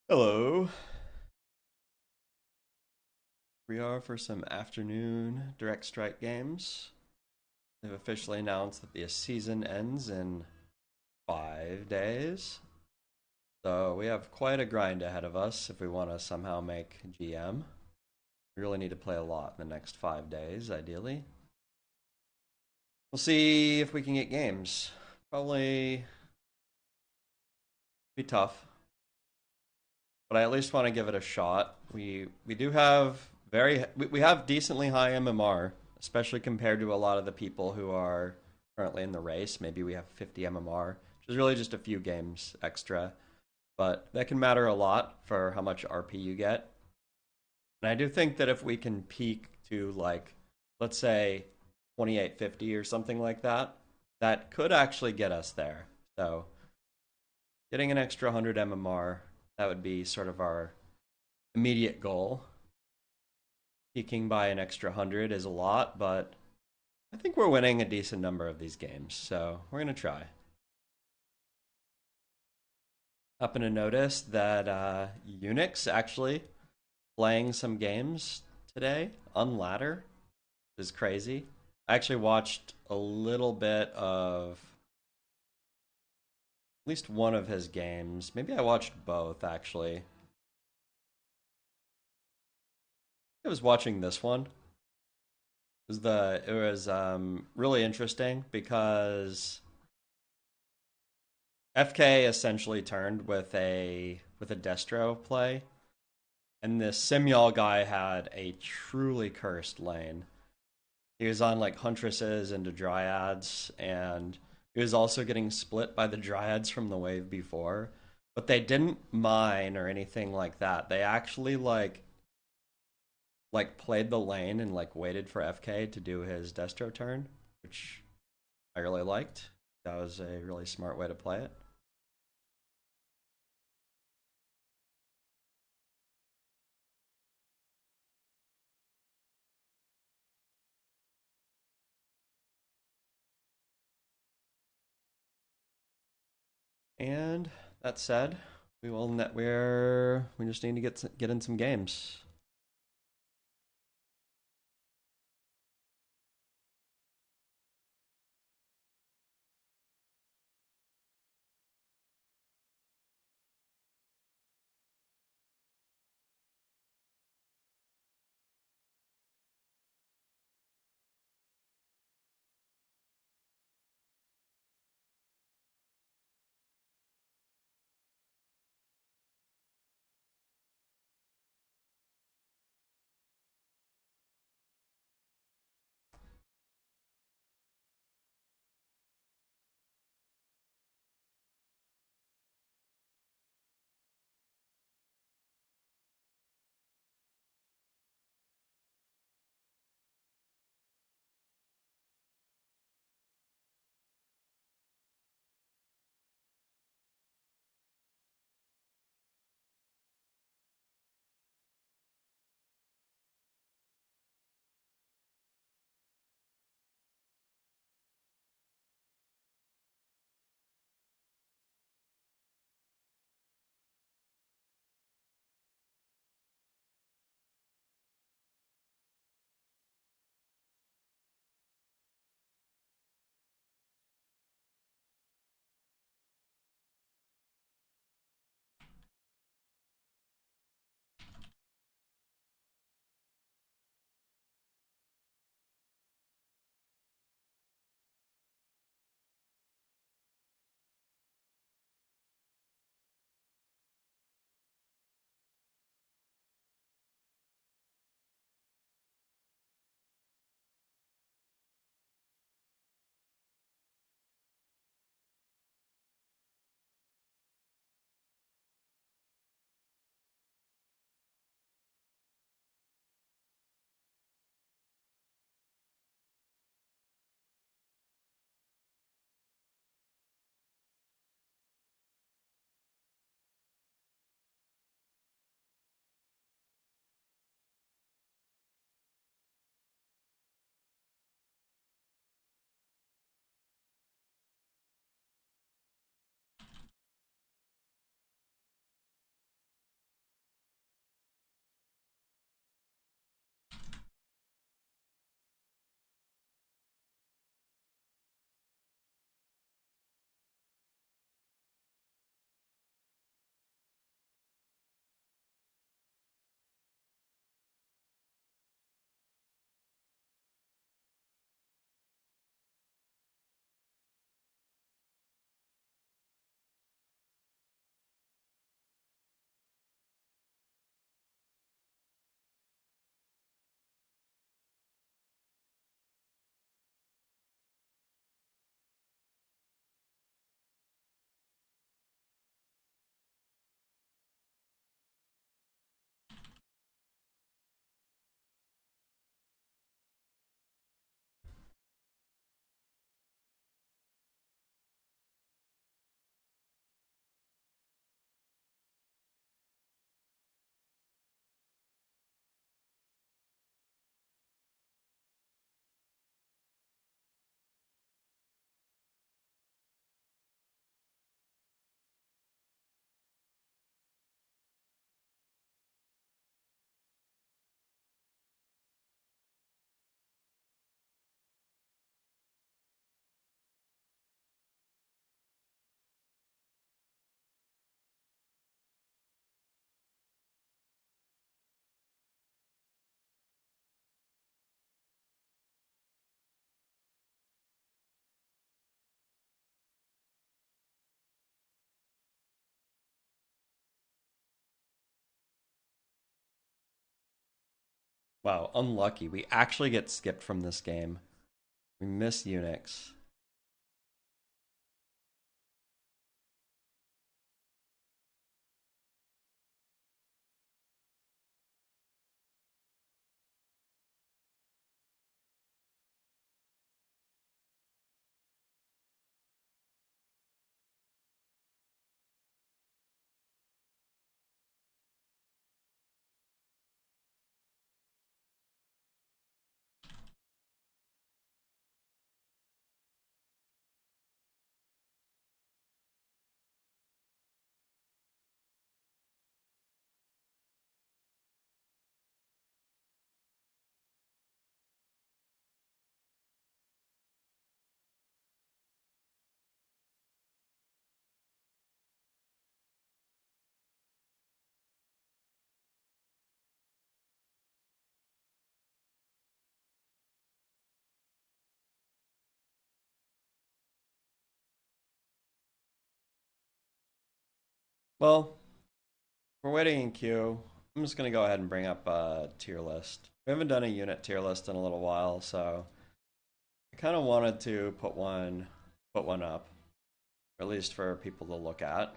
Hello. We are for some afternoon direct strike games. They've officially announced that the season ends in 5 days. So we have quite a grind ahead of us if we want to somehow make GM. We really need to play a lot in the next 5 days, ideally. We'll see if we can get games. Probably be tough, but I at least want to give it a shot. We do have we have decently high MMR, especially compared to a lot of the people who are currently in the race. Maybe we have 50 MMR, which is really just a few games extra, but that can matter a lot for how much RP you get. And I do think that if we can peak to like, let's say 2850 or something like that, that could actually get us there. So getting an extra 100 MMR, that would be sort of our immediate goal. Peaking by an extra 100 is a lot, but I think we're winning a decent number of these games, so we're going to try. Happen to notice that Unix actually playing some games today on ladder is crazy. I actually watched a little bit of at least one of his games. Maybe I watched both actually. I was watching this one. It was really interesting because FK essentially turned with a destro play, and this Simyal guy had a truly cursed lane. He was on like huntresses into dryads, and he was also getting split by the dryads from the wave before. But they didn't mine or anything like that. They actually like played the lane and like waited for FK to do his destro turn, which I really liked. That was a really smart way to play it. And that said, we just need to get in some games. Wow, unlucky. We actually get skipped from this game. We miss Unix. Well, we're waiting in queue. I'm just gonna go ahead and bring up a tier list. We haven't done a unit tier list in a little while, so I kind of wanted to put one up, or at least for people to look at.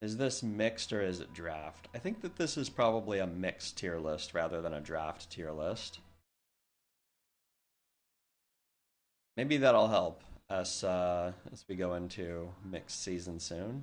Is this mixed or is it draft? I think that this is probably a mixed tier list rather than a draft tier list. Maybe that'll help as we go into mixed season soon.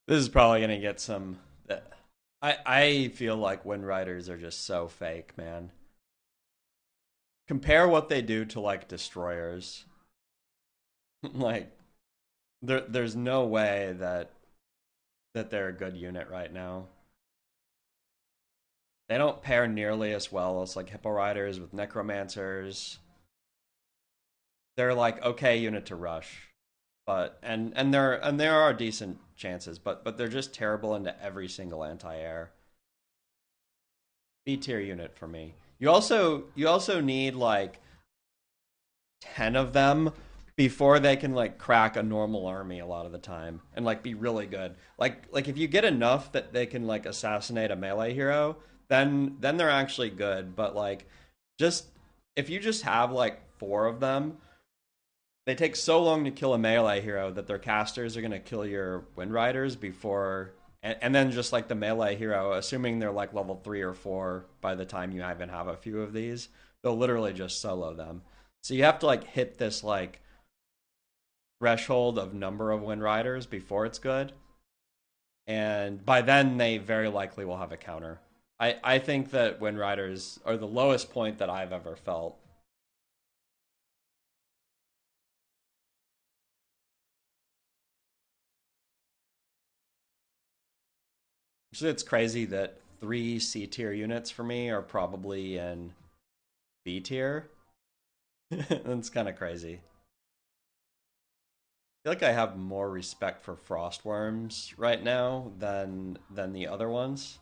This is probably gonna get some. I feel like Wind Riders are just so fake, man. Compare what they do to like destroyers. Like there's no way that they're a good unit right now. They don't pair nearly as well as like Hippo Riders with Necromancers. They're like okay unit to rush, but there are decent chances, but they're just terrible into every single anti-air. B tier unit for me. You also need like 10 of them before they can like crack a normal army a lot of the time and like be really good. Like if you get enough that they can like assassinate a melee hero, then they're actually good, but like just if you just have like 4 of them, they take so long to kill a melee hero that their casters are going to kill your Wind Riders before and then just like the melee hero, assuming they're like level 3 or 4 by the time you even have a few of these, they'll literally just solo them. So you have to like hit this like threshold of number of Wind Riders before it's good. And by then they very likely will have a counter. I think that Wind Riders are the lowest point that I've ever felt. Actually, it's crazy that 3 C tier units for me are probably in B tier. That's kind of crazy. feel like I have more respect for frostworms right now than the other ones.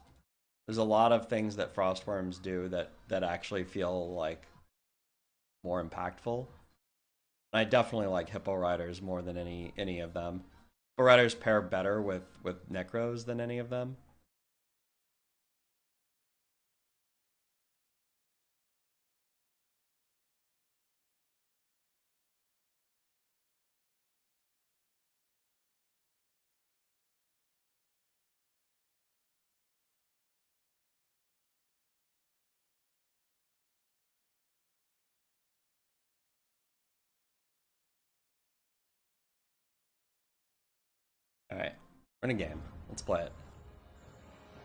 There's a lot of things that frostworms do that actually feel like more impactful. I definitely like hippo riders more than any of them. Hippo riders pair better with necros than any of them. All right, we're in a game. Let's play it.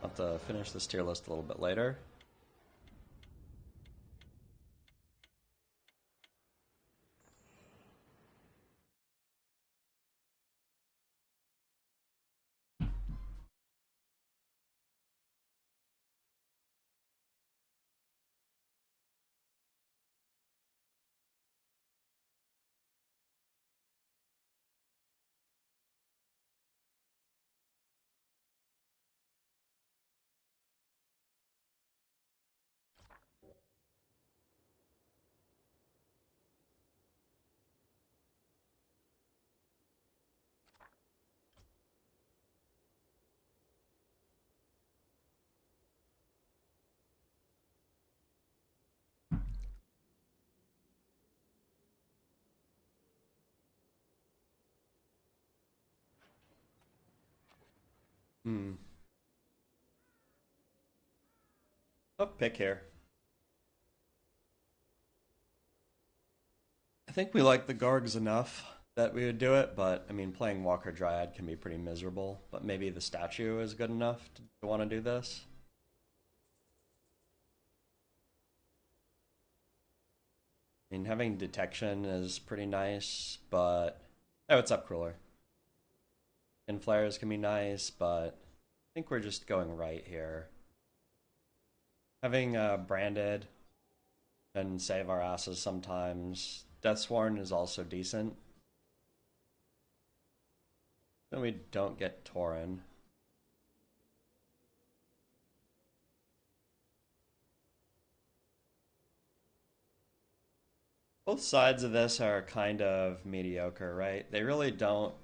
I'll have to finish this tier list a little bit later. Hmm. Oh, pick here. I think we like the Gargs enough that we would do it, but I mean, playing Walker Dryad can be pretty miserable. But maybe the statue is good enough to want to do this. I mean, having detection is pretty nice, but oh, what's up, Crueler? And flares can be nice, but I think we're just going right here. Having branded can save our asses sometimes. Deathsworn is also decent. Then we don't get Tauren. Both sides of this are kind of mediocre, right? They really don't.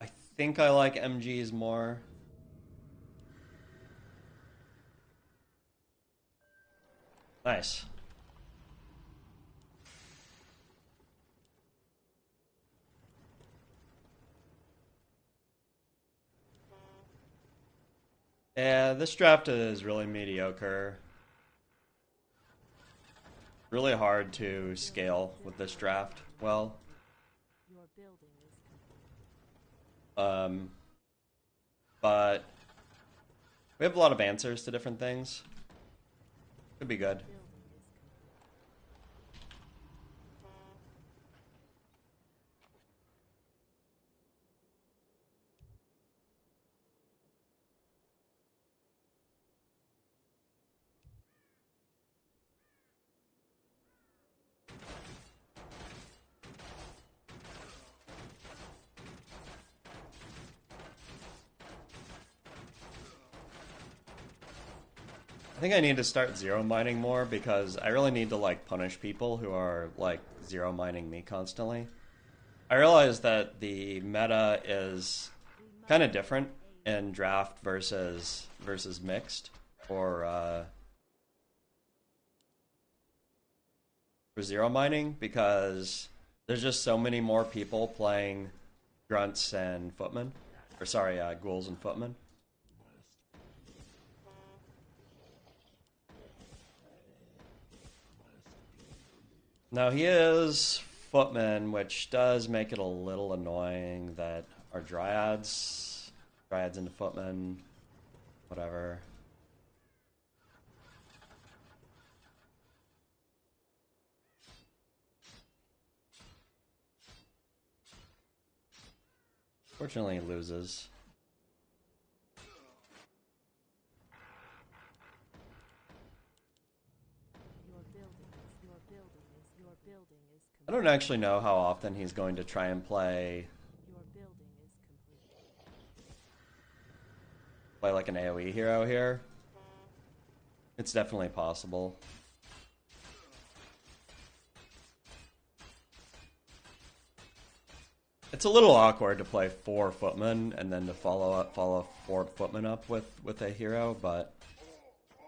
I think I like MGs more. Nice. Yeah, this draft is really mediocre. Really hard to scale with this draft. Well, um, but we have a lot of answers to different things. Could be good. I think I need to start zero mining more because I really need to like punish people who are like zero mining me constantly. I realize that the meta is kind of different in draft versus mixed for zero mining because there's just so many more people playing grunts and footmen, or sorry, ghouls and footmen. Now he is footman, which does make it a little annoying that our dryads into footmen, whatever. Fortunately, he loses. don't actually know how often he's going to try and play like an AoE hero here. It's definitely possible. It's a little awkward to play 4 footmen and then to follow 4 footmen up with a hero, but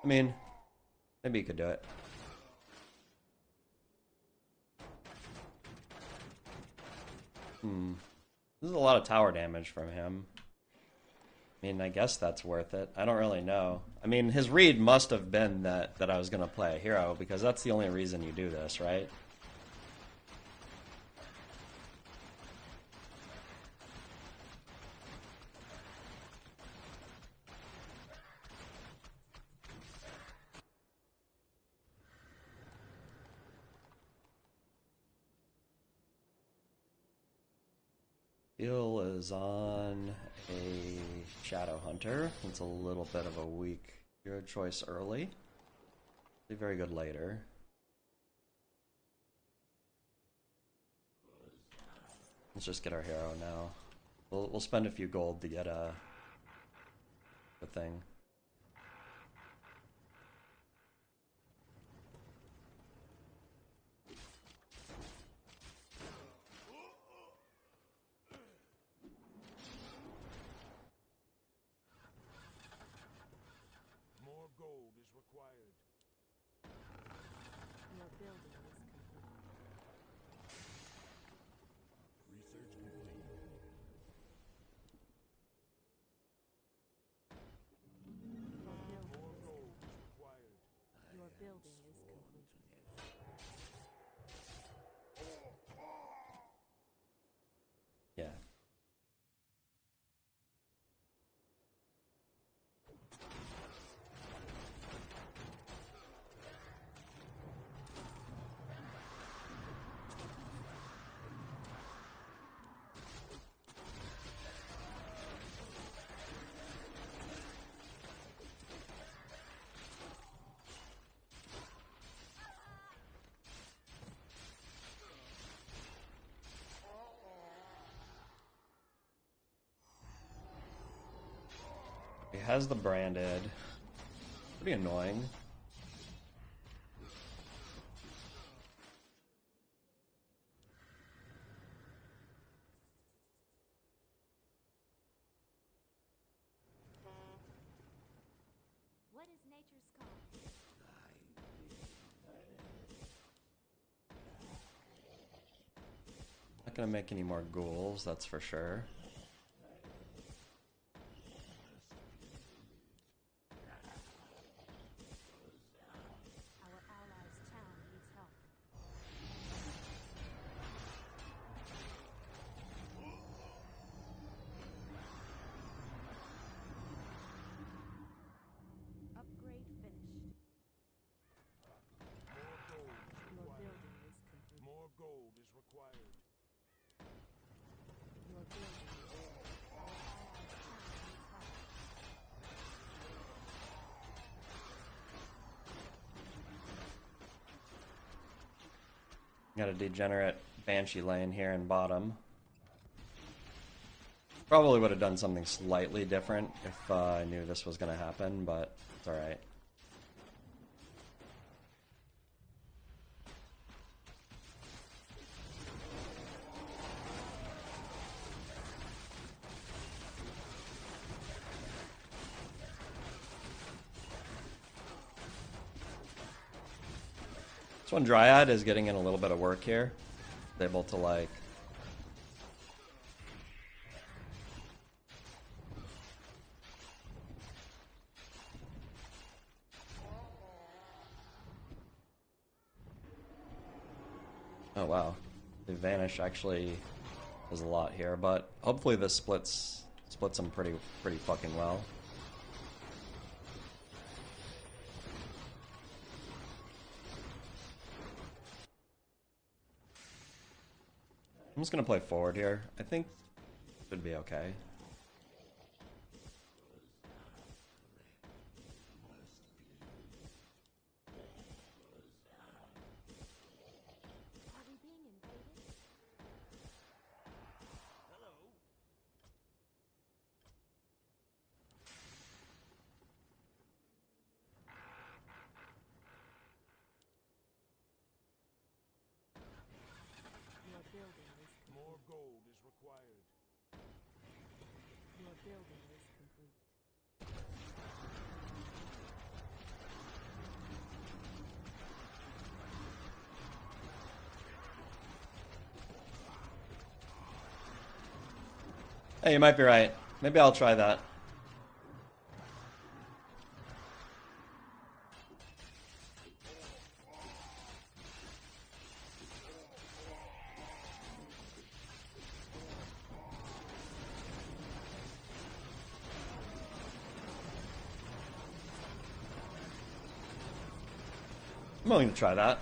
I mean, maybe you could do it. This is a lot of tower damage from him. I mean, I guess that's worth it. I don't really know. I mean, his read must have been that I was going to play a hero, because that's the only reason you do this, right? Bill is on a Shadow Hunter. It's a little bit of a weak hero choice early. Be very good later. Let's just get our hero now. We'll spend a few gold to get the thing. Yeah. He has the branded. Pretty annoying. What is nature's call? Not gonna make any more ghouls, that's for sure. Our allies' town needs help. Upgrade finished. Your building is complete. More gold is required. Your building is complete. Our allies' town needs help. Got a degenerate Banshee lane here in bottom. Probably would have done something slightly different if I knew this was going to happen, but it's alright. This one Dryad is getting in a little bit of work here. Able to like oh wow. The Vanish actually does a lot here, but hopefully this splits them pretty fucking well. I'm just gonna play forward here. I think it should be okay. Are we being invaded? building is complete. Hey, you might be right. Maybe I'll try that. I'm willing to try that.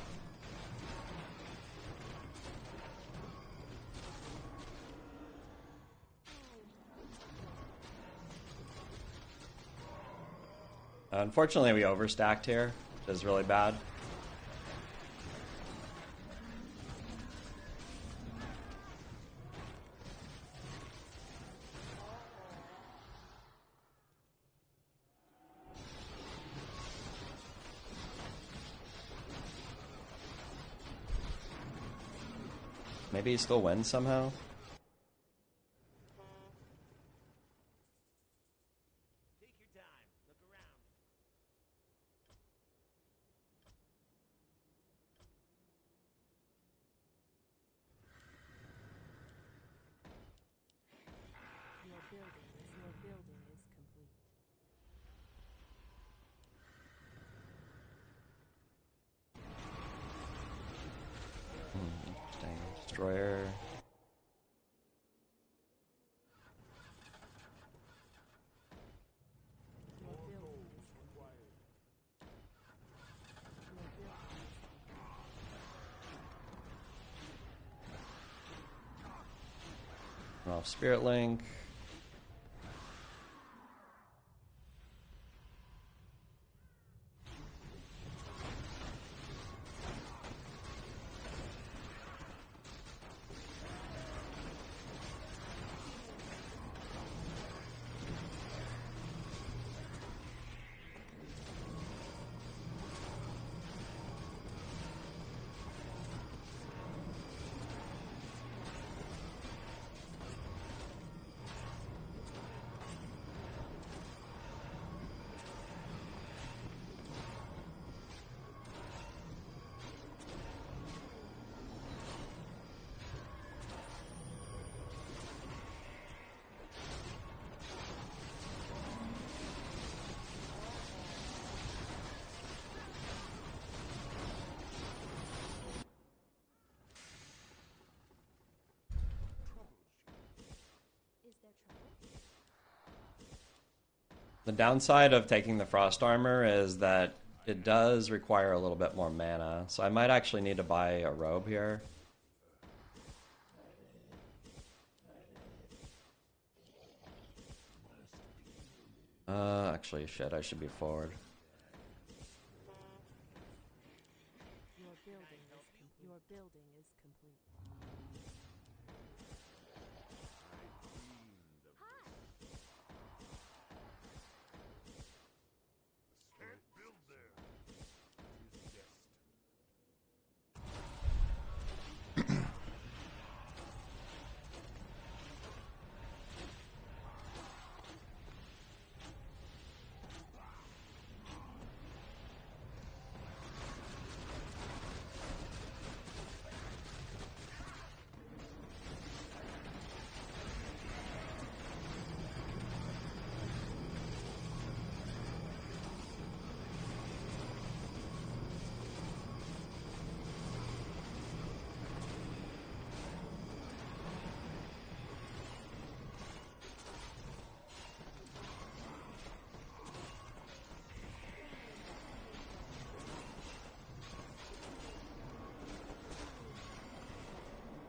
Unfortunately, we overstacked here, which is really bad. Maybe he still wins somehow? Take your time. Look around. Your building is complete. Interesting. Destroyer. Your building is complete. Your building is Off Spirit Link. Is there trouble? The downside of taking the Frost Armor is that it does require a little bit more mana, so I might actually need to buy a robe here. Actually, shit, I should be forward. Your building is complete. Your building is complete. Can't build there. It is destined.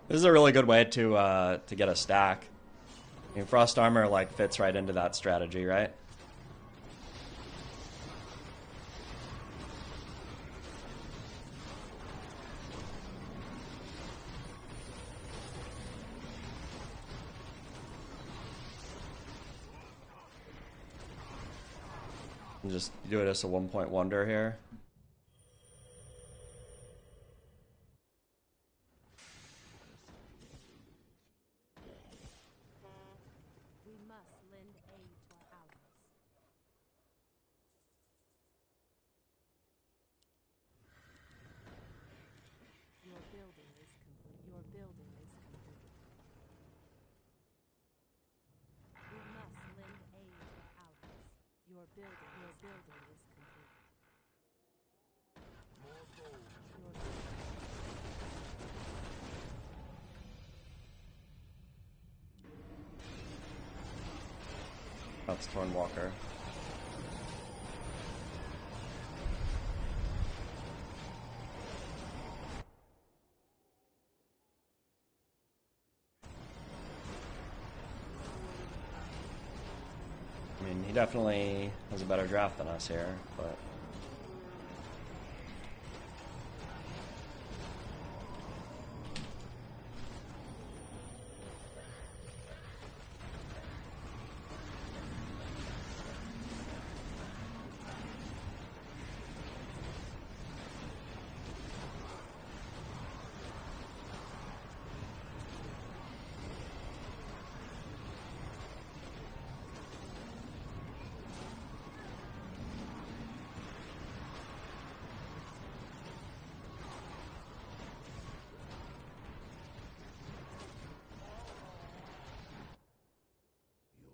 This is a really good way to get a stack. I mean, Frost Armor like fits right into that strategy, right? And just do it as a 1-point wonder here. We must lend aid to our allies. Your building is complete. Your building is complete. We must lend aid to our allies. Your building is complete. More gold. Your building. That's Torn Walker. I mean, he definitely has a better draft than us here, but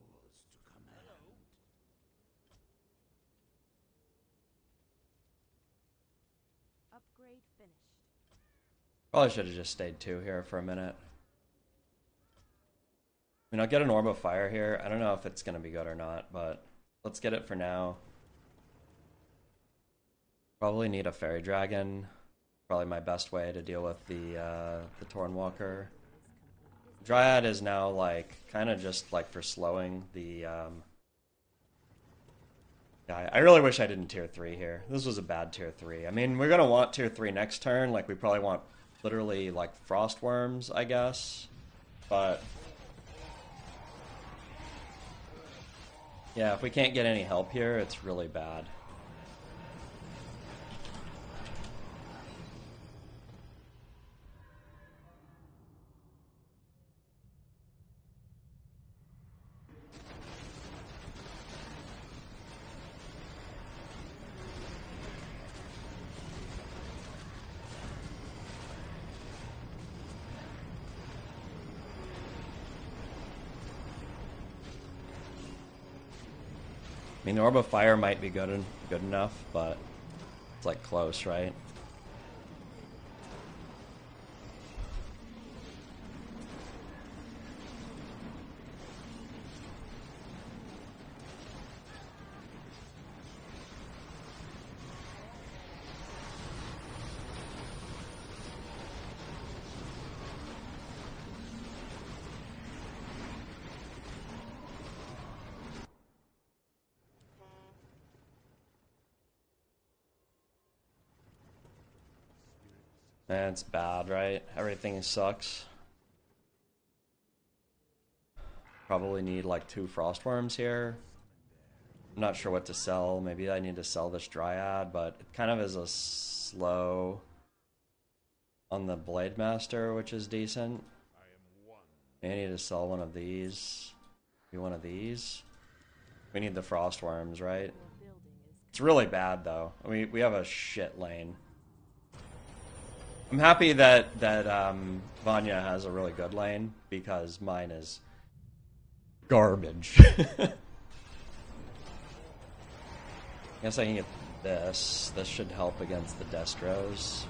Yours to command. Upgrade finished. probably should have just stayed 2 here for a minute. I mean, I'll get an Orb of Fire here. I don't know if it's going to be good or not, but let's get it for now. Probably need a Fairy Dragon. Probably my best way to deal with the Torn Walker. Dryad is now, like, kind of just, like, for slowing the guy. I really wish I didn't tier 3 here. This was a bad tier 3. I mean, we're going to want tier 3 next turn. Like, we probably want, literally, like, Frost Worms, I guess. But yeah, if we can't get any help here, it's really bad. I mean, the Orb of Fire might be good enough, but it's like close, right? It's bad, right? Everything sucks. Probably need like 2 Frostworms here. I'm not sure what to sell. Maybe I need to sell this Dryad, but it kind of is a slow on the Blade Master, which is decent. I am one. Maybe I need to sell one of these. Maybe one of these. We need the Frostworms, right? Your building is It's really bad though. I mean, we have a shit lane. I'm happy that Vanya has a really good lane because mine is garbage. Guess I can get this. This should help against the Destros.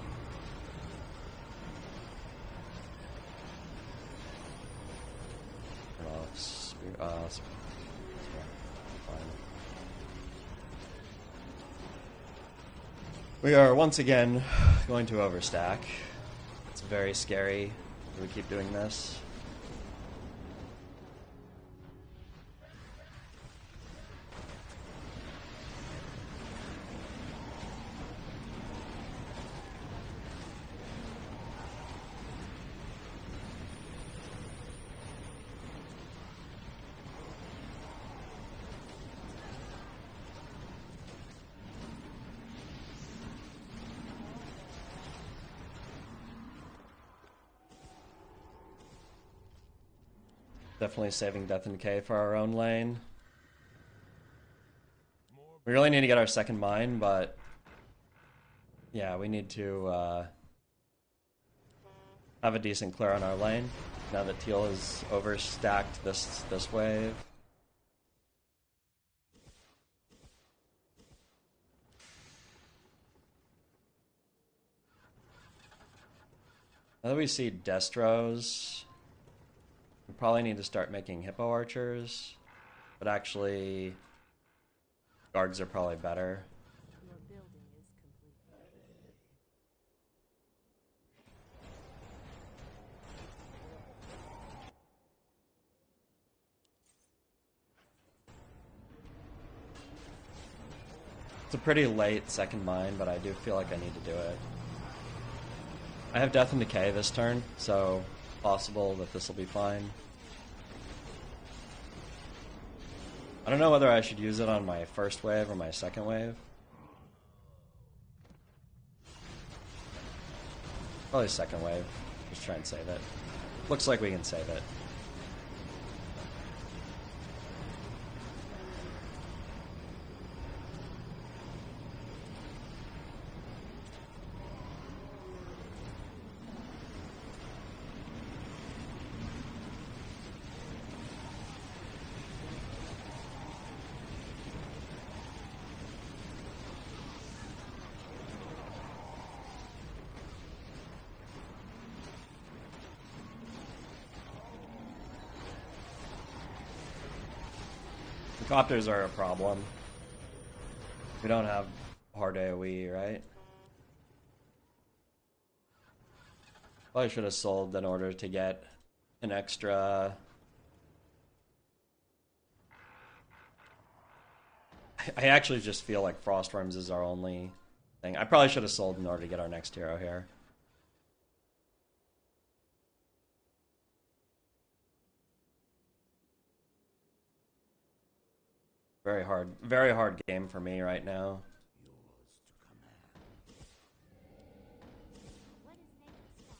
Fine. We are once again going to overstack. It's very scary. We keep doing this. Definitely saving Death and Decay for our own lane. We really need to get our second mine, but yeah, we need to have a decent clear on our lane now that Teal has overstacked this wave. Now that we see Destros, we probably need to start making Hippo Archers, but actually Guards are probably better. Your building is complete. It's a pretty late second mine, but I do feel like I need to do it. I have Death and Decay this turn, so possible that this will be fine. I don't know whether I should use it on my first wave or my second wave. Probably second wave. Just try and save it. Looks like we can save it. Copters are a problem. We don't have hard AoE, right? Probably should have sold in order to get an extra... I actually just feel like Frostworms is our only thing. I probably should have sold in order to get our next hero here. Very hard game for me right now. What is nature's law?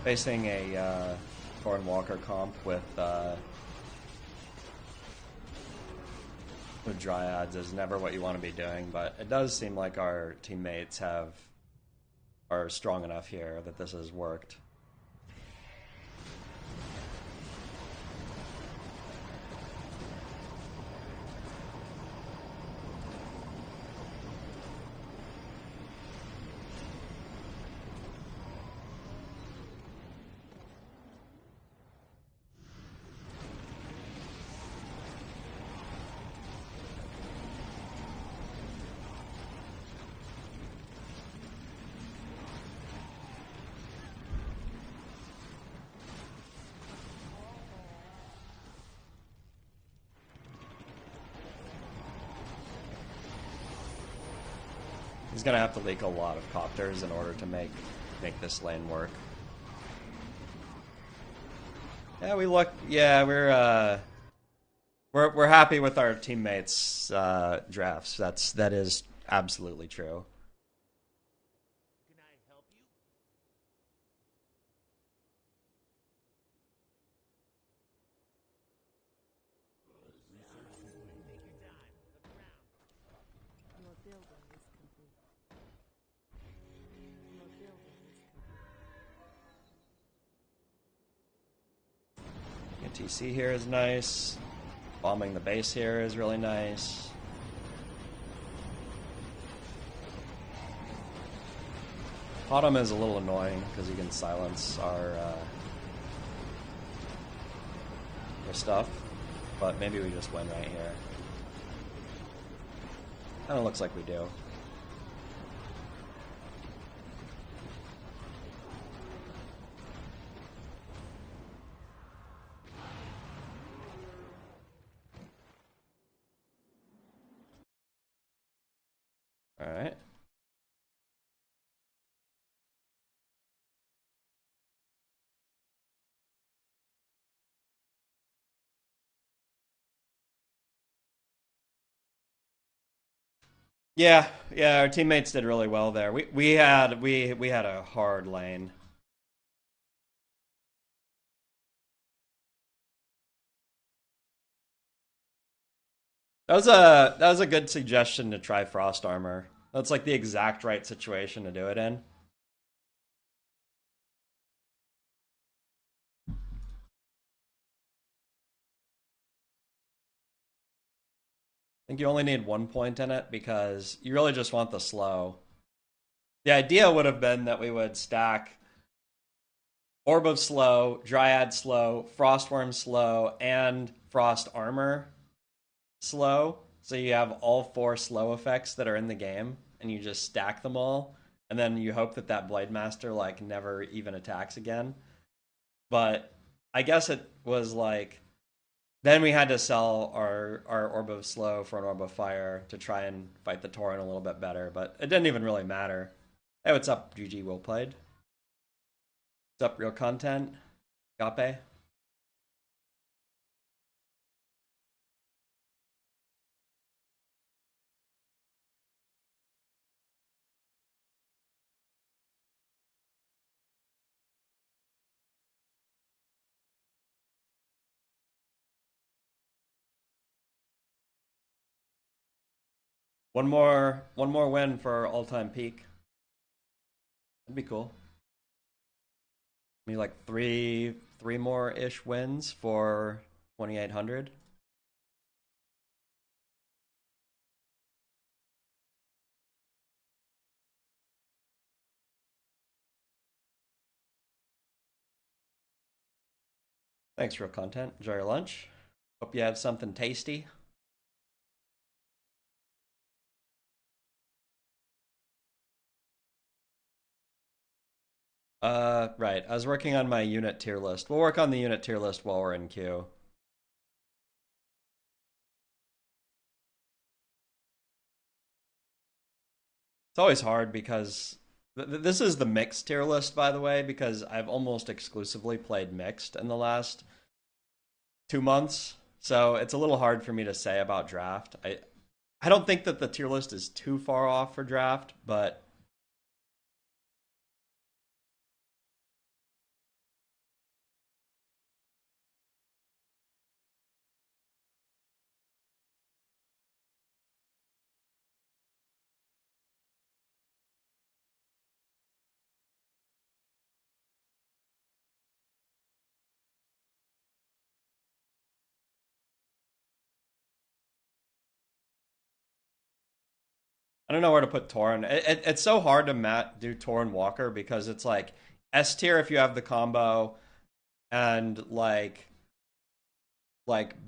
Facing a Thorn Walker comp with Dryads is never what you want to be doing, but it does seem like our teammates are strong enough here that this has worked. He's gonna have to leak a lot of copters in order to make this lane work. Yeah, we look. Yeah, we're happy with our teammates' drafts. That is absolutely true. Can I help you? Take your time. Look around. Your building is complete. Your building is complete. TC here is nice. Bombing the base here is really nice. Bottom is a little annoying because you can silence our stuff, but maybe we just win right here. Kind of looks like we do. All right. Yeah, yeah, our teammates did really well there. We had a hard lane. That was a good suggestion to try frost armor. That's like the exact right situation to do it in. I think you only need 1 point in it because you really just want the slow. The idea would have been that we would stack Orb of Slow, Dryad Slow, Frostworm Slow, and Frost Armor Slow. So you have all four slow effects that are in the game, and you just stack them all, and then you hope that that Blade Master like never even attacks again. But I guess it was like then we had to sell our Orb of Slow for an Orb of Fire to try and fight the Tauren a little bit better, but it didn't even really matter. Hey, what's up, GG Well Played? What's up, Real Content? Gape? One more win for all-time peak. That'd be cool. Maybe like three more ish wins for 2,800. Thanks, Real Content. Enjoy your lunch. Hope you have something tasty. Right. I was working on my unit tier list. We'll work on the unit tier list while we're in queue. It's always hard because this is the mixed tier list, by the way, because I've almost exclusively played mixed in the last 2 months. So it's a little hard for me to say about draft. I don't think that the tier list is too far off for draft, but I don't know where to put Tauren. It's so hard to do Tauren Walker because it's like S tier if you have the combo, and like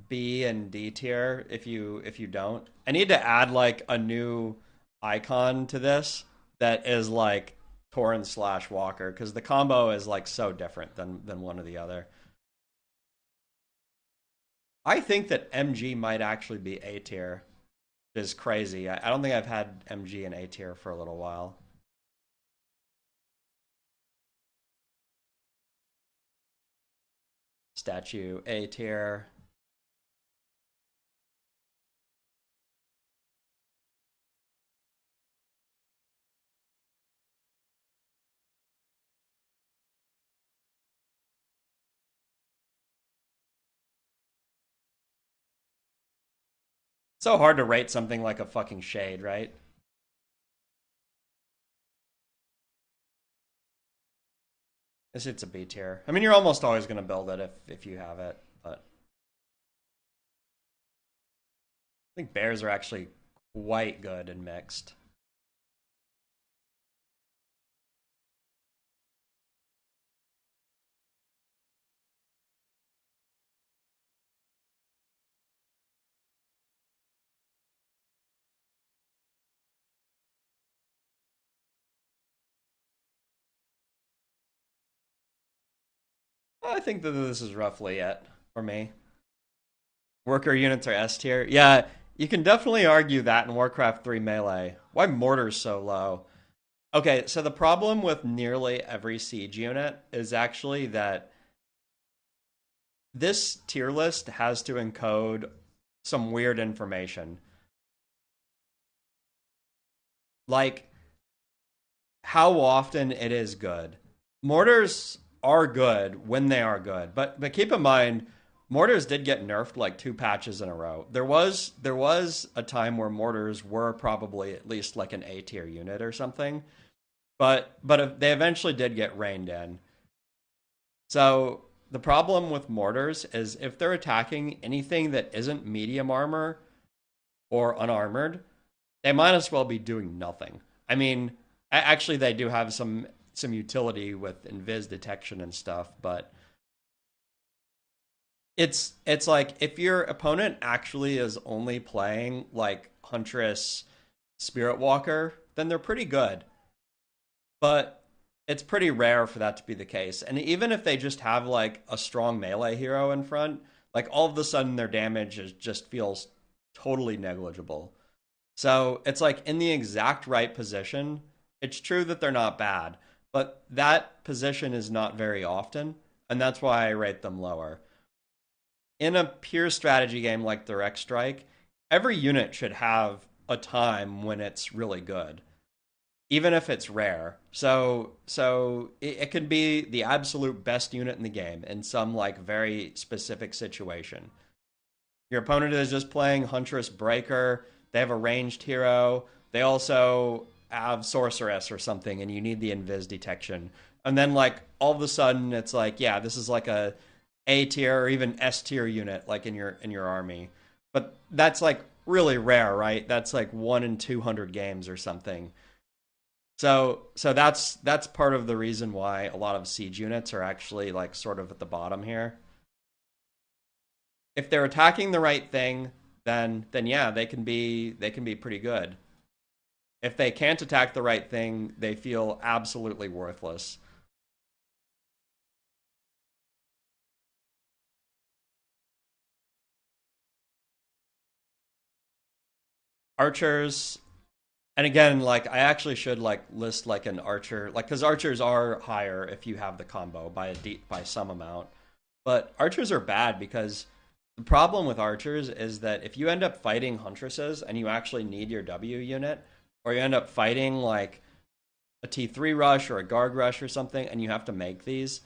B and D tier if you don't. I need to add like a new icon to this that is like Tauren slash Walker because the combo is like so different than one or the other. I think that MG might actually be A tier. Is crazy. I don't think I've had MG in A tier for a little while. Statue A tier. So hard to rate something like a fucking shade, right? It's a B tier. I mean, you're almost always going to build it if you have it, but I think bears are actually quite good and mixed. I think that this is roughly it for me. Worker units are S tier. Yeah, you can definitely argue that in Warcraft 3 Melee. Why Mortar's so low? Okay, so the problem with nearly every siege unit is actually that this tier list has to encode some weird information. like how often it is good. Mortars are good when they are good, but keep in mind, mortars did get nerfed like two patches in a row. There was a time where mortars were probably at least like an A tier unit or something, but they eventually did get reined in. So the problem with mortars is if they're attacking anything that isn't medium armor or unarmored, they might as well be doing nothing. I mean, actually, they do have some utility with invis detection and stuff, but it's like if your opponent actually is only playing like Huntress Spirit Walker, then they're pretty good. But it's pretty rare for that to be the case. And even if they just have like a strong melee hero in front, like all of a sudden their damage just feels totally negligible. So it's like in the exact right position. It's true that they're not bad, but that position is not very often, and that's why I rate them lower. In a pure strategy game like Direct Strike, every unit should have a time when it's really good, even if it's rare. So it could be the absolute best unit in the game in some like very specific situation. Your opponent is just playing Huntress Breaker. They have a ranged hero. They also have Sorceress or something, and you need the invis detection. And then like all of a sudden, it's like, yeah, this is like A tier or even S tier unit, like in your army. But that's like really rare, right? That's like 1 in 200 games or something. So that's part of the reason why a lot of siege units are actually like sort of at the bottom here. If they're attacking the right thing, then yeah, they can be pretty good. If they can't attack the right thing, they feel absolutely worthless. Archers, and again, like I actually should like list like an archer, like because archers are higher if you have the combo by by some amount, but archers are bad because the problem with archers is that if you end up fighting huntresses and you actually need your W unit, or you end up fighting like a T3 rush or a guard rush or something, and you have to make these,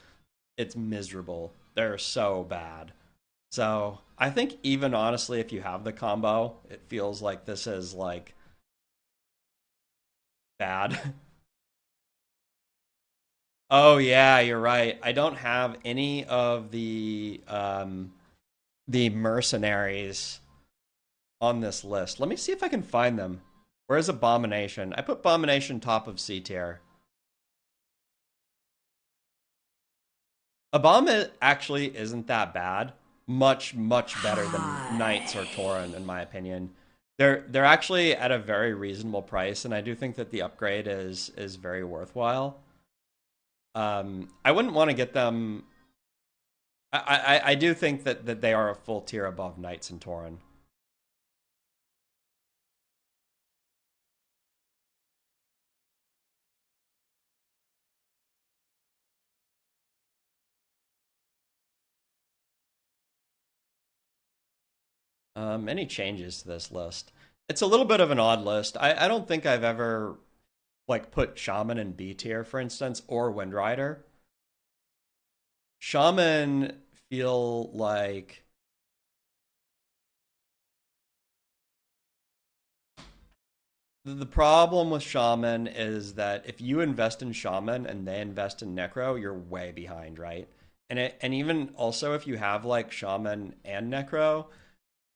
it's miserable. They're so bad. So I think even honestly, if you have the combo, it feels like this is like bad. Oh yeah, you're right. I don't have any of the mercenaries on this list. Let me see if I can find them. Where's Abomination? I put Abomination top of C tier. Obama actually isn't that bad. Much better than Knights or Tauren, in my opinion. They're actually at a very reasonable price, and I do think that the upgrade is very worthwhile. I wouldn't want to get them. I do think that they are a full tier above Knights and Tauren. Any changes to this list? It's a little bit of an odd list. I don't think I've ever like put Shaman in B tier, for instance, or Windrider. Shaman feel like the problem with Shaman is that if you invest in Shaman and they invest in Necro, you're way behind, right? And even also if you have like Shaman and Necro,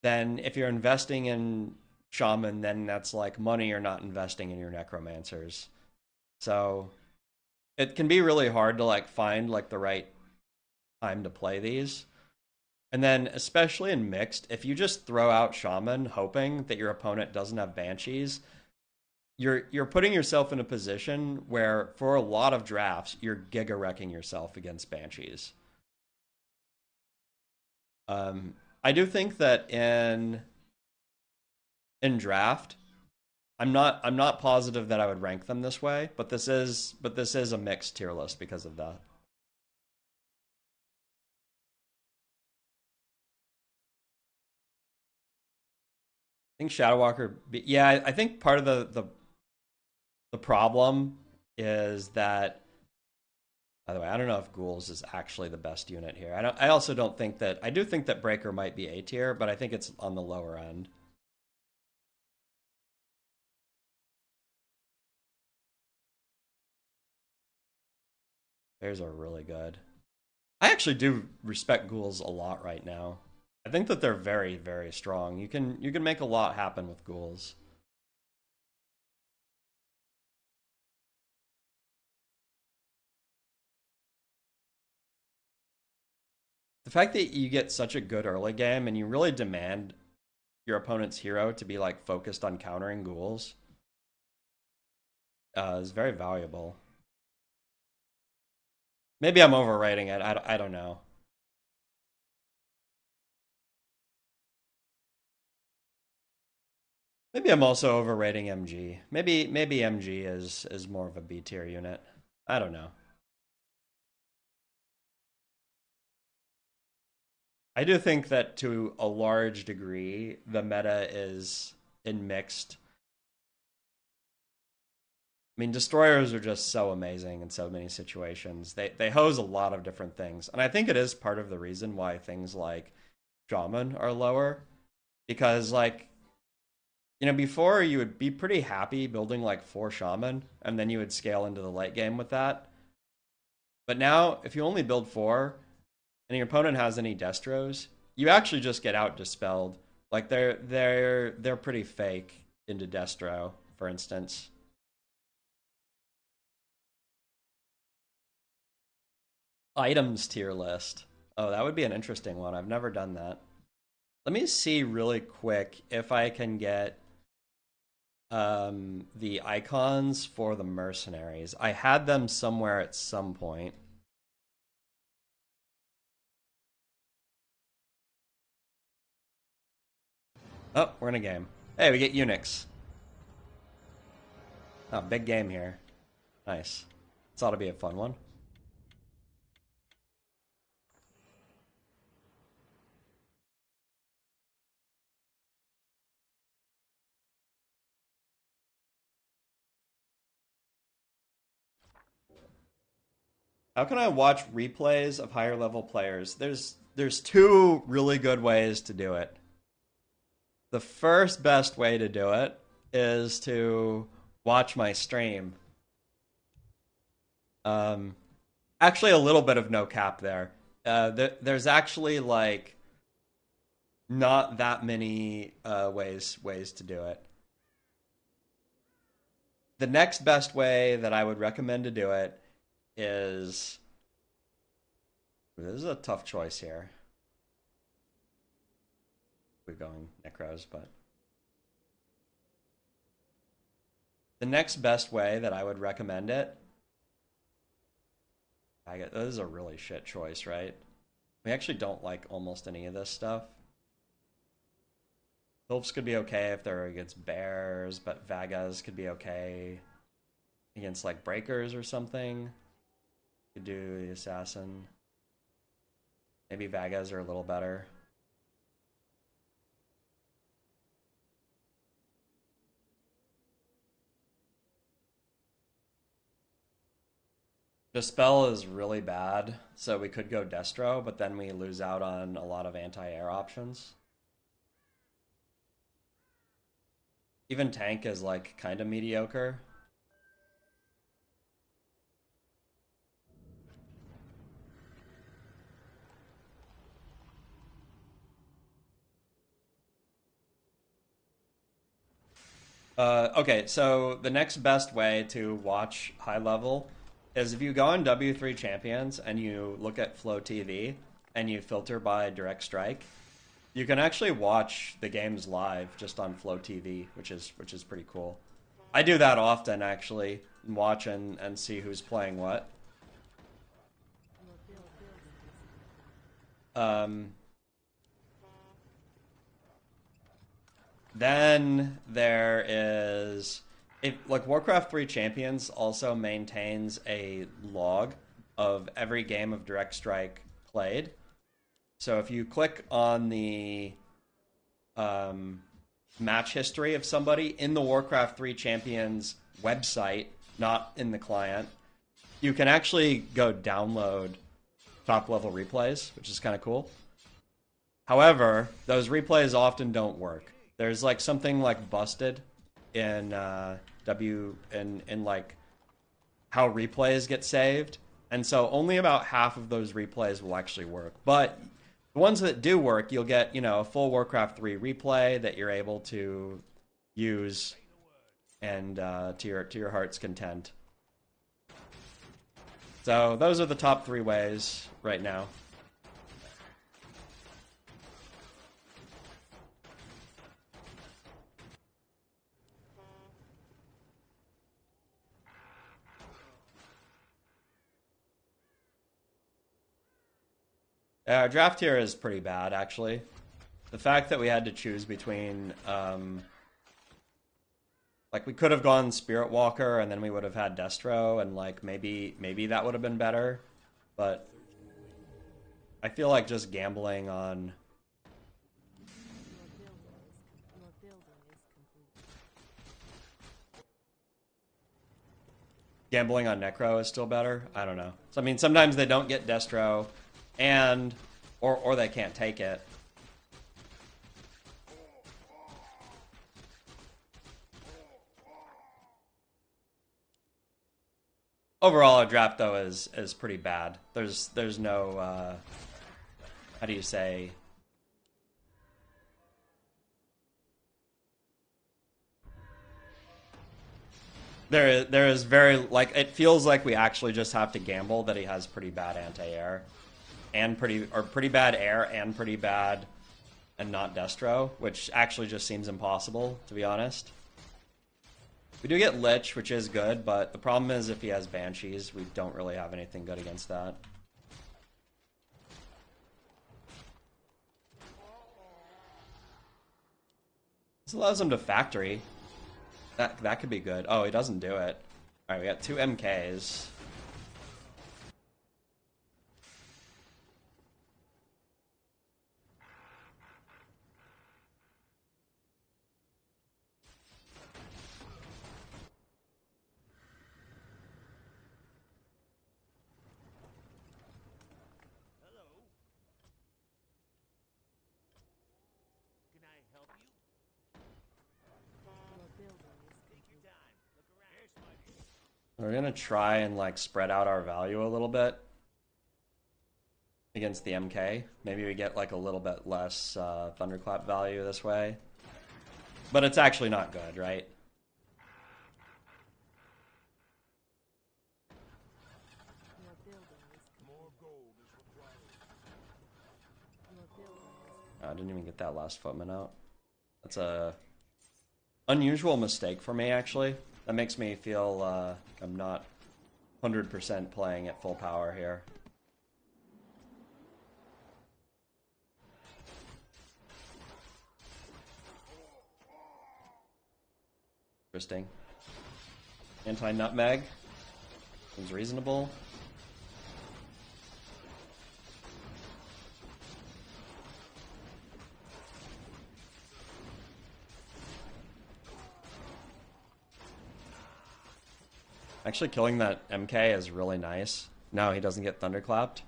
then if you're investing in Shaman, then that's like money you're not investing in your Necromancers. So it can be really hard to like find like the right time to play these. And then, especially in mixed, if you just throw out Shaman hoping that your opponent doesn't have Banshees, you're putting yourself in a position where, for a lot of drafts, you're giga wrecking yourself against Banshees. I do think that in draft, I'm not positive that I would rank them this way, but this is a mixed tier list because of that. I think Shadow Walker, yeah, I think part of the The problem is that, by the way, I don't know if ghouls is actually the best unit here. I also don't think that, I do think that breaker might be A tier, but I think it's on the lower end. Theirs are really good. I actually do respect ghouls a lot right now. I think that they're very, very strong. You can make a lot happen with ghouls. The fact that you get such a good early game and you really demand your opponent's hero to be like focused on countering ghouls is very valuable. Maybe I'm overrating it. I don't know. Maybe I'm also overrating MG. Maybe MG is more of a B tier unit. I don't know. I do think that to a large degree, the meta is in mixed. I mean, destroyers are just so amazing in so many situations. They hose a lot of different things, and I think it is part of the reason why things like shaman are lower, because like before you would be pretty happy building like 4 shaman, and then you would scale into the late game with that. But now, if you only build 4, and your opponent has any destros, you actually just get out dispelled. Like they're pretty fake into destro, for instance. Items tier list. Oh, that would be an interesting one. I've never done that. Let me see really quick if I can get the icons for the mercenaries. I had them somewhere at some point. Oh, we're in a game. Hey, we get eunuchs. Oh, big game here. Nice. This ought to be a fun one. How can I watch replays of higher level players? There's 2 really good ways to do it. The first best way to do it is to watch my stream. Actually, a little bit of no cap there. There's actually like not that many ways to do it. The next best way that I would recommend to do it is, this is a tough choice here. We're going necros, but the next best way that I would recommend it, this is a really shit choice, right? We actually don't like almost any of this stuff. Sylphs could be okay if they're against bears, but Vagas could be okay against like breakers or something. Could do the assassin. Maybe Vagas are a little better. Dispel is really bad, so we could go Destro, but then we lose out on a lot of anti-air options. Even tank is like kind of mediocre. Okay, so the next best way to watch high level is if you go on W3 Champions and you look at Flow TV and you filter by Direct Strike, you can actually watch the games live just on Flow TV, which is pretty cool. I do that often actually, watch and see who's playing what. Then there is, if like Warcraft 3 Champions also maintains a log of every game of Direct Strike played. So if you click on the match history of somebody in the Warcraft 3 Champions website, not in the client, you can actually go download top level replays, which is kind of cool. However, those replays often don't work. There's like something like busted in in like how replays get saved, and so only about half of those replays will actually work. But the ones that do work, you'll get, you know, a full Warcraft 3 replay that you're able to use and to your heart's content. So those are the top 3 ways right now. Our draft here is pretty bad, actually. The fact that we had to choose between, like, we could have gone Spirit Walker, and then we would have had Destro, and like maybe that would have been better. But I feel like just gambling on Your building is complete. Necro is still better. I don't know. So I mean, sometimes they don't get Destro, and or they can't take it. Overall, our draft though is pretty bad. There's no how do you say? There is very, like, it feels like we actually just have to gamble that he has pretty bad anti-air and pretty bad air and pretty bad and not Destro, which actually just seems impossible, to be honest. We do get Lich, which is good, but the problem is if he has Banshees, we don't really have anything good against that. This allows him to factory. That could be good. Oh, he doesn't do it. Alright, we got 2 MKs. Hello. Can I help you? Your building is Take your complete. time. Look around. Yes, my dear. We're gonna try and like spread out our value a little bit against the MK. Maybe we get like a little bit less Thunderclap value this way. But it's actually not good, right? Your building is More gold is required. your building is I didn't even get that last footman out. That's a unusual mistake for me, actually. That makes me feel I'm not 100% playing at full power here. Interesting. Anti-nutmeg. Seems reasonable. Actually, killing that MK is really nice. No, he doesn't get thunderclapped.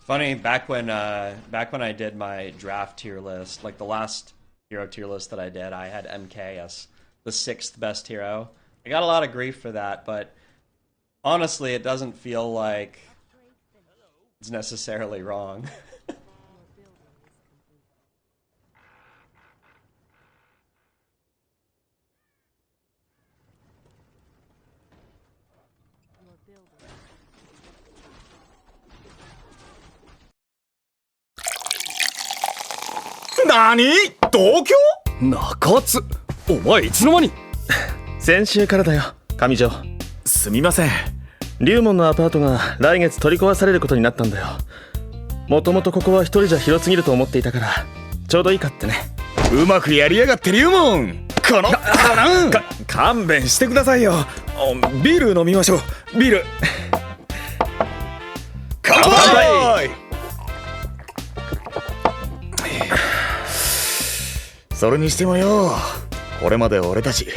Funny, back when I did my draft tier list, like the last hero tier list that I did, I had MK as the 6th best hero. I got a lot of grief for that, but honestly, it doesn't feel like it's necessarily wrong. your building is complete. Your building is 何同居中津お前いつの間に先週からだよ上条すみません龍門のアパートが来月取り壊されることになったんだよ。もともとここは一人じゃ広すぎると思っていたからちょうどいいかってね。うまくやりやがって龍門。この勘弁してくださいよ。ビール飲みましょう。ビール。乾杯。それにしてもよ、これまで俺たち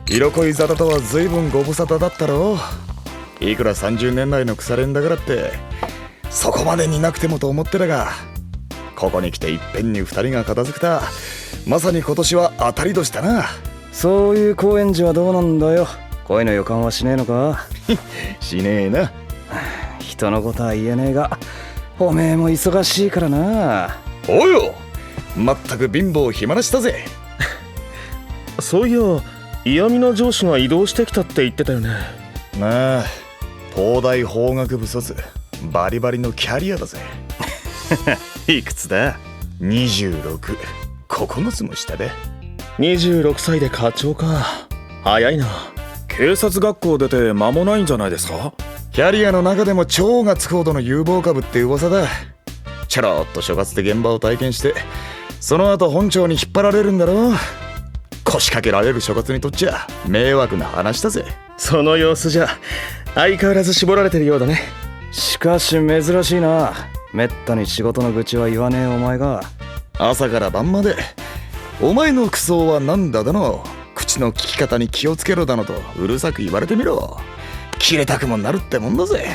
色恋沙汰とは随分ご無沙汰だったろう。いくら30年来の腐れんだからってそこまでになくてもと思ってたが、ここに来ていっぺんに2人が片付くた。まさに今年は当たり年だな。そういう高円寺はどうなんだよ。恋の予感はしねえのか？しねえな。人のことは言えねえが、おめえも忙しいからな。おうよ、まったく貧乏暇なしだぜ。そういや嫌味の上司が移動してきたって言ってたよね。なあ、東大法学部卒、バリバリのキャリアだぜ。いくつだ？26。9つも下で。26歳で課長か。早いな。警察学校出て間もないんじゃないですか？キャリアの中でも超がつくほどの有望株って噂だ。ちょろっと所轄で現場を体験して、その後本庁に引っ張られるんだろう。腰掛けられる所轄にとっちゃ迷惑な話だぜ。その様子じゃ相変わらず絞られてるようだね。しかし珍しいな。めったに仕事の愚痴は言わねえお前が。朝から晩までお前のクソはなんだだの、口の利き方に気をつけろだのとうるさく言われてみろ。切れたくもなるってもんだぜ。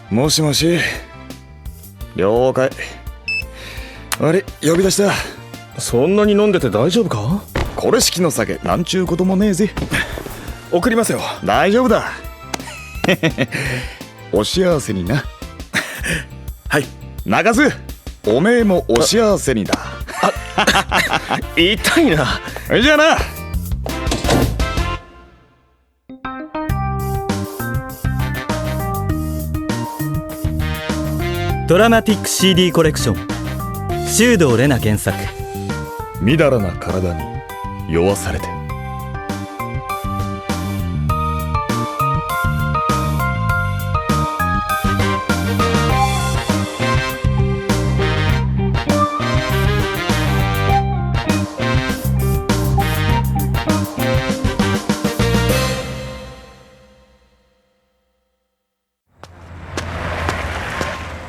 もしもし。了解。あれ、呼び出した。そんなに飲んでて大丈夫か？これ式の酒なんちゅうこともねえぜ。送りますよ。大丈夫だ。お幸せにな。はい。中津、おめえもお幸せにだ。痛いな。じゃあな。ドラマティック CD コレクション、修道玲奈原作。みだらな体に酔わされて。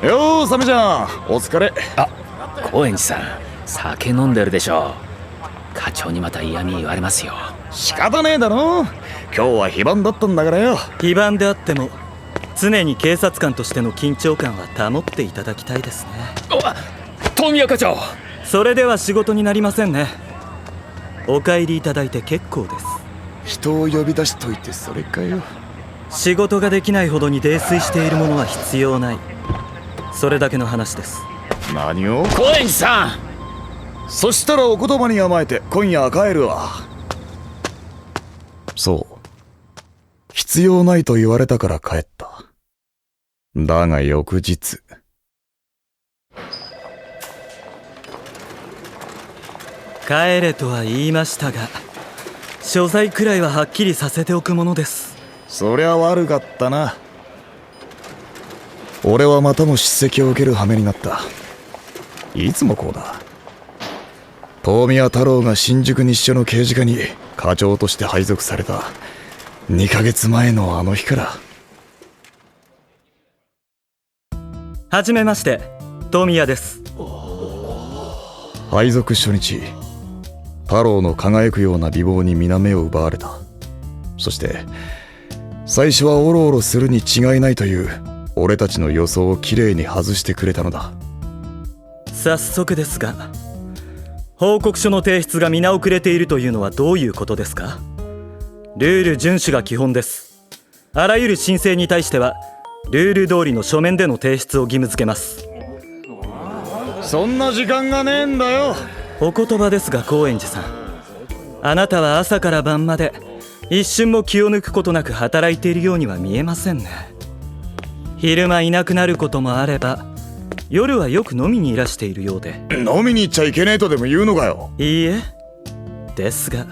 よー、サメちゃんお疲れ。高円寺さん、酒飲んでるでしょ。課長にまた嫌味言われますよ。仕方ねえだろ、今日は非番だったんだからよ。非番であっても常に警察官としての緊張感は保っていただきたいですね。富谷課長。それでは仕事になりませんね。お帰りいただいて結構です。人を呼び出しといてそれかよ。仕事ができないほどに泥酔しているものは必要ない、それだけの話です。何を？高円寺さん。そしたらお言葉に甘えて今夜帰るわ。そう、必要ないと言われたから帰った。だが翌日。帰れとは言いましたが、所在くらいははっきりさせておくものです。そりゃ悪かったな。俺はまたも叱責を受ける羽目になった。いつもこうだ。遠宮太郎が新宿西署の刑事課に課長として配属された2ヶ月前のあの日から。はじめまして、富谷です。配属初日、太郎の輝くような美貌に皆目を奪われた。そして最初はオロオロするに違いないという俺たちの予想をきれいに外してくれたのだ。早速ですが、報告書の提出が皆遅れているというのはどういうことですか？ルール遵守が基本です。あらゆる申請に対してはルール通りの書面での提出を義務付けます。そんな時間がねえんだよ。お言葉ですが高円寺さん、あなたは朝から晩まで一瞬も気を抜くことなく働いているようには見えませんね。昼間いなくなることもあれば、夜はよく飲みにいらしているようで。飲みに行っちゃいけねえとでも言うのかよ。いいえ、ですが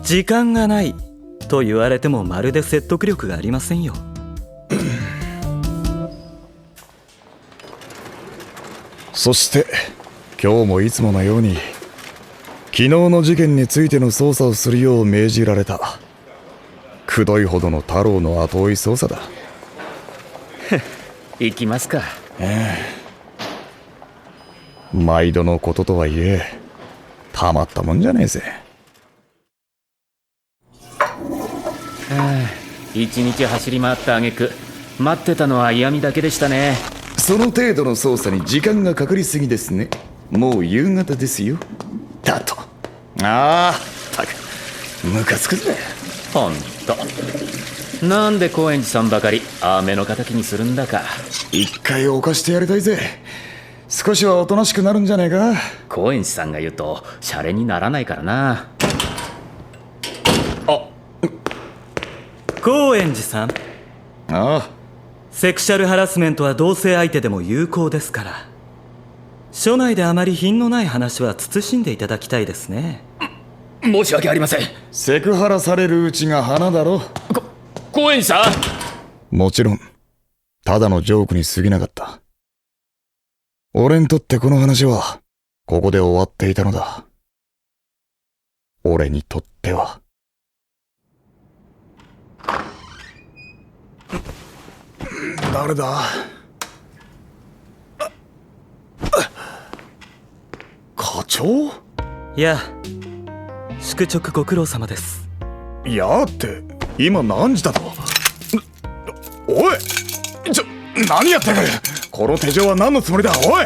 時間がないと言われてもまるで説得力がありませんよ。そして今日もいつものように昨日の事件についての捜査をするよう命じられた。くどいほどの太郎の後追い捜査だ。行きますか。毎度のこととはいえたまったもんじゃねえぜ。一日走り回った挙句待ってたのは嫌味だけでしたね。その程度の捜査に時間がかかりすぎですね。もう夕方ですよ。だと。たくムカつくぜ。ほんと、なんで高円寺さんばかり目の敵にするんだか。一回犯してやりたいぜ。少しはおとなしくなるんじゃねえか。高円寺さんが言うとシャレにならないからな。高円寺さん、セクシャルハラスメントは同性相手でも有効ですから、署内であまり品のない話は慎んでいただきたいですね。申し訳ありません。セクハラされるうちが花だろ。高円寺さん、もちろんただのジョークに過ぎなかった。俺にとってこの話はここで終わっていたのだ。俺にとっては。誰だ。課長？いや、宿直ご苦労様です。いやって今何時だと。おい、何やってる。この手錠は何のつもりだ。おい、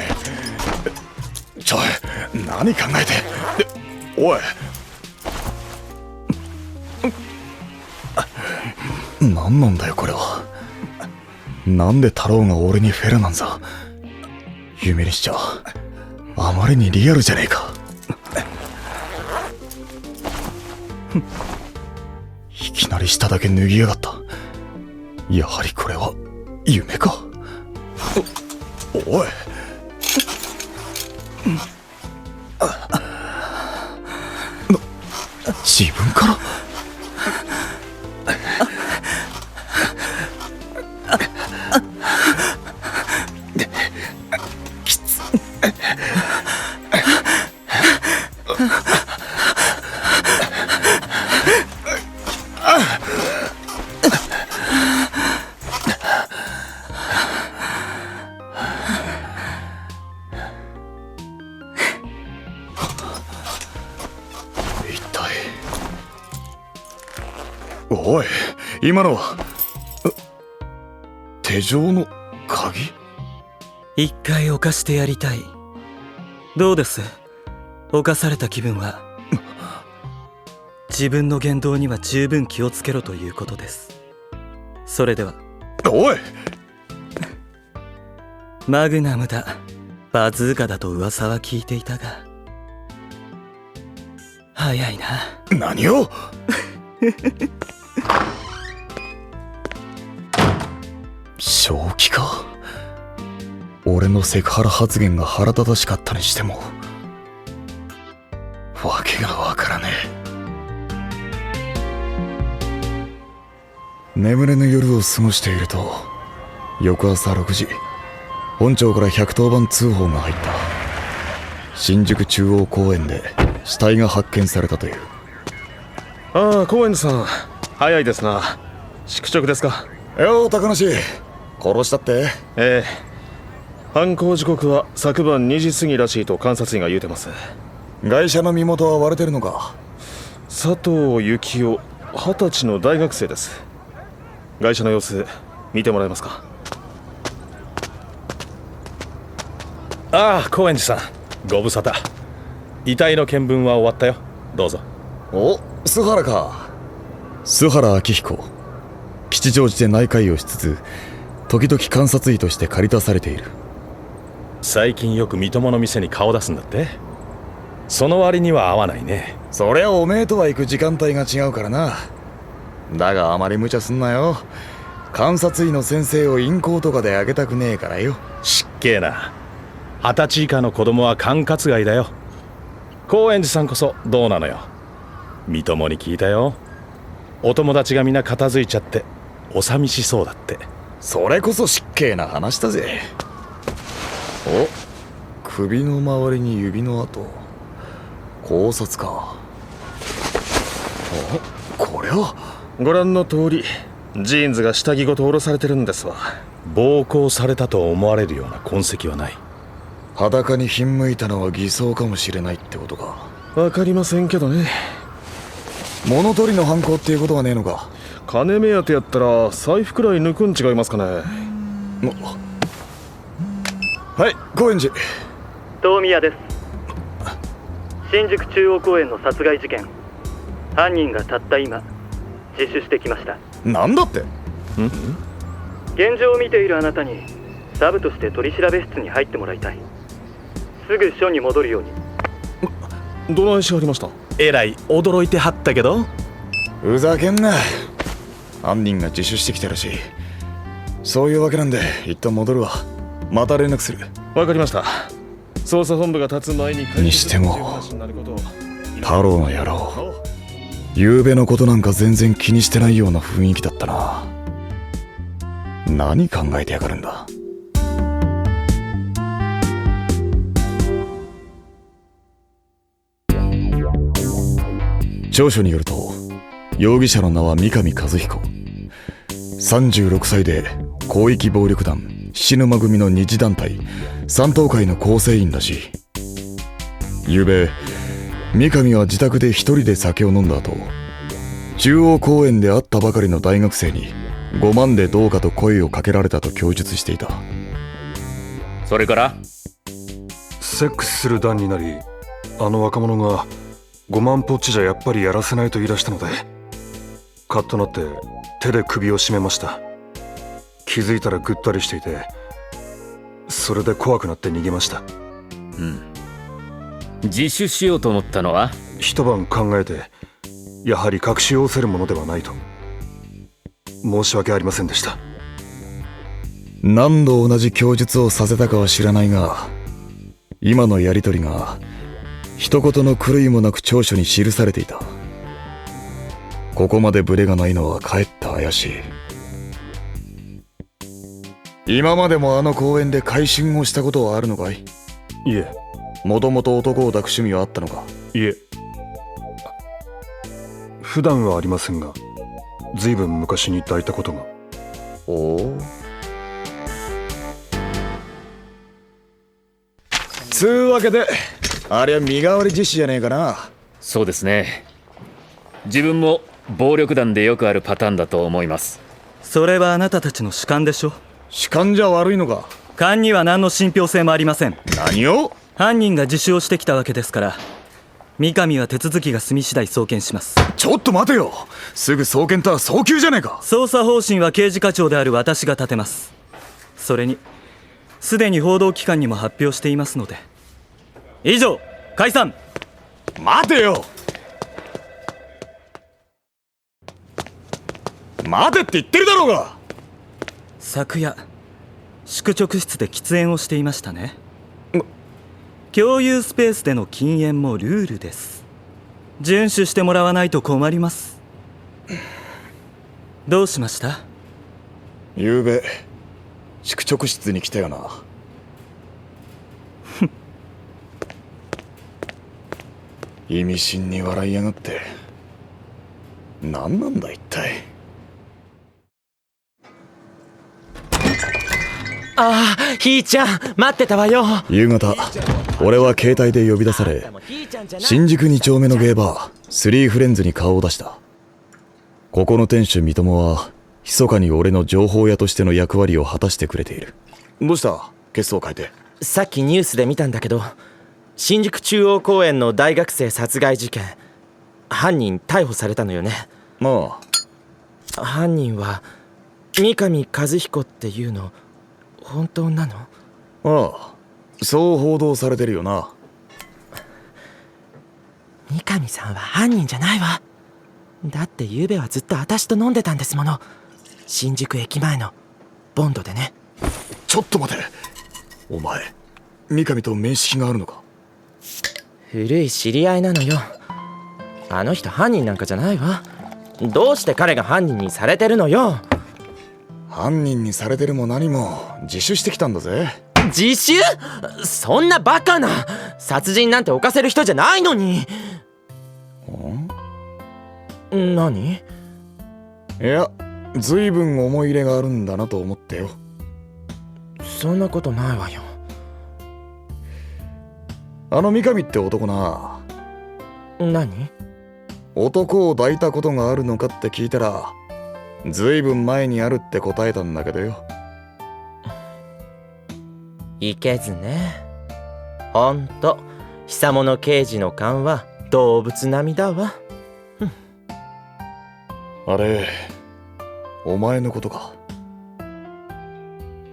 何考えて。おい、何なんだよこれは。なんで太郎が俺にフェラなんざ。夢にしちゃあまりにリアルじゃねえか。いきなり下だけ脱ぎやがった。やはりこれは夢か。おい、自分からおい、今のは手錠の鍵？一回犯してやりたい。どうです、犯された気分は。自分の言動には十分気をつけろということです。それでは。おい、マグナムだ、バズーカだと噂は聞いていたが、早いな。何を。正気か。俺のセクハラ発言が腹立たしかったにしてもわけがわからねえ。眠れぬ夜を過ごしていると翌朝6時、本庁から110番通報が入った。新宿中央公園で死体が発見されたという。高円寺さん、早いですな。宿直ですか。よう高梨、殺したって。ええ、犯行時刻は昨晩2時過ぎらしいと監察医が言うてます。ガイシャの身元は割れてるのか。佐藤幸男、20歳の大学生です。ガイシャの様子見てもらえますか。高円寺さん、ご無沙汰。遺体の見分は終わったよ。どうぞ。お、須原か。須原明彦、吉祥寺で内科医をしつつ時々監察医として借り出されている。最近よく三友の店に顔出すんだって。その割には合わないね。そりゃおめえとは行く時間帯が違うからな。だがあまり無茶すんなよ。監察医の先生を陰行とかであげたくねえからよ。しっけえな。20歳以下の子供は管轄外だよ。高円寺さんこそどうなのよ。三友に聞いたよ。お友達がみんな片付いちゃってお寂しそうだって。それこそ失敬な話だぜ。お、首の周りに指の跡。考察か。お、これはご覧の通りジーンズが下着ごと下ろされてるんですわ。暴行されたと思われるような痕跡はない。裸にひんむいたのは偽装かもしれないってことか。わかりませんけどね。物取りの犯行っていうことはねえのか。金目当てやったら財布くらい抜くん違いますかね。はい、高円寺。遠宮です。新宿中央公園の殺害事件、犯人がたった今自首してきました。なんだって？現状を見ているあなたにサブとして取り調べ室に入ってもらいたい。すぐ署に戻るように。どないしありました？えらい驚いてはったけど。ふざけんな。犯人が自首してきたらしい。そういうわけなんで一旦戻るわ。また連絡する。わかりました。捜査本部が立つ前ににしても太郎の野郎、昨べのことなんか全然気にしてないような雰囲気だったな。何考えてやがるんだ。調書によると、容疑者の名は三上和彦。36歳で広域暴力団菱沼組の二次団体三等会の構成員らしい。昨べ三上は自宅で一人で酒を飲んだ後、中央公園で会ったばかりの大学生に5万でどうかと声をかけられたと供述していた。それからセックスする段になり、あの若者が5万ポッチじゃやっぱりやらせないと言い出したので、カッとなって手で首を絞めました。気づいたらぐったりしていて、それで怖くなって逃げました。自首しようと思ったのは？一晩考えて、やはり隠し寄せるものではないと。申し訳ありませんでした。何度同じ供述をさせたかは知らないが、今のやりとりが一言の狂いもなく調書に記されていた。ここまでブレがないのはかえって怪しい。今までもあの公園で改心をしたことはあるのかい？いえ。もともと男を抱く趣味はあったのか？いえ。普段はありませんが、ずいぶん昔に抱いたことが。おお。つうわけで、ありゃ身代わり実施じゃねえかな。そうですね。自分も暴力団でよくあるパターンだと思います。それはあなたたちの主観でしょ。主観じゃ悪いのか？勘には何の信憑性もありません。何を？犯人が自首をしてきたわけですから、三上は手続きが済み次第送検します。ちょっと待てよ。すぐ送検とは早急じゃねえか。捜査方針は刑事課長である私が立てます。それにすでに報道機関にも発表していますので。以上、解散。待てよ。待てって言ってるだろうが。昨夜宿直室で喫煙をしていましたね。共有スペースでの禁煙もルールです。遵守してもらわないと困ります。どうしました？昨べ宿直室に来たよな。意味深に笑いやがって。何なんだ一体。ああ、ひーちゃん待ってたわよ。夕方、俺は携帯で呼び出され、新宿2丁目のゲーバー3フレンズに顔を出した。ここの店主三友は密かに俺の情報屋としての役割を果たしてくれている。どうした？血相を変えて。さっきニュースで見たんだけど、新宿中央公園の大学生殺害事件、犯人逮捕されたのよね。まあ。犯人は三上和彦っていうの本当なの？ああ、そう報道されてるよな。三上さんは犯人じゃないわ。だって昨べはずっと私と飲んでたんですもの。新宿駅前のボンドでね。ちょっと待て。お前三上と面識があるのか？古い知り合いなのよ。あの人犯人なんかじゃないわ。どうして彼が犯人にされてるのよ。犯人にされてるも何も自首してきたんだぜ。自首？そんなバカな。殺人なんて犯せる人じゃないのに。何？いや、随分思い入れがあるんだなと思ってよ。そんなことないわよ。あの三上って男な。何？男を抱いたことがあるのかって聞いたら、随分前にあるって答えたんだけどよ。いけずね。ほんと久物刑事の勘は動物並みだわ。あれ、お前のことか。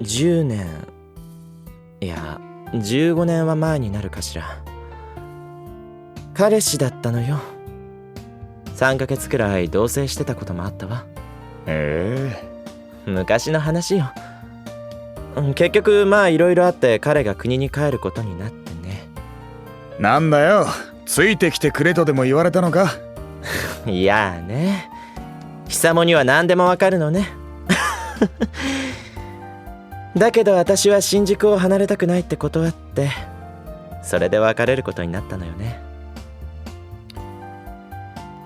10年いや15年は前になるかしら。彼氏だったのよ。3ヶ月くらい同棲してたこともあったわ。昔の話よ。結局まあいろいろあって彼が国に帰ることになってね。なんだよ、ついてきてくれとでも言われたのか？いやあね、久もには何でもわかるのね。だけど私は新宿を離れたくないって断って、それで別れることになったのよね。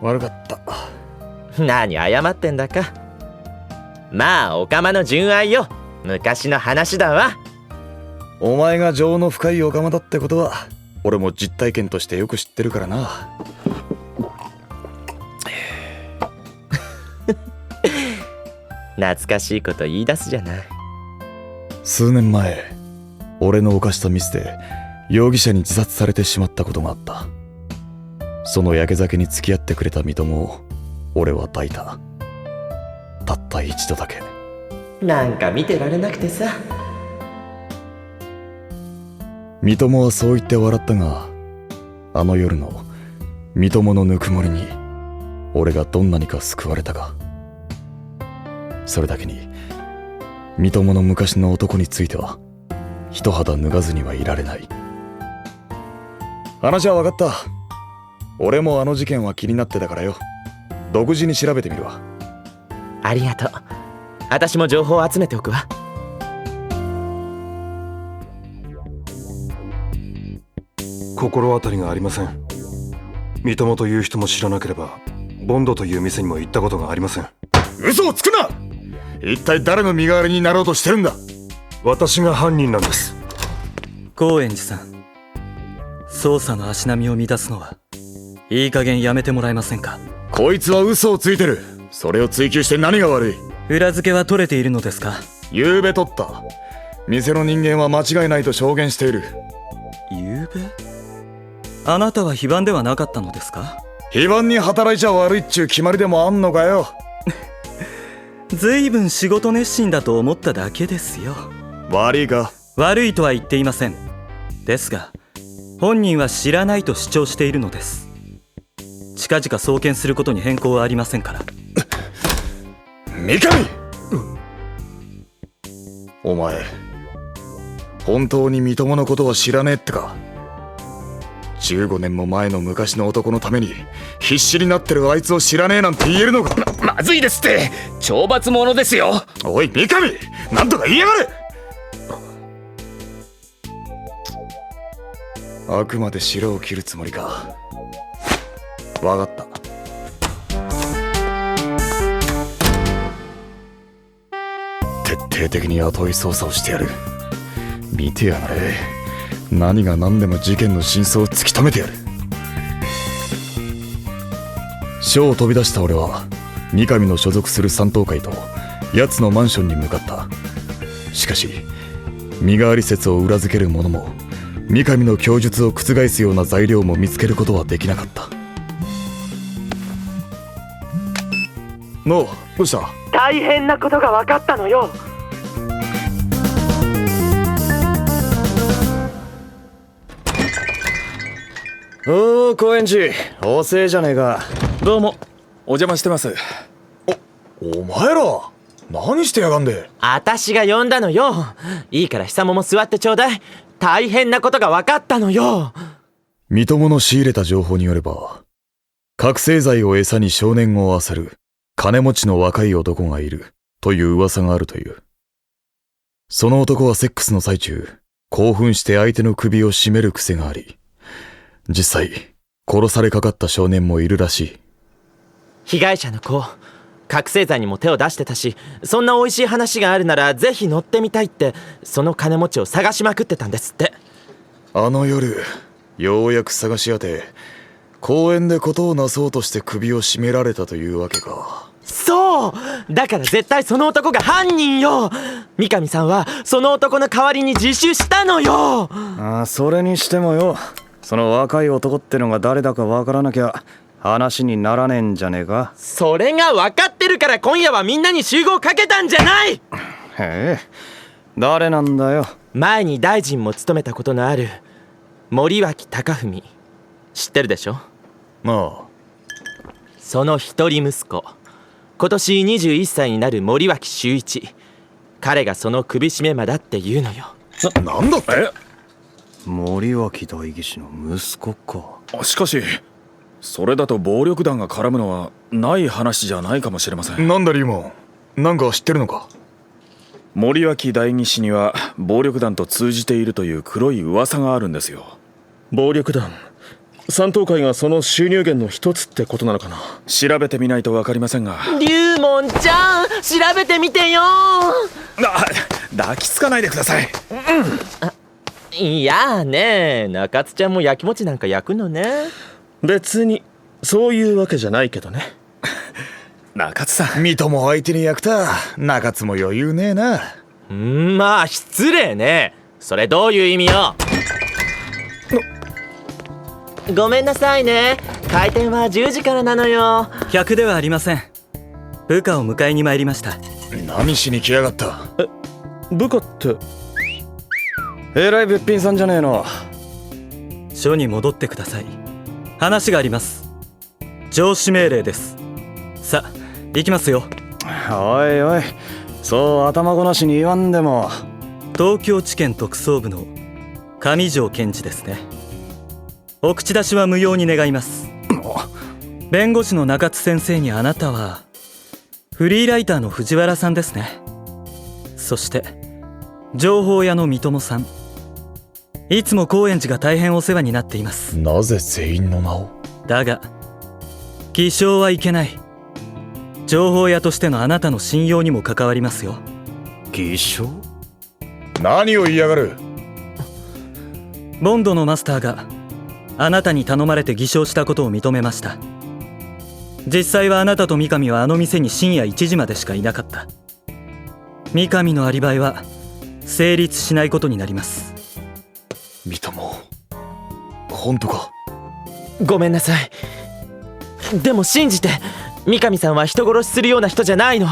悪かった。何謝ってんだか。まあオカマの純愛よ。昔の話だわ。お前が情の深いオカマだってことは俺も実体験としてよく知ってるからな。懐かしいこと言い出すじゃない。数年前、俺の犯したミスで容疑者に自殺されてしまったことがあった。そのやけ酒に付き合ってくれた三友を俺は抱いた。たった一度だけ。なんか見てられなくてさ。三友はそう言って笑ったが、あの夜の三友のぬくもりに俺がどんなにか救われたか。それだけに三友の昔の男については一肌脱がずにはいられない。話は分かった。俺もあの事件は気になってたからよ。独自に調べてみるわ。ありがとう。私も情報を集めておくわ。心当たりがありません。三友という人も知らなければボンドという店にも行ったことがありません。嘘をつくな。一体誰の身代わりになろうとしてるんだ。私が犯人なんです。高円寺さん、捜査の足並みを乱すのはいい加減やめてもらえませんか？こいつは嘘をついてる。それを追求して何が悪い？裏付けは取れているのですか？昨べ取った。店の人間は間違いないと証言している。昨べ？あなたは非番ではなかったのですか？非番に働いちゃ悪いっちゅう決まりでもあんのかよ。ずいぶん仕事熱心だと思っただけですよ。悪いか？悪いとは言っていません。ですが本人は知らないと主張しているのです。近々送検することに変更はありませんから。三上、お前本当に三友のことは知らねえってか？15年も前の昔の男のために必死になってるあいつを知らねえなんて言えるのか？まずいですって。懲罰者ですよ。おい三上、なんとか言いやがれ。あくまで白を切るつもりか。わかった。徹底的に後追い捜査をしてやる。見てやがれ。何が何でも事件の真相を突き止めてやる。署を飛び出した俺は三上の所属する山東会と奴のマンションに向かった。しかし身代わり説を裏付けるものも三上の供述を覆すような材料も見つけることはできなかった。のう、どうした？大変なことが分かったのよ。おお、高円寺大勢じゃねえか。どうもお邪魔してます。お前ら何してやがんで。私が呼んだのよ。いいから久もも座ってちょうだい。大変なことが分かったのよ。三友の仕入れた情報によれば、覚醒剤を餌に少年を漁る金持ちの若い男がいるという噂があるという。その男はセックスの最中、興奮して相手の首を絞める癖があり、実際殺されかかった少年もいるらしい。被害者の子、覚醒剤にも手を出してたし、そんな美味しい話があるならぜひ乗ってみたいって、その金持ちを探しまくってたんですって。あの夜、ようやく探し当て、公園で事をなそうとして首を絞められたというわけか。そうだから絶対その男が犯人よ。三上さんはその男の代わりに自首したのよ。ああ、それにしてもよ、その若い男ってのが誰だかわからなきゃ話にならねえんじゃねえか。それが分かってるから今夜はみんなに集合かけたんじゃない。へえ、誰なんだよ。前に大臣も務めたことのある森脇貴文、知ってるでしょ。まあ、その一人息子、今年21歳になる森脇修一。彼がその首絞め魔だって言うのよ。なんだって。森脇代議士の息子か。しかしそれだと暴力団が絡むのはない話じゃないかもしれません。なんだリーモン、なんか知ってるのか。森脇代議士には暴力団と通じているという黒い噂があるんですよ。暴力団、三等会がその収入源の一つってことなのかな。調べてみないと分かりませんが。龍門ちゃん、調べてみてよ。抱きつかないでください。いやね、中津ちゃんも焼きもちなんか焼くのね。別にそういうわけじゃないけどね。中津さん、三友相手に役た中津も余裕ねえな。まあ失礼ね。それどういう意味よ。ごめんなさいね、開店は10時からなのよ。客ではありません。部下を迎えに参りました。何しに来やがった。部下ってえらいべっぴんさんじゃねえの。署に戻ってください。話があります。上司命令です。さあ行きますよ。おいおい、そう頭ごなしに言わんでも。東京地検特捜部の上条検事ですね。お口出しは無用に願います。弁護士の中津先生にあなたはフリーライターの藤原さんですね。そして情報屋の三友さん、いつも高円寺が大変お世話になっています。なぜ全員の名を。だが偽証はいけない。情報屋としてのあなたの信用にも関わりますよ。偽証？何を言いやがる。ボンドのマスターがあなたに頼まれて偽証したことを認めました。実際はあなたと三上はあの店に深夜1時までしかいなかった。三上のアリバイは成立しないことになります。三友、本当か。ごめんなさい。でも信じて、三上さんは人殺しするような人じゃないの。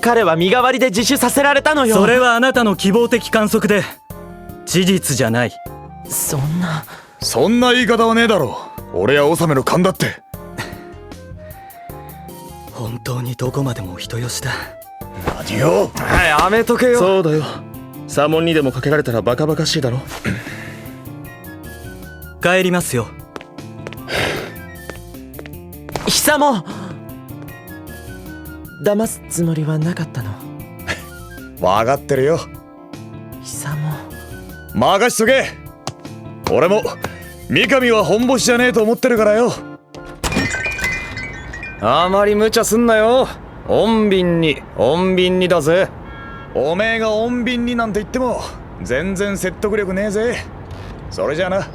彼は身代わりで自首させられたのよ。それはあなたの希望的観測で事実じゃない。そんな言い方はねえだろ。俺や納めの勘だって。本当にどこまでもお人よしだ。何を。やめとけよ。そうだよ、左門にでもかけられたらバカバカしいだろ。帰りますよ。久も騙すつもりはなかったの。分かってるよ。久も任しとけ。俺も三上は本ボシじゃねえと思ってるからよ。あまり無茶すんなよ。穏便にだぜ。おめえが穏便になんて言っても全然説得力ねえぜ。それじゃあな。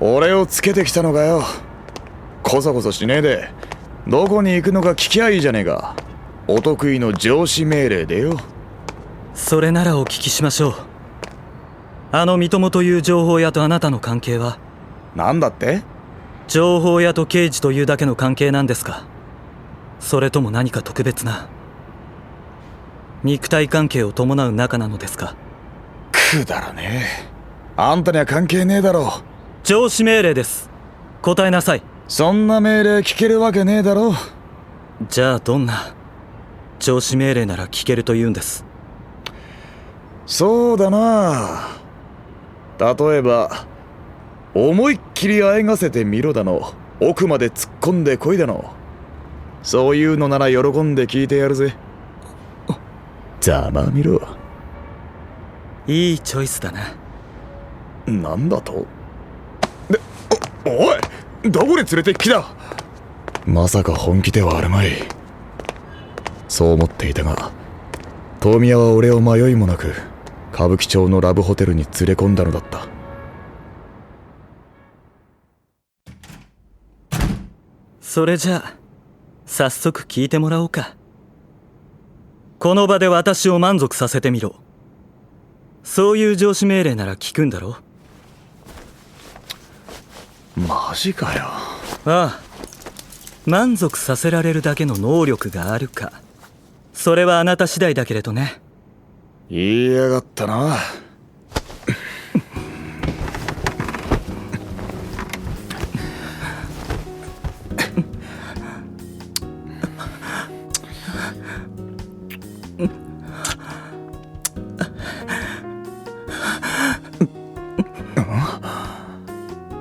俺をつけてきたのかよ。こそこそしねえでどこに行くのか聞きゃいいじゃねえか。お得意の上司命令でよ。それならお聞きしましょう。あの三友という情報屋とあなたの関係は。なんだって。情報屋と刑事というだけの関係なんですか、それとも何か特別な肉体関係を伴う仲なのですか。くだらねえ。あんたには関係ねえだろ。上司命令です。答えなさい。そんな命令聞けるわけねえだろ。じゃあどんな上司命令なら聞けると言うんです？そうだな。例えば思いっきりあえがせてみろだの、奥まで突っ込んでこいだの、そういうのなら喜んで聞いてやるぜ。ざまみろ。いいチョイスだな。なんだと？おい、どこに連れてきた？まさか本気ではあるまい。そう思っていたが、遠宮は俺を迷いもなく歌舞伎町のラブホテルに連れ込んだのだった。それじゃあ早速聞いてもらおうか。この場で私を満足させてみろ。そういう上司命令なら聞くんだろ？マジかよ。ああ、満足させられるだけの能力があるか、それはあなた次第だけれどね。言いやがったな。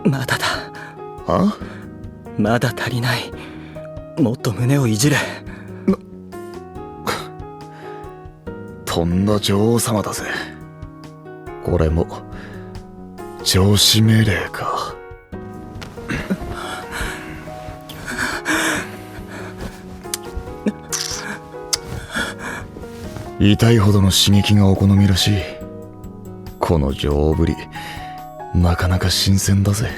まだだ。あ？まだ足りない。もっと胸をいじれ。とんだ女王様だぜ。これも上司命令か。痛いほどの刺激がお好みらしい。この女王ぶり、なかなか新鮮だぜ。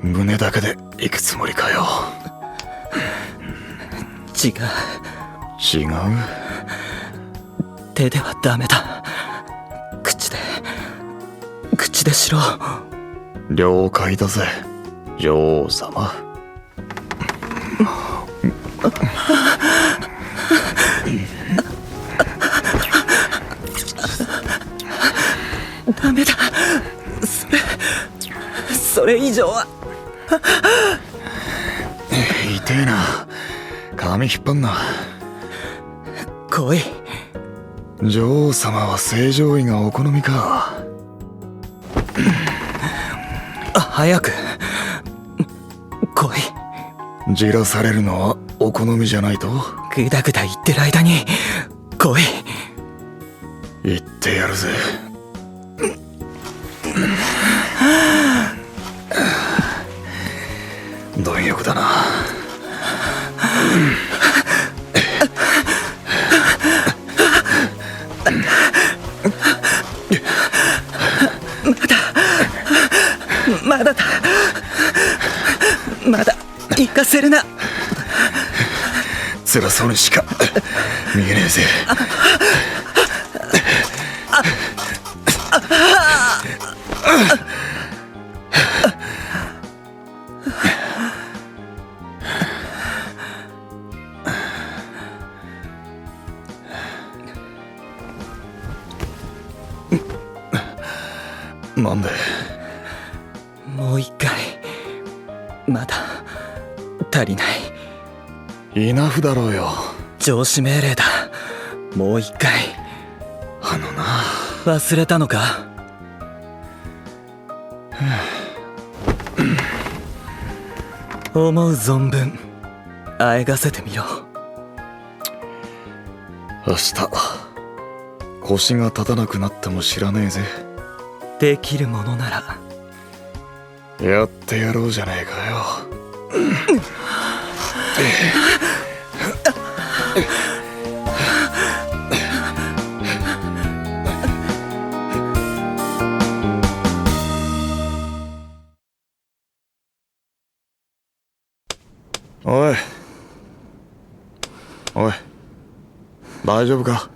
胸だけで行くつもりかよ。違う。違う？手ではダメだ。口でしろ。了解だぜ、女王様。ダメだ。それ以上は。痛えな。髪引っ張んな。来い。女王様は正常位がお好みか。早く来い。じらされるのはお好みじゃないと？グダグダ言ってる間に来い。言ってやるぜ。貪欲だな。まだだ。まだ行かせるな。辛そうにしか見えねえぜ。なんで？もう一回。まだ足りない。イナフだろうよ。上司命令だ。もう一回。忘れたのか？思う存分あえがせてみろ。明日腰が立たなくなっても知らねえぜ。できるものならやってやろうじゃねえかよ。おいおい、大丈夫か？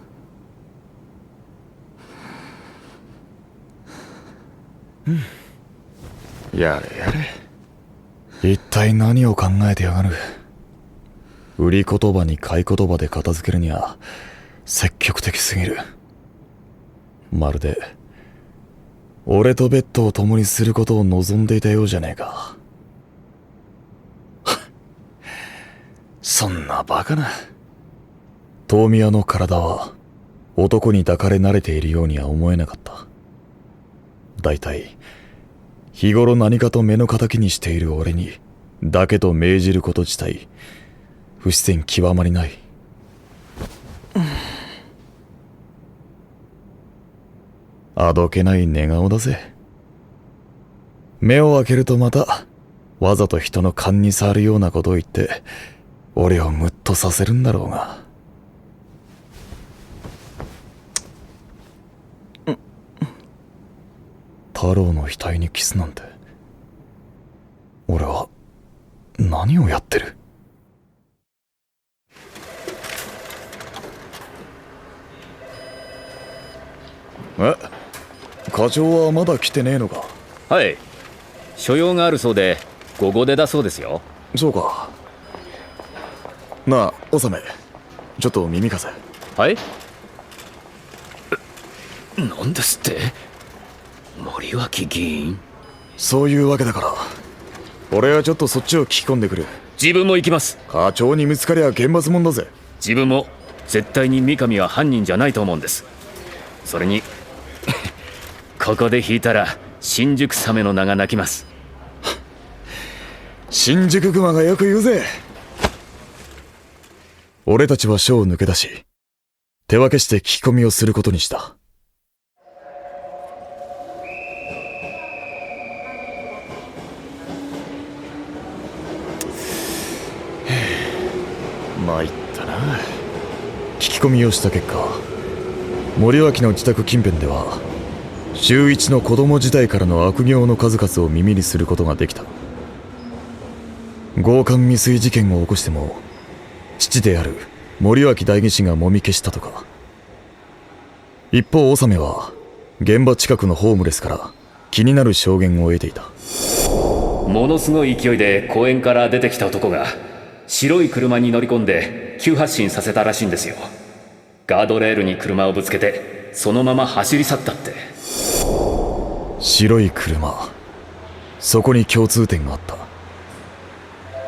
やれやれ。一体何を考えてやがる。売り言葉に買い言葉で片付けるには積極的すぎる。まるで俺とベッドを共にすることを望んでいたようじゃねえか。そんなバカな。遠宮の体は男に抱かれ慣れているようには思えなかった。だいたい日頃何かと目の敵にしている俺にだけと命じること自体不自然極まりない。あどけない寝顔だぜ。目を開けるとまたわざと人の勘に触るようなことを言って俺をムッとさせるんだろうが。太郎の額にキスなんて、俺は何をやってる？課長はまだ来てねえのか？はい、所用があるそうで午後出だそうですよ。そうか。なあ納め、ちょっと耳貸せ。はい。なんですって？森脇議員？そういうわけだから俺はちょっとそっちを聞き込んでくる。自分も行きます。課長に見つかりゃ厳罰もんだぜ。自分も絶対に三上は犯人じゃないと思うんです。それにここで引いたら新宿サメの名が鳴きます。新宿熊がよく言うぜ。俺たちは署を抜け出し手分けして聞き込みをすることにした。参ったな。聞き込みをした結果、森脇の自宅近辺では周一の子供時代からの悪行の数々を耳にすることができた。強姦未遂事件を起こしても父である森脇代議士がもみ消したとか。一方納めは現場近くのホームレスから気になる証言を得ていた。ものすごい勢いで公園から出てきた男が白い車に乗り込んで急発進させたらしいんですよ。ガードレールに車をぶつけてそのまま走り去ったって。白い車、そこに共通点があった。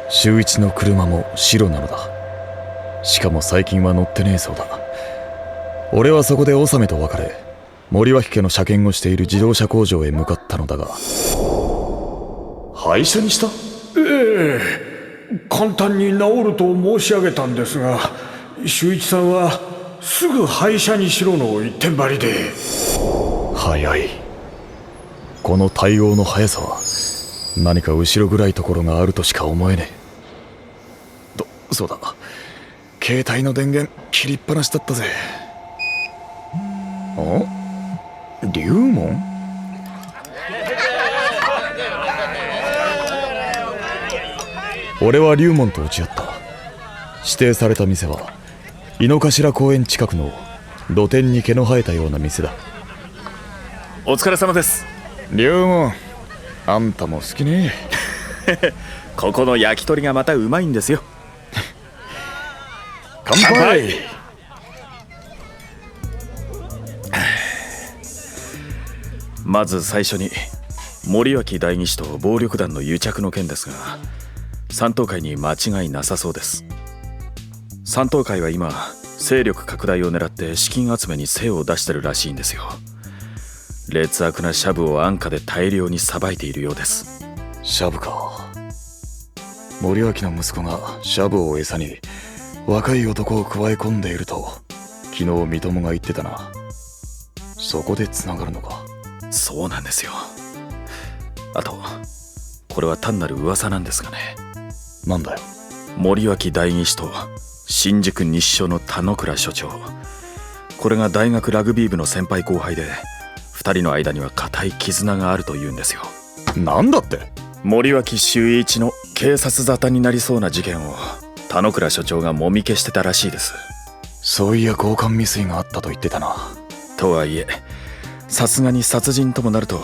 周一の車も白なのだ。しかも最近は乗ってねえそうだ。俺はそこで納めと別れ森脇家の車検をしている自動車工場へ向かったのだが。廃車にした？ええ、簡単に治ると申し上げたんですが、周一さんはすぐ廃車にしろの一点張りで。早い。この対応の速さは何か後ろ暗いところがあるとしか思えねえ。そうだ、携帯の電源切りっぱなしだったぜ。龍門？俺は龍門と落ち合った。指定された店は井の頭公園近くの露店に毛の生えたような店だ。お疲れ様です。龍門、あんたも好きね。ここの焼き鳥がまたうまいんですよ。乾杯。まず最初に森脇代議士と暴力団の癒着の件ですが、三等会に間違いなさそうです。三等会は今勢力拡大を狙って資金集めに精を出してるらしいんですよ。劣悪なシャブを安価で大量にさばいているようです。シャブか。森脇の息子がシャブを餌に若い男を加え込んでいると昨日三友が言ってたな。そこでつながるのか。そうなんですよ。あとこれは単なる噂なんですがね。なんだよ。森脇代議士と新宿日署の田之倉所長、これが大学ラグビー部の先輩後輩で2人の間には固い絆があるというんですよ。なんだって？森脇周一の警察沙汰になりそうな事件を田之倉所長がもみ消してたらしいです。そういや強姦未遂があったと言ってたな。とはいえさすがに殺人ともなると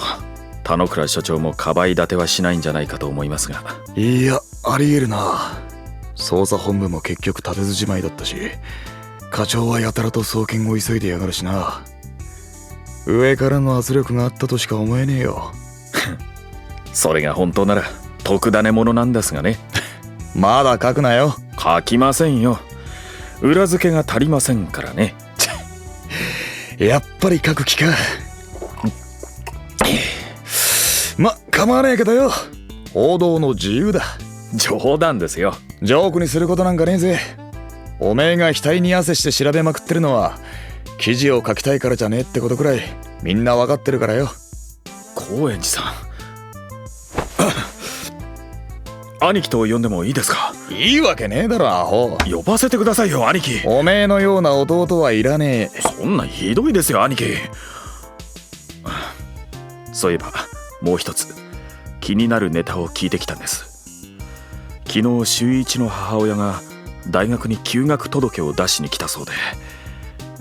田之倉所長もかばい立てはしないんじゃないかと思いますが。いや、ありえるな。捜査本部も結局立てずじまいだったし、課長はやたらと送検を急いでやがるしな。上からの圧力があったとしか思えねえよ。それが本当なら特ダネものなんですがね。まだ書くなよ。書きませんよ。裏付けが足りませんからね。やっぱり書く気か。ま、構わねえけどよ。報道の自由だ。冗談ですよ。ジョークにすることなんかねえぜ。おめえが額に汗して調べまくってるのは記事を書きたいからじゃねえってことくらいみんなわかってるからよ。高円寺さん。兄貴と呼んでもいいですか？いいわけねえだろアホ。呼ばせてくださいよ兄貴。おめえのような弟はいらねえ。そんなひどいですよ兄貴。そういえばもう一つ気になるネタを聞いてきたんです。昨日週一の母親が大学に休学届を出しに来たそうで、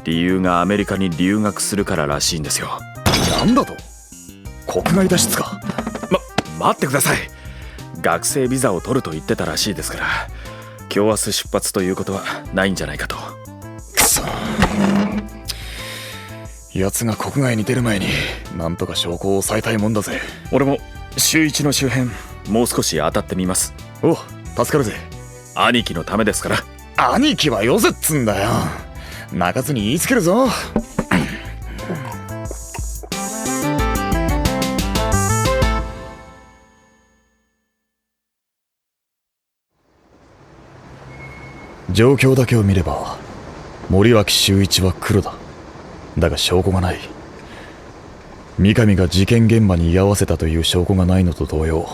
理由がアメリカに留学するかららしいんですよ。なんだと？国外脱出か？待ってください。学生ビザを取ると言ってたらしいですから、今日明日出発ということはないんじゃないかと。くそ、奴が国外に出る前になんとか証拠を抑えたいもんだぜ。俺も週一の周辺もう少し当たってみます。お、助かるぜ。兄貴のためですから。兄貴はよせっつんだよ。泣かずに言いつけるぞ。状況だけを見れば森脇修一は黒だ。だが証拠がない。三上が事件現場に居合わせたという証拠がないのと同様、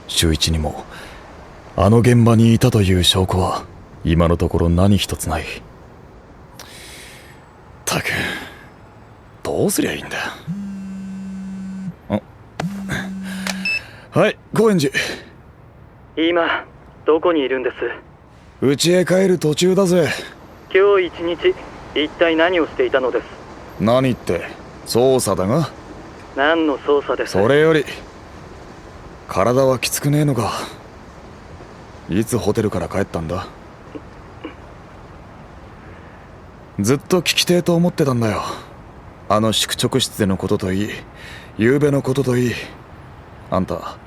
修一にもあの現場にいたという証拠は今のところ何一つない。ったくどうすりゃいいんだ。はい、高円寺。今どこにいるんです？家へ帰る途中だぜ。今日一日一体何をしていたのです？何って捜査だが。何の捜査です？それより体はきつくねえのか？いつホテルから帰ったんだ？ずっと聞きてえと思ってたんだよ。あの宿直室でのことといい、昨べのことといい。あんた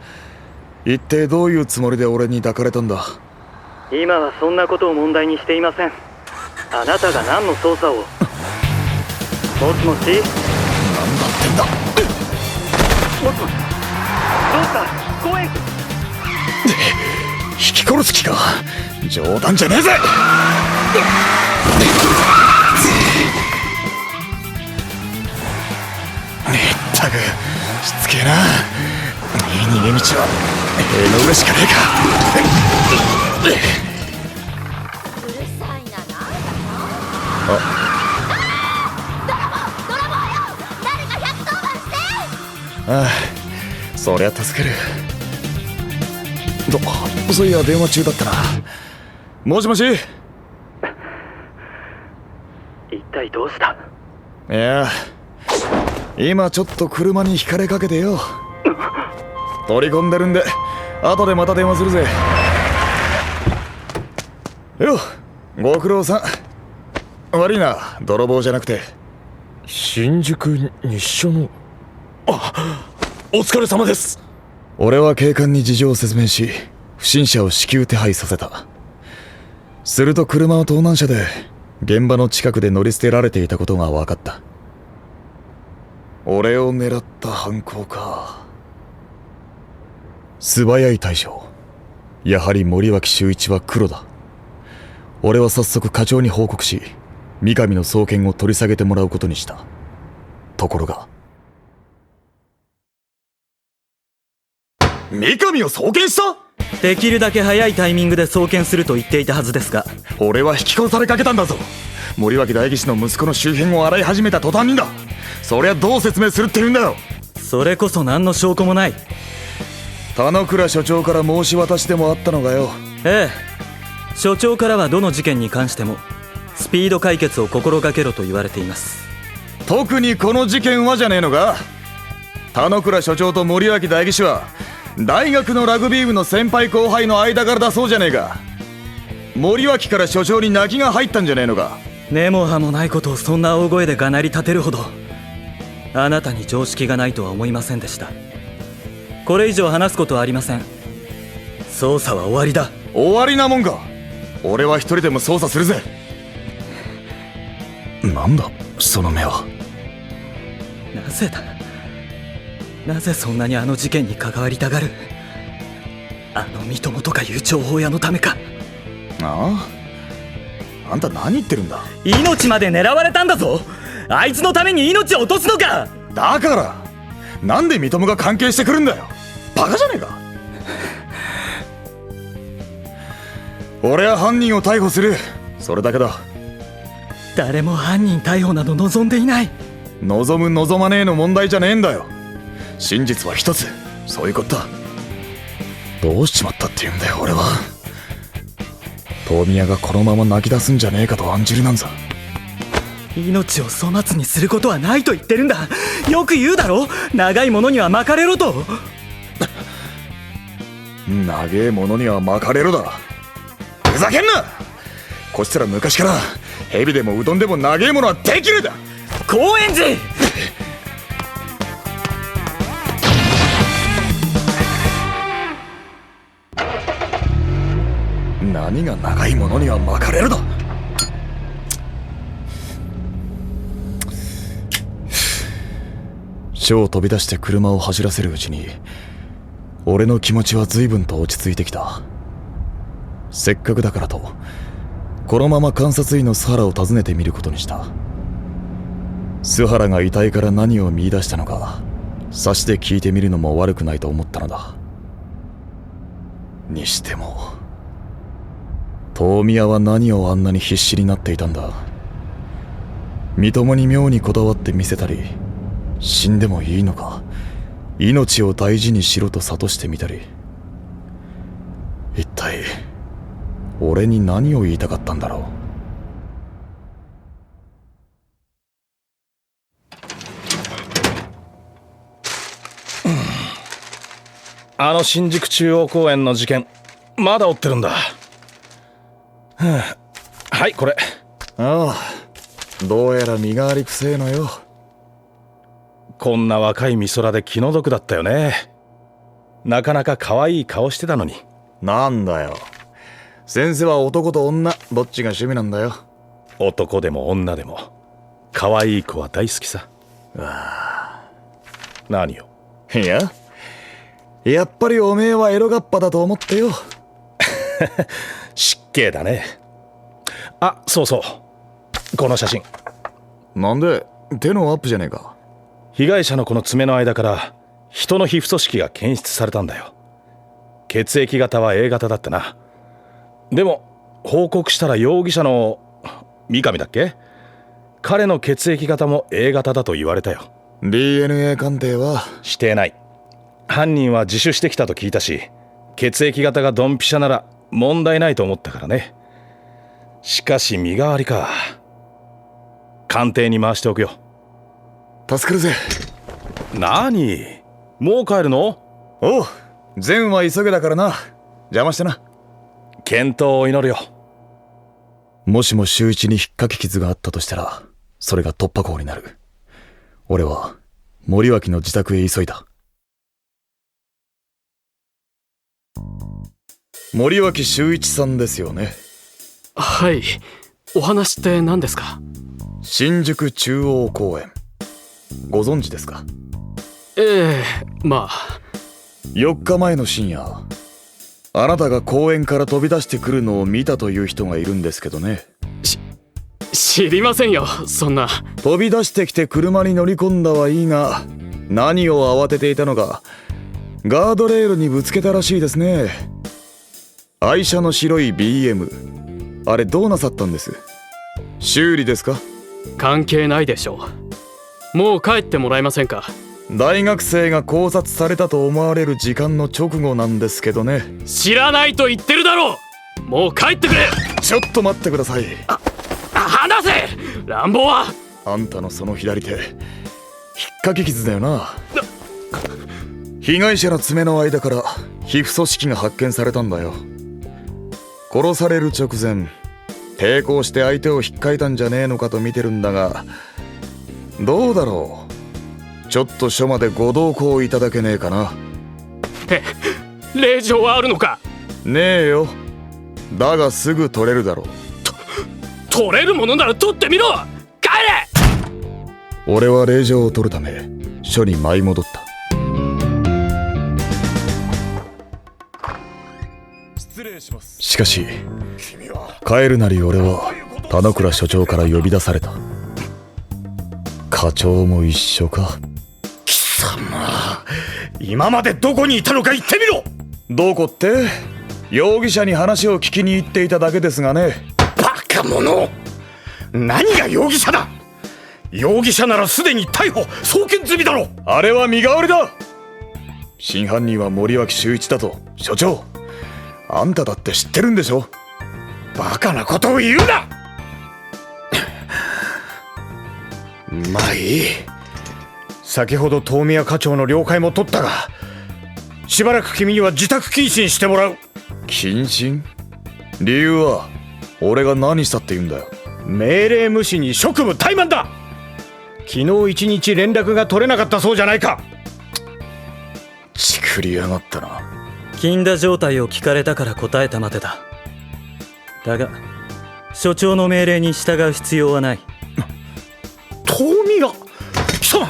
一体どういうつもりで俺に抱かれたんだ？今はそんなことを問題にしていません。あなたが何の捜査を？もしもし？何だってんだ。もしもし、どうした高円寺？引き殺す気か？冗談じゃねえぜ。ったくしつけえな。逃げ道はの上しかねえか。うるさいな、なんだ泥棒よ、誰か110番して。ああ、そりゃ助ける。そういや電話中だったな。もしもし。一体どうした？いや今ちょっと車にひかれかけてよ。取り込んでるんで後でまた電話するぜ。よっ、ご苦労さん。悪いな、泥棒じゃなくて。新宿日署の。あ、お疲れ様です。俺は警官に事情を説明し不審者を至急手配させた。すると車は盗難車で現場の近くで乗り捨てられていたことが分かった。俺を狙った犯行か。素早い対処。やはり森脇修一は黒だ。俺は早速課長に報告し三上の送検を取り下げてもらうことにした。ところが三上を送検した？できるだけ早いタイミングで送検すると言っていたはずですが。俺は引き殺されかけたんだぞ。森脇代議士の息子の周辺を洗い始めた途端にだ。そりゃどう説明するって言うんだよ。それこそ何の証拠もない。田之倉所長から申し渡しでもあったのかよ。ええ、所長からはどの事件に関してもスピード解決を心がけろと言われています。特にこの事件はじゃねえのか。田之倉所長と森脇代議士は大学のラグビー部の先輩後輩の間柄だそうじゃねえか。森脇から所長に泣きが入ったんじゃねえのか。根も葉もないことをそんな大声でがなり立てるほどあなたに常識がないとは思いませんでした。これ以上話すことはありません。捜査は終わりだ。終わりなもんか。俺は一人でも捜査するぜ。なんだその目は。なぜだ。なぜそんなにあの事件に関わりたがる。あの身友とかいう情報屋のためか。ああ、あんた何言ってるんだ。命まで狙われたんだぞ。あいつのために命を落とすのか。だからなんで三友が関係してくるんだよ。バカじゃねえか。俺は犯人を逮捕する、それだけだ。誰も犯人逮捕など望んでいない。望む望まねえの問題じゃねえんだよ。真実は一つ、そういうことだ。どうしちまったって言うんだよ俺は。遠宮がこのまま泣き出すんじゃねえかと案じるなんざ。命を粗末にすることはないと言ってるんだ。よく言うだろ、長いものには巻かれろと。長えものには巻かれろだ。ふざけんな。こっちら昔から蛇でもうどんでも長えものはできるだ。高円寺何が長いものには巻かれるだ。署を飛び出して車を走らせるうちに俺の気持ちは随分と落ち着いてきた。せっかくだからとこのまま監察医の須原を訪ねてみることにした。須原が遺体から何を見出したのか察して聞いてみるのも悪くないと思ったのだ。にしても遠宮は何をあんなに必死になっていたんだ。三友に妙にこだわって見せたり、死んでもいいのか命を大事にしろと諭してみたり、一体俺に何を言いたかったんだろう。あの新宿中央公園の事件まだ追ってるんだ。はいこれ。ああ、どうやら身代わりくせえのよ。こんな若い美空で気の毒だったよね。なかなか可愛い顔してたのに。なんだよ、先生は男と女どっちが趣味なんだよ。男でも女でも可愛い子は大好きさ。何よ。いや、やっぱりおめえはエロガッパだと思ってよ。失敬だね。あ、そうそう、この写真。なんで手のアップじゃねえか。被害者のこの爪の間から人の皮膚組織が検出されたんだよ。血液型は A 型だってな。でも報告したら容疑者の三上だっけ、彼の血液型も A 型だと言われたよ。 DNA 鑑定はしてない。犯人は自首してきたと聞いたし、血液型がドンピシャなら問題ないと思ったからね。しかし身代わりか。鑑定に回しておくよ。助かるぜ。何、もう帰るの？おう、善は急げだからな。邪魔してな。健闘を祈るよ。もしも周一に引っかき傷があったとしたらそれが突破口になる。俺は森脇の自宅へ急いだ。森脇周一さんですよね。はい、お話って何ですか？新宿中央公園ご存知ですか？ええ、まあ。4日前の深夜、あなたが公園から飛び出してくるのを見たという人がいるんですけどね。知りませんよ、そんな。飛び出してきて車に乗り込んだはいいが、何を慌てていたのかガードレールにぶつけたらしいですね。愛車の白い BM、 あれどうなさったんです？修理ですか？関係ないでしょう。もう帰ってもらえませんか？大学生が考察されたと思われる時間の直後なんですけどね。知らないと言ってるだろう。もう帰ってくれ。ちょっと待ってください。離せ。乱暴は。あんたのその左手、引っかき傷だよな。被害者の爪の間から皮膚組織が発見されたんだよ。殺される直前、抵抗して相手を引っかいたんじゃねえのかと見てるんだが、どうだろう。ちょっと署までご同行いただけねえかな。令状はあるのか？ねえよ。だがすぐ取れるだろう。取れるものなら取ってみろ。帰れ。俺は令状を取るため署に舞い戻った。しかし帰るなり俺は田之倉署長から呼び出された。課長も一緒か。貴様、今までどこにいたのか言ってみろ。どこって？容疑者に話を聞きに行っていただけですがね。バカ者。何が容疑者だ。容疑者ならすでに逮捕送検済みだろ。あれは身代わりだ。真犯人は森脇修一だと。署長、あんただって知ってるんでしょ。バカなことを言うな。まあいい。先ほど遠宮課長の了解も取ったが、しばらく君には自宅謹慎してもらう。謹慎？理由は？俺が何したって言うんだよ。命令無視に職務怠慢だ。昨日一日連絡が取れなかったそうじゃないか。ちくりやがったな。禁錮状態を聞かれたから答えたまでだ。だが署長の命令に従う必要はない。遠宮貴様、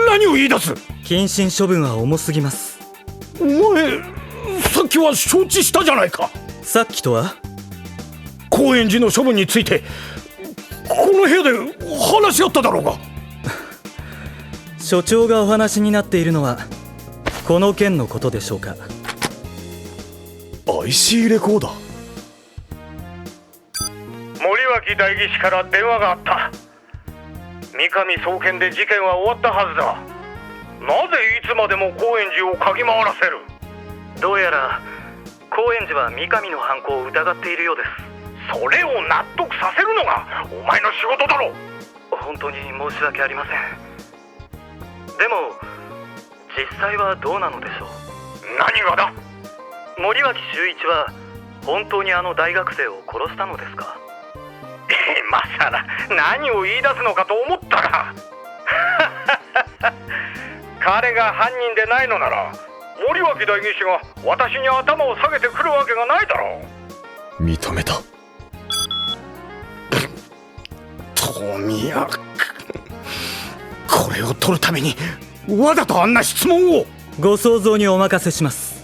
何を言い出す。謹慎処分は重すぎます。お前さっきは承知したじゃないか。さっきとは？高円寺の処分についてこの部屋で話し合っただろうが。署長がお話になっているのはこの件のことでしょうか。IC レコーダー。森脇代議士から電話があった。三上送検で事件は終わったはずだ。なぜいつまでも高円寺を嗅ぎ回らせる。どうやら高円寺は三上の犯行を疑っているようです。それを納得させるのがお前の仕事だろ。本当に申し訳ありません。でも実際はどうなのでしょう。何がだ。森脇修一は本当にあの大学生を殺したのですか。今さら何を言い出すのかと思ったら彼が犯人でないのなら森脇代議士が私に頭を下げてくるわけがないだろう。認めた。遠宮、これを取るためにわざとあんな質問を。ご想像にお任せします。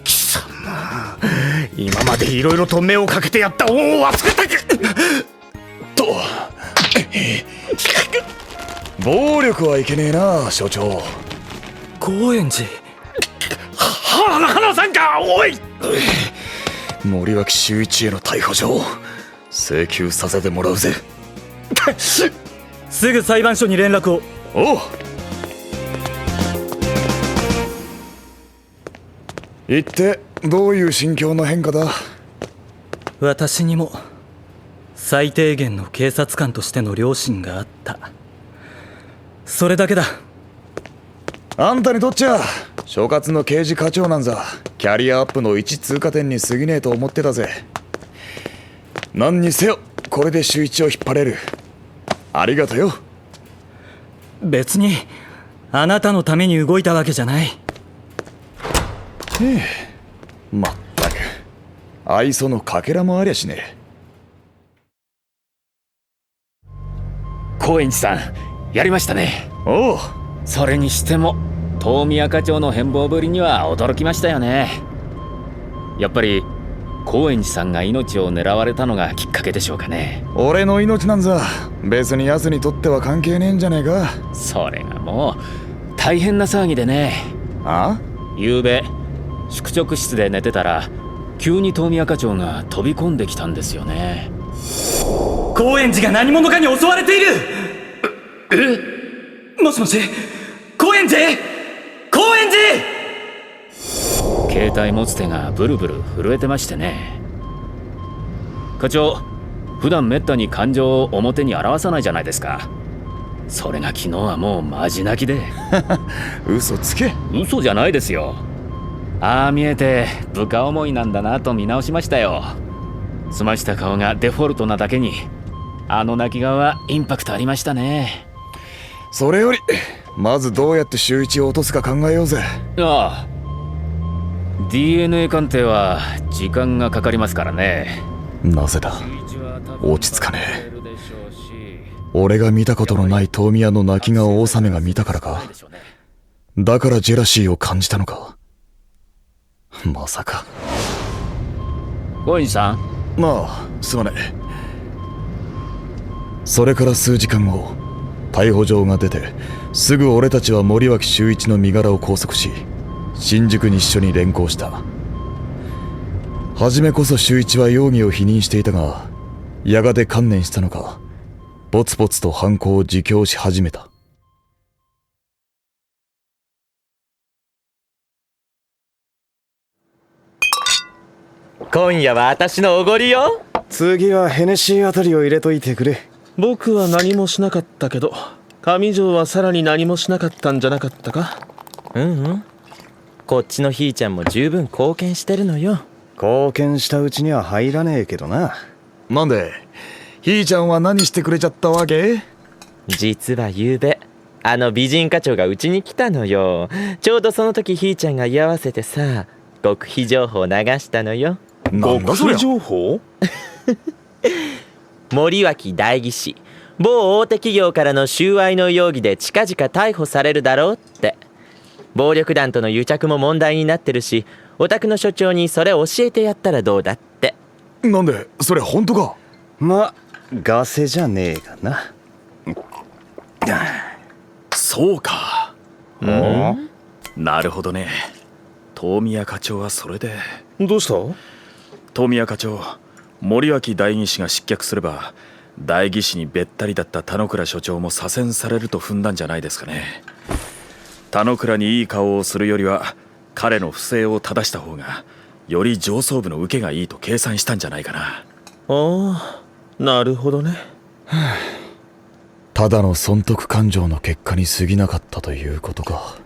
貴様、今までいろいろと目をかけてやった恩を忘れたと。暴力はいけねえな、署長。高円寺。花さんか。おい、森脇修一への逮捕状請求させてもらうぜ。すぐ裁判所に連絡を。おう。言ってどういう心境の変化だ。私にも最低限の警察官としての良心があった。それだけだ。あんたにとっちゃ所轄の刑事課長なんざキャリアアップの一通過点に過ぎねえと思ってたぜ。何にせよこれで周一を引っ張れる。ありがとよ。別にあなたのために動いたわけじゃない。まったく愛想のかけらもありゃしねえ。高円寺さんやりましたね。おう。それにしても遠宮課長の変貌ぶりには驚きましたよね。やっぱり高円寺さんが命を狙われたのがきっかけでしょうかね。俺の命なんざ別に奴にとっては関係ねえんじゃねえか。それがもう大変な騒ぎでね。あ？昨べ宿直室で寝てたら急に遠宮課長が飛び込んできたんですよね。高円寺が何者かに襲われている。もしもし、高円寺、高円寺。携帯持つ手がブルブル震えてましてね。課長、普段めったに感情を表に表さないじゃないですか。それが昨日はもうマジ泣きで嘘つけ。嘘じゃないですよ。ああ見えて部下思いなんだなと見直しましたよ。澄ました顔がデフォルトなだけに、あの泣き顔はインパクトありましたね。それよりまずどうやって秀一を落とすか考えようぜ。ああ、 DNA 鑑定は時間がかかりますからね。なぜだ、落ち着かねえ。俺が見たことのない遠宮の泣き顔を納めが見たからか。だからジェラシーを感じたのか。まさか。ゴインさん。まあすまねえ。それから数時間後、逮捕状が出てすぐ俺たちは森脇秀一の身柄を拘束し、新宿に一緒に連行した。初めこそ秀一は容疑を否認していたが、やがて観念したのか、ポツポツと犯行を自供し始めた。今夜は私のおごりよ。次はヘネシーあたりを入れといてくれ。僕は何もしなかったけど、上条はさらに何もしなかったんじゃなかったか。こっちのひーちゃんも十分貢献してるのよ。貢献したうちには入らねえけどな。なんでひーちゃんは何してくれちゃったわけ？実は昨べあの美人課長がうちに来たのよ。ちょうどその時ひーちゃんが居合わせてさ、極秘情報を流したのよ。極秘情報？森脇代議士、某大手企業からの収賄の容疑で近々逮捕されるだろうって。暴力団との癒着も問題になってるし、お宅の所長にそれ教えてやったらどうだって。なんでそれ本当か？ま、ガセじゃねえかな。そうか。なるほどね。遠宮課長はそれで。どうした？遠宮課長、森脇代議士が失脚すれば、代議士にべったりだった田野倉所長も左遷されると踏んだんじゃないですかね。田野倉にいい顔をするよりは、彼の不正を正した方がより上層部の受けがいいと計算したんじゃないかな。ああ、なるほどね。ただの損得感情の結果に過ぎなかったということか。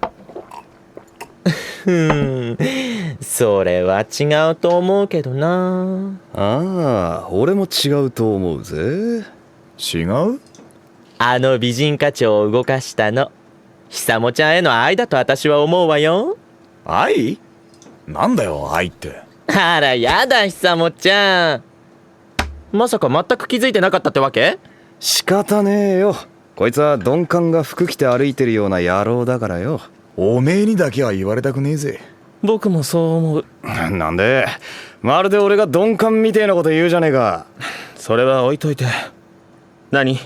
それは違うと思うけどな。ああ、俺も違うと思うぜ。違う？あの美人課長を動かしたの、久もちゃんへの愛だと私は思うわよ。愛？なんだよ愛って。あらやだ久もちゃん。まさか全く気づいてなかったってわけ？仕方ねえよ。こいつは鈍感が服着て歩いてるような野郎だからよ。おめえにだけは言われたくねえぜ。僕もそう思う。なんでまるで俺が鈍感みてえなこと言うじゃねえか。それは置いといて。何？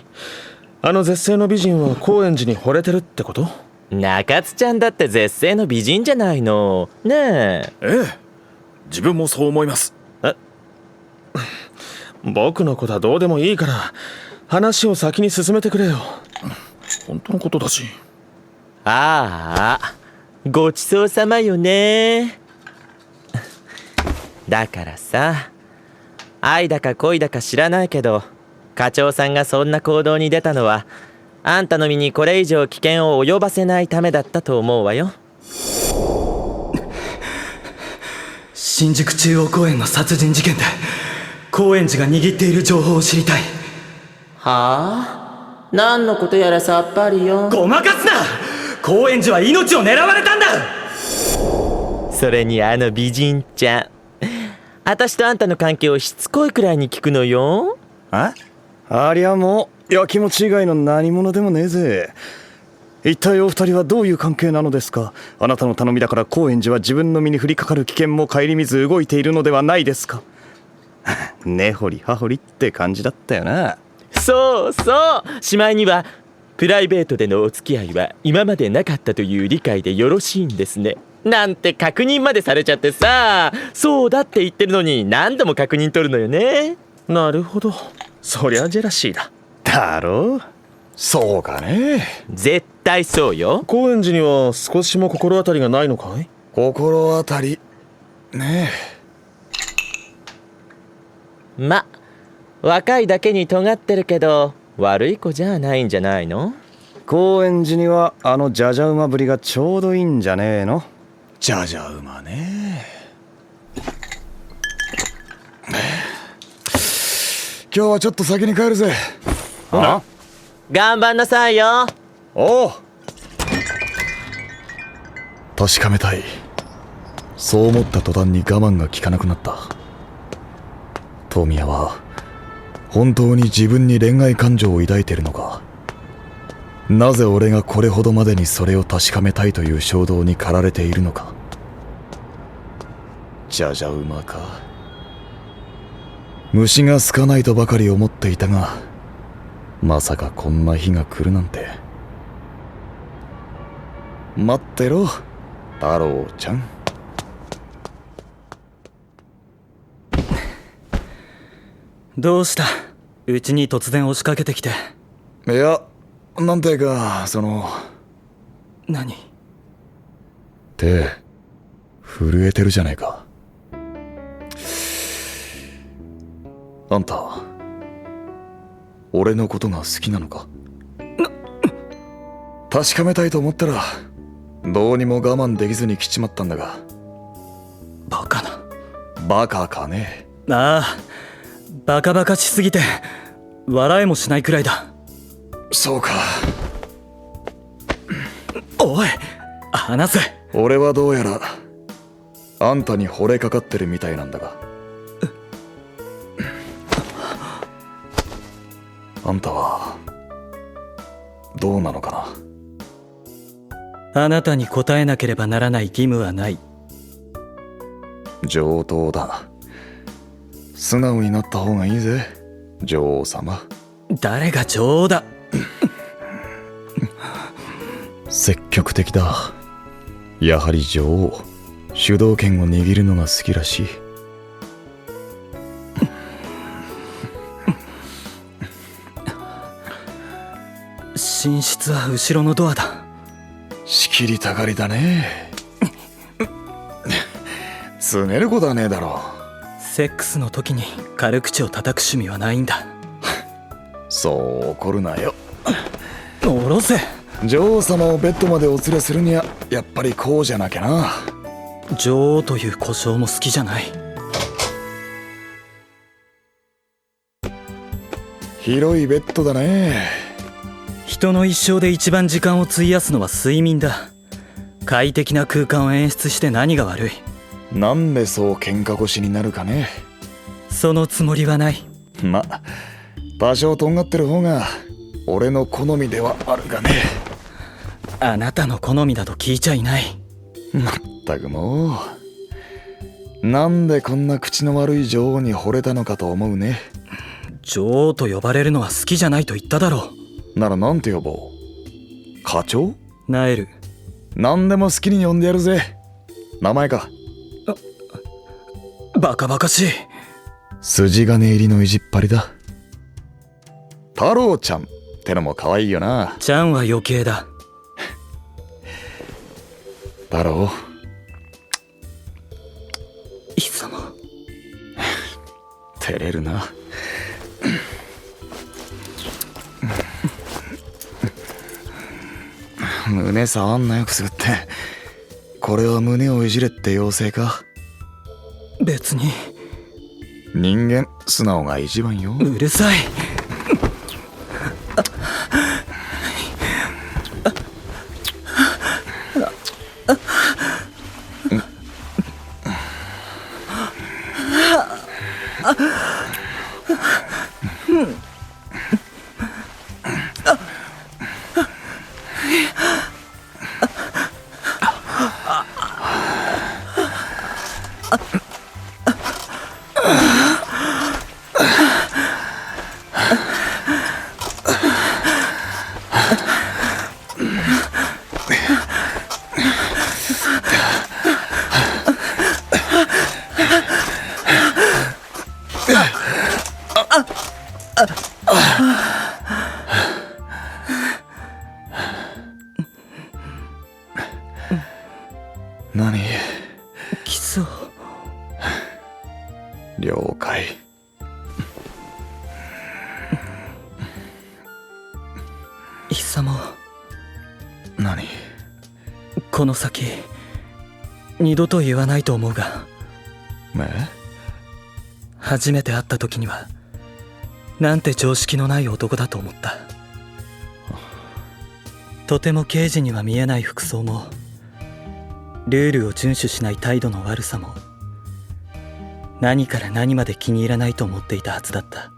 あの絶世の美人は高円寺に惚れてるってこと？中津ちゃんだって絶世の美人じゃないのねえ。ええ、自分もそう思います。僕のことはどうでもいいから話を先に進めてくれよ。本当のことだし。ああ、ごちそうさまよね。だからさ、愛だか恋だか知らないけど、課長さんがそんな行動に出たのはあんたの身にこれ以上危険を及ばせないためだったと思うわよ。新宿中央公園の殺人事件で高円寺が握っている情報を知りたい。はあ？何のことやらさっぱりよ。ごまかすな！高円寺は命を狙われたんだ！それにあの美人ちゃん、私とあんたの関係をしつこいくらいに聞くのよ。ありゃもうやきもち以外の何者でもねえぜ。一体お二人はどういう関係なのですか？あなたの頼みだから高円寺は自分の身に降りかかる危険も顧みず動いているのではないですか？根掘り葉掘りって感じだったよな。そうそう、しまいにはプライベートでのお付き合いは今までなかったという理解でよろしいんですねなんて確認までされちゃってさ。そうだって言ってるのに何度も確認取るのよね。なるほど、そりゃジェラシーだ。だろう？そうかね。絶対そうよ。高円寺には少しも心当たりがないのかい？心当たりねえ。ま、若いだけに尖ってるけど悪い子じゃないんじゃないの？高円寺にはあのじゃじゃ馬ぶりがちょうどいいんじゃねえの？じゃじゃ馬ね。今日はちょっと先に帰るぜ。頑張んなさいよ。おう。確かめたい。そう思った途端に我慢が効かなくなった。富谷は本当に自分に恋愛感情を抱いているのか。なぜ俺がこれほどまでにそれを確かめたいという衝動に駆られているのか。𝕓𝕝𝕔𝕕か。虫が好かないとばかり思っていたが、まさかこんな日が来るなんて。待ってろ、太郎ちゃん。どうした？うちに突然押しかけてきて。いや、なんていうか、何？手震えてるじゃねえか。あんた俺のことが好きなのか。確かめたいと思ったらどうにも我慢できずに来ちまったんだが。バカな。バカかね。ああ、バカバカしすぎて笑えもしないくらいだ。そうか。おい、話せ。俺はどうやらあんたに惚れかかってるみたいなんだが。あんたはどうなのかな。あなたに答えなければならない義務はない。上等だ。素直になった方がいいぜ、女王様。誰が女王だ。積極的だ。やはり女王、主導権を握るのが好きらしい。寝室は後ろのドアだ。仕切りたがりだね。つねることはねえだろ。セックスの時に軽口を叩く趣味はないんだ。そう怒るなよ。下ろせ。女王様をベッドまでお連れするにはやっぱりこうじゃなきゃな。女王という呼称も好きじゃない。広いベッドだね。人の一生で一番時間を費やすのは睡眠だ。快適な空間を演出して何が悪い。なんでそう喧嘩腰になるかね。そのつもりはない。ま、多少とんがってる方が俺の好みではあるがね。あなたの好みだと聞いちゃいない。まったくもう、なんでこんな口の悪い女王に惚れたのかと思うね。女王と呼ばれるのは好きじゃないと言っただろう。ならなんて呼ぼう。課長？ナエル。何でも好きに呼んでやるぜ。名前か。バカバカしい。筋金入りの意地っ張りだ。太郎ちゃんってのも可愛いよな。ちゃんは余計だ。太郎。イ様。照れるな。胸触んなよくすぐって。これは胸をいじれって要請か。別に。人間素直が一番よ。うるさい。何？キスを。了解。イ様。何？この先二度と言わないと思うが、初めて会った時にはなんて常識のない男だと思った。とても刑事には見えない服装も、ルールを遵守しない態度の悪さも、何から何まで気に入らないと思っていたはずだった。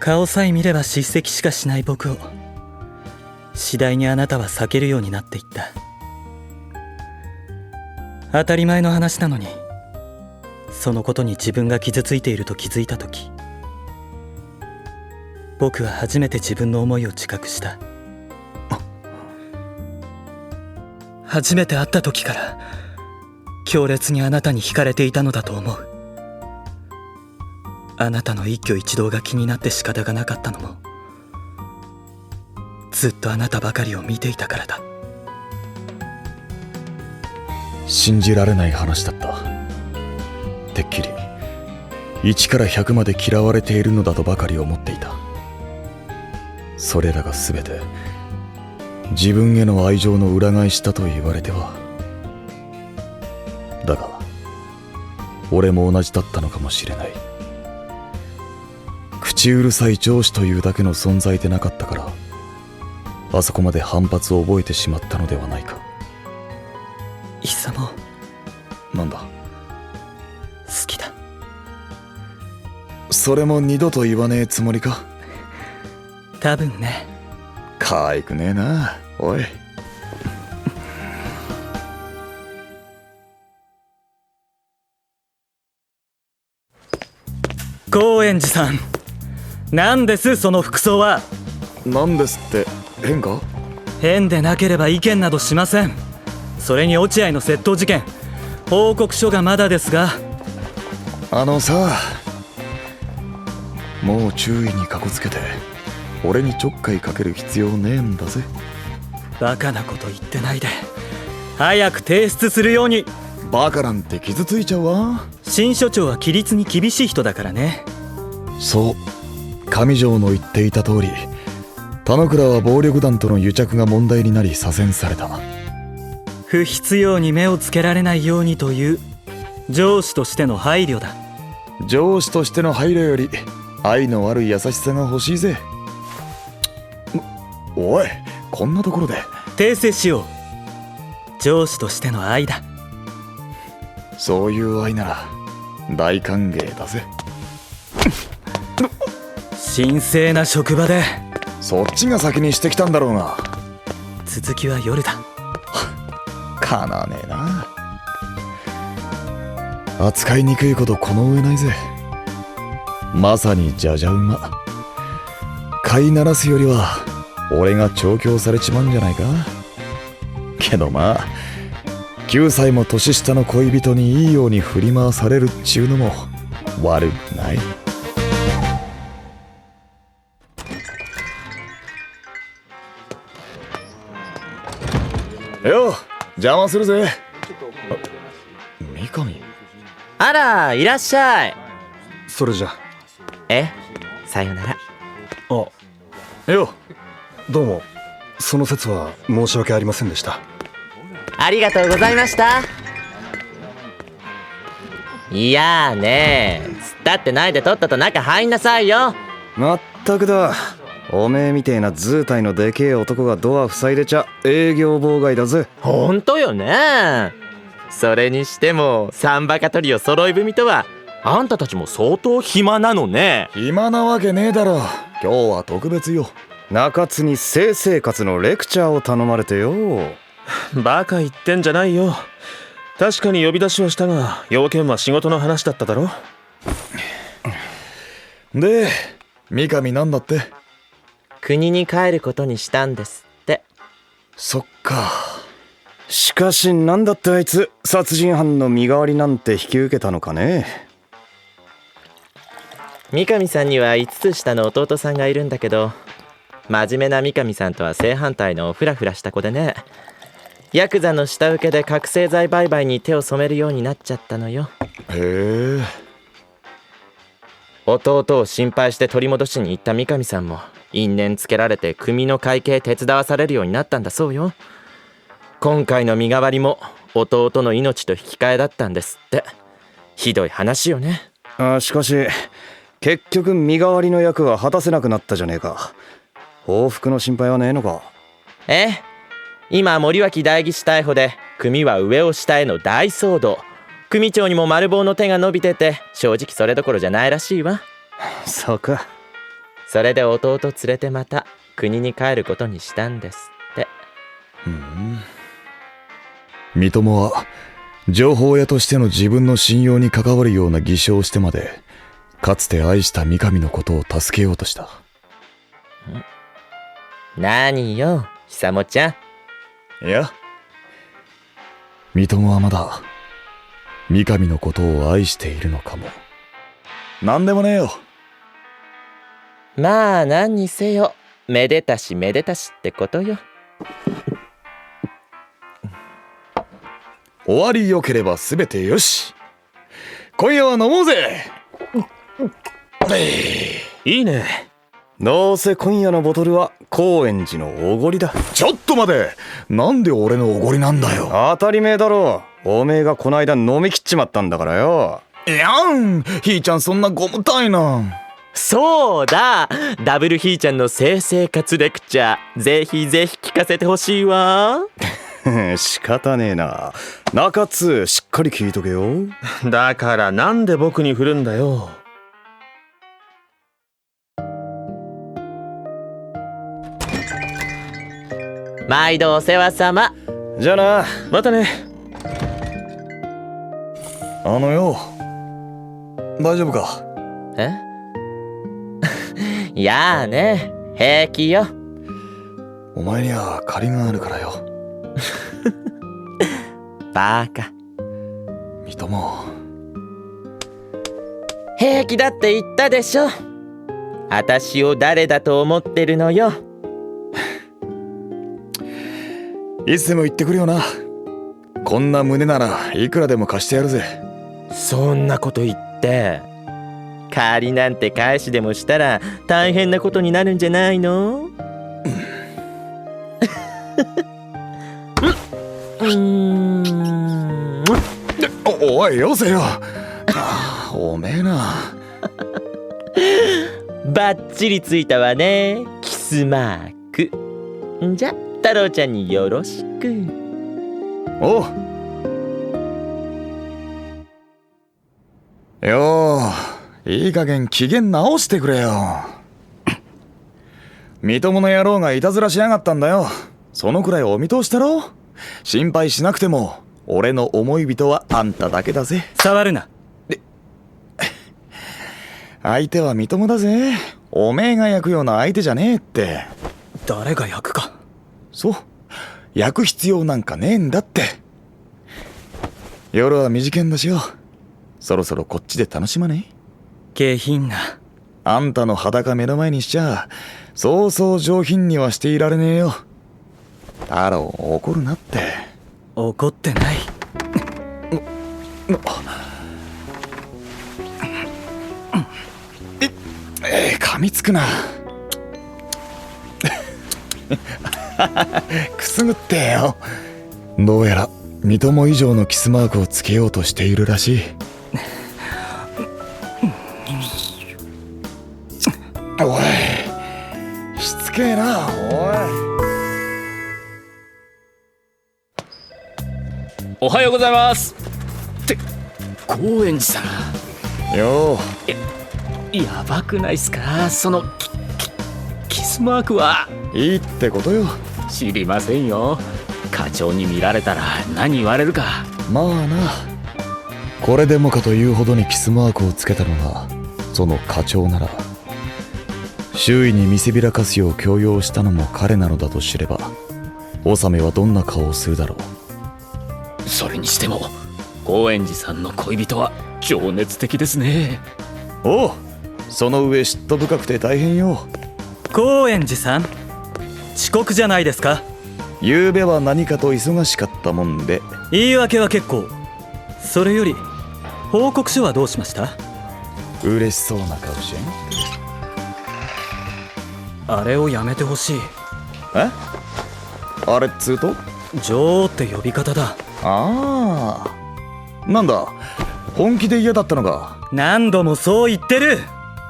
顔さえ見れば叱責しかしない僕を、次第にあなたは避けるようになっていった。当たり前の話なのに、そのことに自分が傷ついていると気づいたとき、僕は初めて自分の思いを自覚した。初めて会った時から強烈にあなたに惹かれていたのだと思う。あなたの一挙一動が気になって仕方がなかったのも、ずっとあなたばかりを見ていたからだ。信じられない話だった。てっきり1から100まで嫌われているのだとばかり思っていた。それらが全て自分への愛情の裏返しだと言われては。だが俺も同じだったのかもしれない。口うるさい上司というだけの存在でなかったから、あそこまで反発を覚えてしまったのではないか。イサモ、なんだ。好きだ。それも二度と言わねえつもりか。多分ね。可愛くねえな、おい。高円寺さん、何ですその服装は。何ですって変か？変でなければ意見などしません。それに落合の窃盗事件、報告書がまだですが。あのさ、もう注意にかこつけて俺にちょっかいかける必要ねえんだぜ。バカなこと言ってないで、早く提出するように。バカなんて傷ついちゃうわ。新所長は規律に厳しい人だからね。そう、上条の言っていた通り、田之倉は暴力団との癒着が問題になり左遷された。不必要に目をつけられないようにという上司としての配慮だ。上司としての配慮より愛のある優しさが欲しいぜ。おい、こんなところで。訂正しよう。上司としての愛だ。そういう愛なら大歓迎だぜ。神聖な職場で。そっちが先にしてきたんだろうが。続きは夜だ。かなわねえな。扱いにくいことこの上ないぜ。まさにじゃじゃ馬。飼いならすよりは俺が調教されちまうんじゃないか。けどまあ9歳も年下の恋人にいいように振り回されるっちゅうのも悪くない。よう、邪魔するぜ。三上。あら、いらっしゃい。それじゃ。さよなら。よう、どうも。その説は申し訳ありませんでした。ありがとうございました。いやーねー、突っ立ってないでとっとと中入んなさいよ。まったくだ。おめえみてえな図体のでけえ男がドア塞いでちゃ営業妨害だぜ。ほんとよね。それにしてもサンバカトリオ揃い踏みとは、あんたたちも相当暇なのね。暇なわけねえだろ。今日は特別よ。中津に性生活のレクチャーを頼まれてよ。バカ言ってんじゃないよ。確かに呼び出しはしたが、要件は仕事の話だっただろ。で、三上なんだって。国に帰ることにしたんですって。そっか。しかしなんだってあいつ殺人犯の身代わりなんて引き受けたのかね。三上さんには5つ下の弟さんがいるんだけど、真面目な三上さんとは正反対のフラフラした子でね。ヤクザの下請けで覚醒剤売買に手を染めるようになっちゃったのよ。へえ。弟を心配して取り戻しに行った三上さんも因縁つけられて組の会計手伝わされるようになったんだそうよ。今回の身代わりも弟の命と引き換えだったんですって。ひどい話よね。しかし結局身代わりの役は果たせなくなったじゃねえか。報復の心配はねえのか。今森脇代議士逮捕で組は上を下への大騒動。組長にも丸棒の手が伸びてて、正直それどころじゃないらしいわ。そうか。それで弟連れてまた国に帰ることにしたんですって。三友は情報屋としての自分の信用に関わるような偽証をしてまで、かつて愛した三上のことを助けようとした。何よ久もちゃん。いや、三友はまだ三上のことを愛しているのかも。なんでもねえよ。まあ何にせよめでたしめでたしってことよ。終わりよければ全てよし。今夜は飲もうぜ。いいね。どうせ今夜のボトルは高円寺のおごりだ。ちょっと待て、なんで俺のおごりなんだよ。当たり前だろう。おめえがこないだ飲み切っちまったんだからよ。いやん、ひーちゃんそんなごむたいな。そうだ、ダブルひーちゃんの性生活レクチャーぜひぜひ聞かせてほしいわ。仕方ねえな。中津しっかり聞いとけよ。だからなんで僕に振るんだよ。毎度お世話様。じゃあな。またね。よ、大丈夫か。いやあね、平気よ。お前には借りがあるからよ。バカ。三友、平気だって言ったでしょ。私を誰だと思ってるのよ。いつでも言ってくるよな。こんな胸ならいくらでも貸してやるぜ。そんなこと言って借りなんて返しでもしたら大変なことになるんじゃないの？おいよせよ。おめえな。バッチリついたわね、キスマーク。じゃ太郎ちゃんによろしく。おう。よう、いい加減機嫌直してくれよ。三友の野郎がいたずらしやがったんだよ。そのくらいお見通しだろ。心配しなくても俺の思い人はあんただけだぜ。触るな。相手は三友だぜ。おめえが焼くような相手じゃねえって。誰が焼くか。そう、焼く必要なんかねえんだって。夜は短いんだしよ。そろそろこっちで楽しまねえ？下品な。あんたの裸目の前にしちゃそうそう上品にはしていられねえよ。太郎、怒るなって。怒ってない。噛みつくな。くすぐってよ。どうやら三友以上のキスマークをつけようとしているらしい。おい、しつけえな。おはようございます。って高円寺さんよう。やばくないっすか、そのキスマークは。いいってことよ。知りませんよ。課長に見られたら何言われるか。まあな。これでもかというほどにキスマークをつけたのがその課長なら、周囲に見せびらかすよう強要したのも彼なのだと知れば、納めはどんな顔をするだろう。それにしても高円寺さんの恋人は情熱的ですね。おう、その上嫉妬深くて大変よ。高円寺さん、遅刻じゃないですか。昨べは何かと忙しかったもんで。言い訳は結構。それより報告書はどうしました？嬉しそうな顔しあれをやめてほしい。あれっつうと？女王って呼び方だ。ああ、なんだ、本気で嫌だったのか。何度もそう言ってる。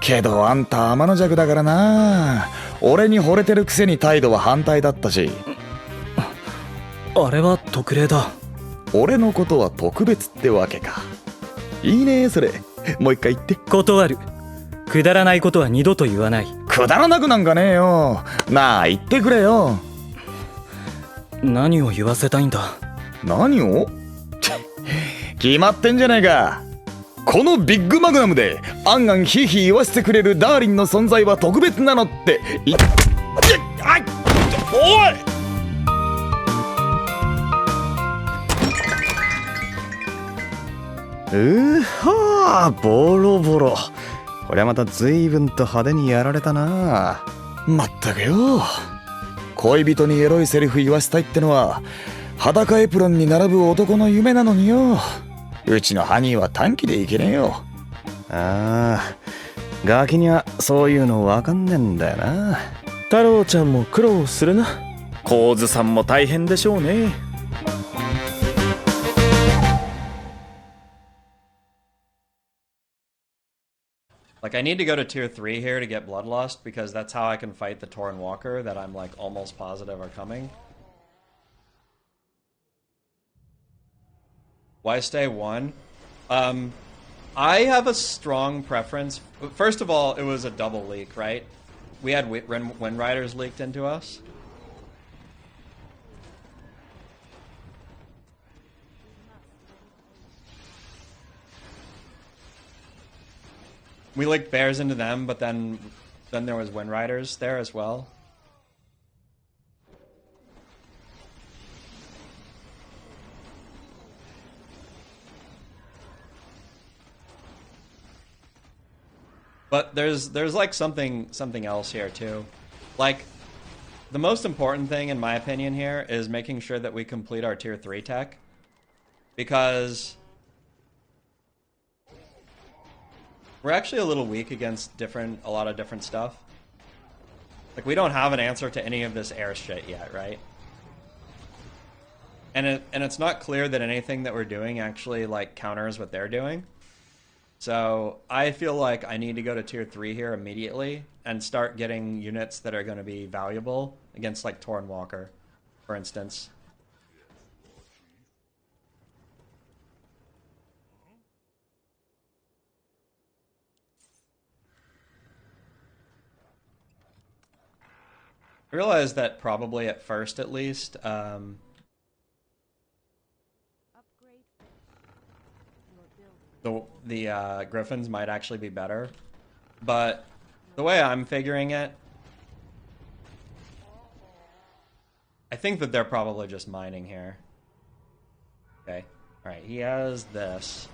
けどあんた天の弱だからな。俺に惚れてるくせに態度は反対だったし。あれは特例だ。俺のことは特別ってわけか。いいねそれ。もう一回言って。断る。くだらないことは二度と言わない。くだらなくなんかねえよ。なあ言ってくれよ。何を言わせたいんだ。何を決まってんじゃないか。このビッグマグナムであんあんヒーヒー言わせてくれるダーリンの存在は特別なのって言って。おいはあ、ボロボロ。こりゃまた随分と派手にやられたな。まったくよ。恋人にエロいセリフ言わせたいってのは裸エプロンに並ぶ男の夢なのによ。うちのハニーは短期でいけねえよ。ああ、ガキにはそういうの分かんねえんだよな。太郎ちゃんも苦労するな。神津さんも大変でしょうね。Like, I need to go to tier 3 here to get Bloodlust, because that's how I can fight the Torn Walker that I'm, like, almost positive are coming. Why stay 1? I have a strong preference. First of all, it was a double leak, right? We had Wind Riders leaked into us. We linked bears into them, but then there was Wind Riders there as well. But there's like something else here too. Like, the most important thing in my opinion here is making sure that we complete our tier 3 tech, because we're actually a little weak against a lot of different stuff. Like, we don't have an answer to any of this air shit yet, right? And it's not clear that anything that we're doing actually, like, counters what they're doing. So I feel like I need to go to tier 3 here immediately and start getting units that are going to be valuable against, like, Torn Walker, for instance. I realized that probably at first, at least, the Griffins might actually be better. But the way I'm figuring it, I think that they're probably just mining here. Okay. Alright, he has this.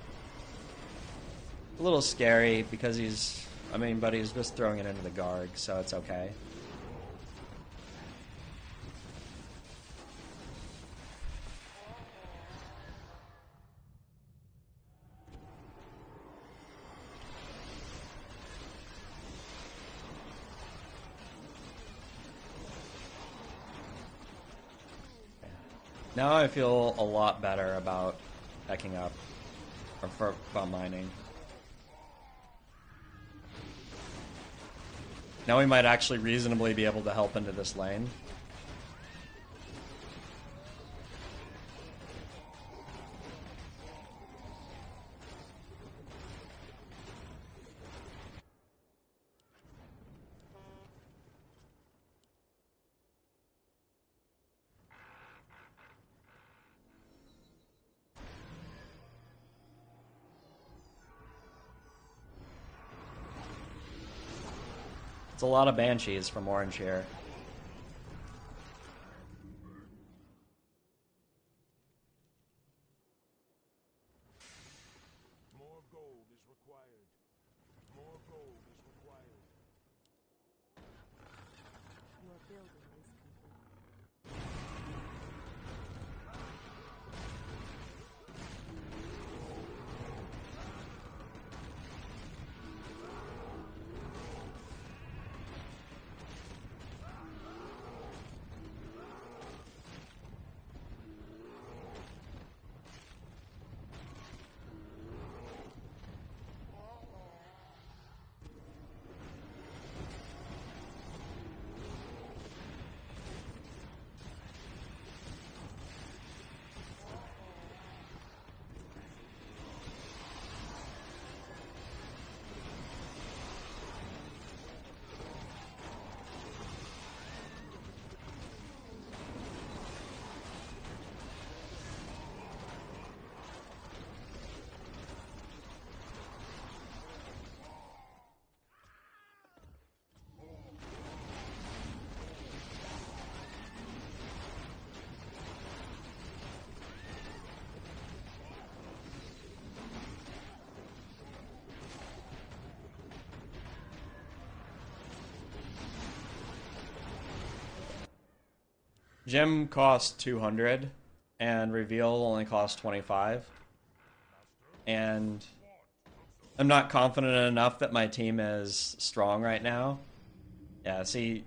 A little scary because he's, but he's just throwing it into the Garg, so it's okay. Now I feel a lot better about picking up, or about mining. Now we might actually reasonably be able to help into this lane. It's a lot of Banshees from Orange here. More gold is required. More gold is required. Your building is complete. Gym costs 200 and reveal only costs 25. And I'm not confident enough that my team is strong right now. Yeah, see,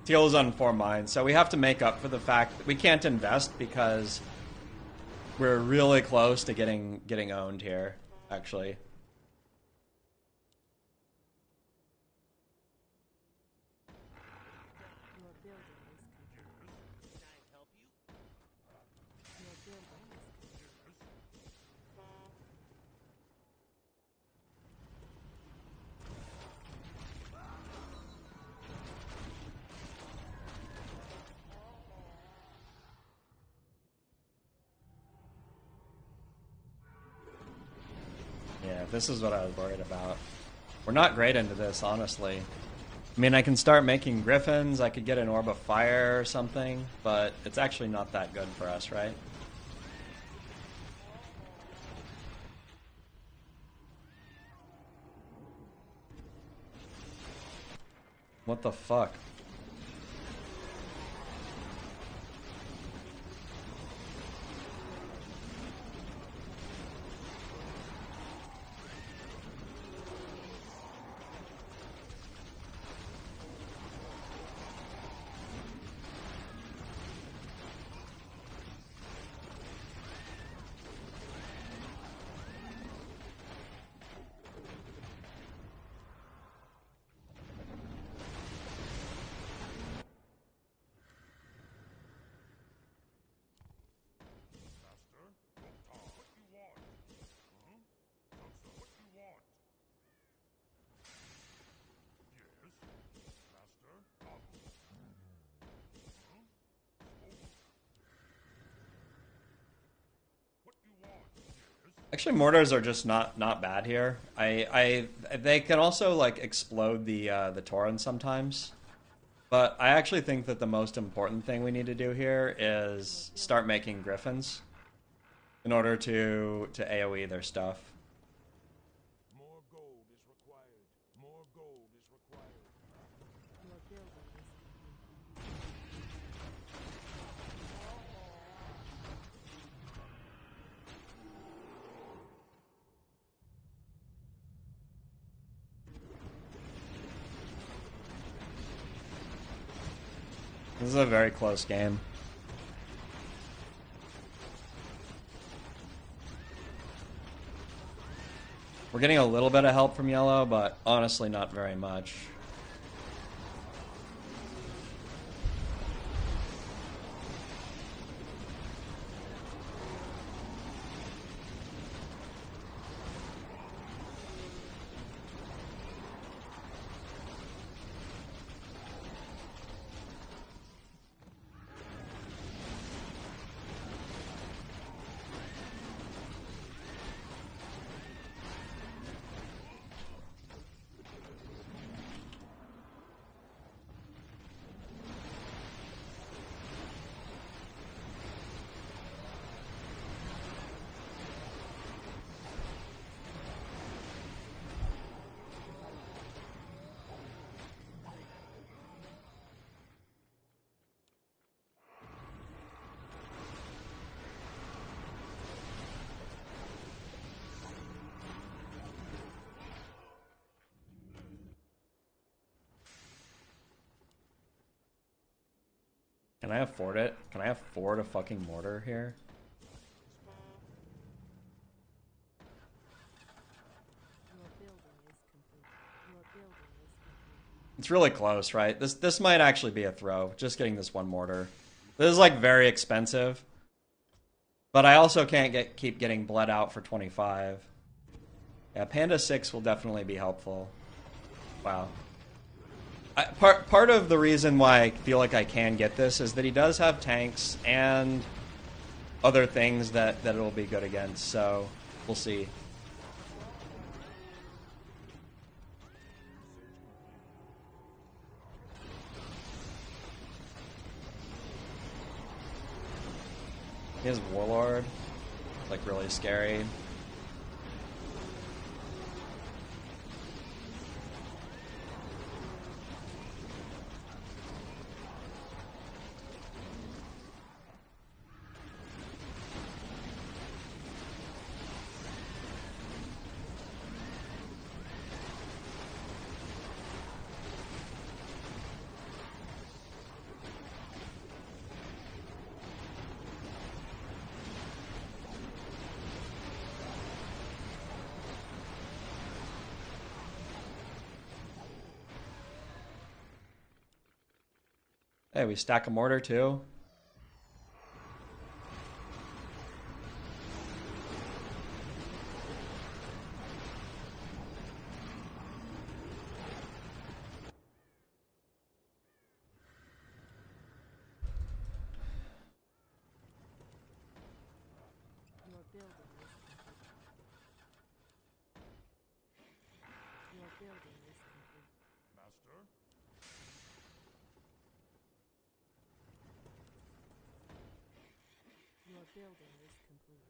Teal is on 4 mines, so we have to make up for the fact that we can't invest because we're really close to getting owned here, actually. Yeah, this is what I was worried about. We're not great into this, honestly. I mean, I can start making griffins, I could get an orb of fire or something, but it's actually not that good for us, right? What the fuck? Actually, mortars are just not bad here. They can also like explode the torrent sometimes, but I actually think that the most important thing we need to do here is start making griffins in order to AOE their stuff. More gold is required. More gold is required. Your building is This is a very close game. We're getting a little bit of help from yellow, but honestly not very much. Can I afford it? Can I afford a fucking mortar here? It's really close, right? This might actually be a throw, just getting this one mortar. This is like very expensive. But I also can't keep getting bled out for 25. Yeah, Panda 6 will definitely be helpful. Wow. Part of the reason why I feel like I can get this is that he does have tanks and other things that it'll be good against, so we'll see. He has Warlord, like really scary. Hey, we stack a mortar too. Your building is complete. Your building is complete. Master? Your building is complete.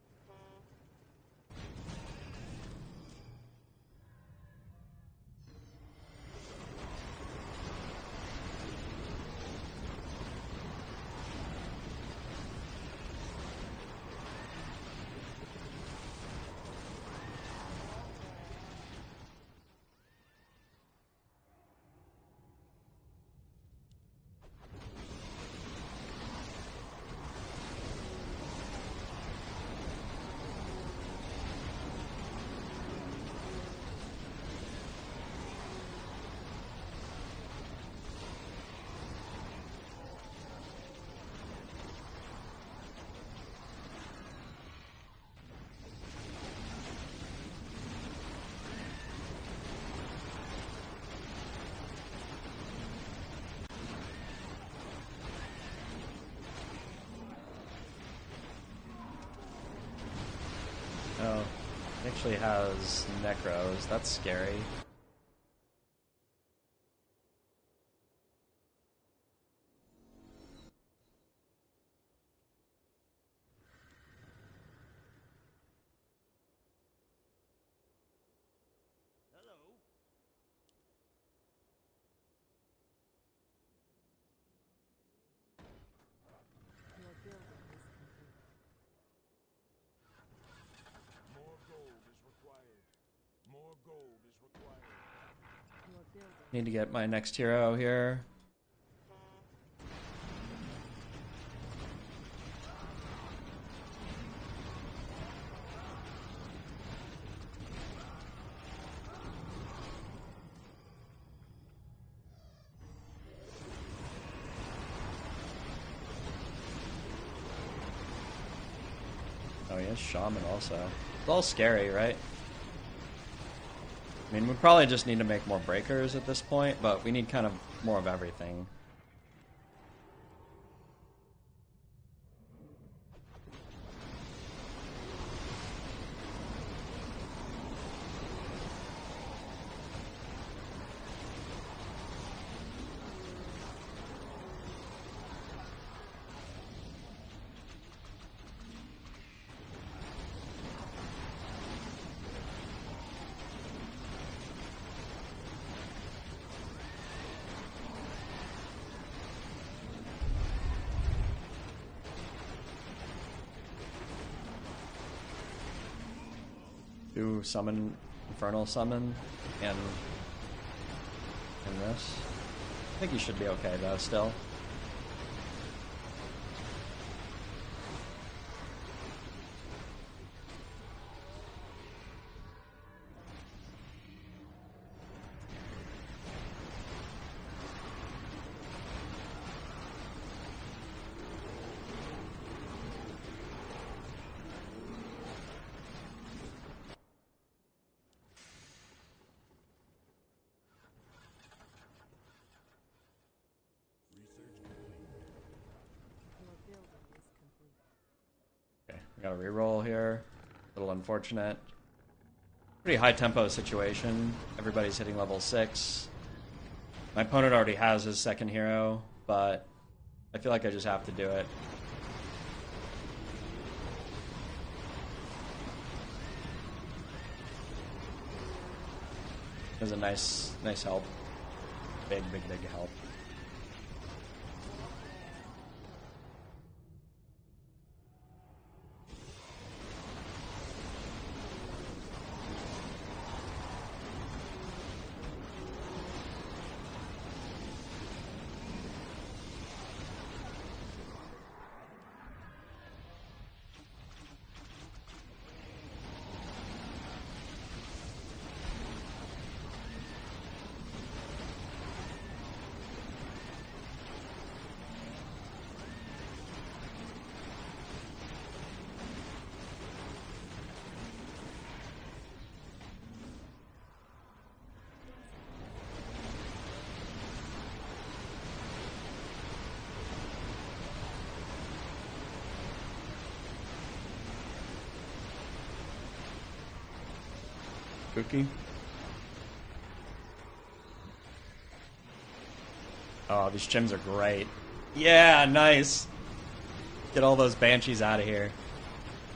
Oh, it actually has necros. That's scary. Your building is complete. More gold is required. More gold is required. Your building. Need to get my next hero here. Oh, he has Shaman also. It's all scary, right? I mean, we probably just need to make more breakers at this point, but we need kind of more of everything. Do summon, Infernal Summon, and this. I think you should be okay though, still. Okay, we got a reroll here. A little unfortunate. Pretty high tempo situation. Everybody's hitting level 6. My opponent already has his second hero, but I feel like I just have to do it. It was a nice help. Big help. Spooky. Oh, these chims are great. Yeah, nice. Get all those banshees out of here.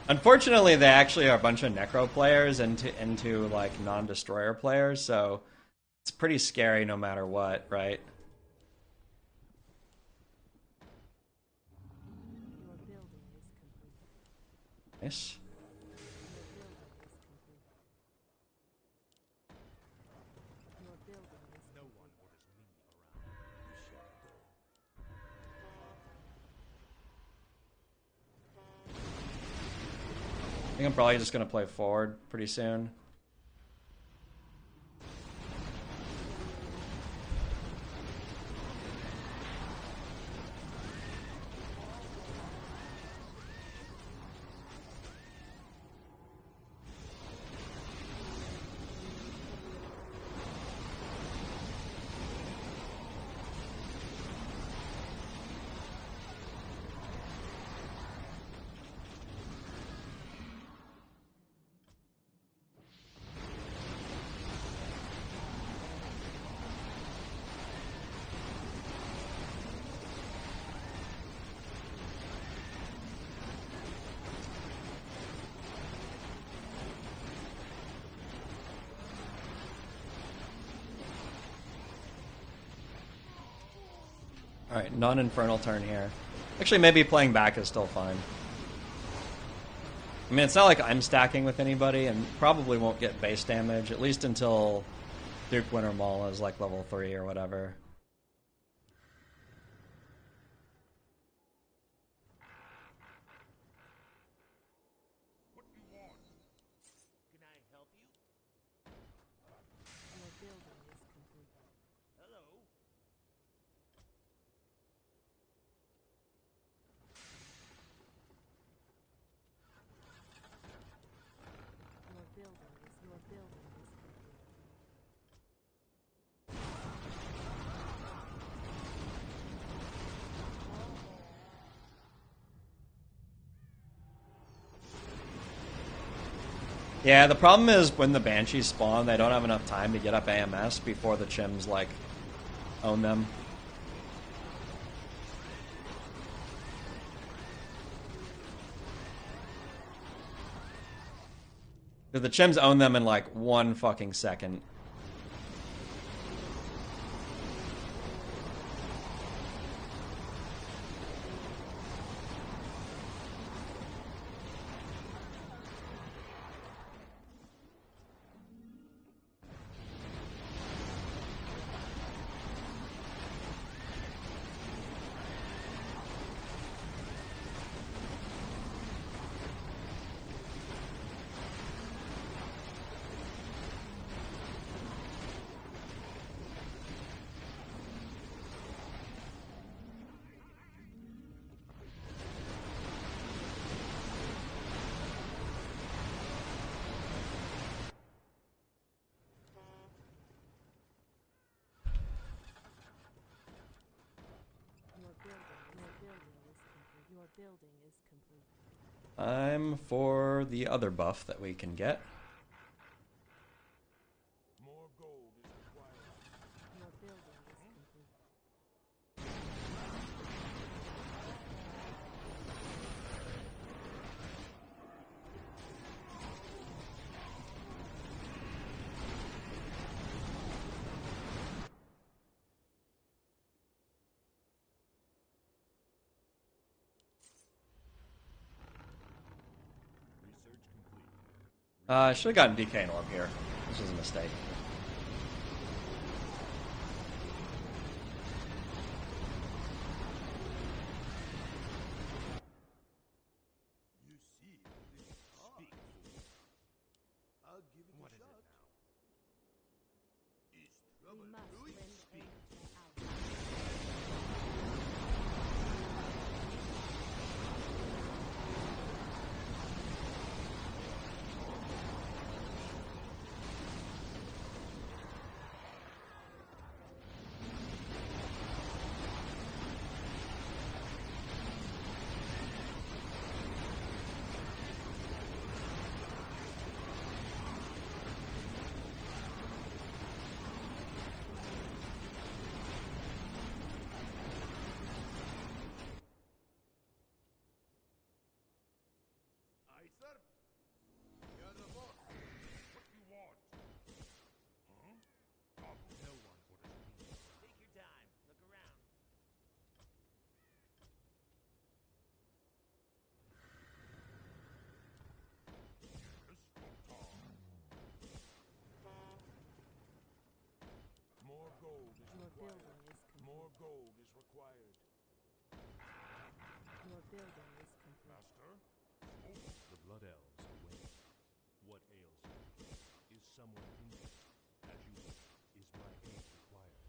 Unfortunately, they actually are a bunch of necro players into like non-destroyer players, so it's pretty scary no matter what, right? Nice. I think I'm probably just going to play forward pretty soon. Alright, non-infernal turn here. Actually, maybe playing back is still fine. I mean, it's not like I'm stacking with anybody, and probably won't get base damage, at least until Duke Winter Maul is like level 3 or whatever. Yeah, the problem is when the Banshees spawn, they don't have enough time to get up AMS before the Chims, like, own them. The Chims own them in, like, 1 fucking second. I'm for the other buff that we can get. More gold is required. Your building is complete. I should have gotten DK Norm here. This was a mistake. You see, this is hard. I'll give it a shot. Is trouble brewing? building is complete. More gold is required. Your building is complete. Master? The Blood Elves await. What ails you? Is someone injured? As you wish. Is my aid required?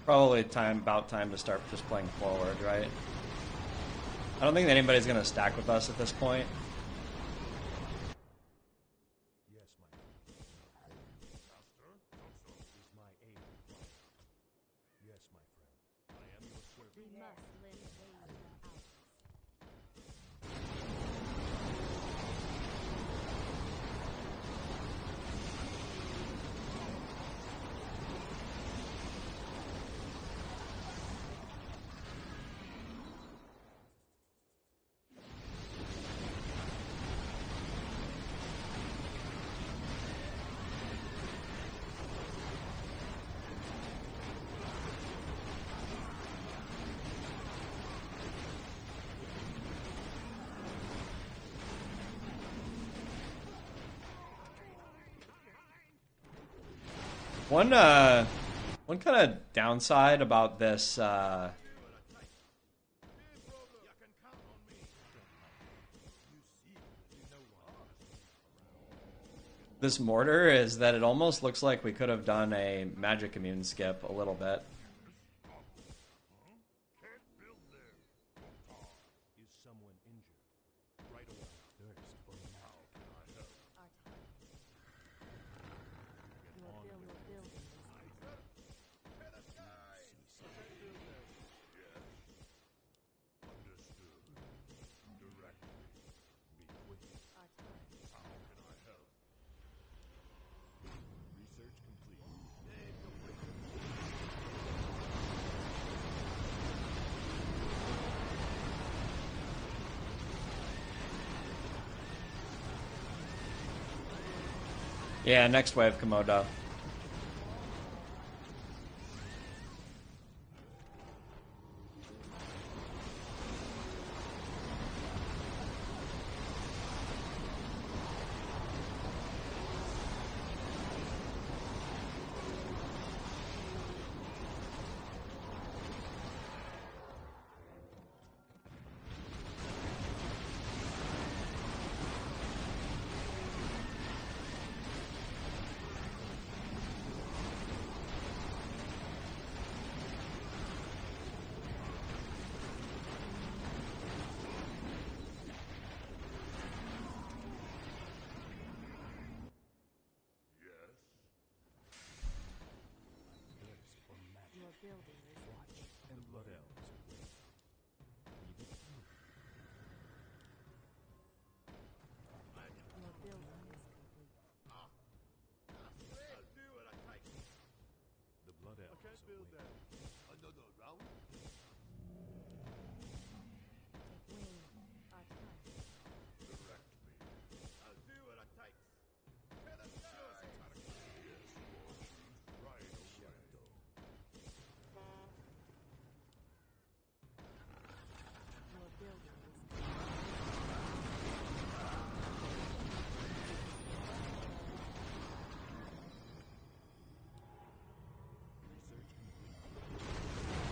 Probably about time to start just playing forward, right? I don't think anybody's gonna stack with us at this point. Yes, my friend. Master? Is my aid required? Yes, my friend. I am your servant. We must lend aid to ours. One kind of downside about this this mortar is that it almost looks like we could have done a magic immune skip a little bit. Is someone injured? Right away. Thirst for magic. Our time. Your building is complete. Understood. Direct me. Be quick. Our time. How can I help? Research complete. Yeah, next wave, Komodo. Your building is complete. The Blood Elves await. Leave it to me. Your building is complete. I'll do what I take. The Blood I Elves can't build await. that. Another round? Take wing. Our time. Direct me. I'll do what it takes. To the side! Yes, Lord. Right away. Your building is complete. Research complete.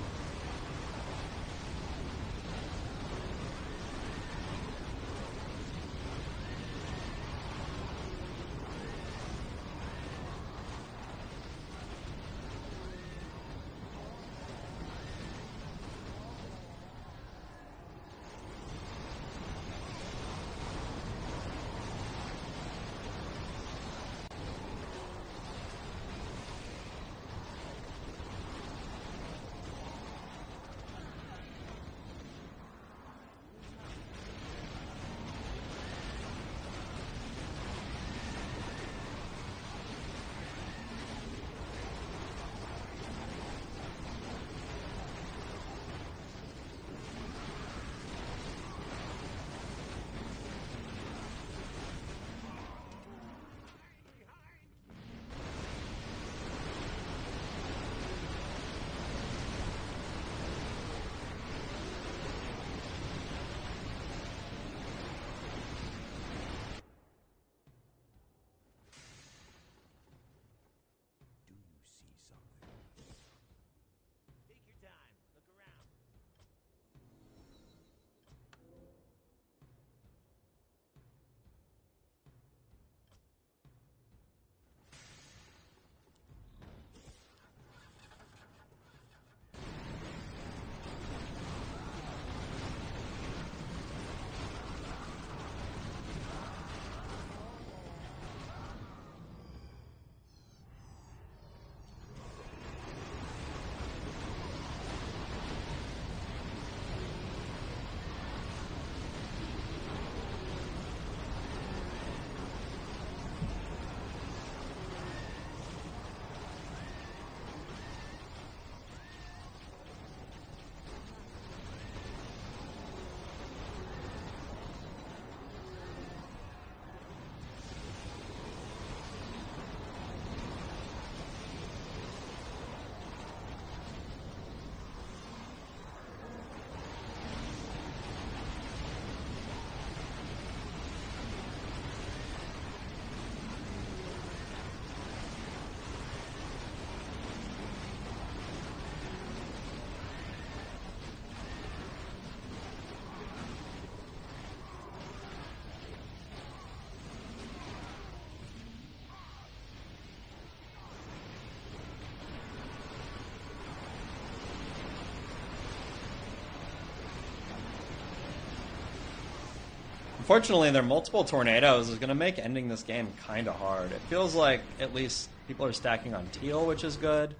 Unfortunately, their multiple tornadoes is going to make ending this game kind of hard. It feels like at least people are stacking on teal, which is good,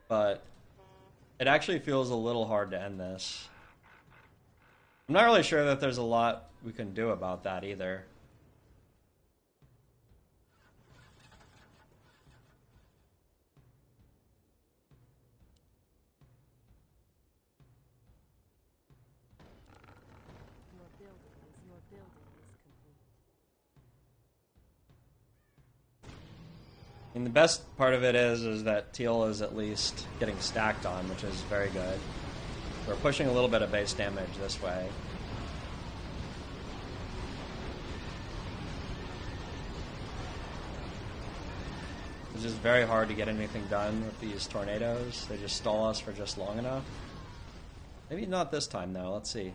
but it actually feels a little hard to end this. I'm not really sure that there's a lot we can do about that either. Your building is complete. And the best part of it is that teal is at least getting stacked on, which is very good. We're pushing a little bit of base damage this way. It's just very hard to get anything done with these tornadoes. They just stall us for just long enough. Maybe not this time, though. Let's see.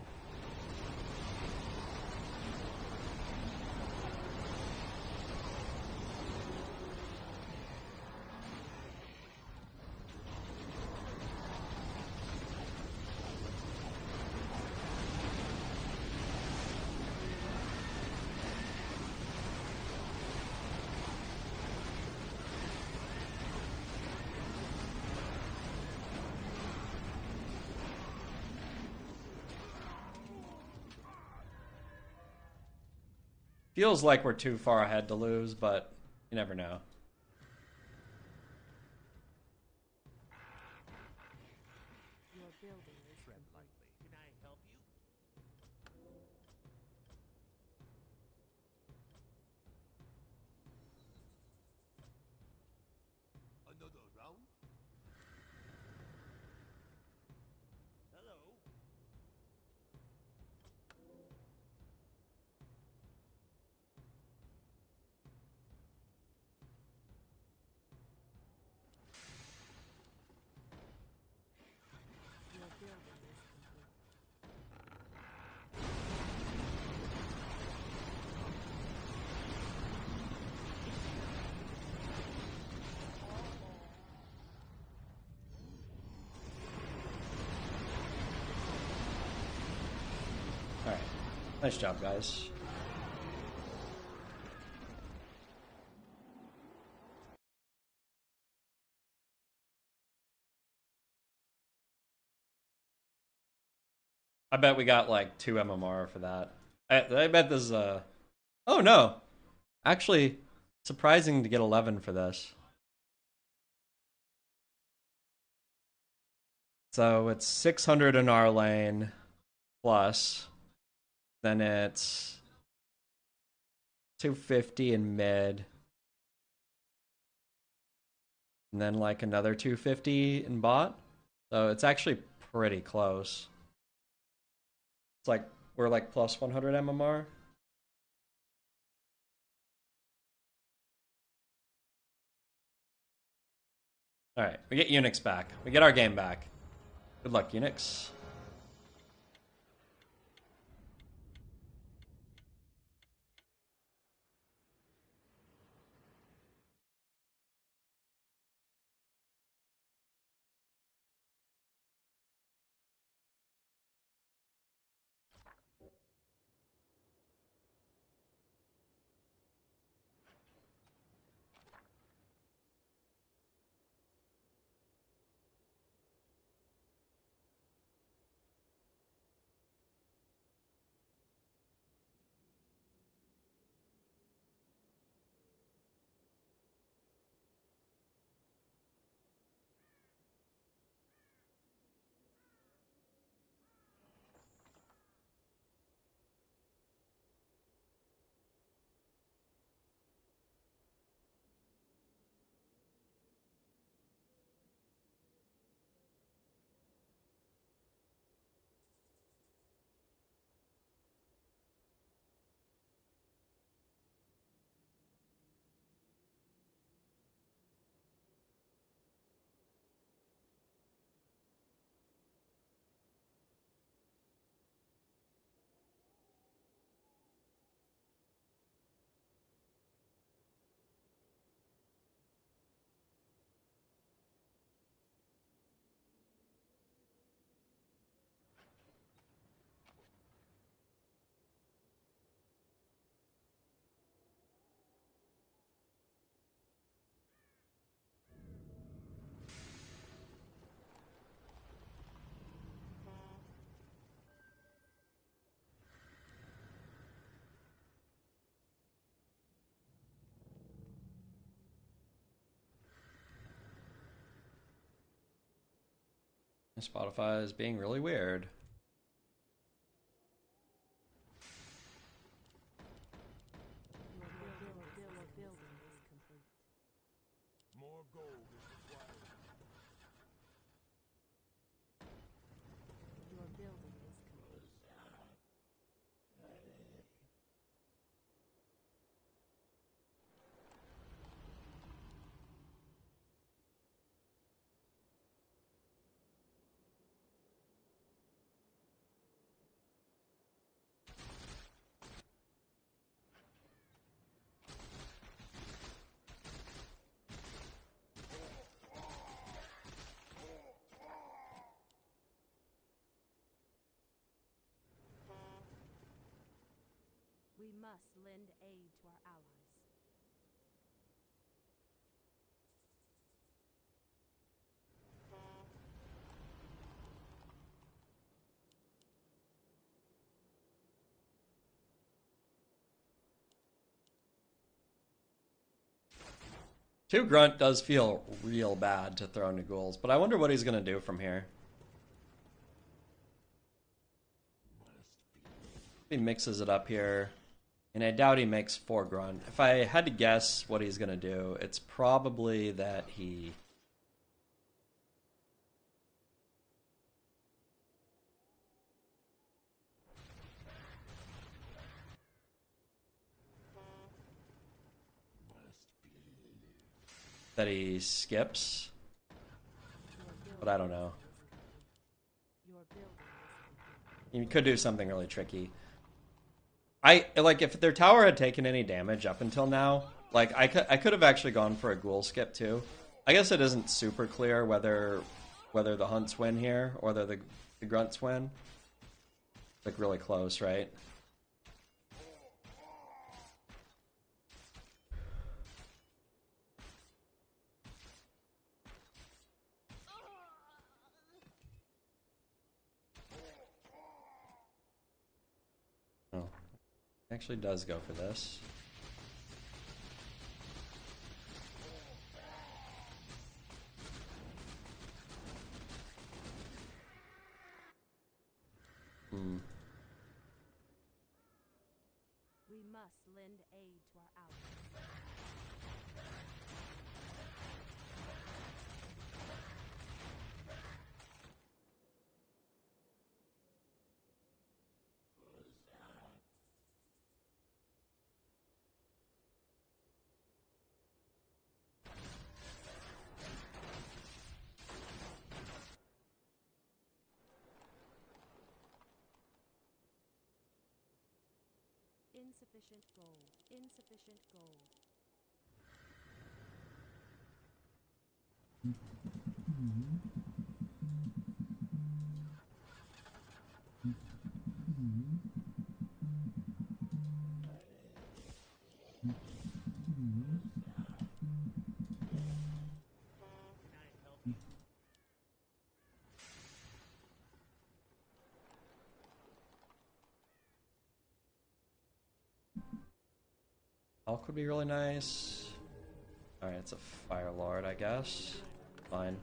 Feels like we're too far ahead to lose, but you never know. Your building is Tread lightly. Can I help you? Another round? Hello? your building is complete. Alright. Nice job, guys. I bet we got like 2 MMR for that. I bet this is oh no! Actually, surprising to get 11 for this. So it's 600 in our lane, plus, then it's 250 in mid, and then like another 250 in bot. So it's actually pretty close. It's like, we're like plus 100 MMR. Alright, we get Unix back. We get our game back. Good luck, Unix. Spotify is being really weird. More gold is required. Your building is complete. We must lend aid to our allies. Two grunt does feel real bad to throw into ghouls, but I wonder what he's gonna do from here. He mixes it up here, and I doubt he makes 4 grunt. If I had to guess what he's gonna do, it's probably that he skips, but I don't know. You could do something really tricky. Like if their tower had taken any damage up until now, like I could have actually gone for a ghoul skip too. I guess it isn't super clear whether the hunts win here or whether the grunts win. Like really close, right? Oh, actually does go for this. We must lend aid to our allies. Insufficient gold. Insufficient gold. Elk would be really nice. Alright, it's a Fire Lord, I guess. Fine.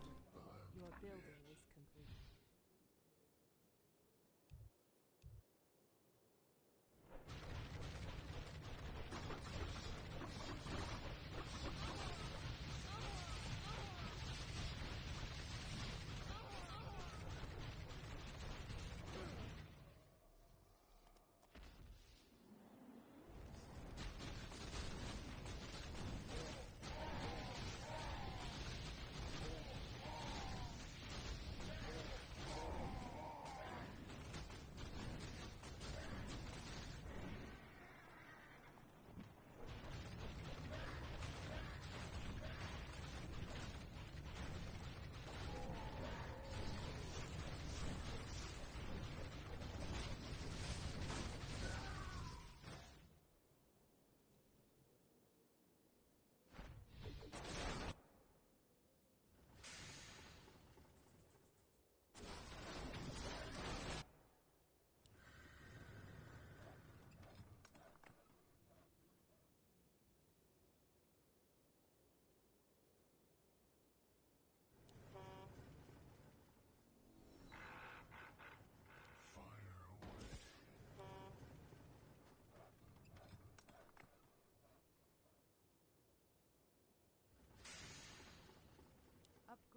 Your building is complete.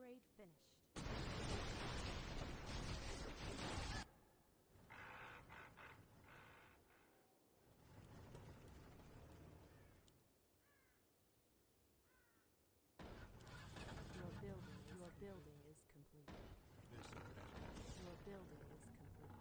Upgrade finished. Your building is complete. Your building is complete.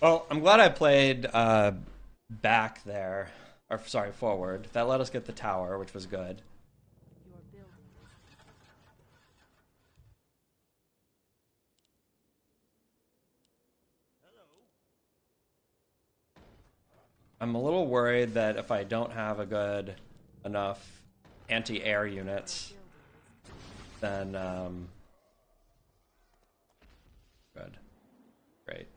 Well, I'm glad I played back there, or sorry, forward. That let us get the tower, which was good. Your building is I'm a little worried that if I don't have a good enough anti-air units, then good, great.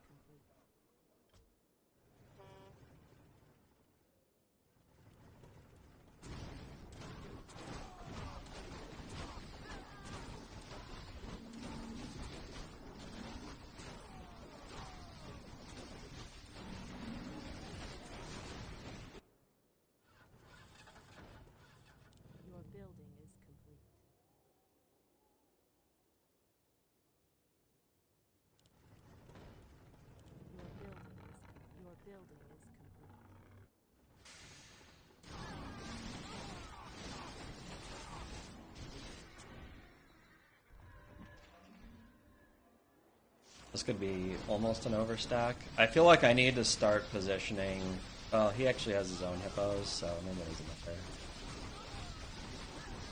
complete. Your building is complete. Your building is complete. This could be almost an overstack. I feel like I need to start positioning. Well, he actually has his own hippos, so maybe that isn't fair.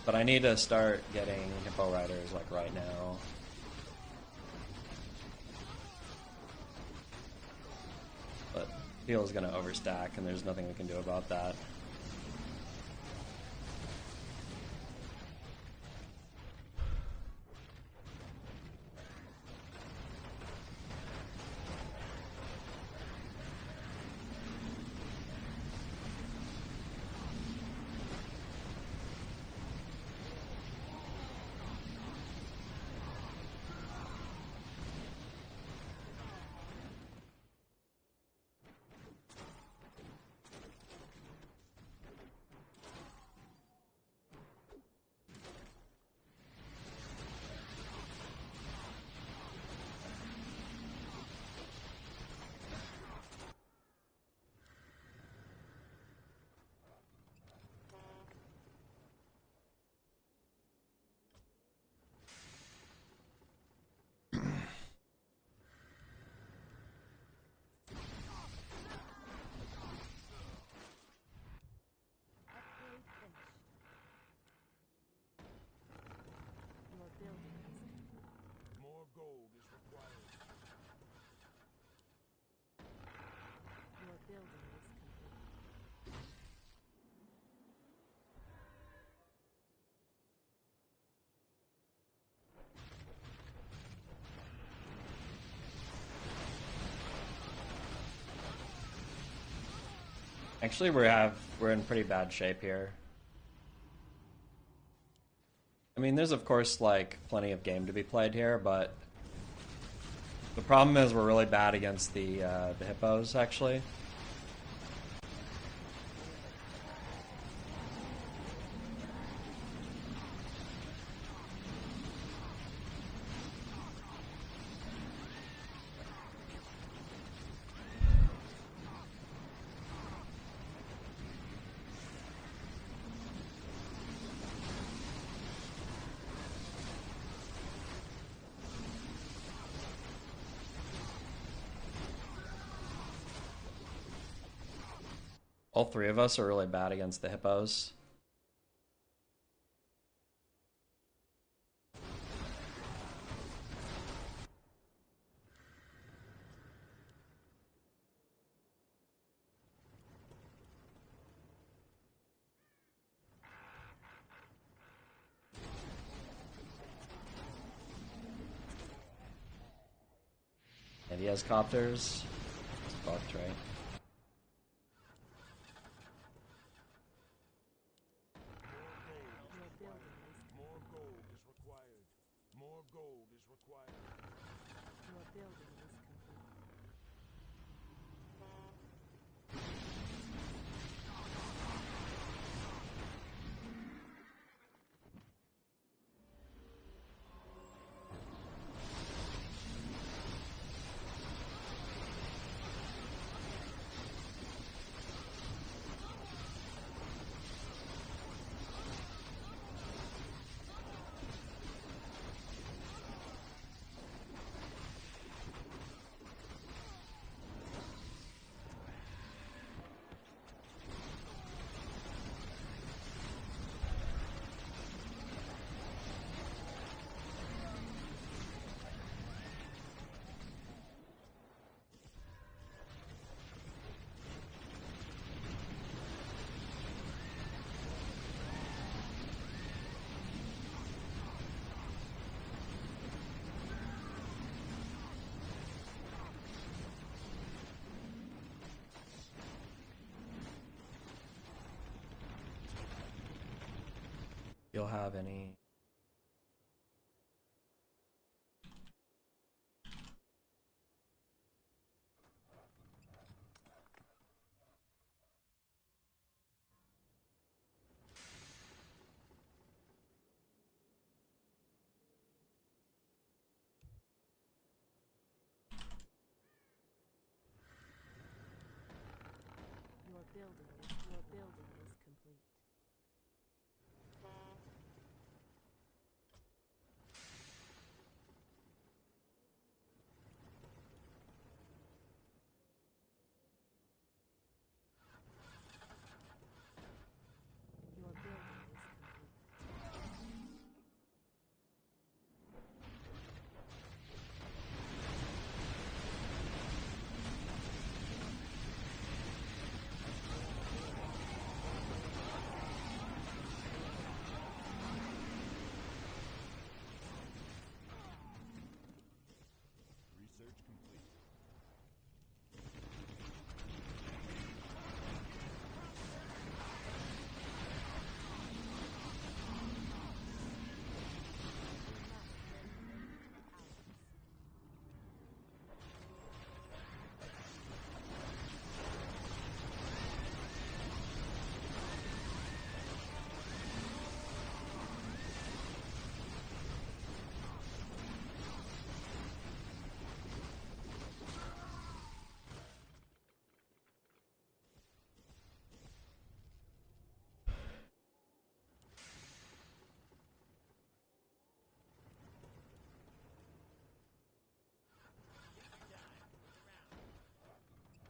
But I need to start getting hippo riders like right now. But feels gonna overstack, and there's nothing we can do about that. Actually, we're in pretty bad shape here. I mean, there's of course like plenty of game to be played here, but the problem is we're really bad against the hippos actually. All three of us are really bad against the hippos. And he has copters. It's fucked, right? More gold is required. More gold is required. Your building is complete. You'll have any Your building is complete. Your building is complete. Research complete.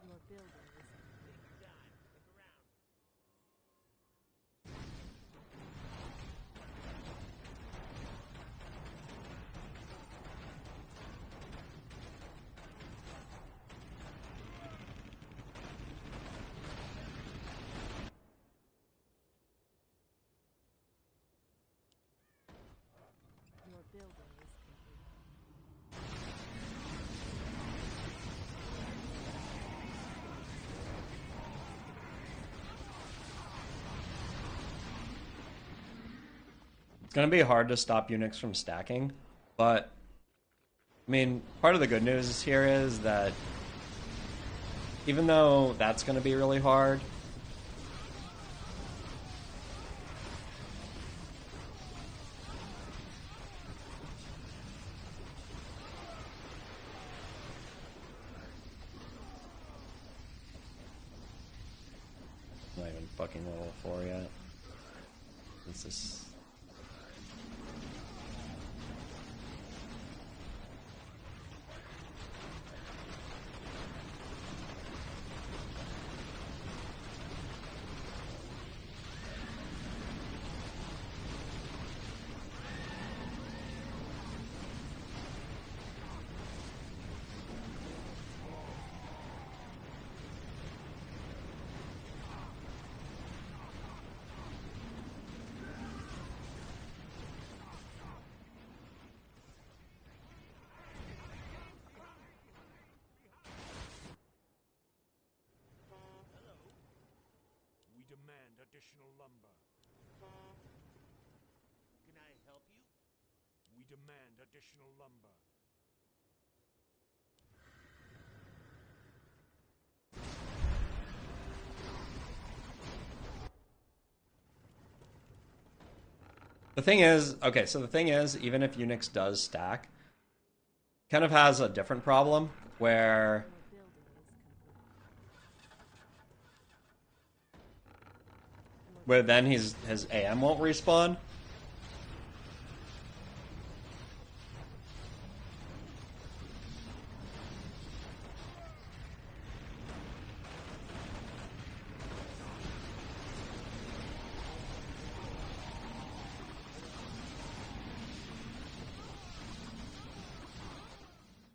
Your building is complete. Your building is complete. It's going to be hard to stop Unix from stacking, but I mean, part of the good news here is that even though that's going to be really hard, not even fucking level 4 yet. This is... We demand additional lumber. Can I help you? We demand additional lumber. The thing is, okay, so the thing is, even if Unix does stack, kind of has a different problem where then his AM won't respawn.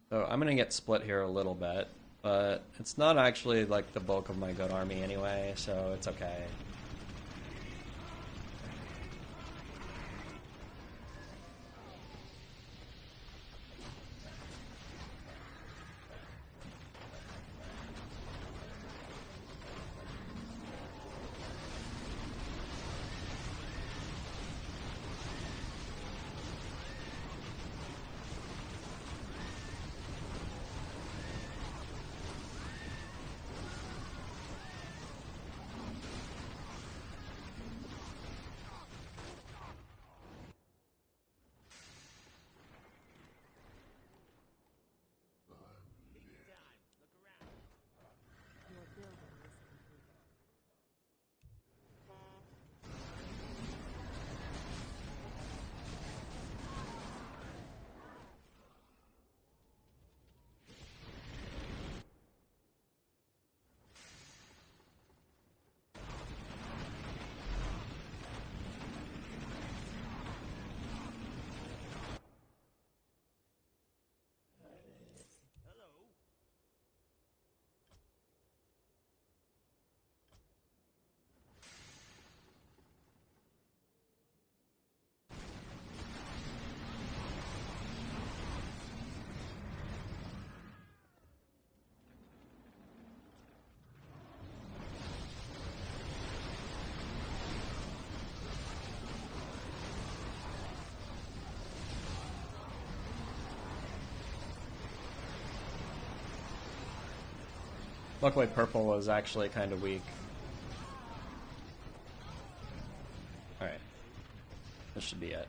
So I'm gonna get split here a little bit, but it's not actually like the bulk of my good army anyway, so it's okay. Luckily, purple was actually kind of weak. Alright. This should be it.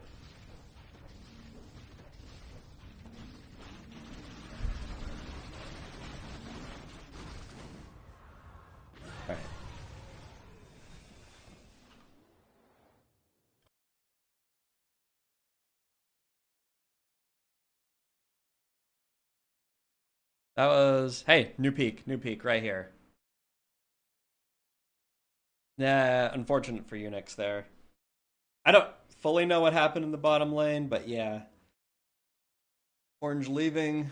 Alright. That was, hey, new peak right here. Nah, unfortunate for Unix there. I don't fully know what happened in the bottom lane, but yeah. Orange leaving.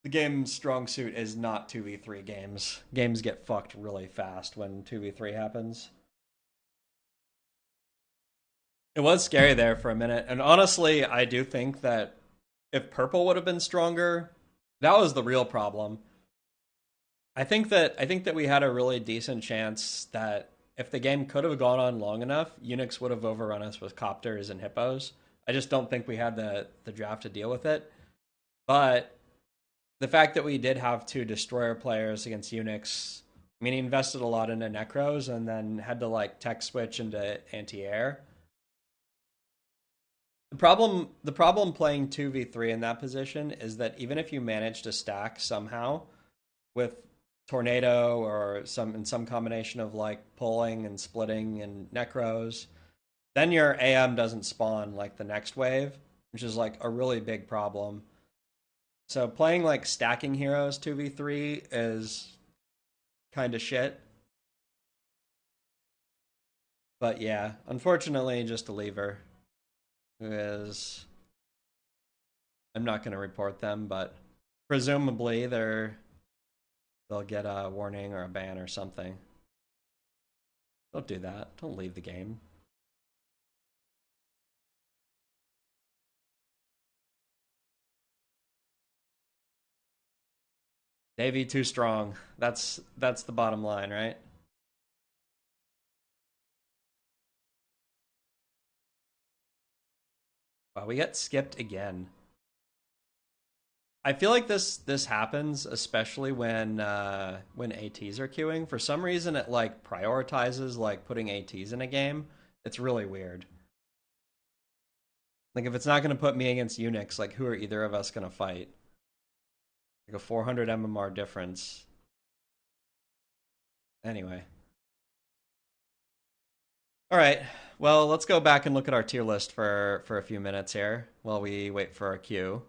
The game's strong suit is not 2v3 games. Games get fucked really fast when 2v3 happens. It was scary there for a minute, and honestly, I do think that if purple would have been stronger, that was the real problem. I think that we had a really decent chance that if the game could have gone on long enough, Unix would have overrun us with copters and hippos. I just don't think we had the draft to deal with it. But the fact that we did have 2 destroyer players against Unix, I mean, he invested a lot into Necros and then had to like tech switch into anti-air. The problem playing 2v3 in that position is that even if you manage to stack somehow with tornado or some combination of like pulling and splitting and necros, then your AM doesn't spawn like the next wave, which is like a really big problem. So playing like stacking heroes 2v3 is kind of shit. But yeah, unfortunately, just a lever. Who is... I'm not going to report them, but presumably they'll get a warning or a ban or something. Don't do that. Don't leave the game. Davey too strong. That's the bottom line, right? Wow, we get skipped again. I feel like this happens especially when ATs are queuing. For some reason, it like prioritizes like putting ATs in a game. It's really weird. Like if it's not going to put me against Unix, like who are either of us going to fight? Like a 400 MMR difference. Anyway. All right. Well, let's go back and look at our tier list for a few minutes here while we wait for our queue.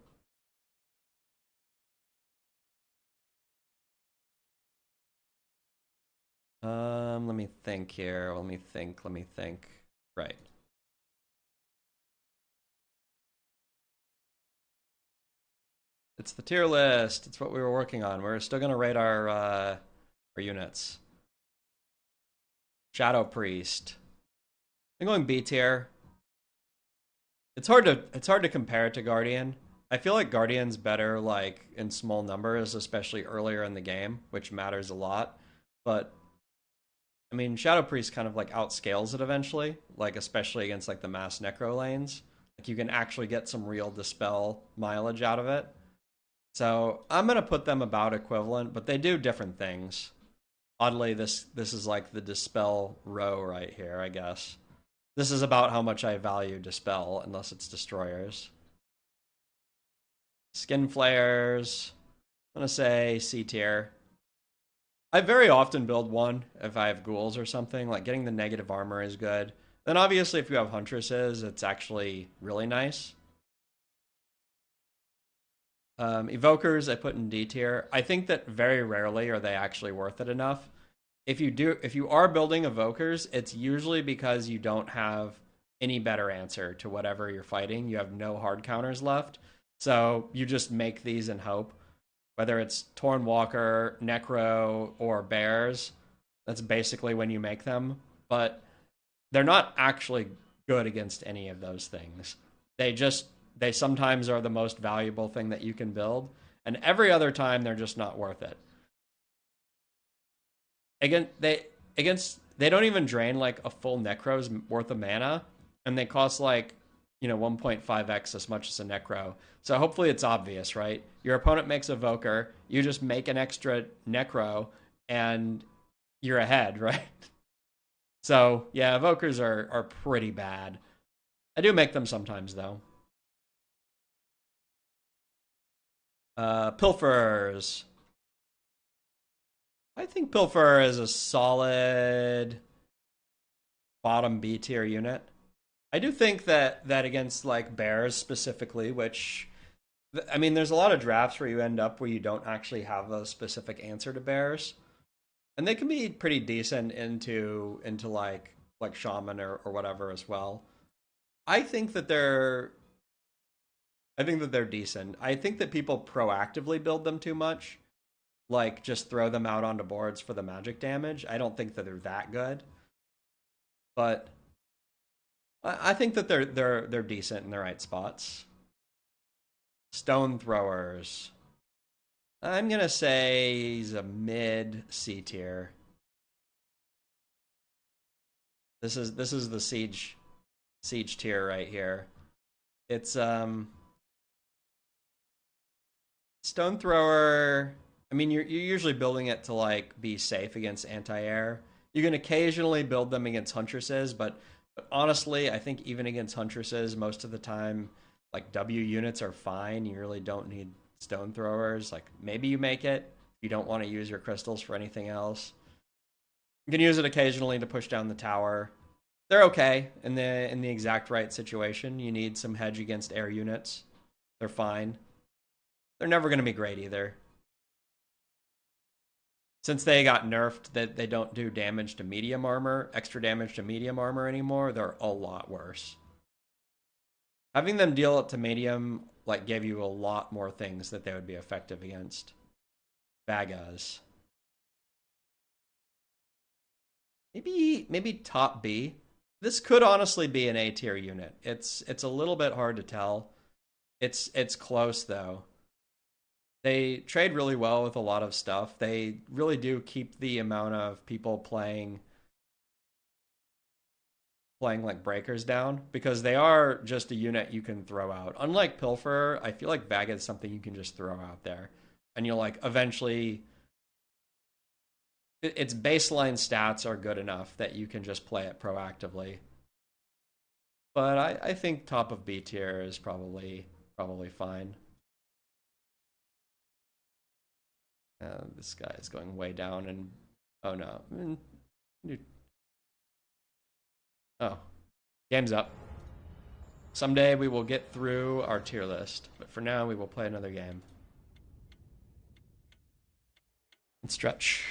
Let me think here. Let me think. Right. It's the tier list. It's what we were working on. We're still gonna rate our units. Shadow Priest. I'm going B tier. It's hard to compare it to Guardian. I feel like Guardian's better like in small numbers, especially earlier in the game, which matters a lot. But I mean, Shadow Priest kind of like outscales it eventually, like especially against like the mass necro lanes. Like you can actually get some real dispel mileage out of it. So I'm gonna put them about equivalent, but they do different things. Oddly, this is like the dispel row right here, I guess. This is about how much I value dispel, unless it's destroyers. Skin flares. I'm gonna say C tier. I very often build one if I have ghouls or something. Like getting the negative armor is good. Then obviously if you have huntresses, it's actually really nice. Evokers I put in D tier. I think that very rarely are they actually worth it enough. If you are building evokers, it's usually because you don't have any better answer to whatever you're fighting. You have no hard counters left. So you just make these in hope. Whether it's Torn Walker, Necro, or Bears, that's basically when you make them. But they're not actually good against any of those things. They sometimes are the most valuable thing that you can build, and every other time they're just not worth it. They don't even drain like a full Necro's worth of mana, and they cost like 1.5x as much as a Necro. So hopefully it's obvious, right? Your opponent makes Evoker, you just make an extra Necro, and you're ahead, right? So yeah, Evokers are pretty bad. I do make them sometimes though. Pilfers. I think Pilfer is a solid bottom B tier unit. I do think that against like Bears specifically, which I mean, there's a lot of drafts where you end up where you don't actually have a specific answer to Bears, and they can be pretty decent into like Shaman or whatever as well. I think that they're decent. I think that people proactively build them too much, like just throw them out onto boards for the magic damage. I don't think that they're that good, but I think that they're decent in the right spots. Stone throwers. I'm gonna say he's a mid C tier. This is the siege tier right here. It's stone thrower. I mean, you're usually building it to like be safe against anti-air. You can occasionally build them against huntresses, but honestly, I think even against huntresses, most of the time, like W units are fine. You really don't need stone throwers. Like maybe you make it. You don't want to use your crystals for anything else. You can use it occasionally to push down the tower. They're okay in the exact right situation. You need some hedge against air units. They're fine. They're never going to be great either. Since they got nerfed, that they don't do damage to medium armor, extra damage to medium armor anymore, they're a lot worse. Having them deal it to medium like gave you a lot more things that they would be effective against. Vagas. Maybe top B. This could honestly be an A tier unit. It's a little bit hard to tell. It's close though. They trade really well with a lot of stuff. They really do keep the amount of people playing like breakers down because they are just a unit you can throw out. Unlike Pilfer, I feel like Vaga is something you can just throw out there. And you'll like eventually its baseline stats are good enough that you can just play it proactively. But I think top of B tier is probably fine. This guy is going way down and oh no. Oh, game's up. Someday we will get through our tier list, but for now we will play another game. And stretch.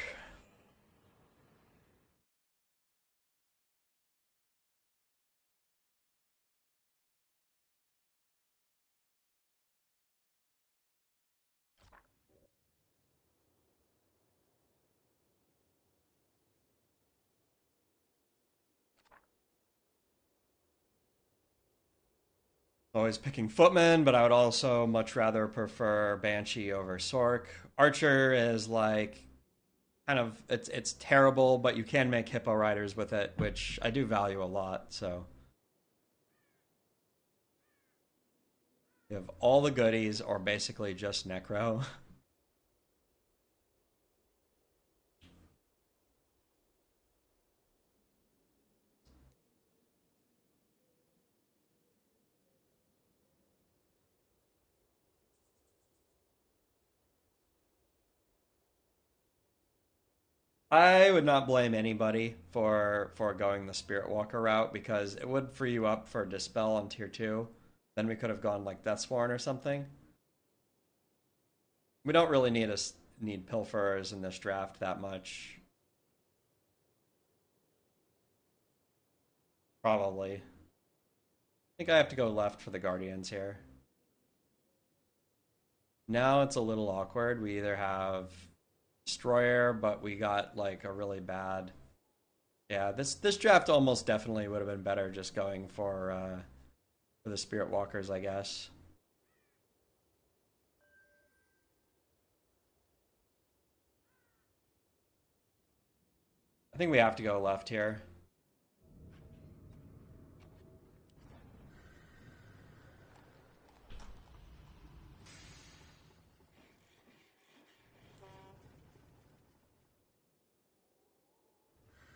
Always picking Footman, but I would also much rather prefer Banshee over Sork. Archer is like kind of it's terrible, but you can make Hippo Riders with it, which I do value a lot, so you have all the goodies or basically just Necro. I would not blame anybody for going the Spirit Walker route because it would free you up for Dispel on tier 2. Then we could have gone like Deathsworn or something. We don't really need Pilfers in this draft that much. Probably. I think I have to go left for the Guardians here. Now it's a little awkward. We either have Destroyer, but we got like a really bad. Yeah, this draft almost definitely would have been better just going for the Spirit Walkers, I guess. I think we have to go left here.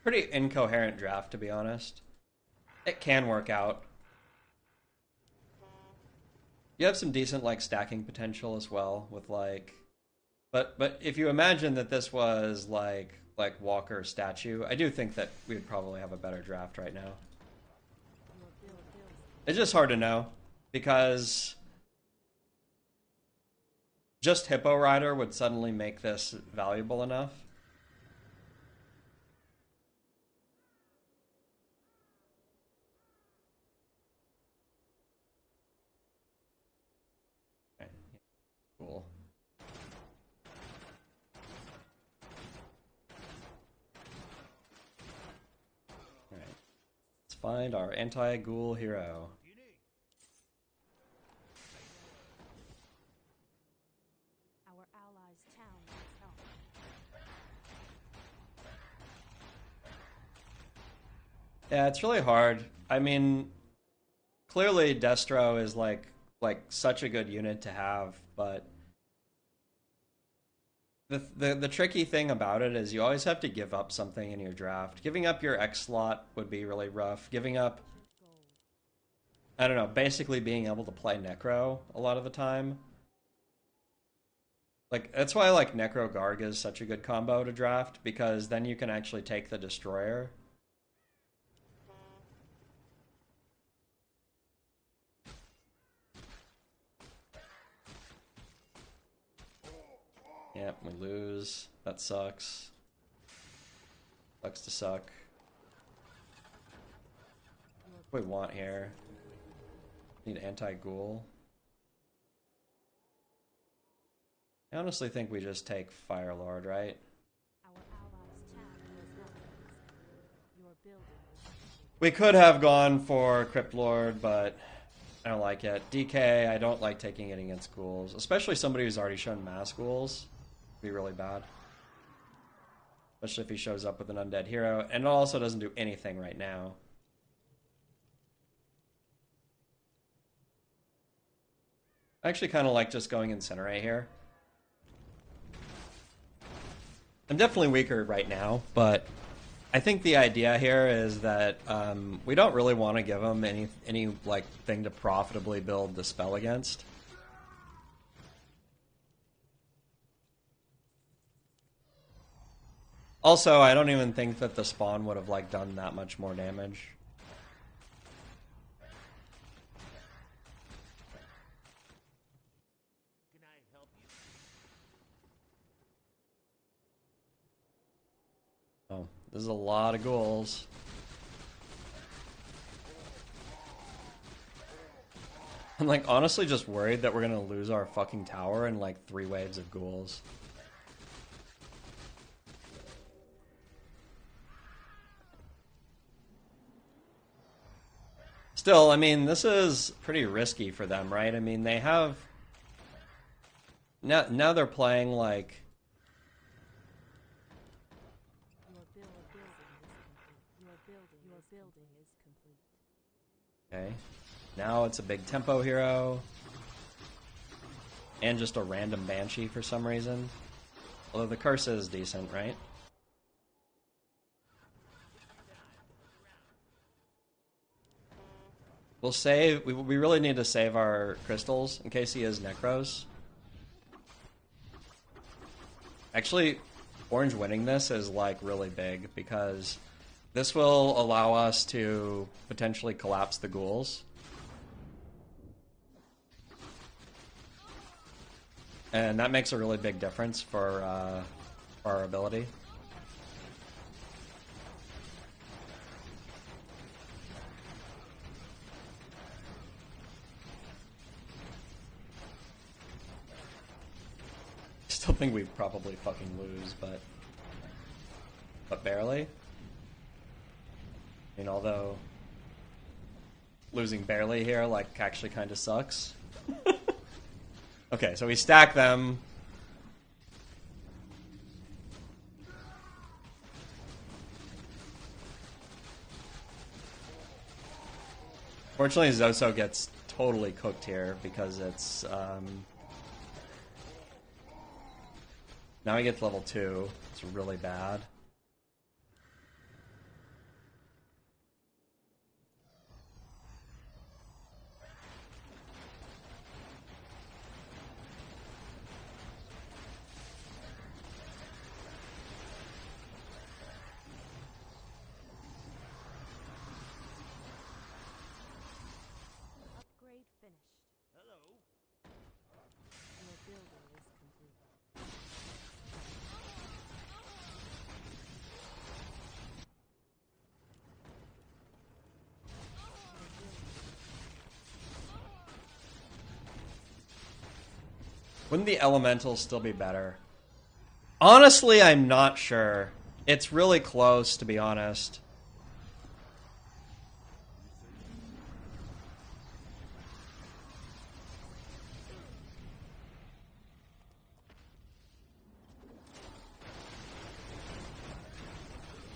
Pretty incoherent draft, to be honest. It can work out. You have some decent like stacking potential as well with like, but if you imagine that this was like Walker statue, I do think that we would probably have a better draft right now. It's just hard to know because just Hippo Rider would suddenly make this valuable enough. Cool. Alright. Let's find our anti-ghoul hero. Our allies' town needs help. Yeah, it's really hard. I mean, clearly Destro is like such a good unit to have, but the tricky thing about it is you always have to give up something in your draft. Giving up your X slot would be really rough. Giving up, I don't know, basically being able to play Necro a lot of the time. Like, that's why like Necro Garg is such a good combo to draft, because then you can actually take the Destroyer. Yep, we lose. That sucks. Sucks to suck. What do we want here? Need anti-ghoul. I honestly think we just take Fire Lord, right? We could have gone for Crypt Lord, but I don't like it. DK, I don't like taking it against ghouls, especially somebody who's already shown mass ghouls. Be really bad. Especially if he shows up with an undead hero, and it also doesn't do anything right now. I actually kind of like just going Incinerate here. I'm definitely weaker right now, but I think the idea here is that we don't really want to give him any like thing to profitably build the spell against. Also, I don't even think that the spawn would have like done that much more damage. Oh, this is a lot of ghouls. I'm like honestly just worried that we're gonna lose our fucking tower in like 3 waves of ghouls. Still, I mean, this is pretty risky for them, right? I mean, they have... Now they're playing, like... Okay. Now it's a big tempo hero. And just a random Banshee for some reason. Although the curse is decent, right? We'll save... We really need to save our crystals in case he is Necros. Actually, Orange winning this is, like, really big, because this will allow us to potentially collapse the ghouls. And that makes a really big difference for our ability. Still think we probably fucking lose, but barely. I mean, although losing barely here, like, actually kind of sucks. Okay, so we stack them. Fortunately, Zoso gets totally cooked here because it's now he gets level 2. It's really bad. Upgrade finished. Hello. Your building is complete. Wouldn't the elementals still be better? Honestly, I'm not sure. It's really close, to be honest.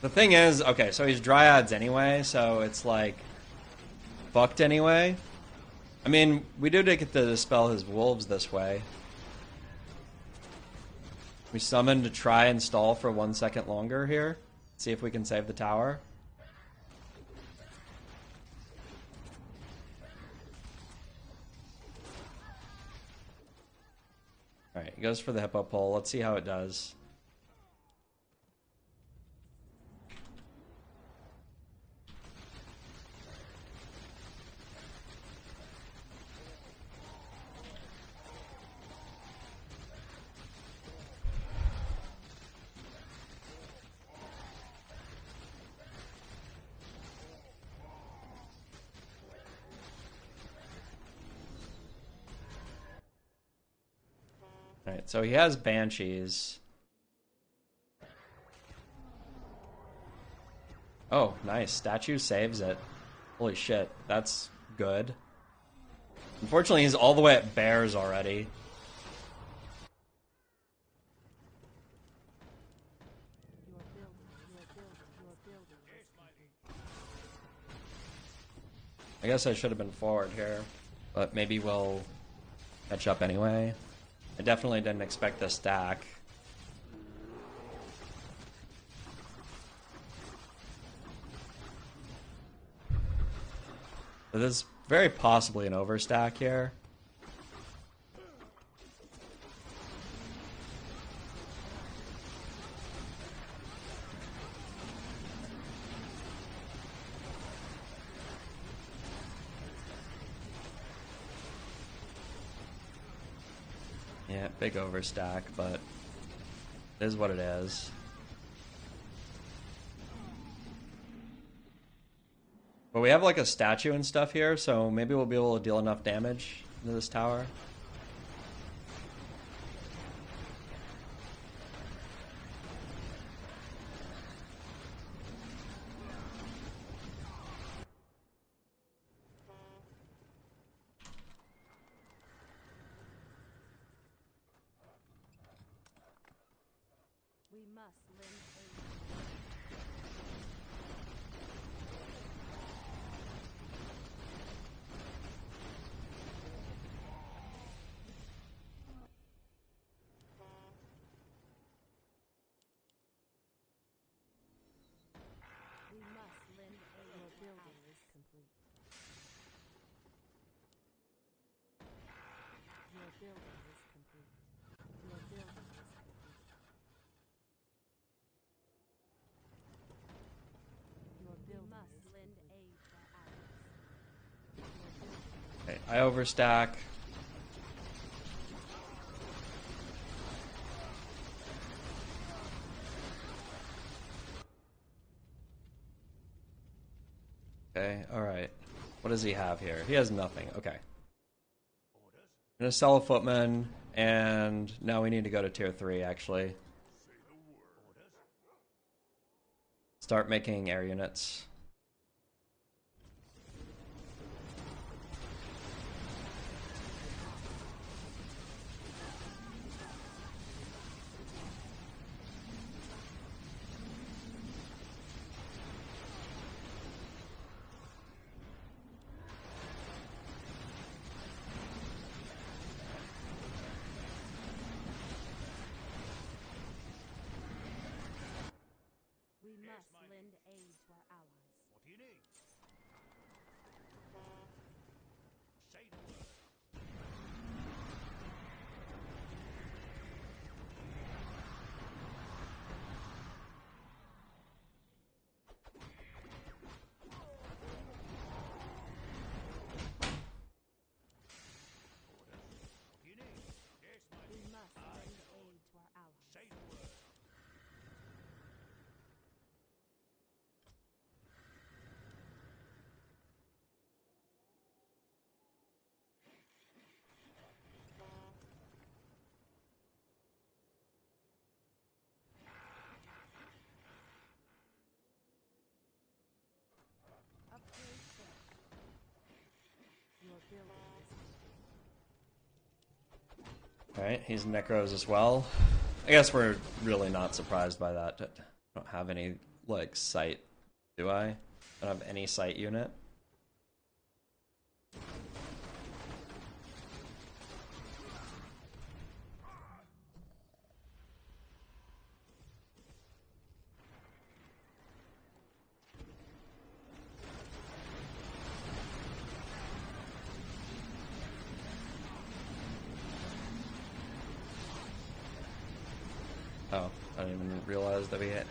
The thing is, okay, so he's dryads anyway, so it's like fucked anyway. I mean, we do get to dispel his wolves this way. We summon to try and stall for 1 second longer here. See if we can save the tower. Alright, he goes for the hippo pole. Let's see how it does. Alright, so he has banshees. Oh, nice. Statue saves it. Holy shit, that's good. Unfortunately, he's all the way at bears already. I guess I should have been forward here, but maybe we'll catch up anyway. I definitely didn't expect the stack. So there's very possibly an overstack here. Yeah, big overstack, but it is what it is. But we have like a statue and stuff here, so maybe we'll be able to deal enough damage into this tower. We must lend aid. We must lend aid. Your building is complete. Your building is complete. Your building is complete. Your building must lend aid to ours. Okay, I overstack. Okay, alright. What does he have here? He has nothing. Okay. I'm gonna sell a footman, and now we need to go to tier 3, actually. Start making air units. We must lend aid to our allies. What do you need? Say the word. What do you need? Yes, my We must lend aid to our allies. say the word. Upgrade set. Your building is Alright, he's necros as well. I guess we're really not surprised by that. I don't have any like sight, do I? I don't have any sight unit. Oh, I didn't even realize that we hit.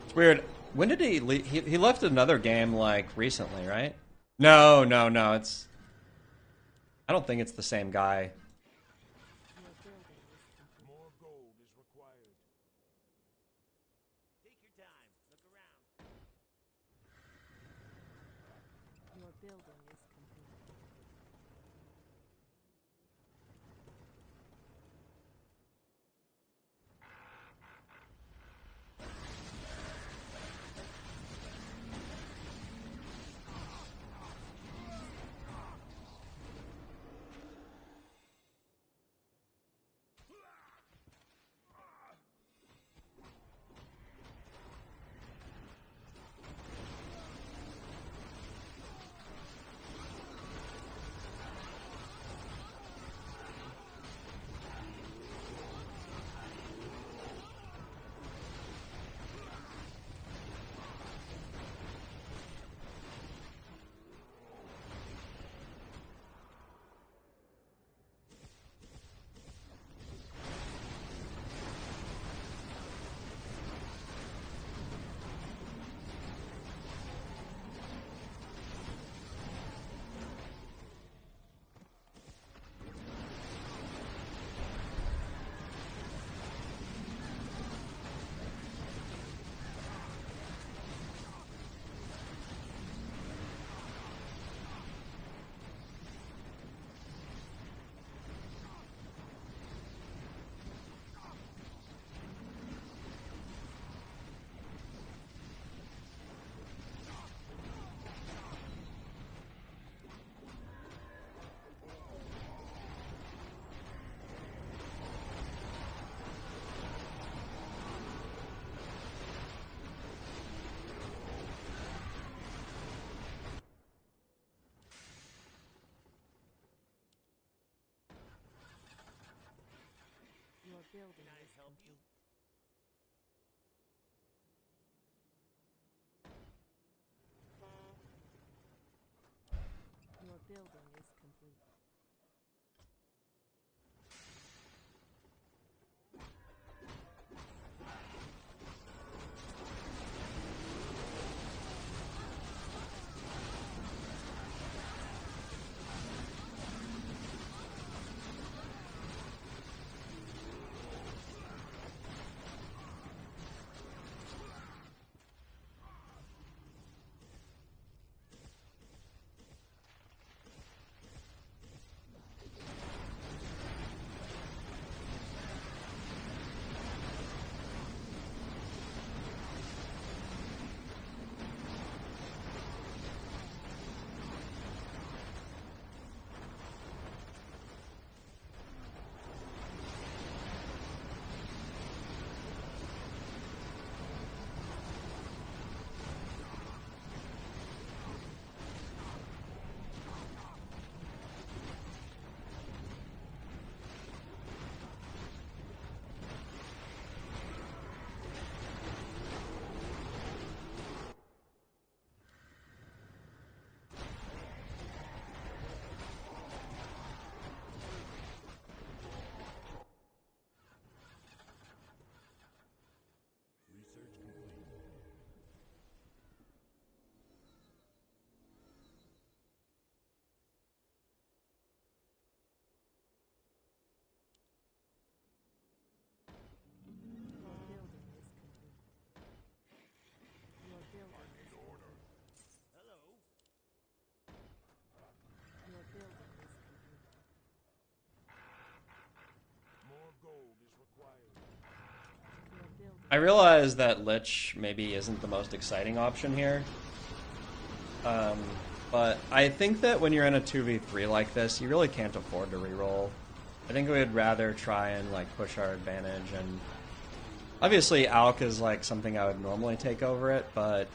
It's weird. When did he leave? He left another game like recently, right? No, it's... I don't think it's the same guy. More gold is required. Take your time. Look around. Your building is complete. Your building is complete. Your building is complete. I realize that Lich maybe isn't the most exciting option here. But I think that when you're in a 2v3 like this, you really can't afford to reroll. I think we would rather try and like push our advantage, and obviously Alk is like something I would normally take over it, but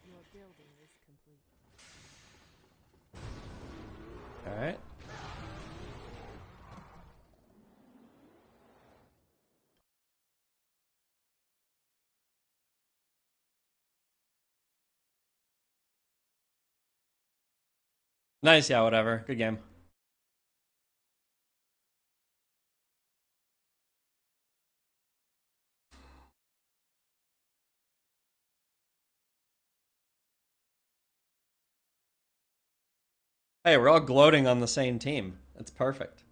Your building is complete. all right. Nice, yeah, whatever. Good game. Hey, we're all gloating on the same team. It's perfect.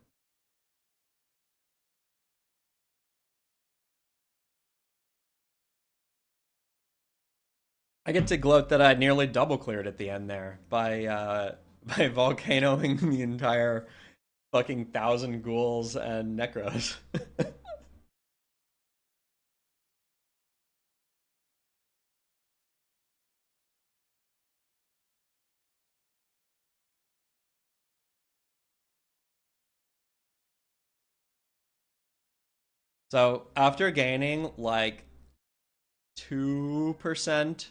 I get to gloat that I nearly double cleared at the end there by by volcanoing the entire fucking 1,000 ghouls and necros. So after gaining like 2%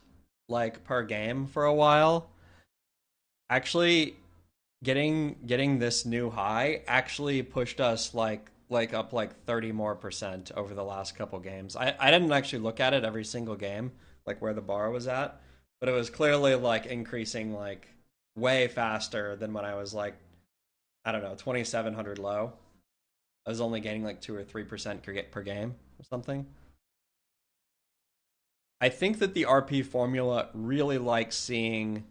like per game for a while, actually getting this new high actually pushed us like up like 30 more percent over the last couple games. I didn't actually look at it every single game, like where the bar was at, but it was clearly like increasing like way faster than when I was like, I don't know, 2,700 low. I was only gaining like 2 or 3% per game or something. I think that the RP formula really likes seeing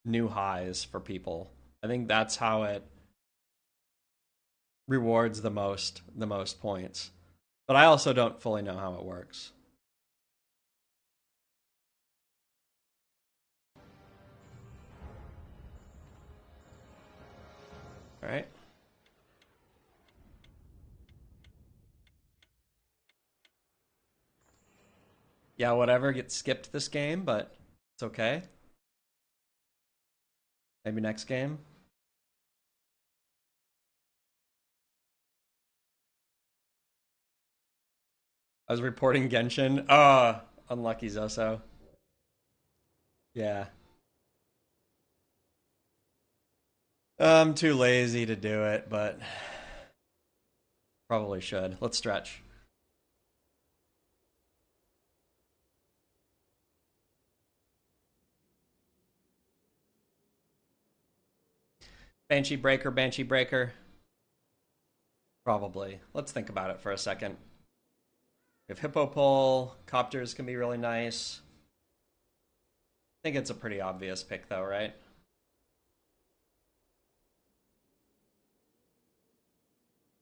new highs for people. I think that's how it rewards the most points. But I also don't fully know how it works. All right. Yeah, whatever gets skipped this game, but it's okay. Maybe next game. I was reporting Genshin. Unlucky Zoso. Yeah. I'm too lazy to do it, but probably should. Let's stretch. Banshee Breaker, Banshee Breaker. Probably. Let's think about it for a second. If Hippo Pole, Copters can be really nice. I think it's a pretty obvious pick though, right?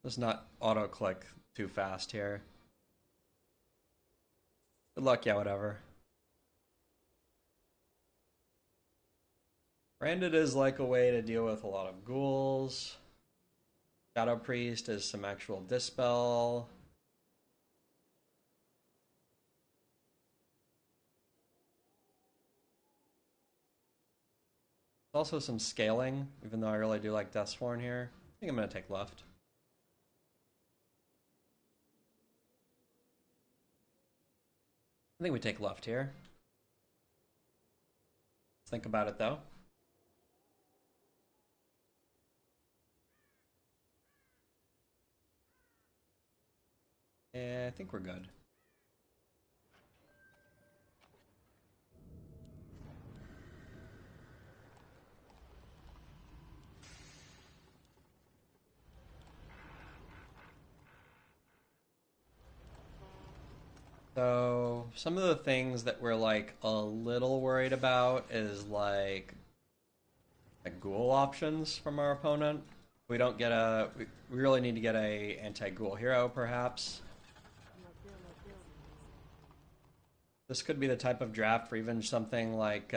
Let's not auto-click too fast here. Good luck, yeah, whatever. Branded is like a way to deal with a lot of ghouls. Shadow Priest is some actual dispel. Also some scaling, even though I really do like Deathsworn here. I think I'm going to take left. I think we take left here. Let's think about it though. Yeah, I think we're good. So some of the things that we're like a little worried about is like ghoul options from our opponent. We don't get a. We really need to get a anti-ghoul hero, perhaps. This could be the type of draft for even something like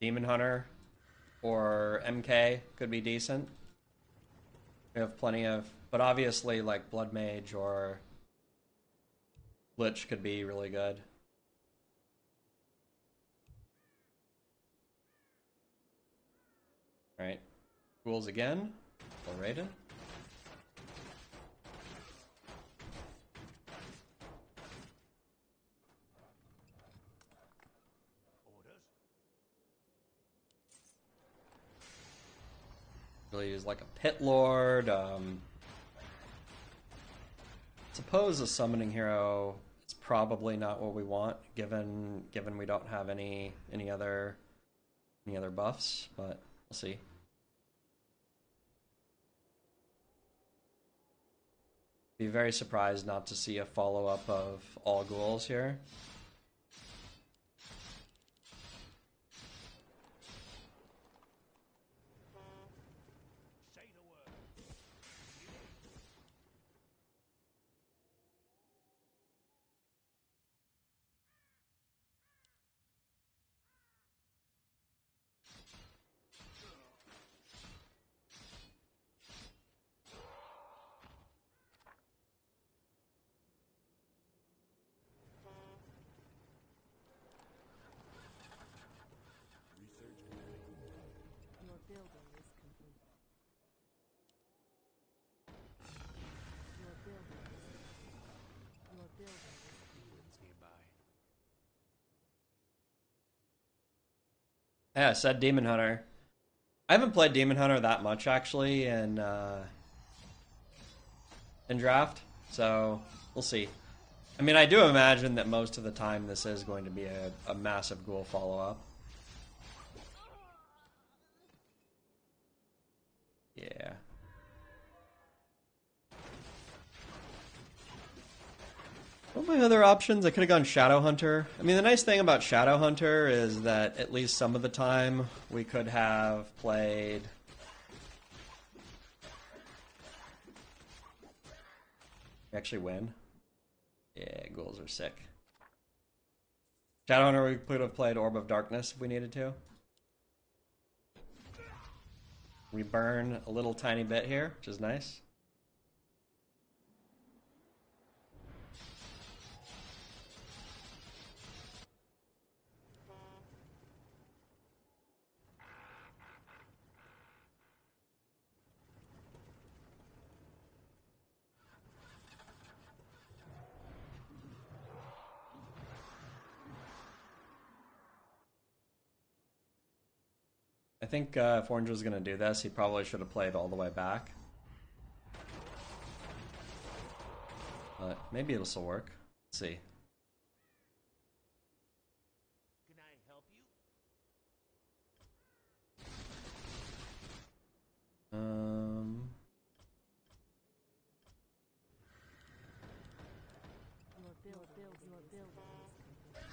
Demon Hunter or MK could be decent. We have plenty of, but obviously like Blood Mage or Lich could be really good. Alright. Ghouls again. Full Raiden. Really use like a Pit Lord. Suppose a summoning hero is probably not what we want, given we don't have any other buffs, but we'll see. Be very surprised not to see a follow-up of all ghouls here. Your building is complete. Your building is Yeah, I said Demon Hunter. I haven't played Demon Hunter that much actually in draft, so we'll see. I mean, I do imagine that most of the time this is going to be a massive ghoul follow-up. Yeah. What are my other options? I could have gone Shadow Hunter. I mean, the nice thing about Shadow Hunter is that at least some of the time we could have played... actually win. Yeah, ghouls are sick. Shadow Hunter, we could have played Orb of Darkness if we needed to. We burn a little tiny bit here, which is nice. I think if Orange was going to do this, he probably should have played all the way back. But maybe it'll still work. Let's see. Can I help you? your building is complete.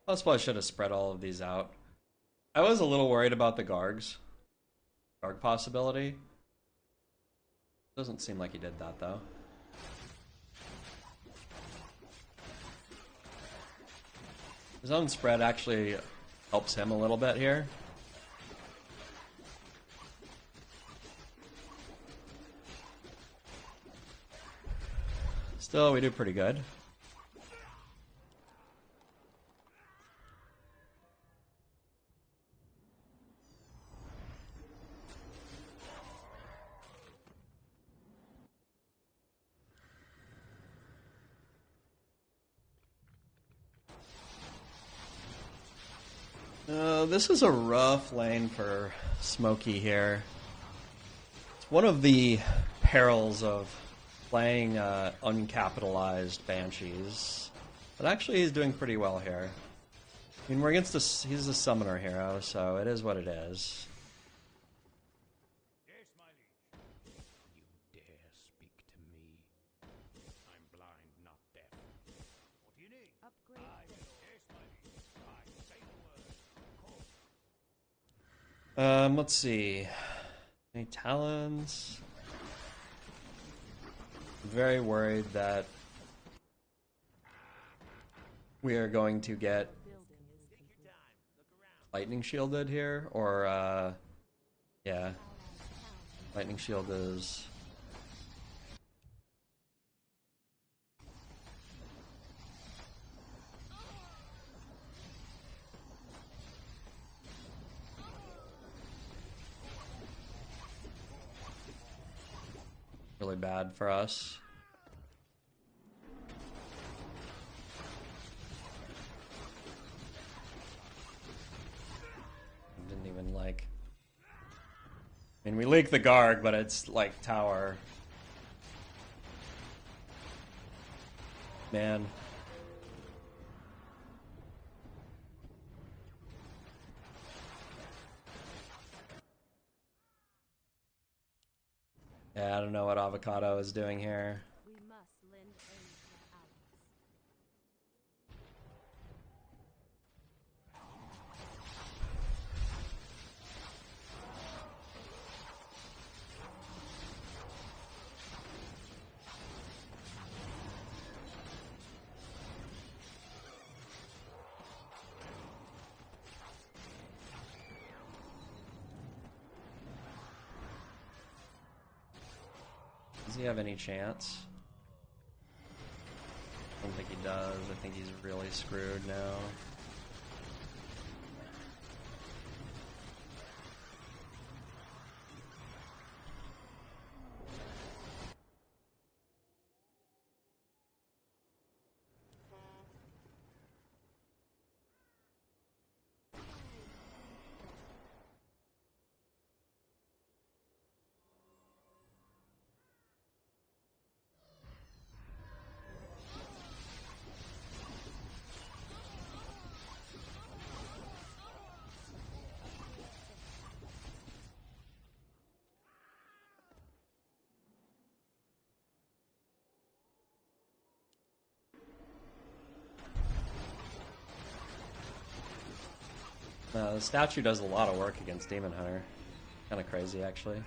I suppose I should have spread all of these out. I was a little worried about the Garg possibility. Doesn't seem like he did that though. His own spread actually helps him a little bit here. Still, we do pretty good. This is a rough lane for Smokey here. It's one of the perils of playing uncapitalized Banshees. But actually he's doing pretty well here. I mean, we're against this, he's a summoner hero, so it is what it is. Yes, my liege. You dare speak to me? I'm blind, not deaf. What do you need? Upgrade. Yes, my liege. I say the word. Let's see. Any talons? I'm very worried that we are going to get lightning shielded here, or yeah, lightning shield is really bad for us. Didn't even like. I mean, we leak the Garg, but it's like tower. Man. Yeah, I don't know what Avocado is doing here. We must lend aid to our Does he have any chance? I don't think he does. I think he's really screwed now. The statue does a lot of work against Demon Hunter. Kind of crazy, actually.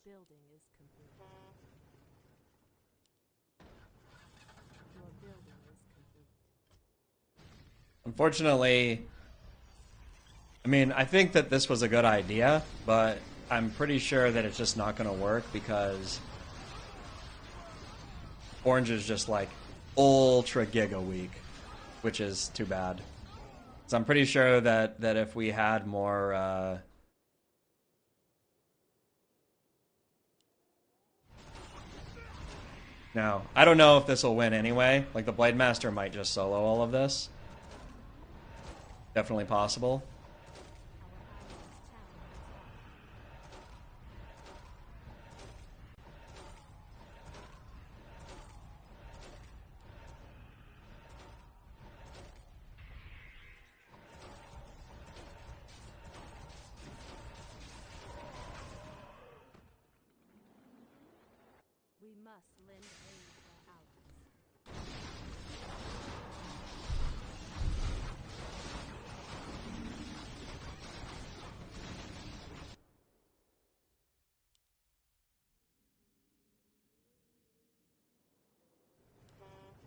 building is complete. Unfortunately, I mean, I think that this was a good idea, but I'm pretty sure that it's just not going to work because Orange is just like ultra giga weak, which is too bad. So I'm pretty sure that if we had more now, I don't know if this will win anyway. Like the Blade Master might just solo all of this. Definitely possible. We must lend aid to our allies.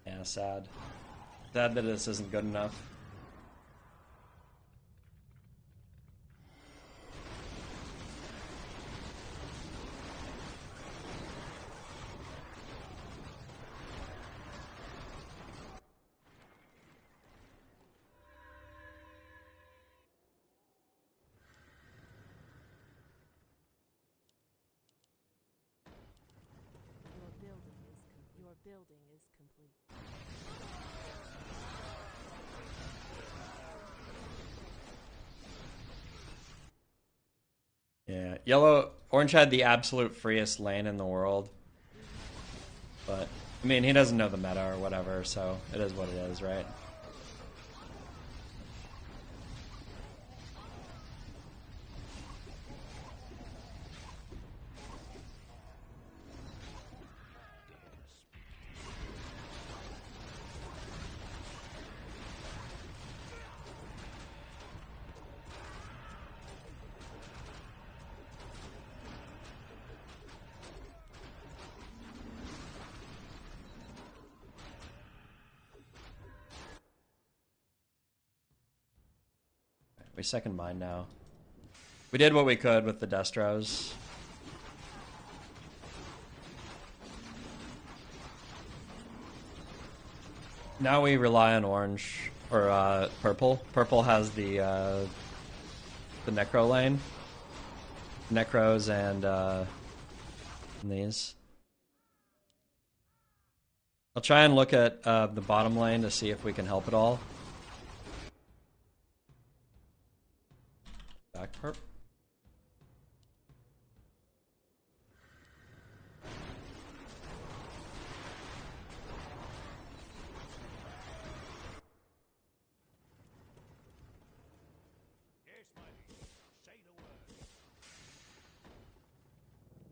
Yeah, sad. Sad that this isn't good enough. Your building is complete. Yeah, Orange had the absolute freest lane in the world. But, I mean, he doesn't know the meta or whatever, so it is what it is, right? We second mine now. We did what we could with the Destros. Now we rely on Orange or Purple. Purple has the Necro lane, Necros and these. I'll try and look at the bottom lane to see if we can help at all. Back perp. Yes, my liege. Say the word.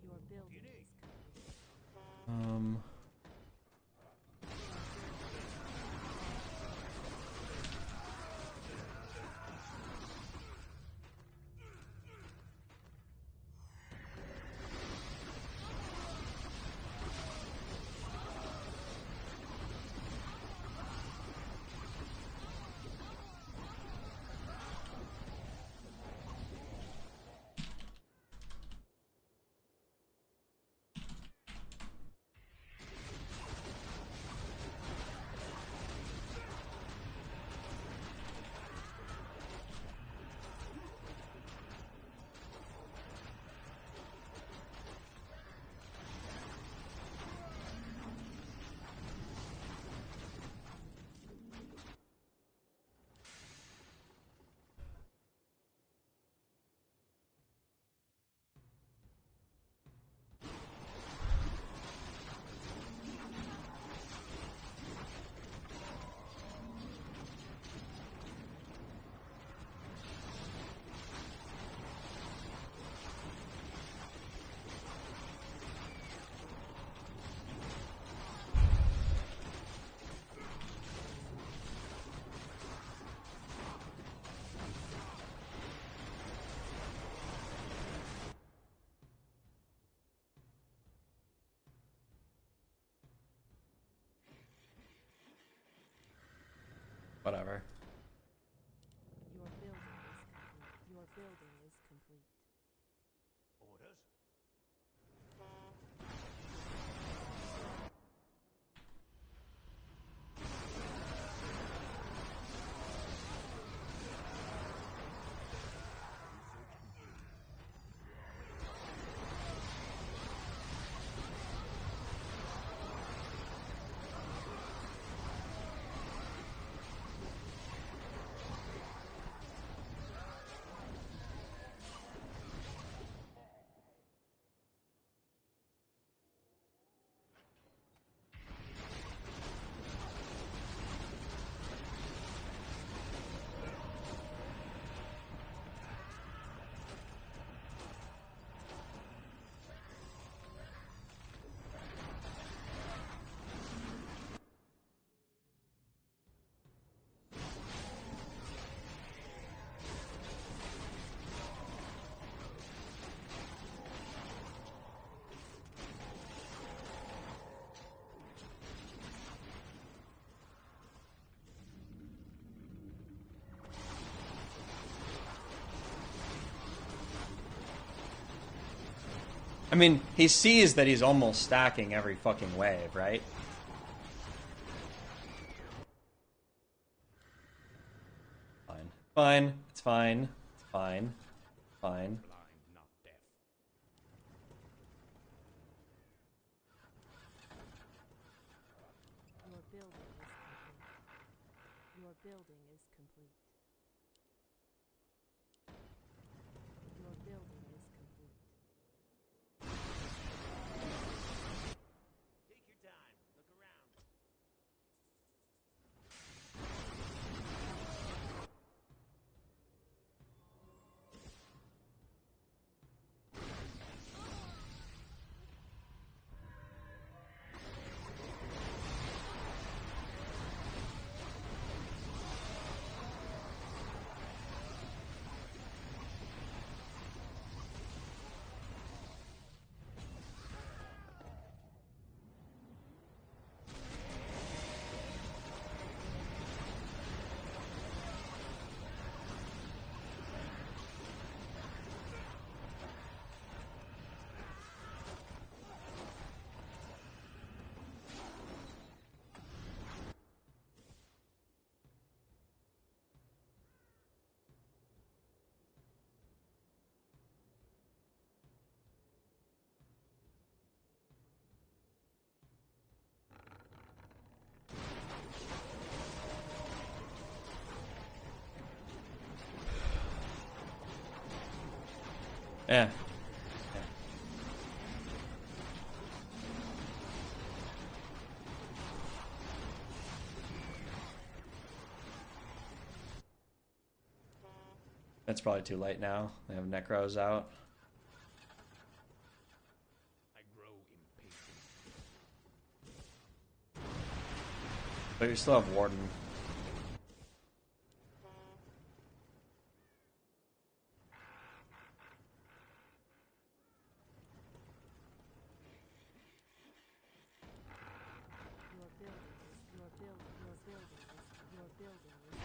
Your building is complete. Whatever. I mean, he sees that he's almost stacking every fucking wave, right? Fine. Fine. It's fine. It's fine. Fine. Your building is complete. Your building is complete. Your building is complete. Take your time. Look around. Yeah. It's probably too late now. They have Necros out. I grow impatient. But you still have Warden. Your building is your building. Your building is your building is.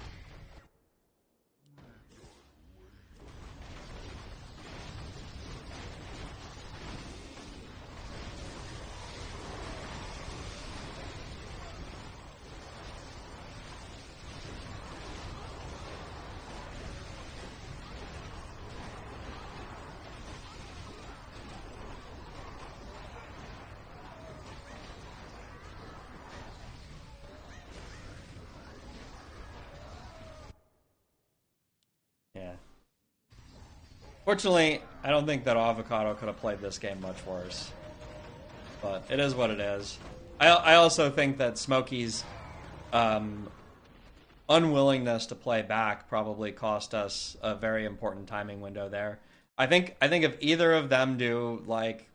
Yeah. Fortunately, I don't think that Avocado could have played this game much worse. But it is what it is. I also think that Smokey's unwillingness to play back probably cost us a very important timing window there. I think if either of them do like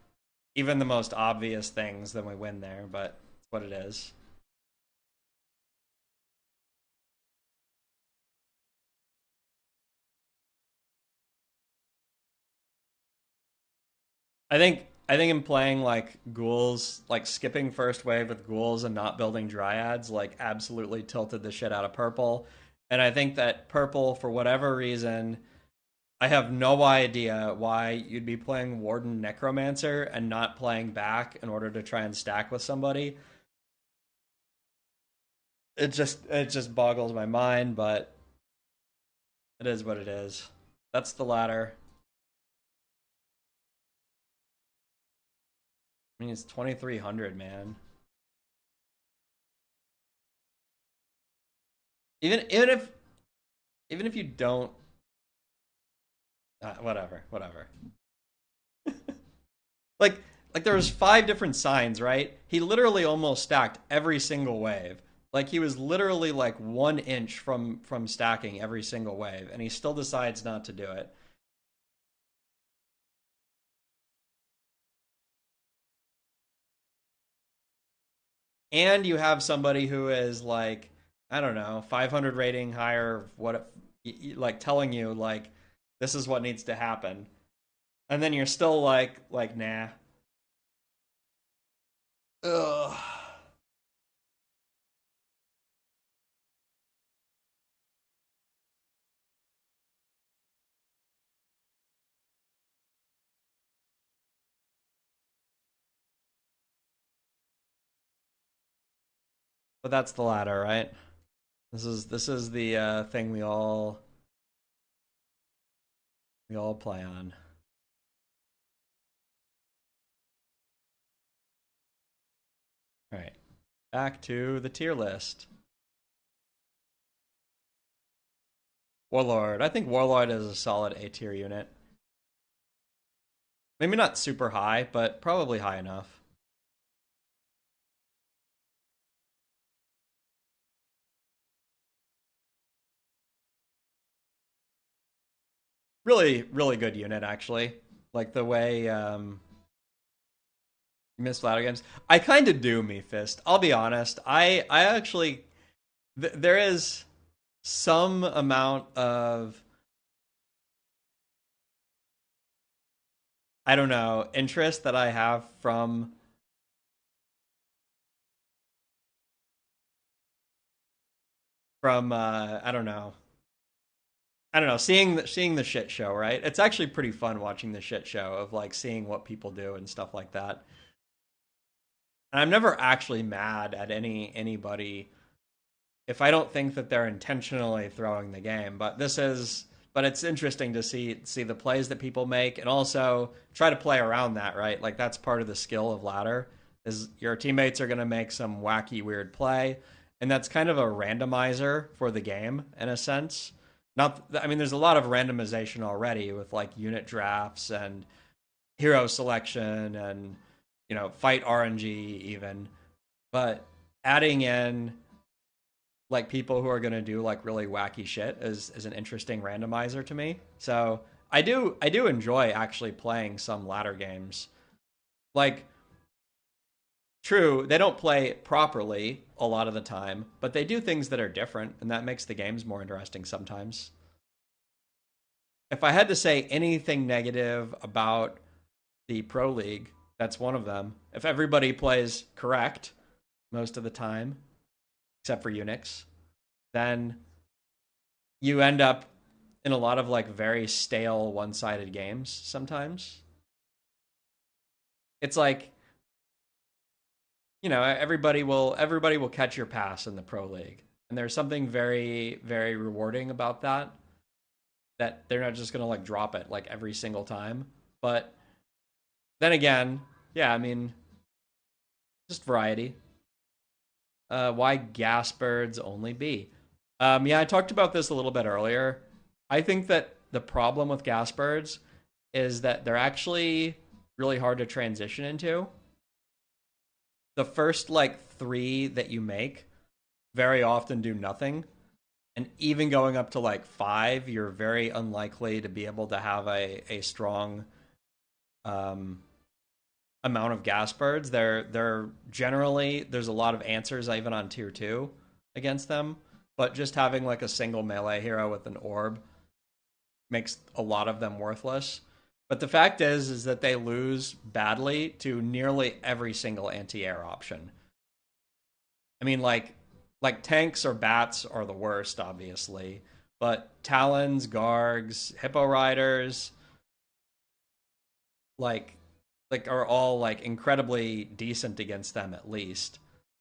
even the most obvious things, then we win there, but it's what it is. I think in playing like ghouls, like skipping first wave with ghouls and not building dryads, like absolutely tilted the shit out of purple. And I think that purple, for whatever reason, I have no idea why you'd be playing Warden Necromancer and not playing back in order to try and stack with somebody. It just boggles my mind, but it is what it is. That's the ladder. I mean, it's 2,300, man. Even if you don't, whatever. like like there was 5 different signs, right? He literally almost stacked every single wave. Like he was literally like 1 inch from stacking every single wave, and he still decides not to do it. And you have somebody who is like, I don't know, 500 rating higher, what, like telling you like this is what needs to happen, and then you're still like nah. Ugh. But that's the ladder, right? This is the thing we all play on. All right, back to the tier list. Warlord. I think Warlord is a solid A tier unit. Maybe not super high, but probably high enough. Really, really good unit, actually. Like the way you miss ladder games. I kind of do, me fist. I'll be honest. I actually there is some amount of, I don't know, interest that I have from I don't know. Seeing the shit show, right? It's actually pretty fun watching the shit show of like seeing what people do and stuff like that. And I'm never actually mad at anybody if I don't think that they're intentionally throwing the game. But it's interesting to see the plays that people make and also try to play around that, right? Like that's part of the skill of ladder is your teammates are going to make some wacky weird play, and that's kind of a randomizer for the game in a sense. There's a lot of randomization already with like unit drafts and hero selection and fight RNG even, but adding in like people who are going to do like really wacky shit is an interesting randomizer to me. So I do enjoy actually playing some ladder games. Like, true, they don't play properly a lot of the time, but they do things that are different, and that makes the games more interesting sometimes. If I had to say anything negative about the Pro League, that's one of them. If everybody plays correct most of the time, except for Unix, then you end up in a lot of like very stale one-sided games sometimes. It's like, everybody will catch your pass in the Pro League. And there's something very, very rewarding about that they're not just going to like drop it like every single time. But then again, yeah, just variety. Why gas birds only B? Yeah, I talked about this a little bit earlier. I think that the problem with gas birds is that they're actually really hard to transition into. The first like 3 that you make very often do nothing. And even going up to like 5, you're very unlikely to be able to have a strong amount of gas birds. They're generally, there's a lot of answers even on tier 2 against them, but just having like a single melee hero with an orb makes a lot of them worthless. But the fact is that they lose badly to nearly every single anti-air option. Like tanks or bats are the worst, obviously, but talons, gargs, hippo riders, like are all like incredibly decent against them at least.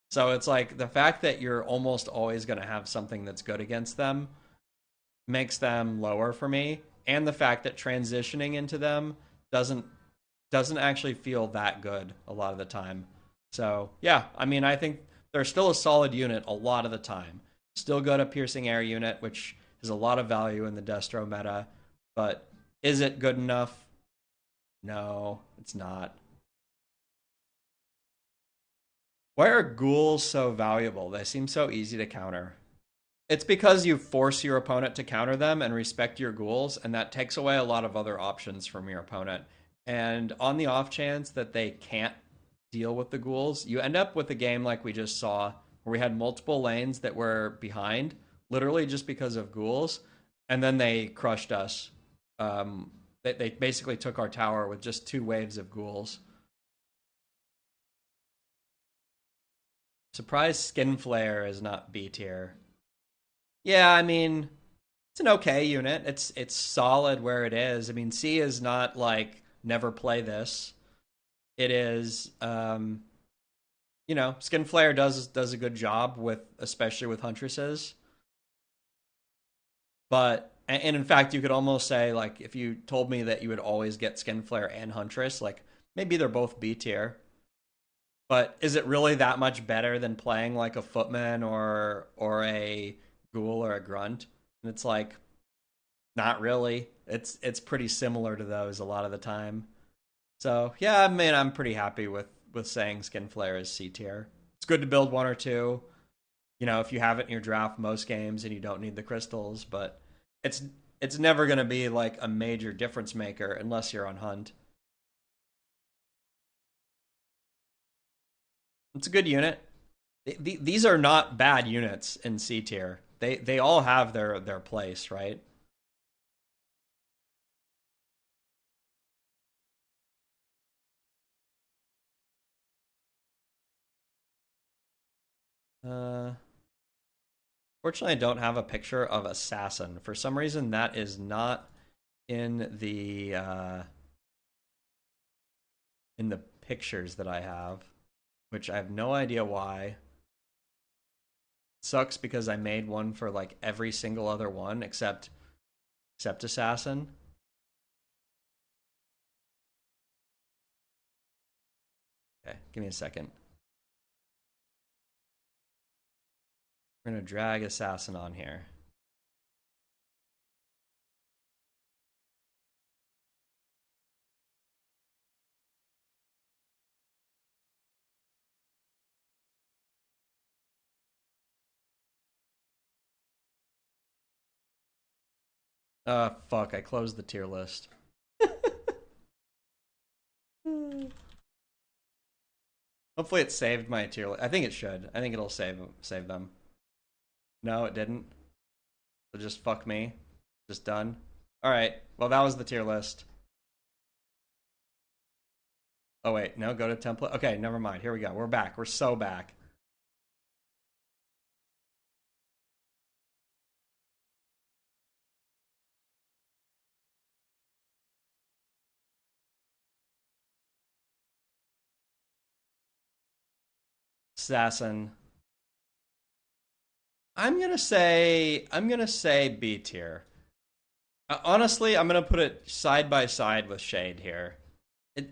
So it's like the fact that you're almost always going to have something that's good against them makes them lower for me, and the fact that transitioning into them doesn't actually feel that good a lot of the time. So yeah, I think they're still a solid unit a lot of the time. Still good at piercing air unit, which has a lot of value in the destro meta, but is it good enough? No, it's not. Why are ghouls so valuable? They seem so easy to counter. It's because you force your opponent to counter them and respect your ghouls, and that takes away a lot of other options from your opponent. And on the off chance that they can't deal with the ghouls, you end up with a game like we just saw, where we had multiple lanes that were behind, literally just because of ghouls, and then they crushed us. They basically took our tower with just 2 waves of ghouls. Surprised Skin Flare is not B tier. Yeah, it's an okay unit. It's solid where it is. C is not like never play this. It is, you know, Skin Flare does a good job with, especially with Huntresses. But, and in fact, you could almost say, like, if you told me that you would always get Skin Flare and Huntress, like, maybe they're both B tier. But is it really that much better than playing like a Footman or a Ghoul or a Grunt? And it's like, not really. It's pretty similar to those a lot of the time. So yeah, I mean, I'm pretty happy with saying Skin Flare is C tier. It's good to build one or two, you know, if you have it in your draft most games and you don't need the crystals, but it's never going to be like a major difference maker unless you're on Hunt. It's a good unit. These are not bad units in C tier. They all have their place, right? Fortunately, I don't have a picture of Assassin. For some reason, that is not in the pictures that I have, which I have no idea why. Sucks because I made one for like every single other one except Assassin. Okay, give me a second. We're gonna drag Assassin on here. Fuck, I closed the tier list. Hopefully it saved my tier list. I think it should. I think it'll save them. No, it didn't. So just fuck me. Just done. Alright, well that was the tier list. Oh wait, no, go to template. Okay, never mind. Here we go. We're back. We're so back. Assassin. I'm gonna say B tier. Honestly, I'm gonna put it side by side with Shade here.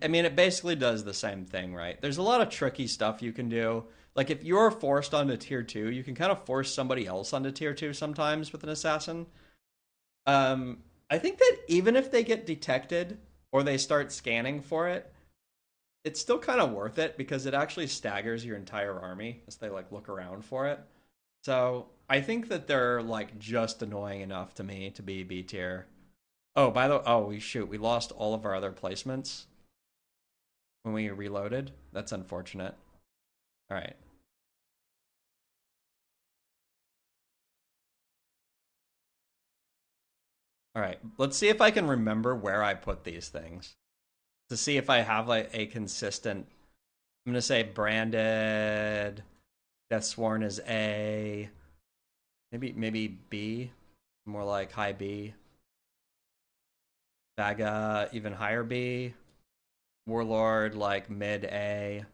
I mean, it basically does the same thing, right? There's a lot of tricky stuff you can do. Like, if you're forced onto tier 2, you can kind of force somebody else onto tier 2 sometimes with an assassin. I think that even if they get detected or they start scanning for it, it's still kind of worth it because it actually staggers your entire army as they like look around for it. So I think that they're like just annoying enough to me to be B tier. Oh, we lost all of our other placements when we reloaded. That's unfortunate. All right. All right, let's see if I can remember where I put these things to see if I have like a consistent. I'm gonna say branded. Deathsworn is A. Maybe B. More like high B. Vaga even higher B. Warlord like mid A.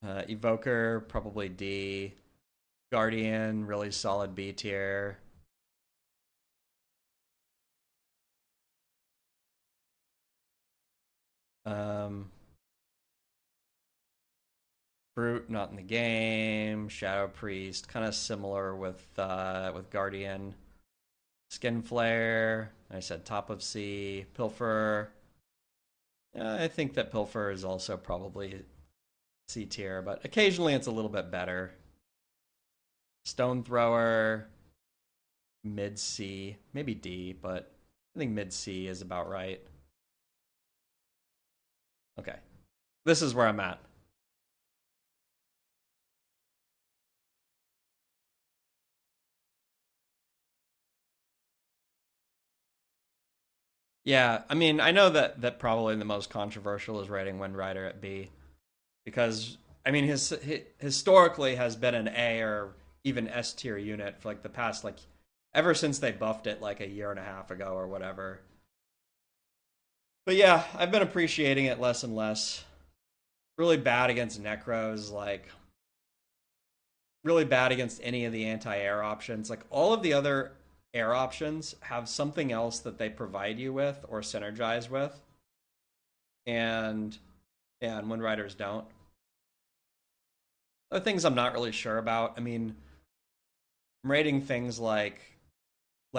Evoker probably D. Guardian really solid B tier. Brute not in the game. Shadow Priest kind of similar with Guardian. Skin Flare. I said top of C. Pilfer. I think that Pilfer is also probably C tier, but occasionally it's a little bit better. Stone Thrower. Mid C. Maybe D, but I think mid C is about right. Okay. This is where I'm at. Yeah, I mean, I know that probably the most controversial is rating Wind Rider at B, because I mean his historically has been an A or even S tier unit for like the past like ever since they buffed it like a year and a half ago or whatever. But yeah, I've been appreciating it less and less. really bad against Necros, like really bad against any of the anti-air options. Like all of the other air options have something else that they provide you with or synergize with. And yeah, and Wind Riders don't. Other things I'm not really sure about. I mean, I'm rating things like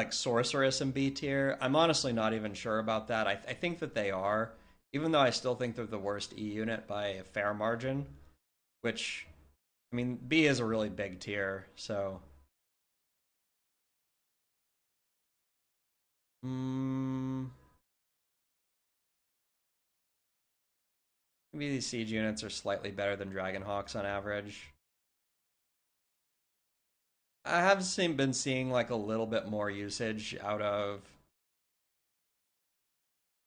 Sorceress in B tier. I'm honestly not even sure about that. I think that they are, even though I still think they're the worst E unit by a fair margin. Which, I mean, B is a really big tier, so. Maybe these siege units are slightly better than Dragonhawks on average. I have been seeing like a little bit more usage out of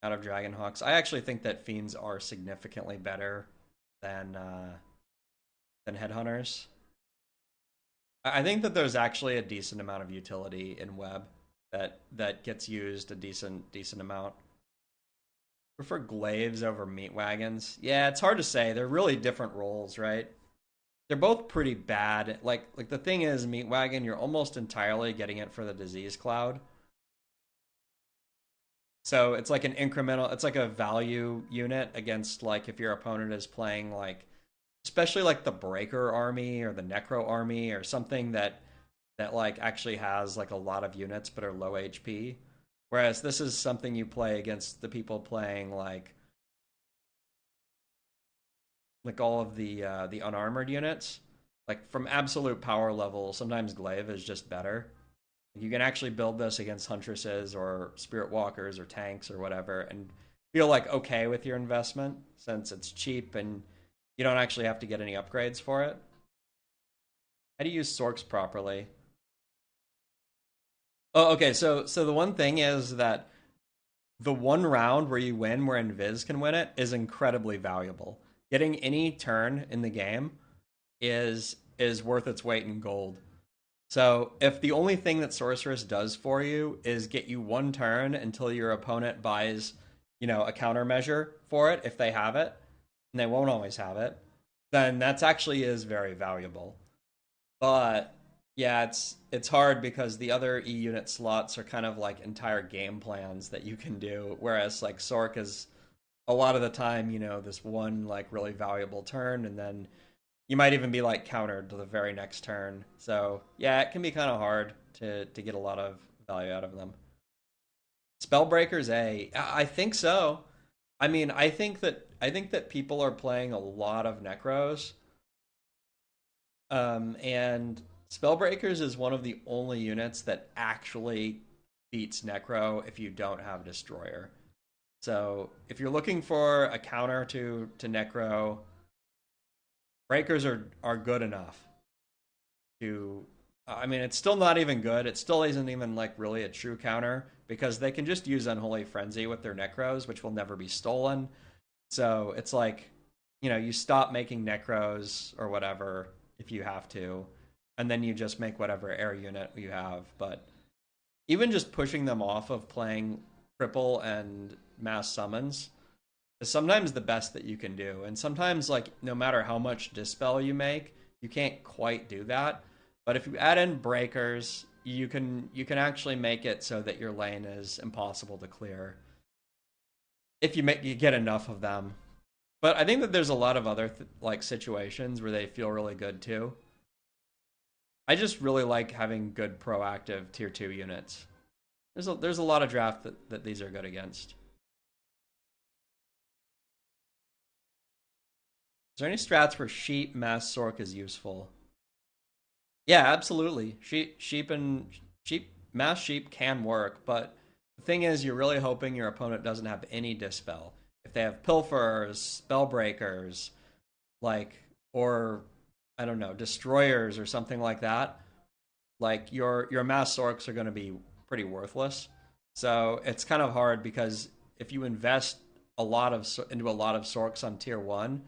Dragonhawks. I actually think that Fiends are significantly better than Headhunters. I think that there's actually a decent amount of utility in Web that gets used a decent amount. Prefer glaives over meat wagons. Yeah, it's hard to say. They're really different roles, right? They're both pretty bad. Like the thing is, meat wagon, you're almost entirely getting it for the disease cloud. So it's like an incremental, it's like a value unit against like if your opponent is playing like, especially like the Breaker army or the Necro army or something that like actually has like a lot of units but are low HP. Whereas this is something you play against the people playing like all of the unarmored units. Like from absolute power level, sometimes glaive is just better. You can actually build this against huntresses or spirit walkers or tanks or whatever and feel like okay with your investment since it's cheap and you don't actually have to get any upgrades for it. How do you use Sorks properly? Oh, okay, so the one thing is that the one round where you win, where Invis can win it, is incredibly valuable. Getting any turn in the game is worth its weight in gold. So if the only thing that Sorceress does for you is get you one turn until your opponent buys, a countermeasure for it, if they have it, and they won't always have it, then that's actually is very valuable. But yeah, it's hard because the other E unit slots are kind of like entire game plans that you can do, whereas like Sork is a lot of the time, this one like really valuable turn, and then you might even be like countered to the very next turn. So yeah, it can be kind of hard to get a lot of value out of them. Spellbreakers A, I think so. I mean, I think that people are playing a lot of Necros. And Spellbreakers is one of the only units that actually beats Necro if you don't have Destroyer. So if you're looking for a counter to Necro, Breakers are good enough to. I mean, it's still not even good. It still isn't even like really a true counter because they can just use Unholy Frenzy with their Necros, which will never be stolen. So it's like, you stop making Necros or whatever if you have to, and then you just make whatever air unit you have. But even just pushing them off of playing Cripple and Mass Summons is sometimes the best that you can do. And sometimes, like, no matter how much Dispel you make, you can't quite do that. But if you add in Breakers, you can actually make it so that your lane is impossible to clear if you get enough of them. But I think that there's a lot of other like situations where they feel really good too. I just really like having good proactive tier 2 units. There's a lot of draft that these are good against. Is there any strats where sheep mass Sork is useful? Yeah, absolutely. Mass sheep can work, but the thing is, you're really hoping your opponent doesn't have any dispel. If they have pilfers, spellbreakers, or I don't know, destroyers or something like that, like your mass Sorks are going to be pretty worthless. So it's kind of hard because if you invest into a lot of Sorks on tier 1,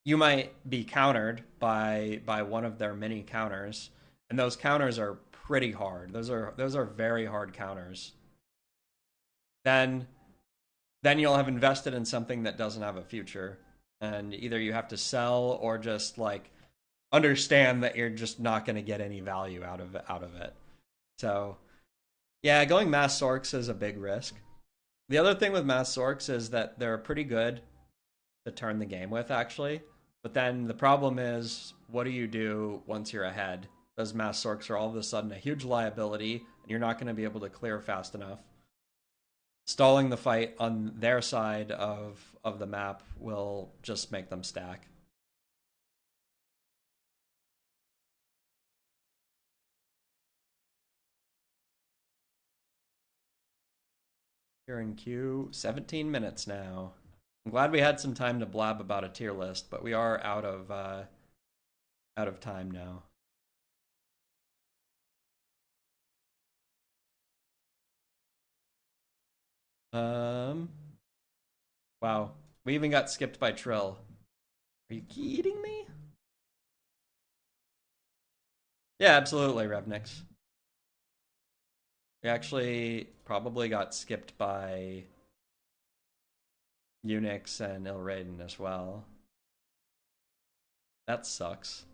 you might be countered by one of their many counters, and those counters are pretty hard. Those are very hard counters. Then you'll have invested in something that doesn't have a future, and either you have to sell or just like understand that you're just not going to get any value out of it. So yeah, going mass sorks is a big risk. The other thing with mass sorks is that they're pretty good to turn the game with, actually. But then the problem is, what do you do once you're ahead? Those mass sorks are all of a sudden a huge liability, and you're not going to be able to clear fast enough. Stalling the fight on their side of the map will just make them stack. You're in queue 17 minutes now. I'm glad we had some time to blab about a tier list, but we are out of time now. Wow, we even got skipped by Trill. Are you kidding me? Yeah, absolutely, Revnix. We actually probably got skipped by Unix and 𝕓𝕝𝕔𝕕 as well. That sucks.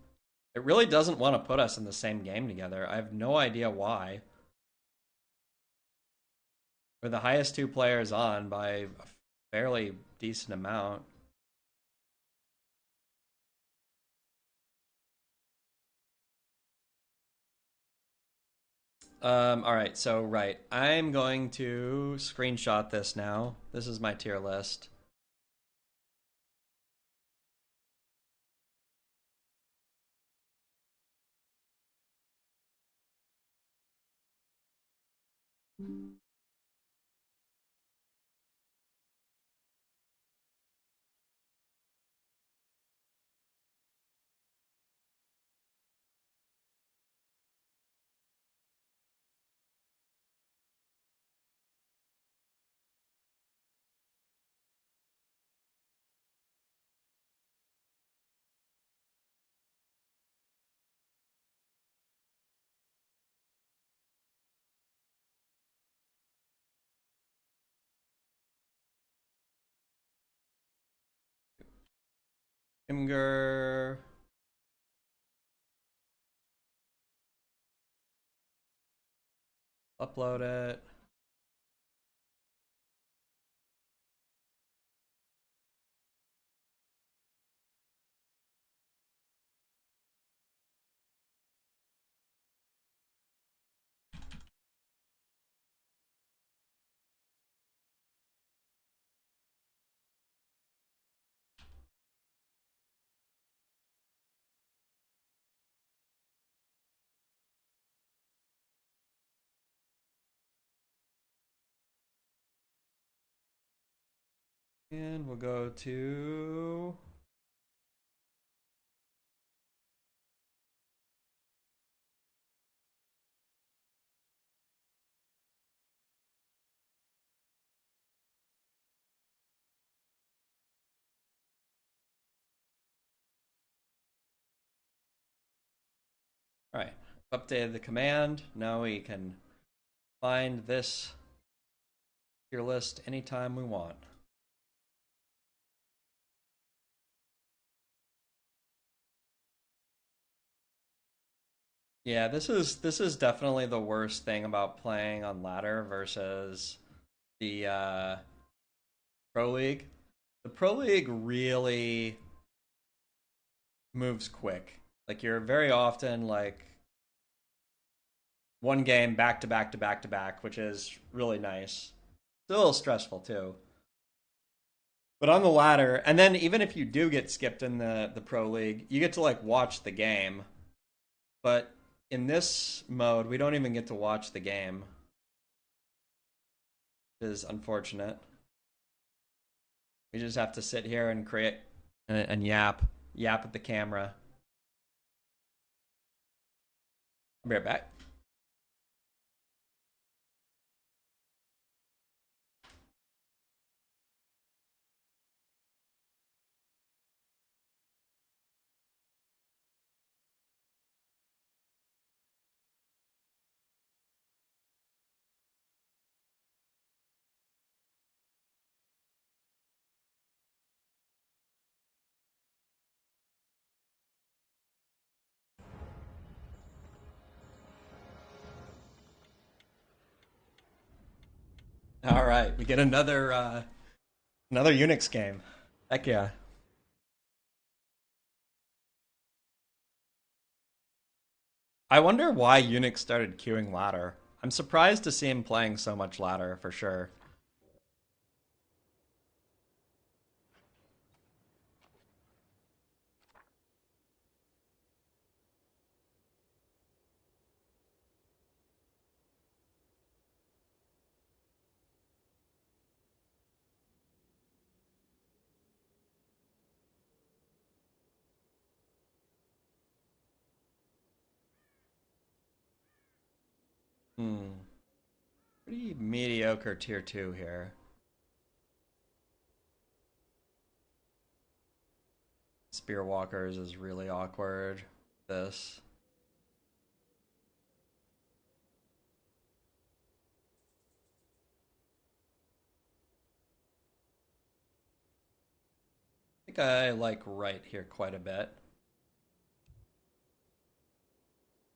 It really doesn't want to put us in the same game together. I have no idea why. We're the highest 2 players on by a fairly decent amount. Alright, so right. I'm going to screenshot this now. This is my tier list. Imgur. Upload it. And we'll go to Alright, updated the command. Now we can find this tier list anytime we want. Yeah, this is definitely the worst thing about playing on ladder versus the Pro League. The Pro League really moves quick. Like, you're very often like one game back to back to back to back, which is really nice. It's a little stressful too. But on the ladder, and then even if you do get skipped in the Pro League, you get to like watch the game. But in this mode, we don't even get to watch the game. It is unfortunate. We just have to sit here and create and yap at the camera. I'll be right back. All right, we get another Unix game. Heck yeah. I wonder why Unix started queuing ladder. I'm surprised to see him playing so much ladder for sure. Pretty mediocre tier 2 here. Spearwalkers is really awkward. This. I think I like right here quite a bit.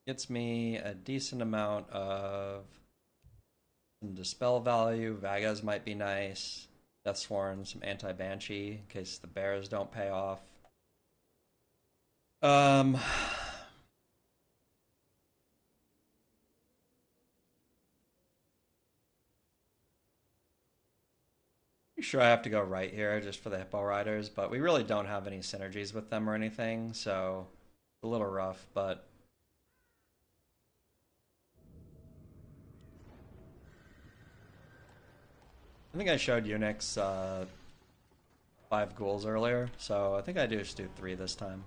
Gets me a decent amount of some dispel value. Vagas might be nice. Deathsworn, some anti-banshee in case the bears don't pay off. Pretty sure I have to go right here just for the Hippo Riders, but we really don't have any synergies with them or anything, so it's a little rough, but I think I showed Unix 5 ghouls earlier, so I think I just do 3 this time.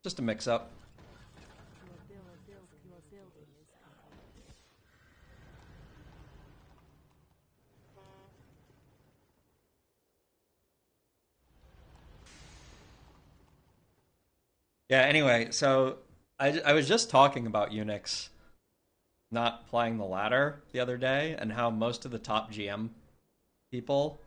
Just a mix-up. Yeah, anyway, so I was just talking about Unix not playing the ladder the other day and how most of the top GM people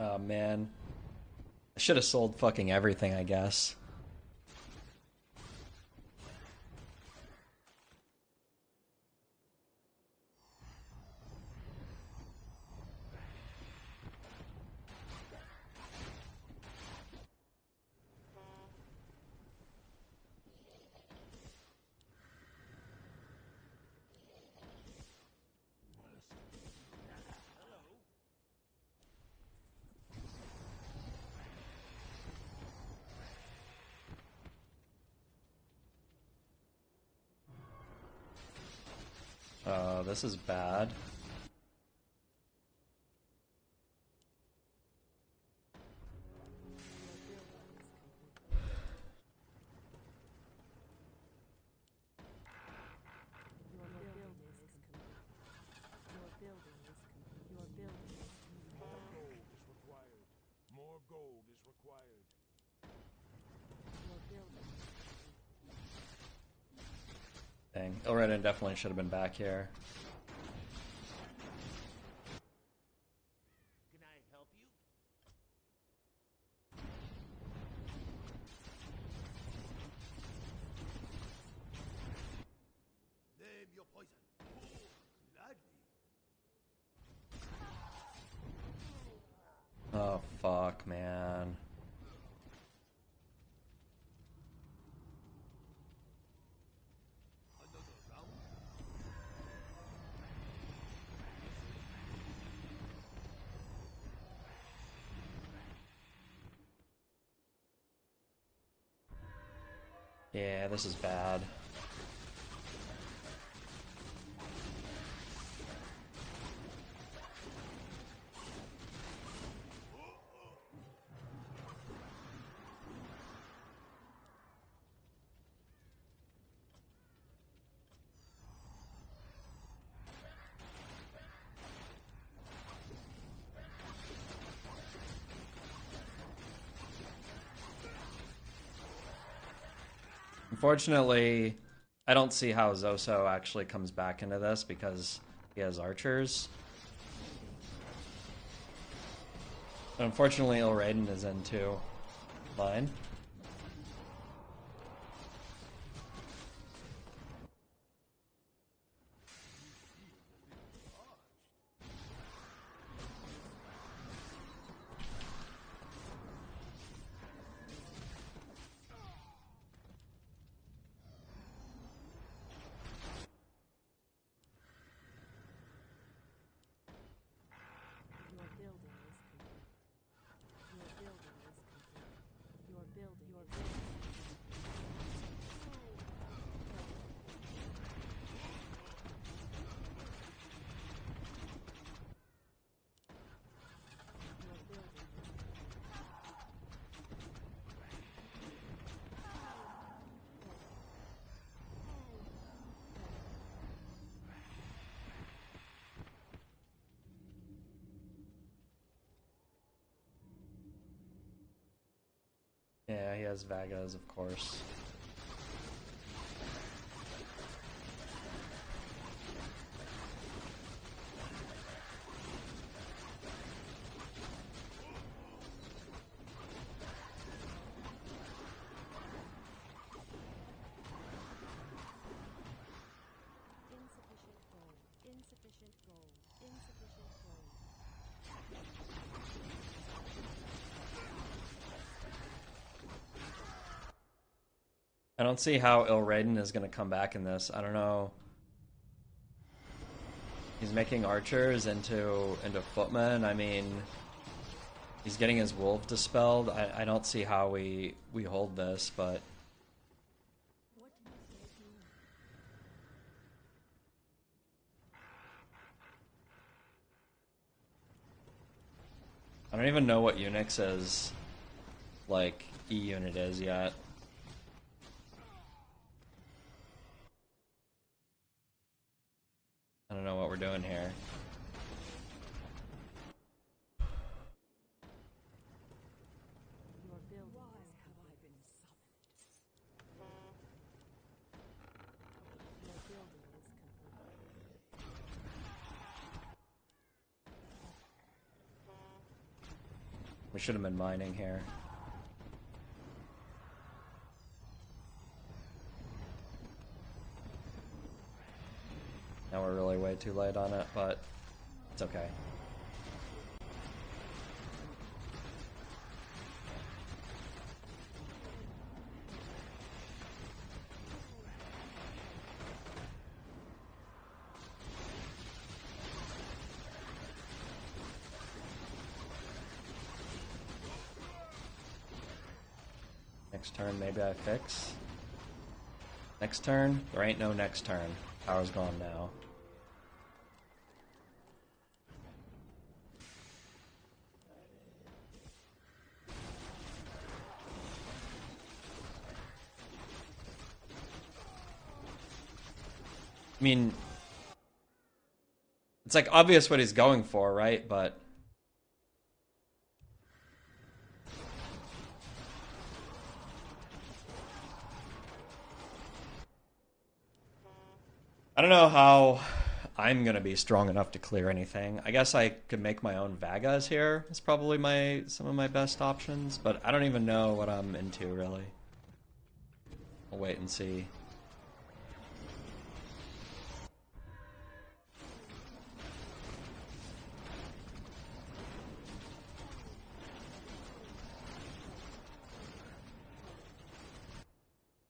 oh man. I should have sold fucking everything, I guess. Oh, this is bad. Dang, Ilredin definitely should have been back here. Can I help you? Name your poison. Oh, gladly. Oh, fuck, man. Yeah, this is bad. Unfortunately, I don't see how Zoso actually comes back into this because he has archers. But unfortunately, Ilredin is into line. Your building is complete. Your building is complete. Your building is complete. Yeah, he has Vagas, of course. Insufficient gold. Insufficient gold. Insufficient gold. I don't see how Ilredin is going to come back in this. I don't know. He's making archers into footmen. I mean, he's getting his wolf dispelled. I don't see how we hold this, but I don't even know what Unix's like E unit is yet. I don't know what we're doing here. Your building is complete. Your building is complete. We should have been mining here. Now we're really way too late on it, but it's okay. Next turn, maybe I fix. Next turn? There ain't no next turn. Power's gone now. I mean, it's like obvious what he's going for, right? But I don't know how I'm gonna be strong enough to clear anything. I guess I could make my own Vagas here. It's probably some of my best options, but I don't even know what I'm into really. I'll wait and see.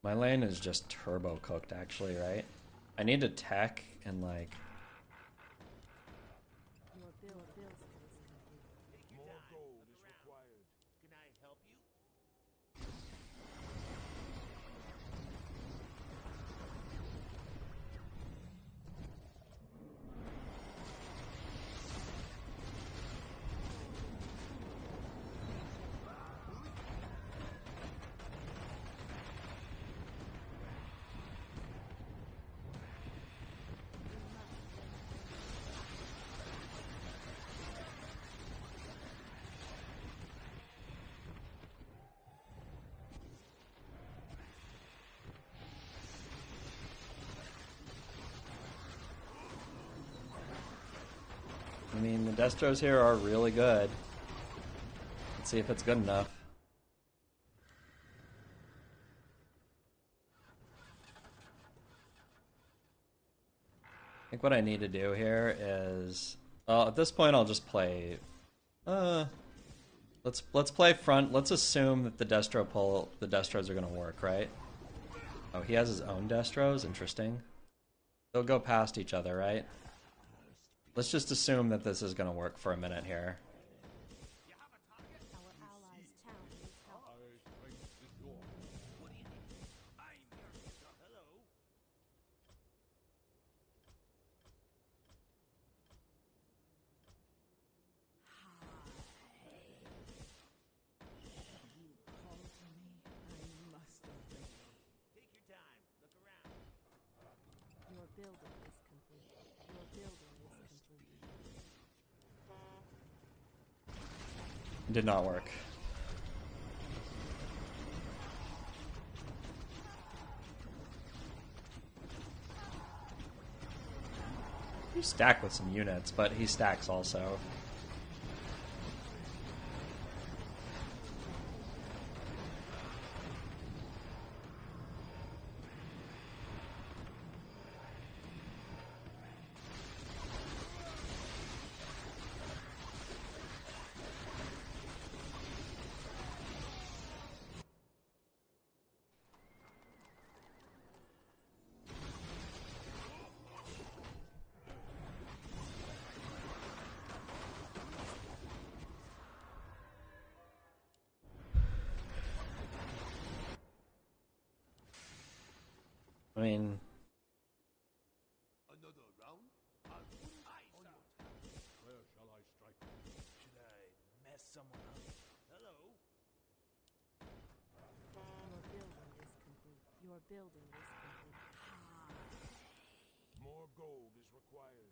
My lane is just turbo cooked actually, right? I need to tech and like More gold is required. Can I help you? I mean, the destros here are really good. Let's see if it's good enough. I think what I need to do here is, at this point I'll just play, let's play front. Let's assume that the destros are gonna work, right? Oh, he has his own destros? Interesting. They'll go past each other, right? Let's just assume that this is going to work for a minute here. Our allies' chang needs help. I strike the duong. What do you need? I'm here. Hello. You call to me, I must obey. Take your time. Look around. Your building is complete. Your building is complete. Did not work. You stack with some units, but he stacks also. I mean, Another round? Where shall I strike? Should I mess someone up? Hello? Your building is complete. Your building is complete. More gold is required.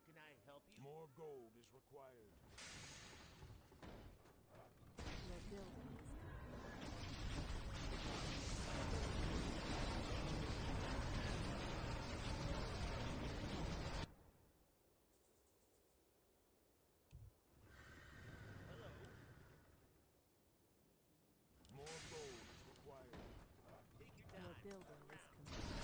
Can I help you? More gold is required. Your building is complete. More gold is required. Take your time. Your building is complete.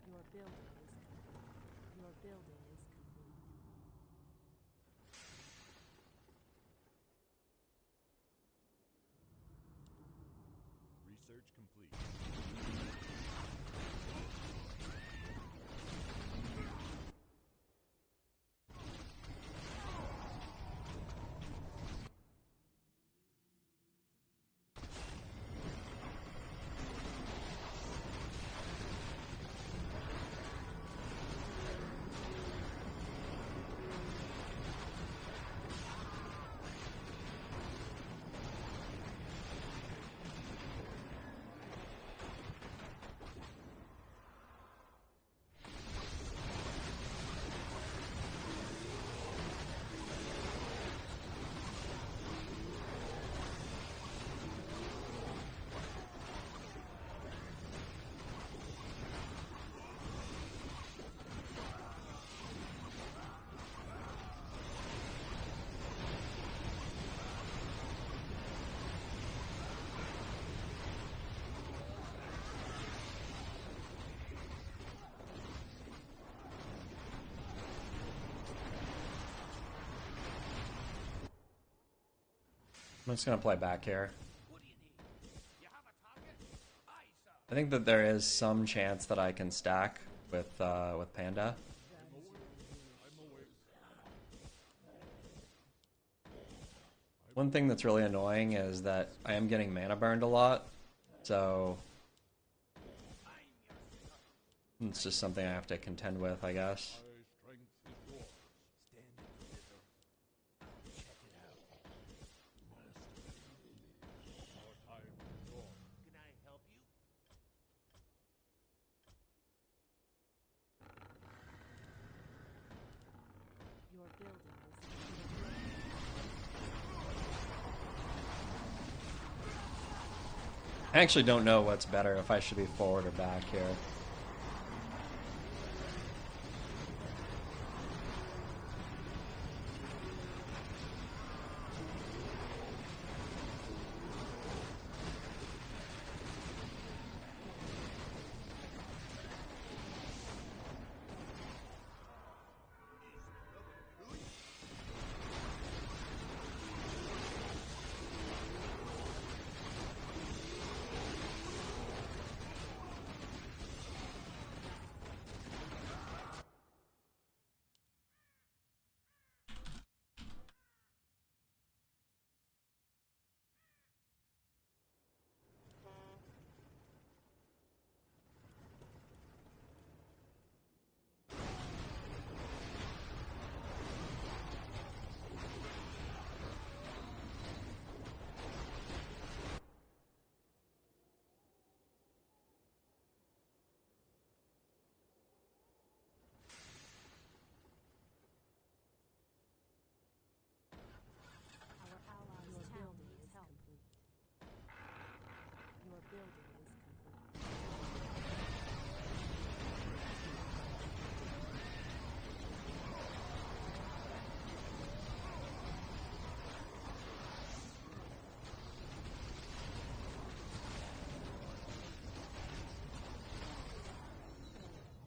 Your building is complete. Your building is complete. Research complete. I'm just gonna play back here. I think that there is some chance that I can stack with Panda. One thing that's really annoying is that I am getting mana burned a lot, so it's just something I have to contend with, I guess. Your building is I actually don't know what's better, if I should be forward or back here.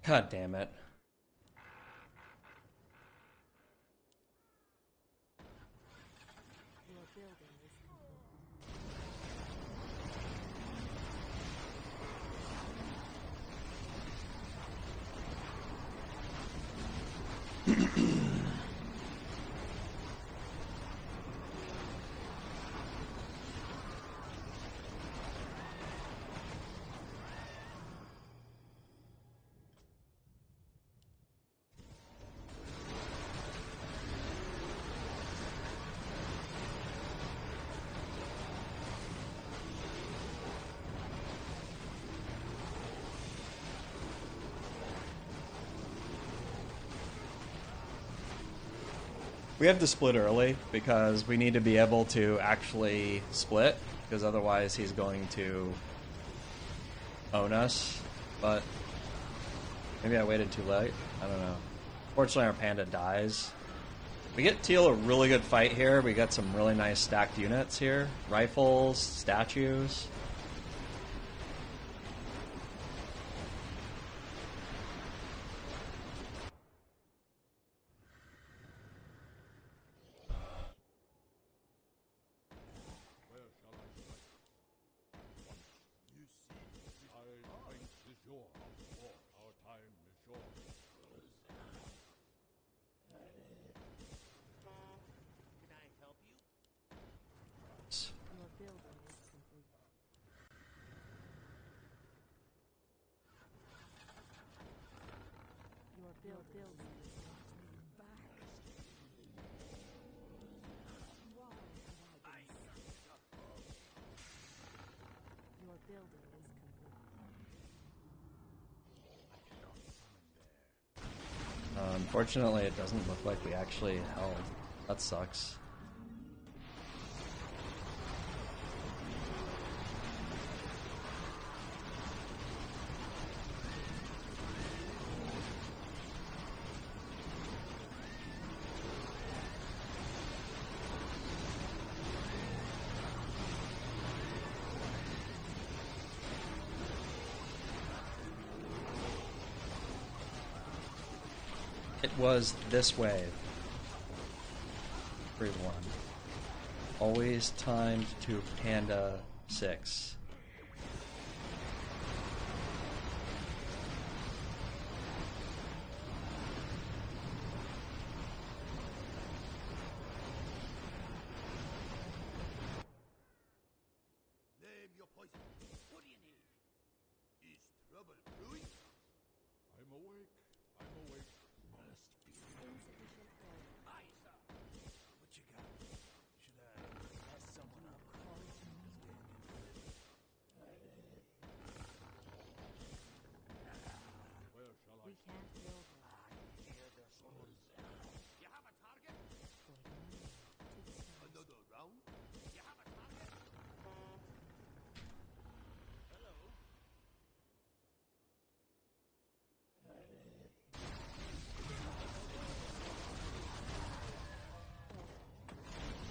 God damn it. Your building is We have to split early because we need to be able to actually split, because otherwise he's going to own us. But maybe I waited too late. I don't know. Fortunately, our panda dies. We get Teal a really good fight here. We got some really nice stacked units here. Rifles, statues. your building is complete. Your building is Your building is complete. Unfortunately, it doesn't look like we actually held. That sucks. It was this wave. 3-1. Always timed to Panda 6. Name your poison. What do you need? Is trouble brewing? I'm awake. I'm awake. Must be Insufficient air. Aye, sir. What you got? Should I pass someone up? Call it Where shall We can't build it. I hear the swords. You have a target? Another round? You have a target? Hello?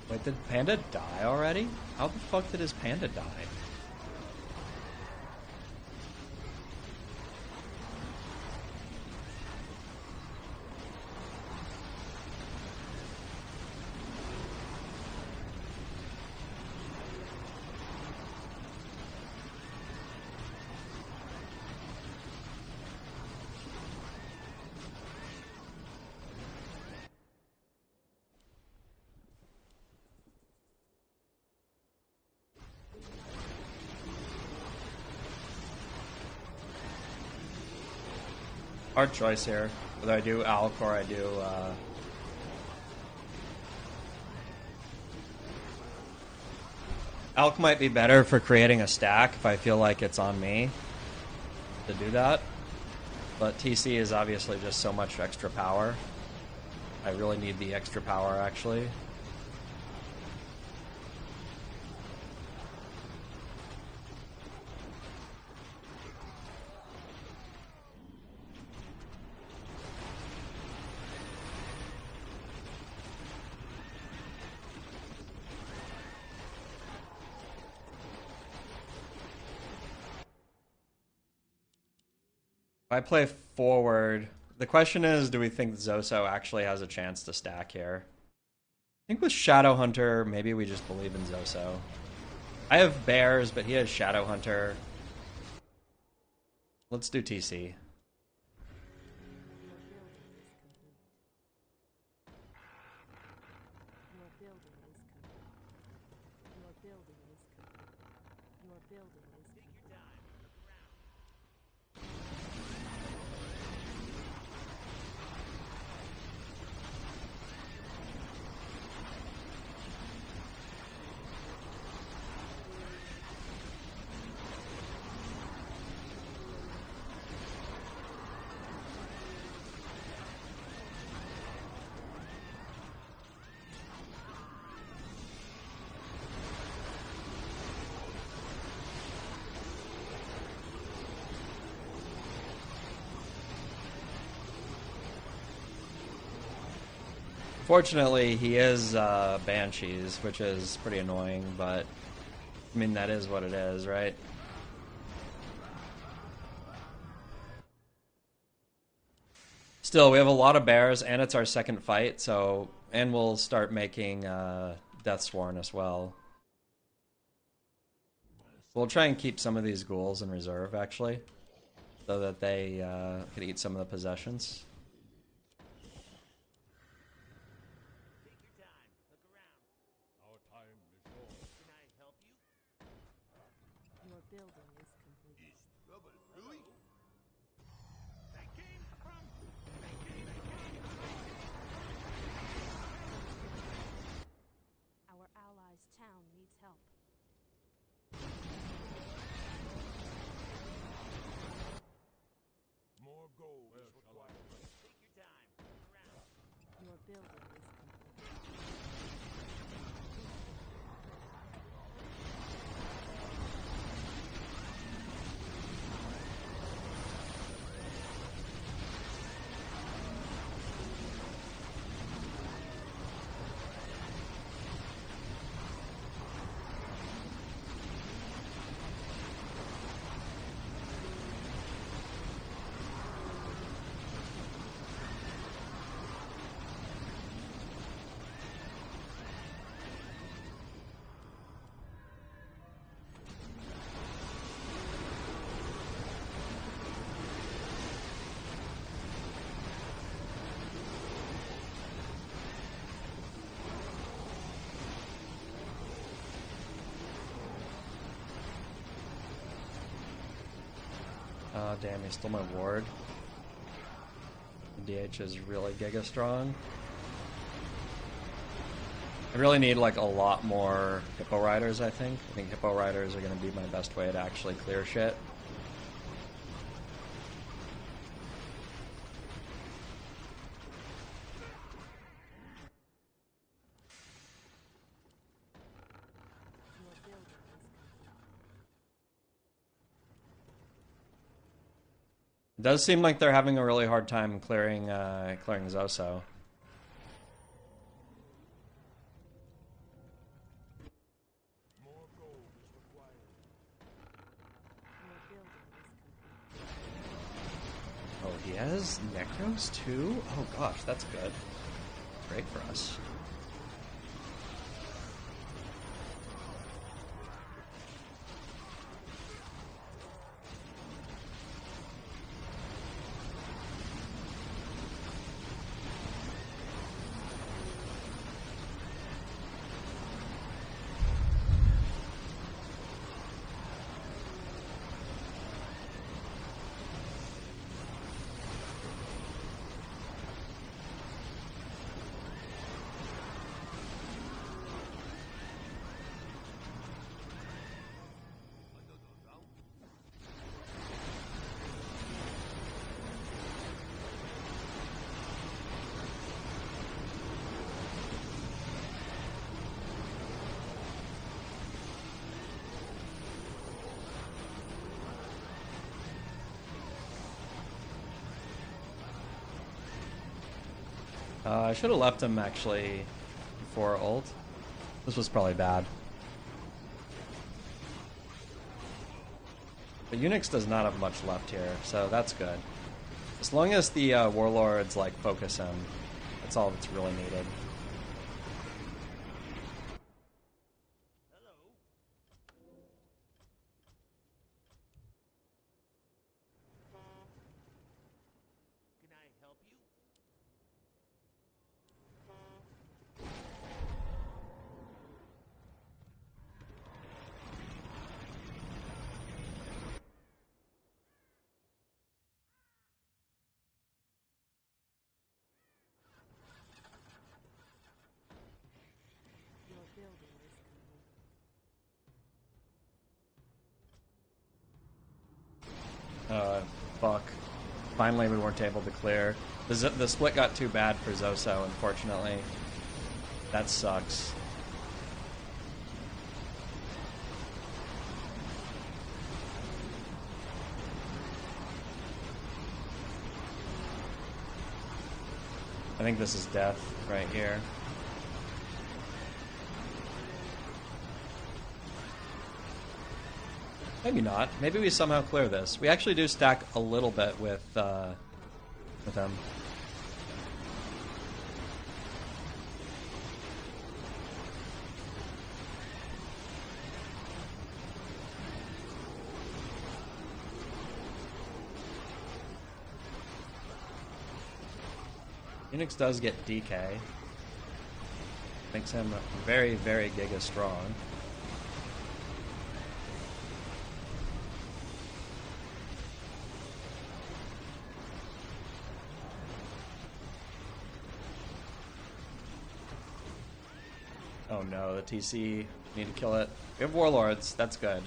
Wait, did Panda die already? How the fuck did his panda die? Hard choice here. Whether I do Alk or I do, Alk might be better for creating a stack if I feel like it's on me to do that. But TC is obviously just so much extra power. I really need the extra power, actually. If I play forward. The question is, do we think Zoso actually has a chance to stack here? I think with Shadowhunter, maybe we just believe in Zoso. I have bears, but he has Shadowhunter. Let's do TC. Fortunately, he is Banshees, which is pretty annoying, but I mean, that is what it is, right? Still, we have a lot of bears, and it's our second fight, so... And we'll start making Deathsworn as well. We'll try and keep some of these ghouls in reserve, actually, so that they could eat some of the possessions. Town needs help. More gold is required. Take your time. Look around. Your building is complete. Oh, damn, he stole my ward. The DH is really giga strong. I really need like a lot more Hippo Riders, I think. I think Hippo Riders are going to be my best way to actually clear shit. It does seem like they're having a really hard time clearing Zoso. Oh, he has Necros too? Oh gosh, that's good. Great for us. I should have left him actually before ult. This was probably bad. But Unix does not have much left here, so that's good. As long as the warlords like focus him, that's all that's really needed. Can I help you? Your building is complete. Fuck. Finally, we weren't able to clear. The split got too bad for Zoso, unfortunately. That sucks. I think this is death right here. Maybe not. Maybe we somehow clear this. We actually do stack a little bit with them. Phoenix does get DK. Makes him very, very giga strong. Oh no, the TC. Need to kill it. We have warlords. That's good.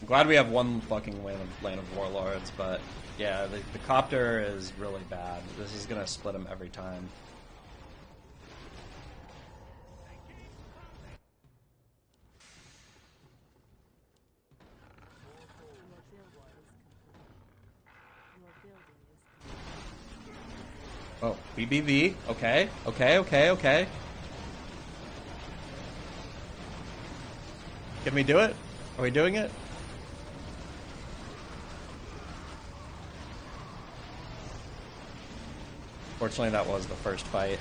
I'm glad we have one fucking lane of warlords, but yeah, the copter is really bad. This is gonna split him every time. Oh, BBV. Okay, okay, okay, okay. Can we do it? Are we doing it? Fortunately, that was the first fight.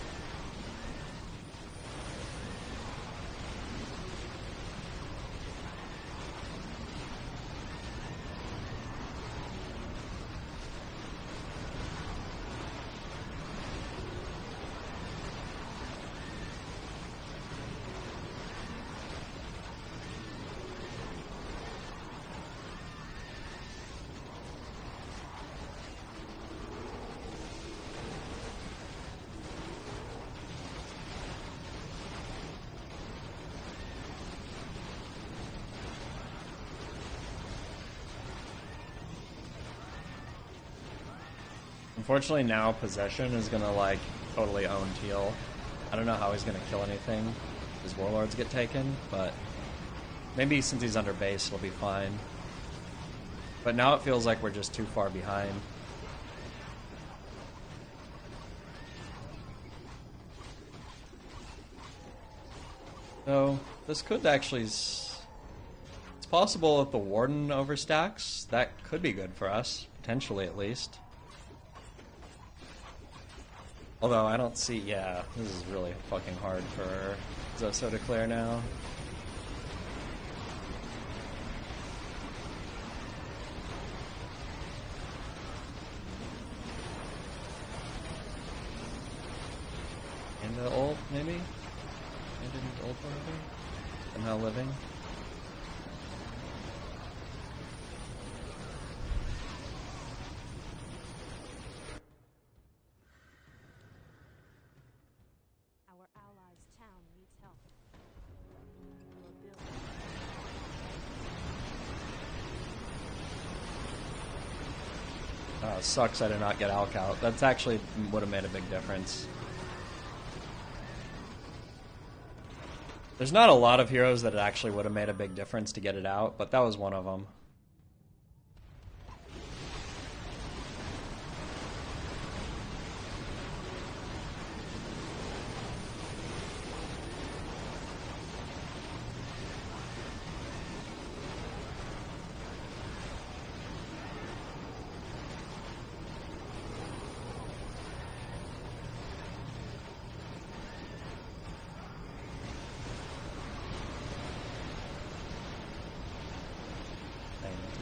Unfortunately, now Possession is gonna, like, totally own Teal. I don't know how he's gonna kill anything. His warlords get taken, but maybe since he's under base, it'll be fine. But now it feels like we're just too far behind. So, this could actually... It's possible if the Warden overstacks. That could be good for us, potentially at least. Although I don't see, yeah, this is really fucking hard for Zoso to clear now. And the ult, maybe? And didn't ult already? Somehow living? Sucks I did not get Alk out. That's actually would have made a big difference. There's not a lot of heroes that actually would have made a big difference to get it out, but that was one of them.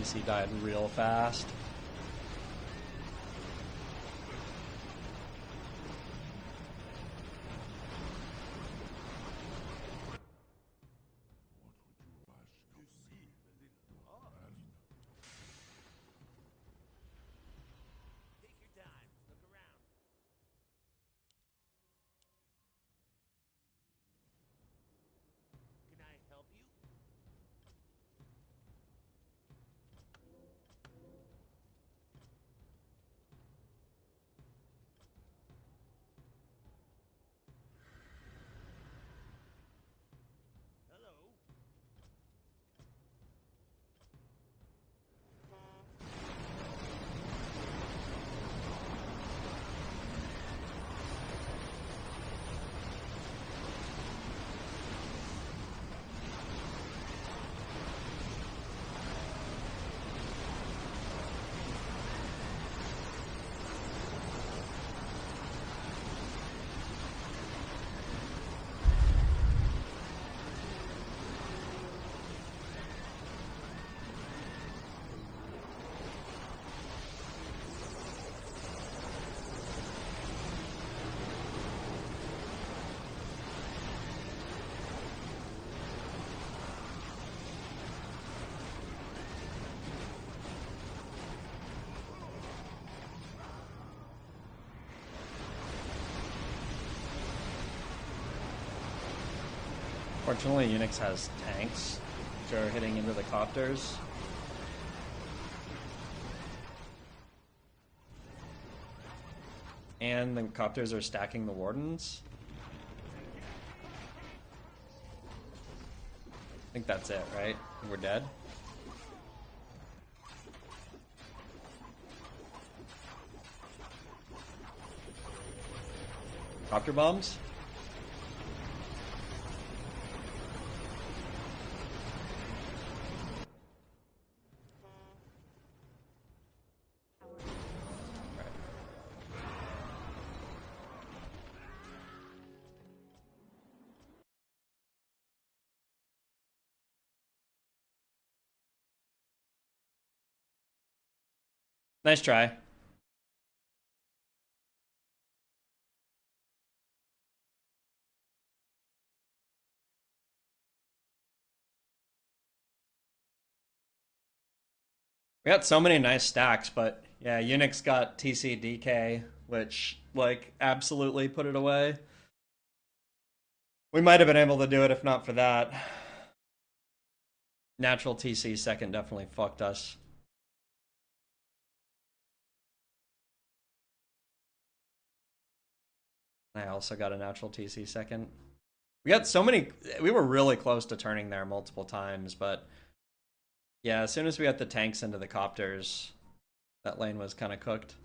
DC died real fast. Fortunately, Unix has tanks, which are hitting into the copters. And the copters are stacking the wardens. I think that's it, right? We're dead. Copter bombs? Nice try. We got so many nice stacks, but yeah, Unix got TC DK, which like absolutely put it away. We might have been able to do it if not for that. Natural TC second definitely fucked us. I also got a natural TC second. We got so many, we were really close to turning there multiple times, but yeah, as soon as we got the tanks into the copters, that lane was kind of cooked.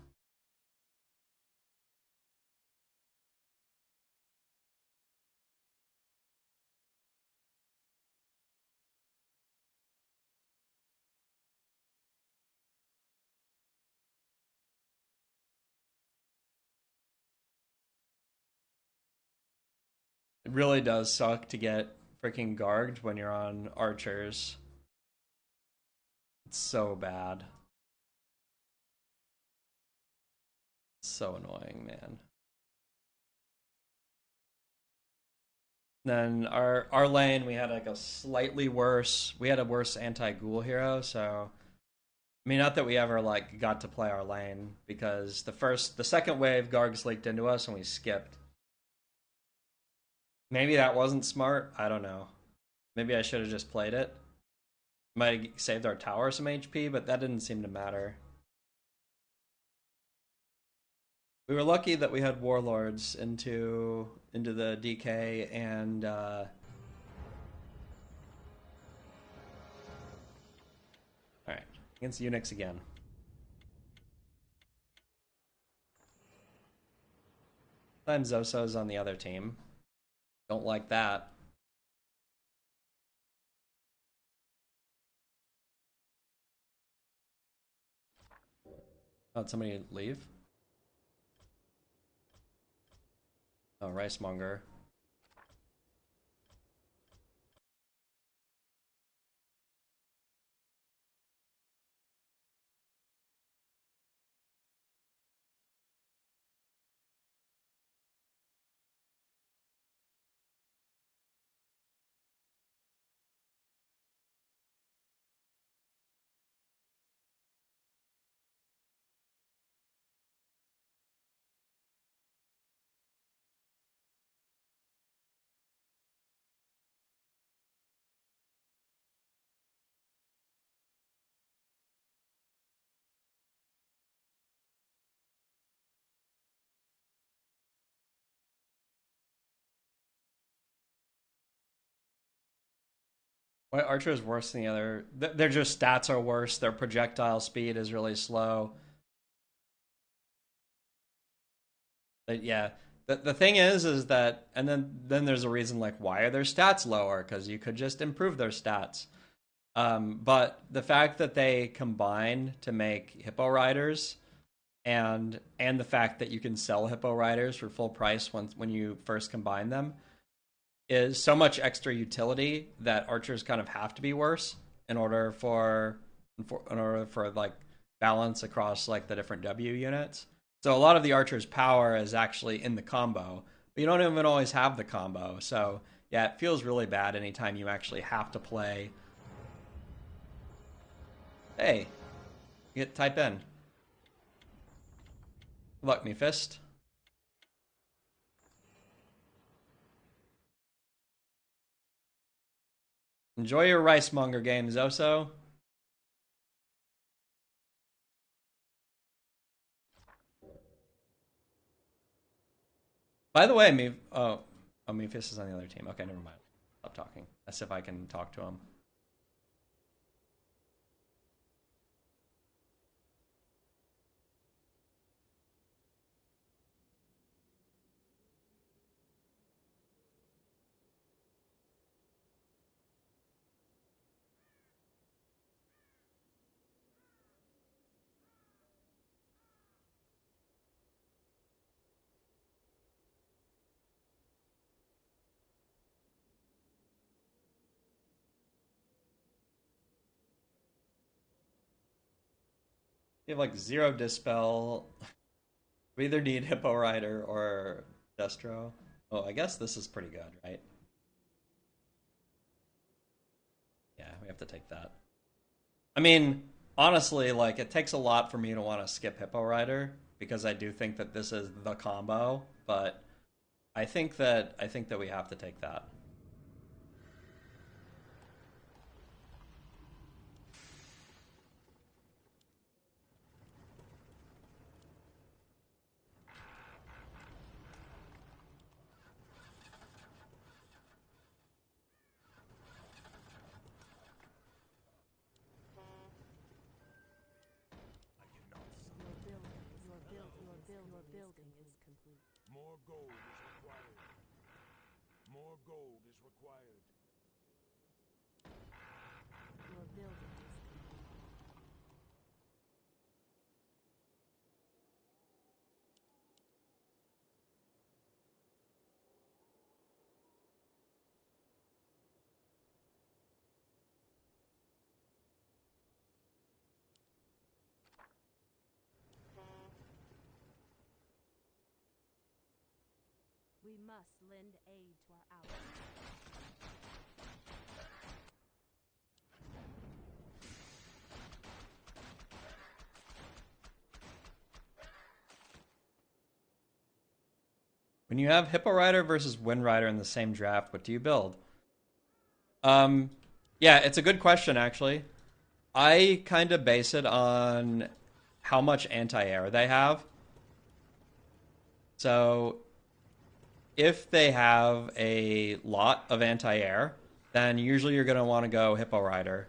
It really does suck to get freaking garged when you're on archers. It's so bad. It's so annoying, man. Then our lane, we had like a slightly worse, we had a worse anti-ghoul hero, so I mean, not that we ever like got to play our lane, because the second wave Gargs leaked into us and we skipped. Maybe that wasn't smart. I don't know. Maybe I should have just played it. Might have saved our tower some HP, but that didn't seem to matter. We were lucky that we had warlords into the DK and all right, against Unix again. Sometimes Zoso's on the other team. Don't like that. Oh, did somebody leave? Oh, Ricemonger. Why Archer is worse than the other? Their just stats are worse. Their projectile speed is really slow. But yeah, the thing is that, and then there's a reason like why are their stats lower? Because you could just improve their stats. But the fact that they combine to make Hippo Riders, and the fact that you can sell Hippo Riders for full price when you first combine them, is so much extra utility that archers kind of have to be worse in order for like balance across like the different W units. So a lot of the archer's power is actually in the combo, but you don't even always have the combo. So yeah, it feels really bad anytime you actually have to play. Hey, you get type in. Good luck, me fist. Enjoy your rice monger game, Zoso. By the way, Mephis is on the other team. Okay, never mind. Stop talking. As if I can talk to him. You have like 0 dispel. We either need Hippo Rider or Destro. Oh, I guess this is pretty good, right? Yeah, we have to take that. I mean, honestly, like it takes a lot for me to want to skip Hippo Rider because I do think that this is the combo, but I think that we have to take that. Your building is complete. More gold is required. More gold is required. Your building is complete. We must lend aid to our allies. When you have Hippo Rider versus Wind Rider in the same draft, what do you build? Yeah, it's a good question, actually. I kind of base it on how much anti-air they have. So if they have a lot of anti-air, then usually you're going to want to go Hippo Rider.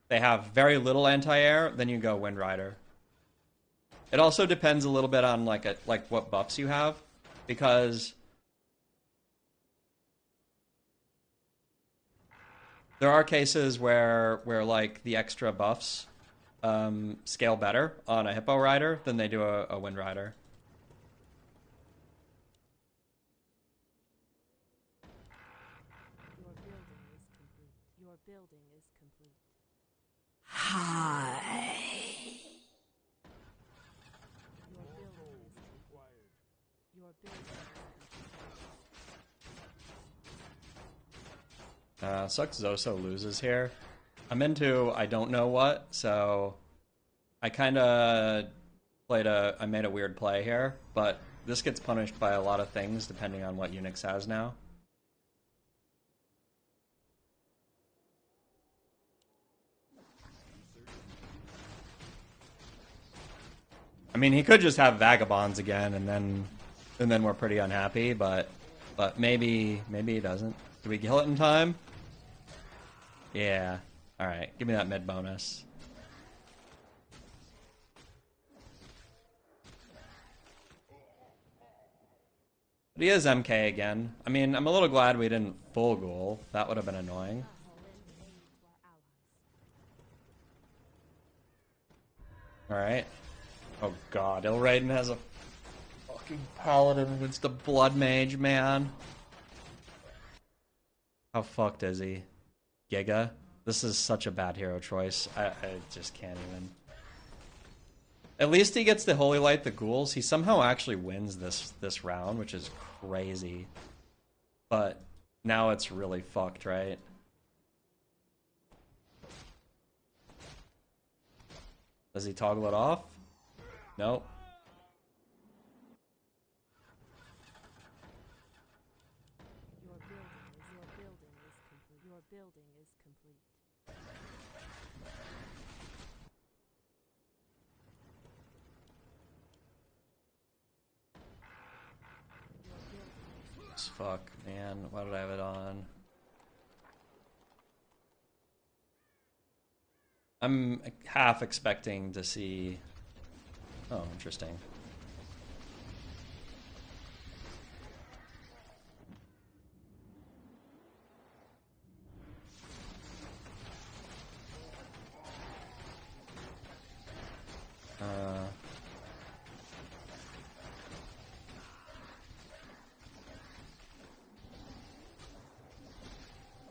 If they have very little anti-air, then you go Wind Rider. It also depends a little bit on like what buffs you have, because there are cases where like the extra buffs scale better on a Hippo Rider than they do a Wind Rider. Your building is complete. Hi. Your building is required. Your building is Sucks Zoso loses here. I'm into I don't know what, so I kind of I made a weird play here, but this gets punished by a lot of things depending on what Unix has now. I mean, he could just have Vagabonds again, and then we're pretty unhappy. But maybe he doesn't. Do we kill it in time? Yeah. Alright, give me that mid bonus. But he is MK again. I mean, I'm a little glad we didn't full goal. That would have been annoying. Alright. Oh god, Ilraiden has a fucking paladin. It's the blood mage, man. How fucked is he? Giga? This is such a bad hero choice. I just can't even. At least he gets the Holy Light, the ghouls. He somehow actually wins this round, which is crazy. But now it's really fucked, right? Does he toggle it off? Nope. Your building is complete. Fuck, man. Why did I have it on? I'm half expecting to see... Oh, interesting.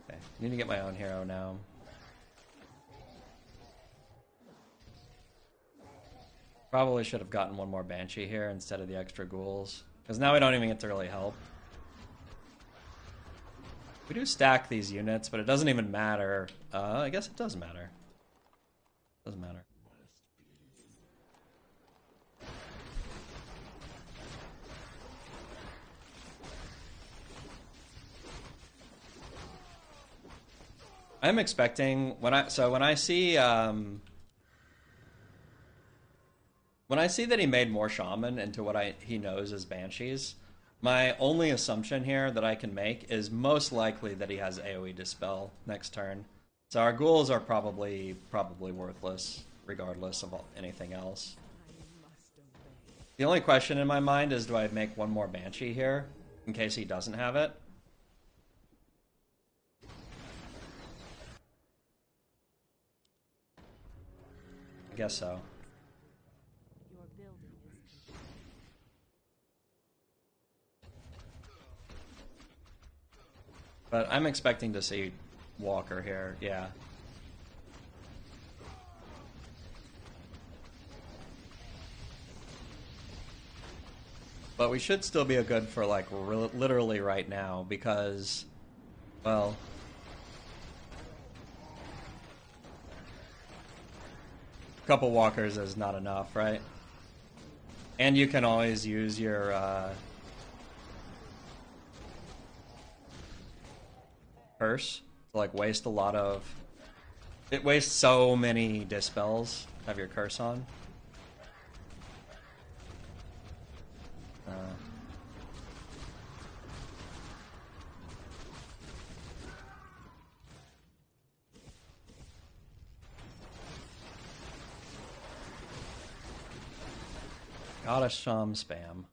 Okay, need to get my own hero now. Probably should have gotten one more Banshee here instead of the extra ghouls. Because now we don't even get to really help. We do stack these units, but it doesn't even matter. I guess it does matter. Doesn't matter. I'm expecting when I see that he made more shaman into what he knows as banshees, my only assumption here that I can make is most likely that he has AoE dispel next turn. So our ghouls are probably worthless regardless of anything else. The only question in my mind is, do I make one more banshee here in case he doesn't have it? I guess so. Your building is complete. But I'm expecting to see Walker here, yeah. But we should still be a good for like literally right now because, well, a couple walkers is not enough, right? And you can always use your curse to like waste a lot of. It wastes so many dispels. Have your curse on. Gotta sham spam.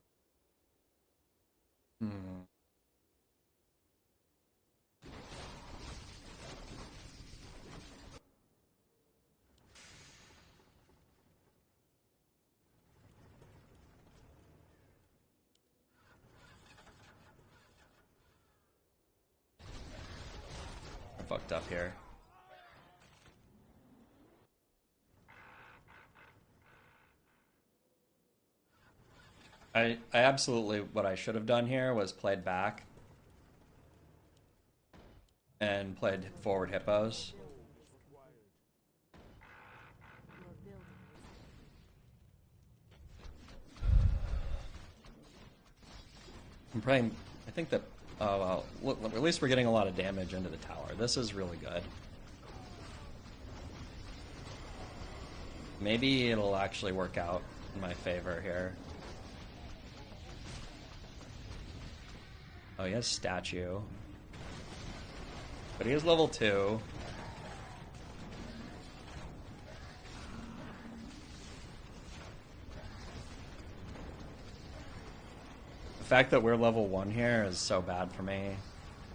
I fucked up here. I absolutely, what I should have done here was played back and played forward hippos. I'm praying, I think that, oh well, look, at least we're getting a lot of damage into the tower. This is really good. Maybe it'll actually work out in my favor here. Oh, he has statue. But he is level 2. fact that we're level 1 here is so bad for me.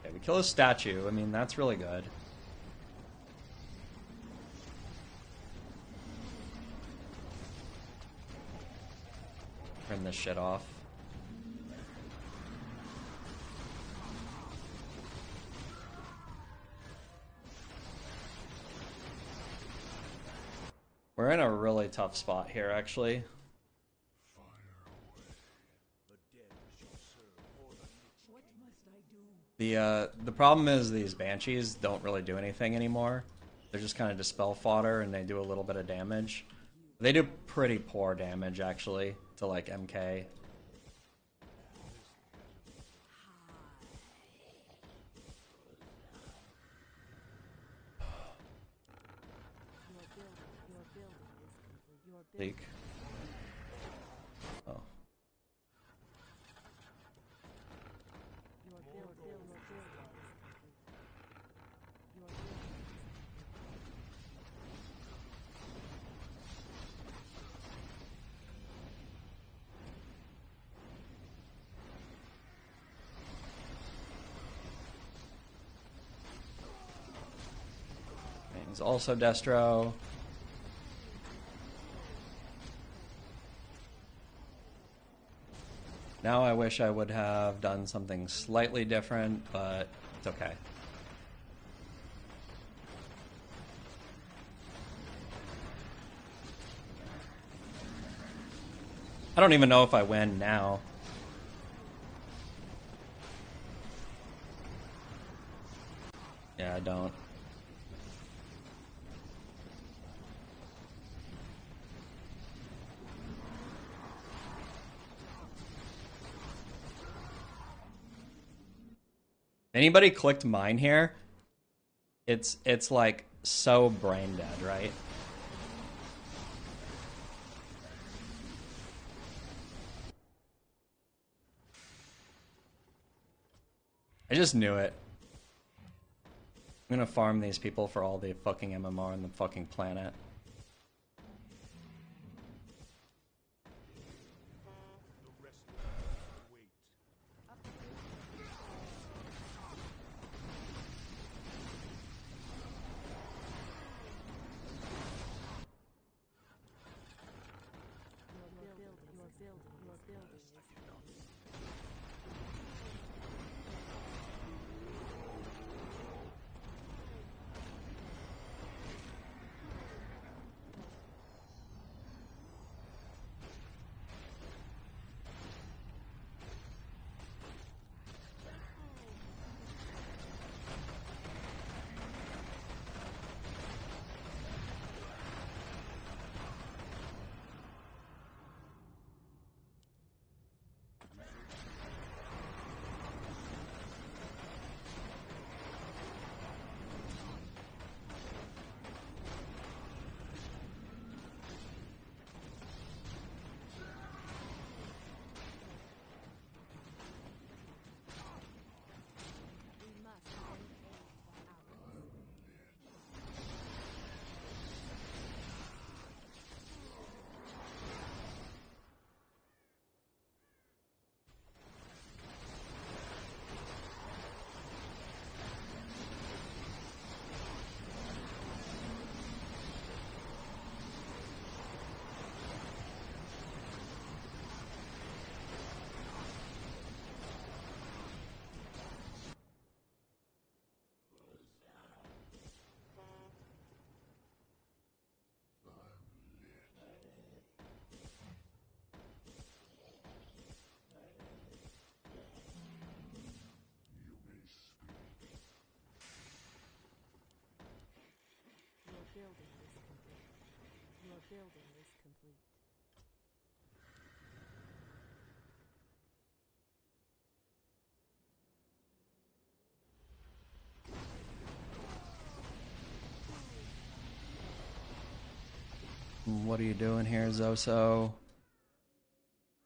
Okay, we kill a statue. I mean, that's really good. Turn this shit off. We're in a really tough spot here, actually. The problem is these banshees don't really do anything anymore. They're just kind of dispel fodder, and they do a little bit of damage. They do pretty poor damage, actually, to like MK. Leak. Oh. He's also Destro. Now I wish I would have done something slightly different, but it's okay. I don't even know if I win now. Yeah, I don't. Anybody clicked mine here? It's like so brain dead, right? I just knew it. I'm gonna farm these people for all the fucking MMR on the fucking planet. building is complete. Your building is complete. What are you doing here, Zoso?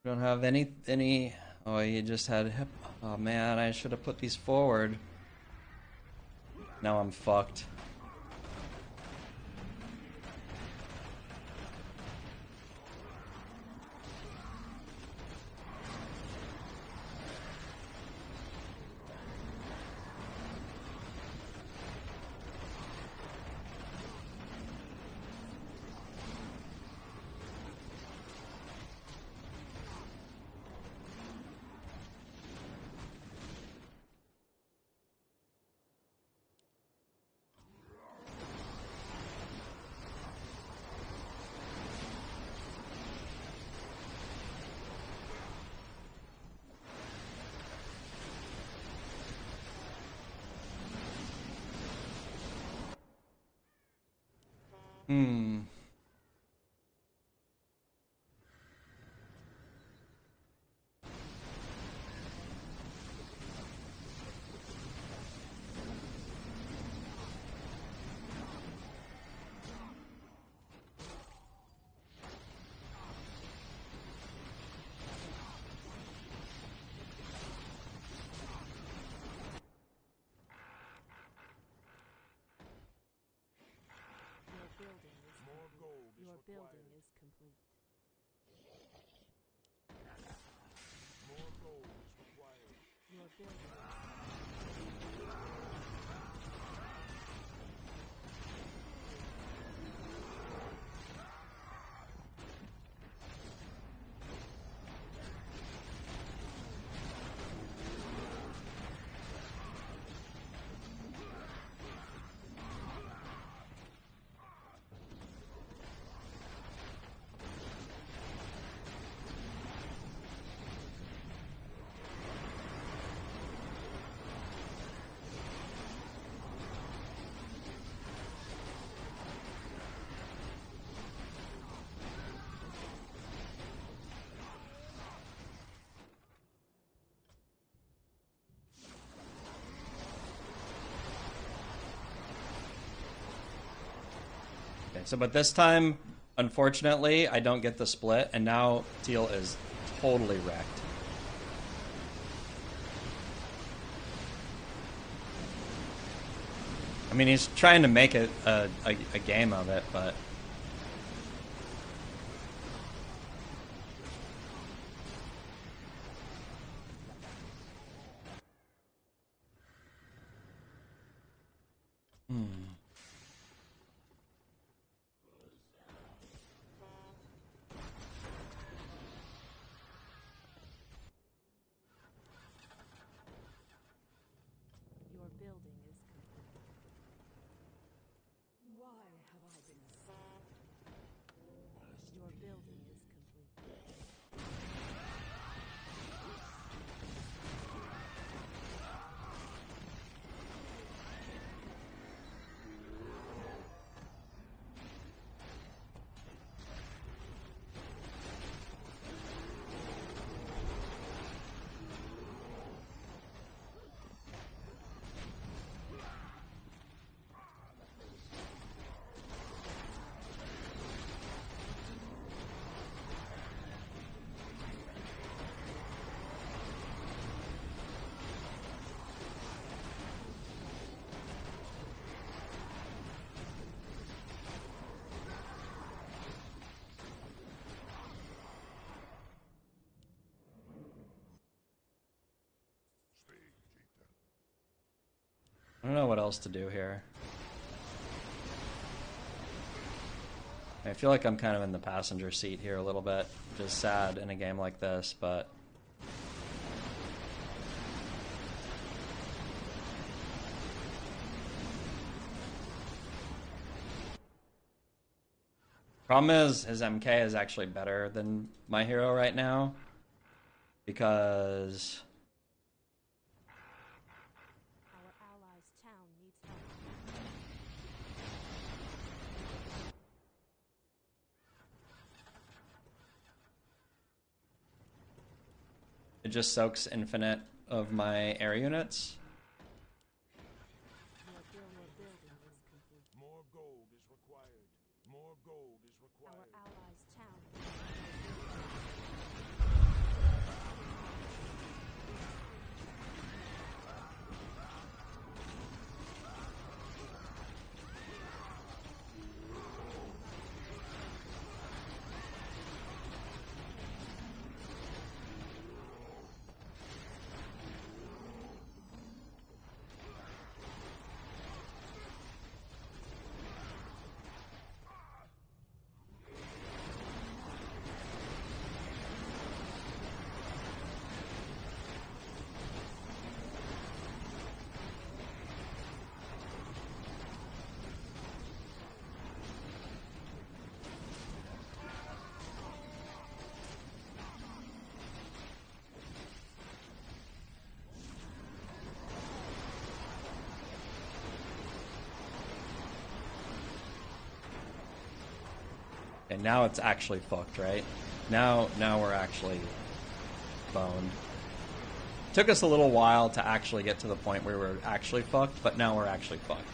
You don't have any... Oh, you just had hip... Oh man, I should have put these forward. Now I'm fucked. Hmm. Your building is complete. More gold is required. Your building Okay, so but this time, unfortunately, I don't get the split, and now Teal is totally wrecked. I mean, he's trying to make it a game of it, but... Your building is complete. Why have I been sad? Your building is complete. I don't know what else to do here. I feel like I'm kind of in the passenger seat here a little bit, which is sad in a game like this, but... Problem is, his MK is actually better than my hero right now, because... Our allies' town needs help. it just soaks infinite of my air units. Your building is complete. More gold is required. More gold is Our required. allies' town. And now it's actually fucked, right? Now we're actually boned. Took us a little while to actually get to the point where we're actually fucked, but now we're actually fucked.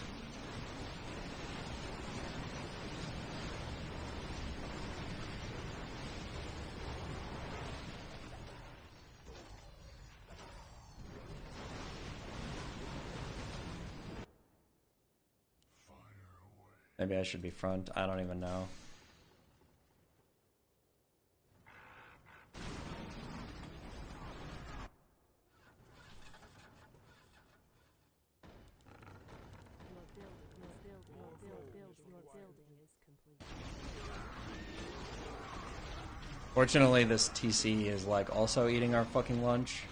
Maybe I should be front. I don't even know. Your building is complete. Fortunately, this TC is like also eating our fucking lunch.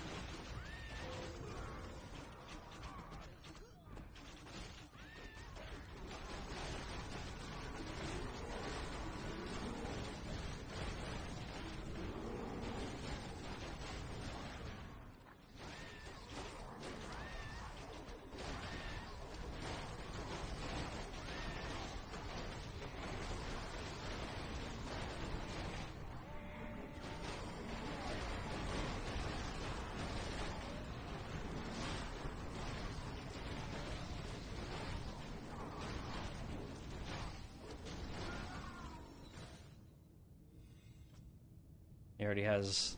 He already has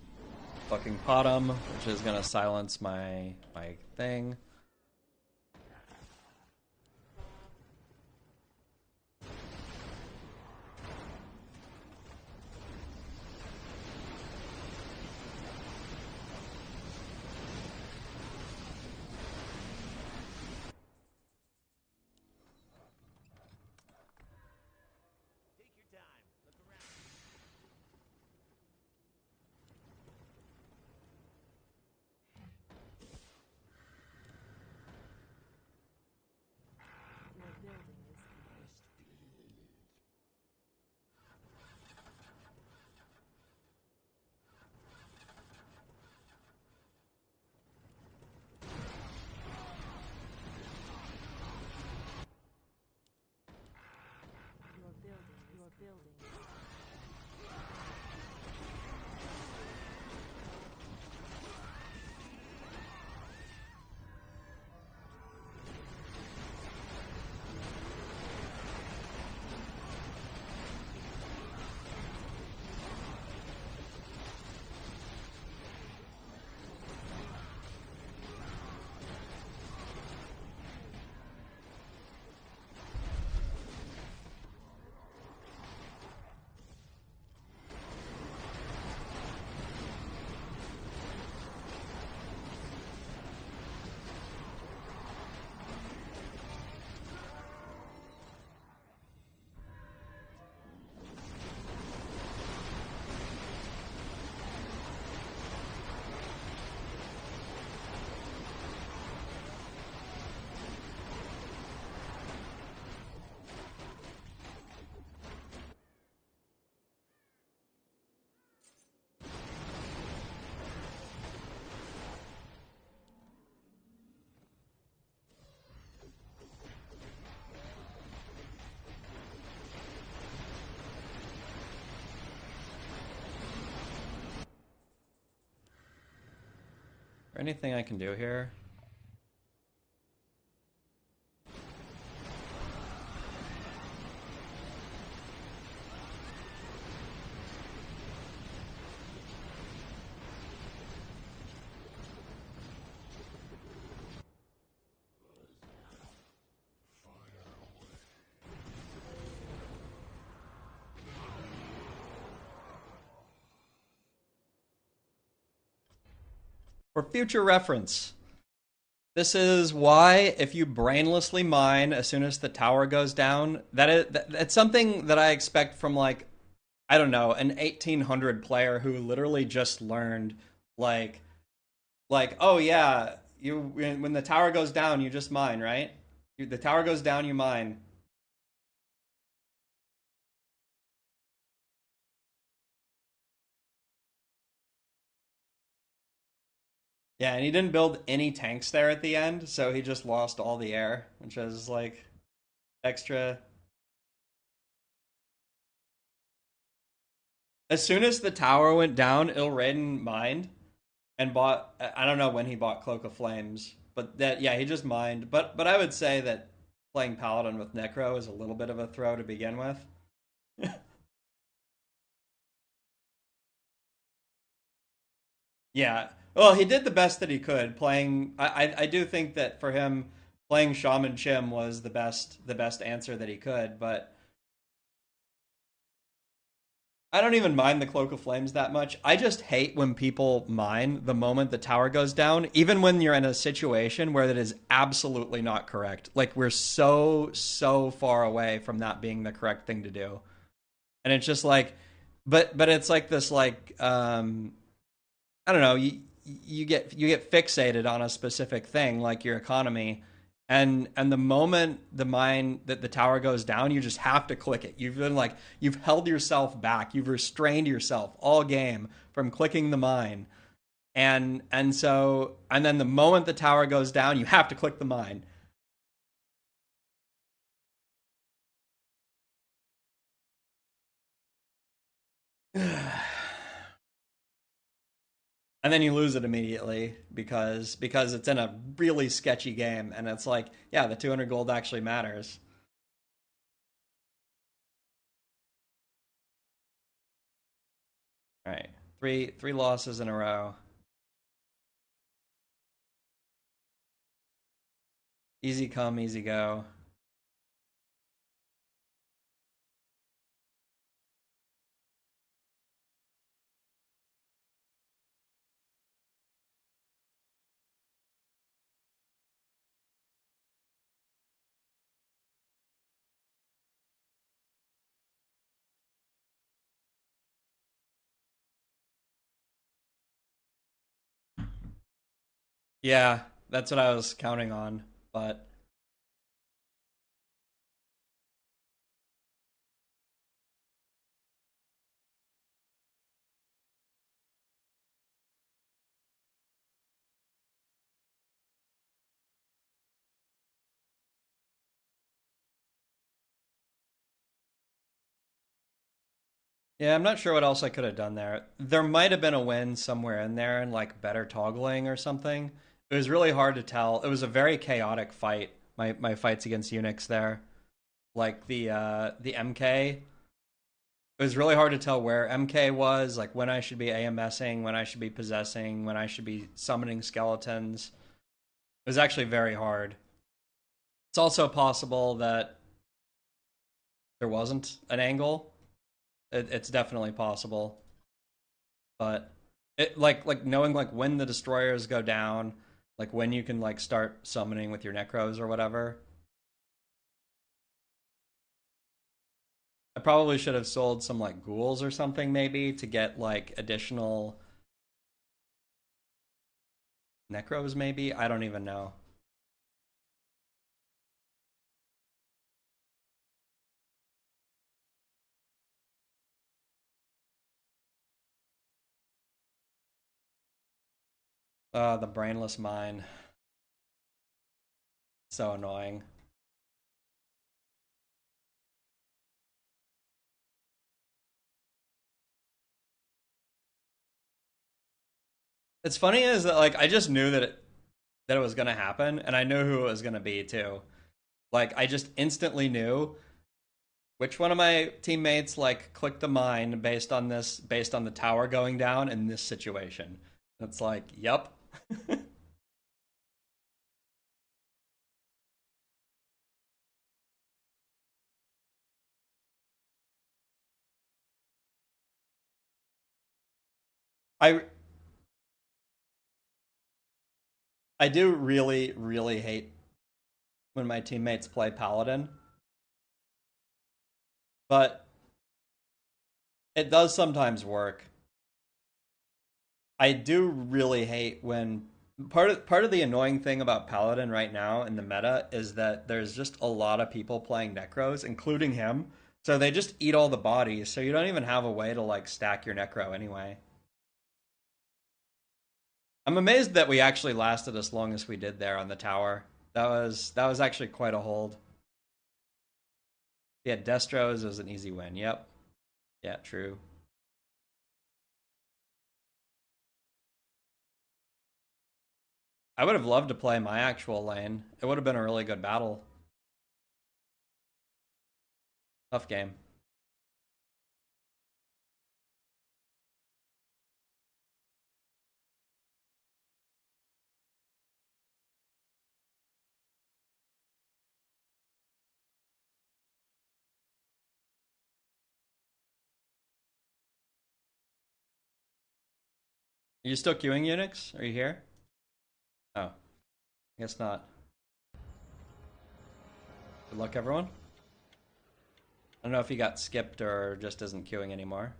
fucking Potom, which is gonna silence my thing. Your building. Anything I can do here? For future reference, this is why if you brainlessly mine as soon as the tower goes down, that's something that I expect from, like, I don't know, an 1800 player who literally just learned like oh yeah, when the tower goes down, you just mine, right? The tower goes down, you mine. Yeah, and he didn't build any tanks there at the end, so he just lost all the air, which is like extra As soon as the tower went down, 𝕓𝕝𝕔𝕕 mined and bought. I don't know when he bought Cloak of Flames, but that yeah, he just mined. But I would say that playing Paladin with Necro is a little bit of a throw to begin with. Yeah. Well, he did the best that he could playing. I do think that for him, playing Shaman Chim was the best answer that he could. But I don't even mind the Cloak of Flames that much. I just hate when people mine the moment the tower goes down, even when you're in a situation where that is absolutely not correct. Like we're so far away from that being the correct thing to do, and it's just like, but it's like this like I don't know, you get fixated on a specific thing like your economy, and the moment the tower goes down, you just have to click it. You've held yourself back, you've restrained yourself all game from clicking the mine, and then the moment the tower goes down, you have to click the mine. And then you lose it immediately because it's in a really sketchy game, and it's like, yeah, the 200 gold actually matters. All right, three losses in a row. Easy come, easy go. Yeah, that's what I was counting on, but yeah, I'm not sure what else I could have done there. There might have been a win somewhere in there and like better toggling or something. It was really hard to tell. It was a very chaotic fight. My fights against Unix there, like the MK. It was really hard to tell where MK was, like when I should be AMSing, when I should be possessing, when I should be summoning skeletons. It was actually very hard. It's also possible that there wasn't an angle. It's definitely possible, but it like knowing like when the destroyers go down, like when you can like start summoning with your necros or whatever. I probably should have sold some like ghouls or something maybe to get like additional necros maybe. I don't even know. The brainless mine. So annoying. It's funny is that like I just knew that it was gonna happen, and I knew who it was gonna be too. Like I just instantly knew which one of my teammates like clicked the mine based on the tower going down in this situation. It's like, yep. I I do really hate when my teammates play Paladin, but it does sometimes work. I do really hate when part of the annoying thing about Paladin right now in the meta is that there's just a lot of people playing Necros, including him. So they just eat all the bodies, so you don't even have a way to like stack your Necro anyway. I'm amazed that we actually lasted as long as we did there on the tower. That was actually quite a hold. Yeah, Destros was an easy win. Yep. Yeah, true. I would have loved to play my actual lane. It would have been a really good battle. Tough game. Are you still queuing, Unix? Are you here? Oh. I guess not. Good luck, everyone. I don't know if he got skipped or just isn't queuing anymore.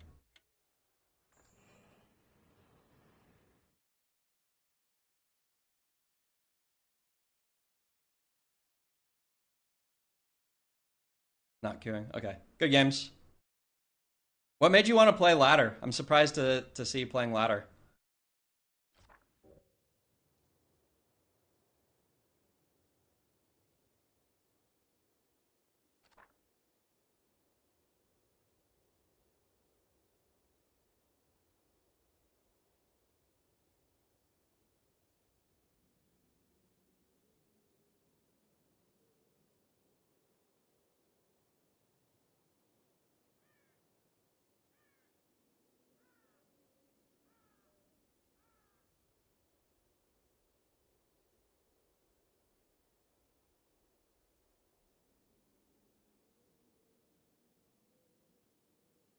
Not queuing. Okay. Good games. What made you want to play ladder? I'm surprised to see you playing ladder.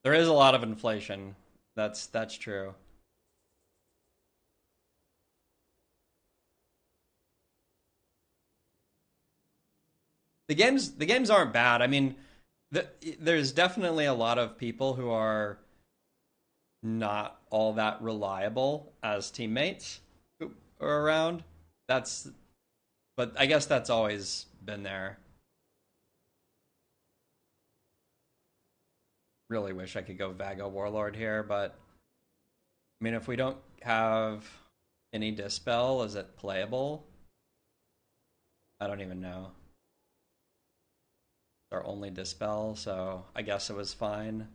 There is a lot of inflation. That's true. The games aren't bad. I mean, there's definitely a lot of people who are not all that reliable as teammates who are around. But I guess that's always been there. Really wish I could go Vago Warlord here, but I mean, if we don't have any Dispel, is it playable? I don't even know. It's our only Dispel, so I guess it was fine.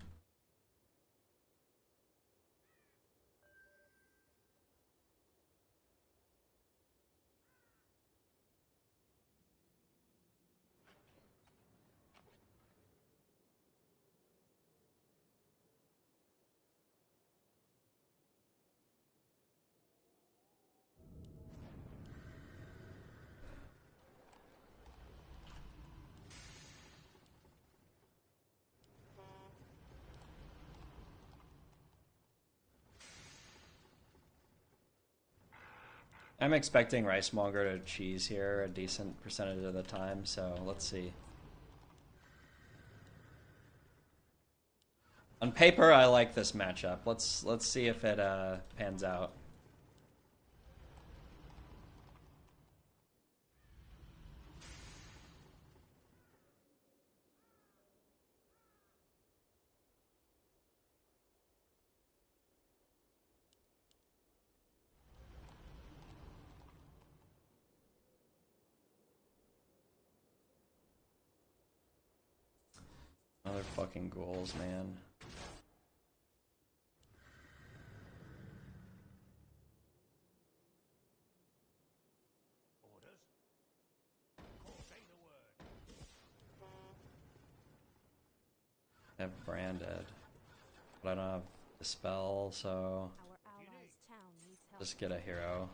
I'm expecting Ricemonger to cheese here a decent percentage of the time, so let's see. On paper, I like this matchup. Let's see if it pans out. Other fucking ghouls, man. I have branded, but I don't have dispel, so just get a hero.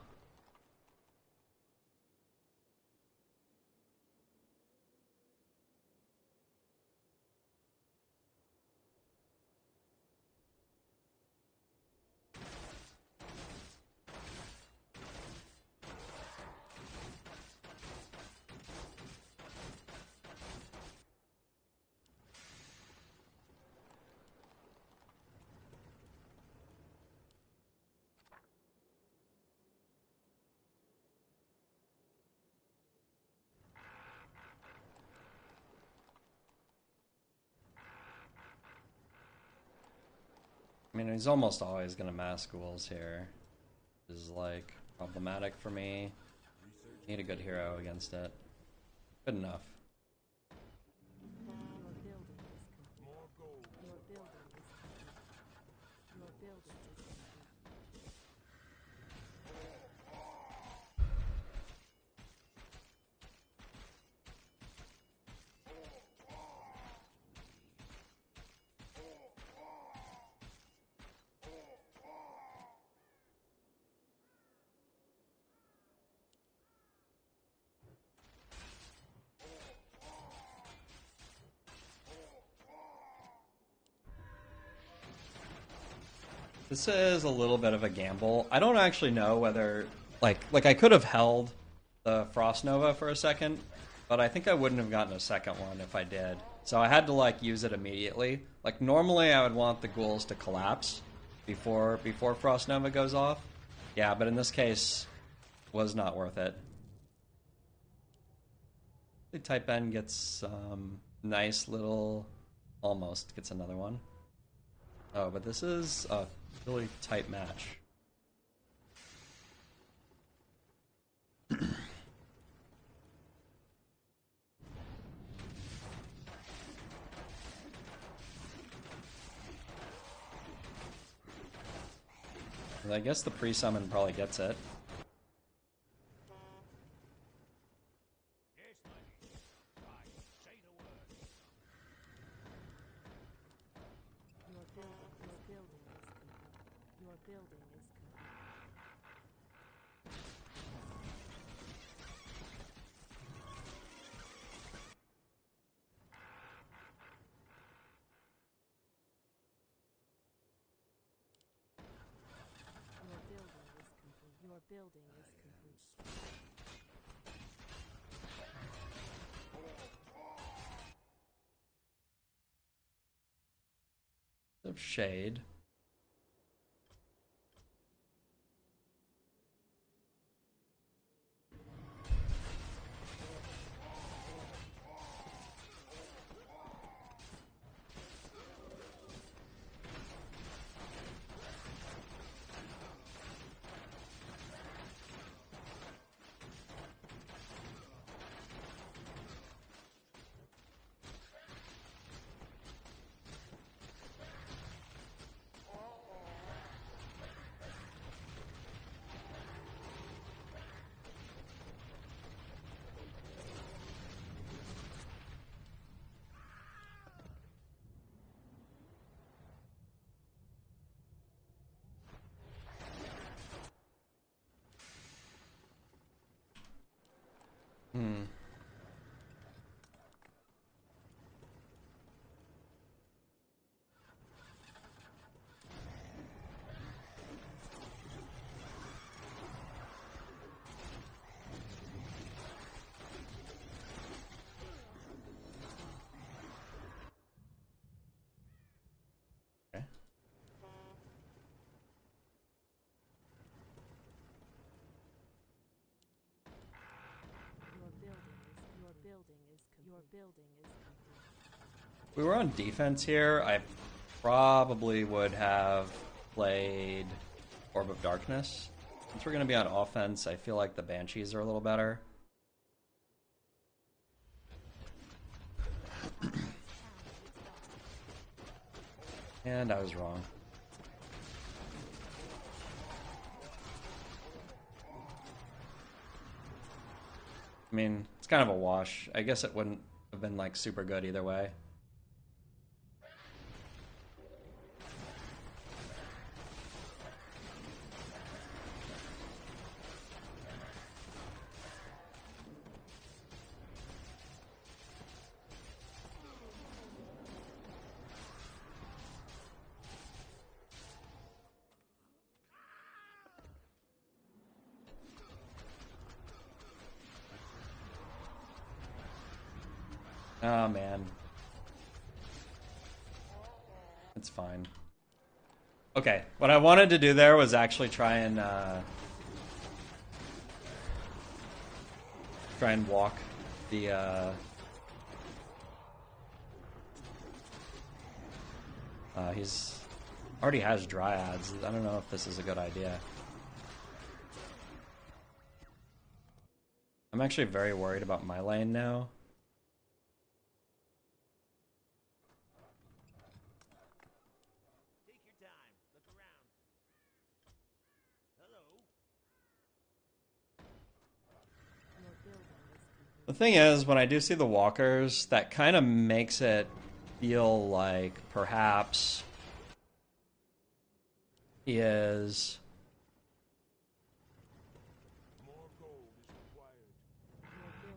I mean, he's almost always gonna mass ghouls here. Which is like problematic for me. Need a good hero against it. Good enough. This is a little bit of a gamble. I don't actually know whether like I could have held the Frost Nova for a second, but I think I wouldn't have gotten a second one if I did. So I had to like use it immediately. Like normally I would want the ghouls to collapse before Frost Nova goes off. Yeah, but in this case was not worth it. The Type N gets nice little, almost gets another one. Oh, but this is a really tight match. I guess the pre-summon probably gets it. Your building is complete. Your building is complete. Of shade. Your building is complete. If we were on defense here, I probably would have played Orb of Darkness. Since we're going to be on offense, I feel like the Banshees are a little better. And I was wrong. I mean, it's kind of a wash. I guess it wouldn't have been like super good either way. Oh man. It's fine. Okay, what I wanted to do there was actually try and walk the he's already has dryads. I don't know if this is a good idea. I'm actually very worried about my lane now. The thing is, when I do see the walkers, that kind of makes it feel like perhaps he is...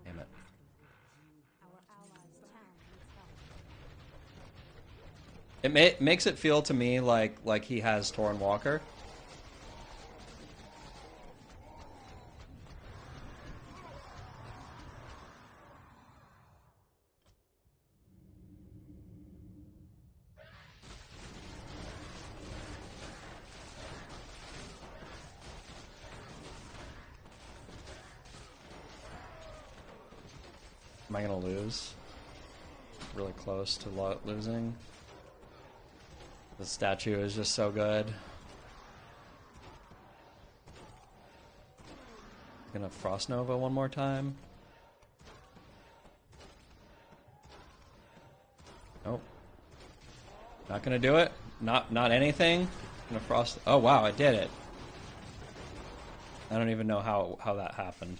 Damn it. Our allies' town needs help. It makes it feel to me like he has Torn Walker. Am I gonna lose? Really close to losing. The statue is just so good. Gonna Frost Nova one more time. Nope. Not gonna do it. Not anything. Gonna Frost. Oh wow, it did it. I don't even know how that happened.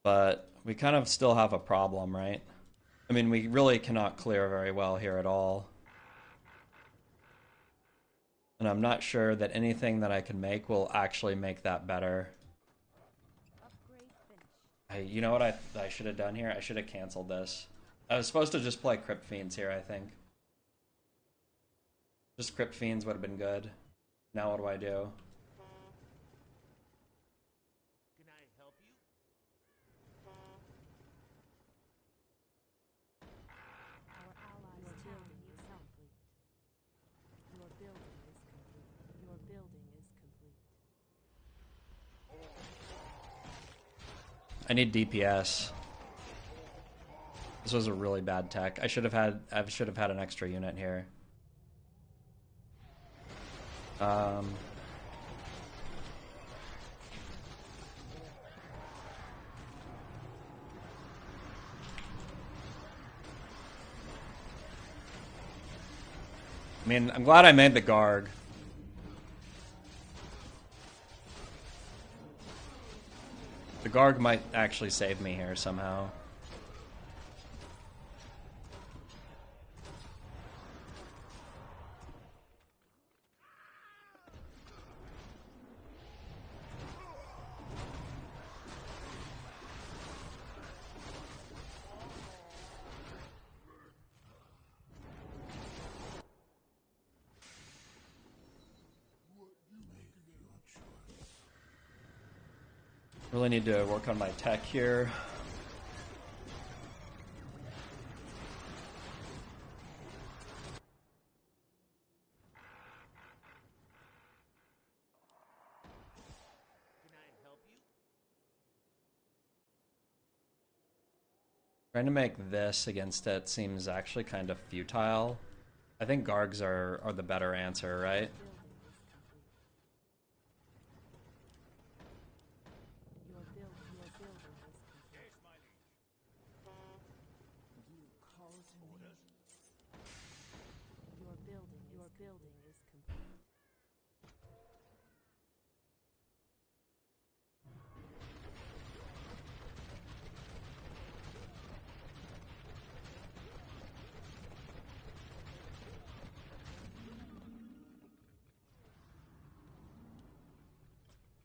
But we kind of still have a problem, right? I mean, we really cannot clear very well here at all. And I'm not sure that anything that I can make will actually make that better. Hey, you know what I should have done here? I should have canceled this. I was supposed to just play Crypt Fiends here, I think. Just Crypt Fiends would have been good. Now what do I do? I need DPS. This was a really bad tech. I should have had an extra unit here. I mean, I'm glad I made the Garg. The Garg might actually save me here somehow. Really need to work on my tech here. Trying to make this against it seems actually kind of futile. I think Gargs are the better answer, right?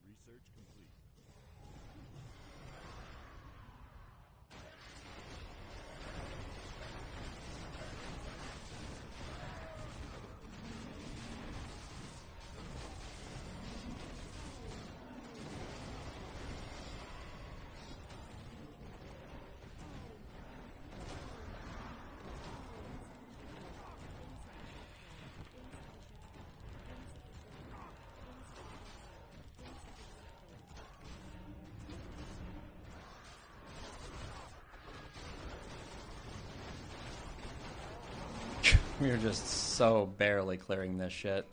Research complete. We are just so barely clearing this shit.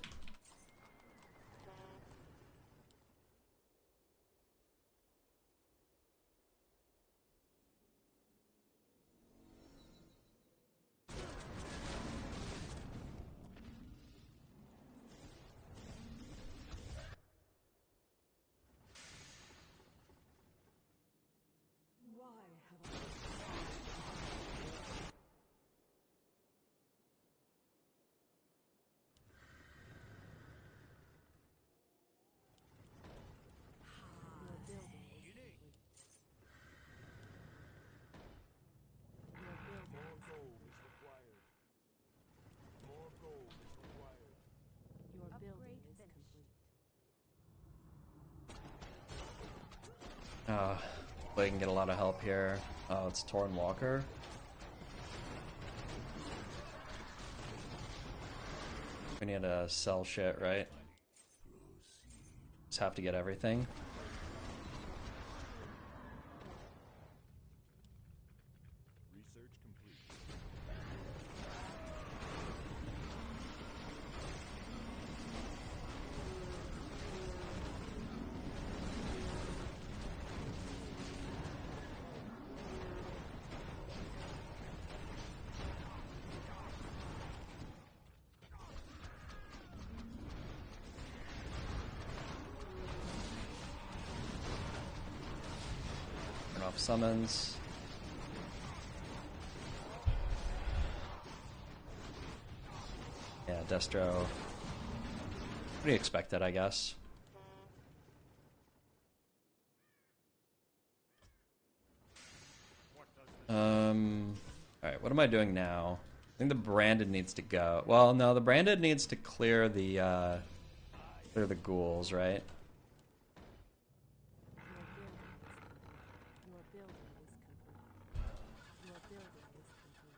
They can get a lot of help here. Oh, it's Torn Walker. We need to sell shit, right? Just have to get everything. Research complete. Turn off summons. Yeah, Destro. Pretty expected, I guess. Alright, what am I doing now? I think the branded needs to go. Well, no, the branded needs to clear the ghouls, right? Your building is complete.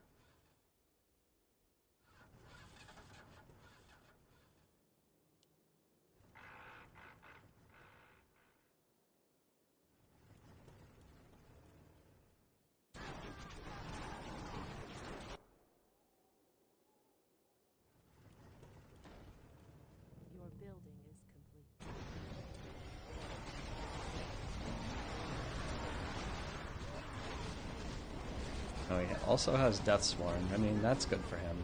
Your building is complete. Your building is complete. Oh, he also has Deathsworn. I mean, that's good for him.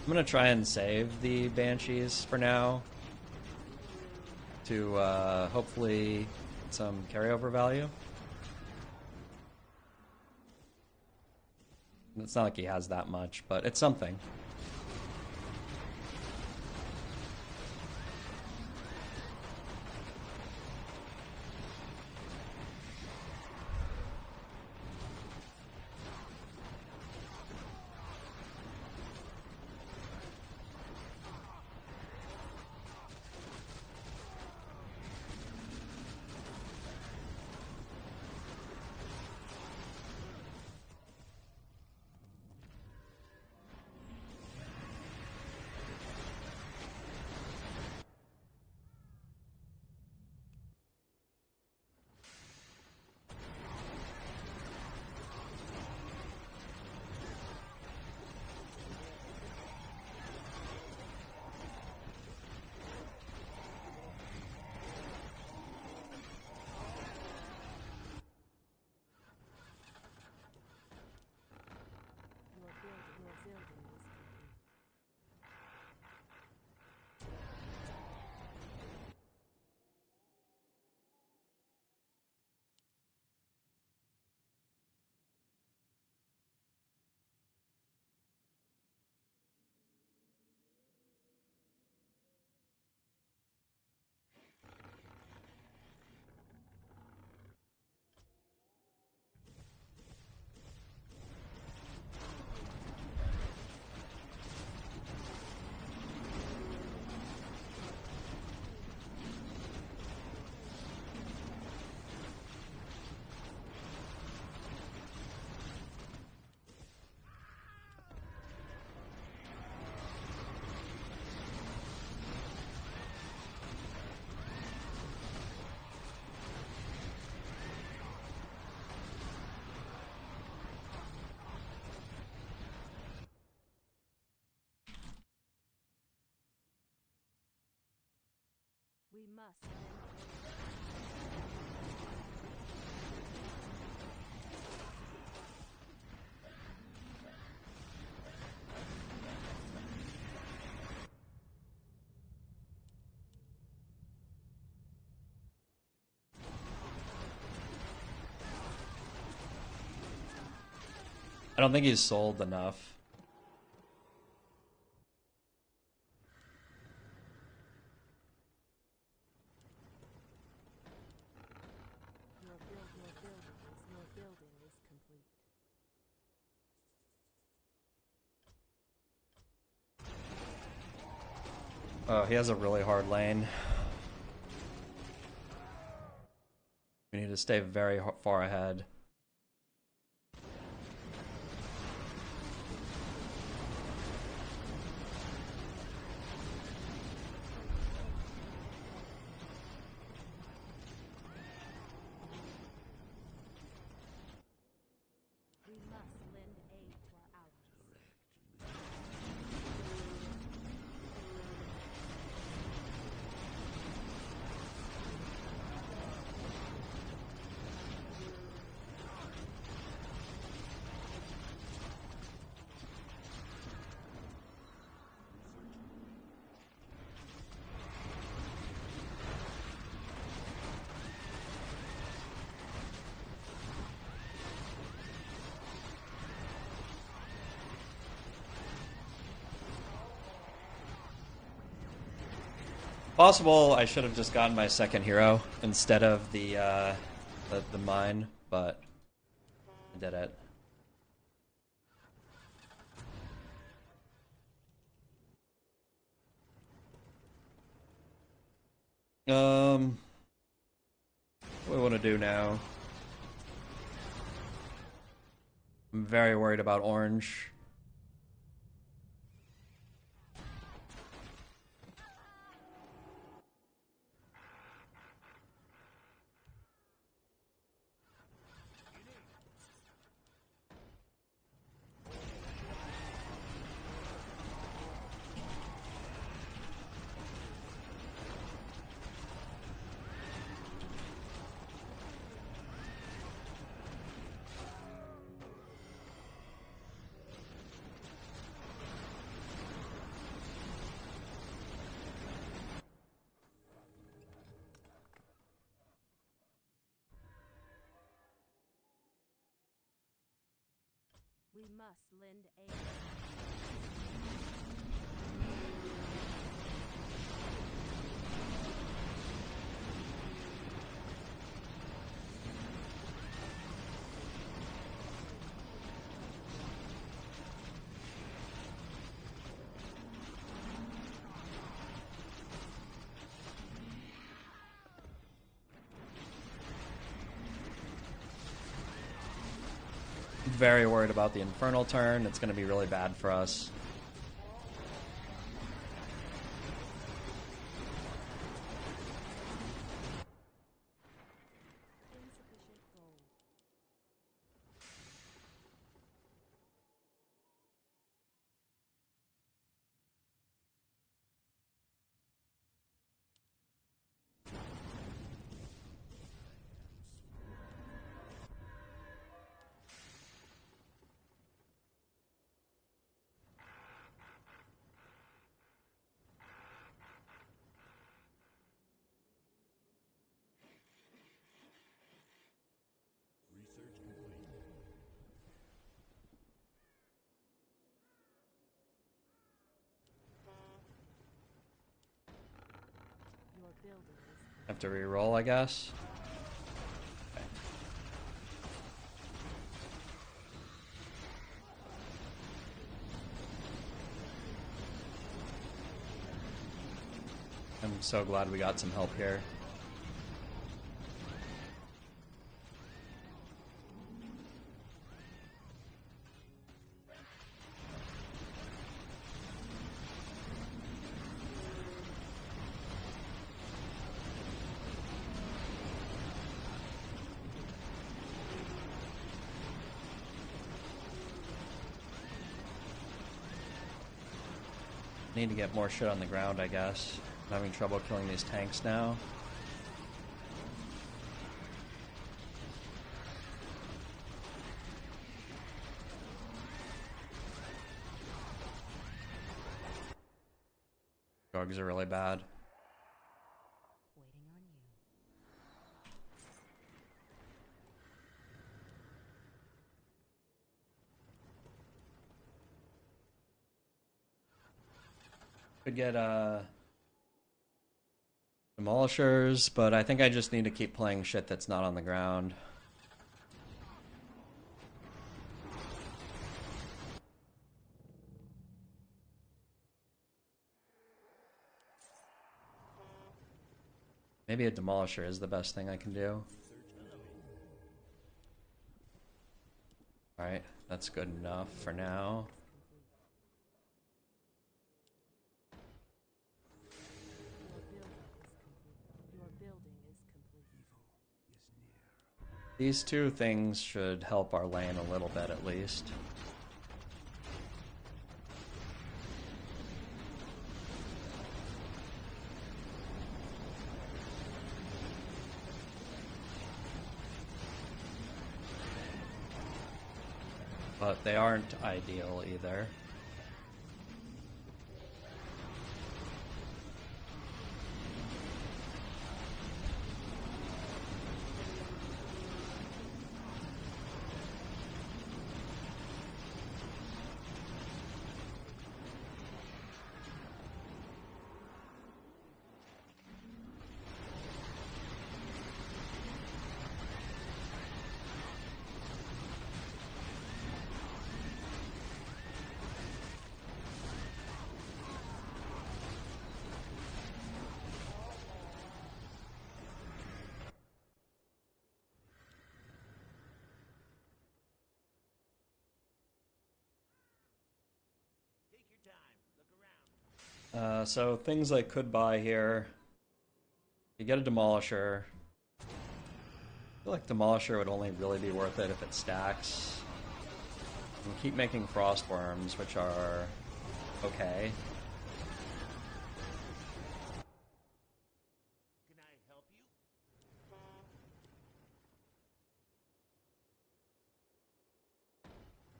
I'm gonna try and save the Banshees for now to hopefully get some carryover value. It's not like he has that much, but it's something. Your building is complete. We must. I don't think he's sold enough. building is complete. Oh, he has a really hard lane. We need to stay very far ahead. We must lend aid to our allies. Possible I should have just gotten my second hero instead of the mine, but I did it. What do we want to do now? I'm very worried about orange. We must lend aid. Very worried about the infernal turn. It's going to be really bad for us. Insufficient gold. Research complete. Your building is Have to re-roll, I guess. Okay. I'm so glad we got some help here. Need to get more shit on the ground, I guess. I'm having trouble killing these tanks now. Dogs are really bad. waiting on you. Could get demolishers, but I think I just need to keep playing shit that's not on the ground. Maybe a demolisher is the best thing I can do. Alright, that's good enough for now. Your building is complete. These two things should help our lane a little bit at least. But they aren't ideal either. So things I could buy here. You get a demolisher. I feel like demolisher would only really be worth it if it stacks. And keep making frost worms, which are okay. Can I help you?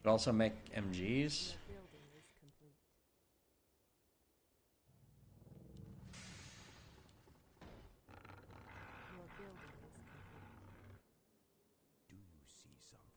Could also make MGs. Do you see something?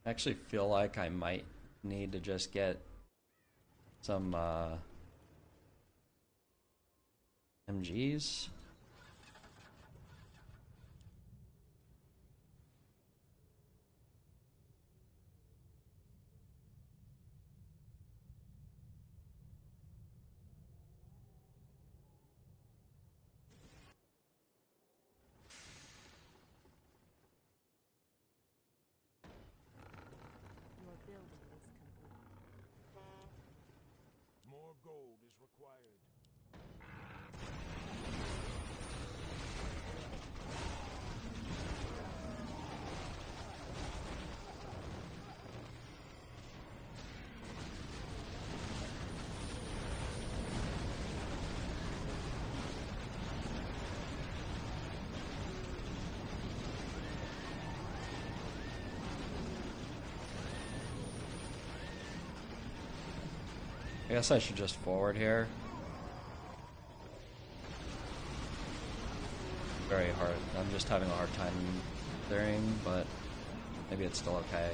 I actually feel like I might need to just get some MGs. Your building is complete. More gold is required. I guess I should just forward here. Very hard. I'm just having a hard time clearing, but maybe it's still okay.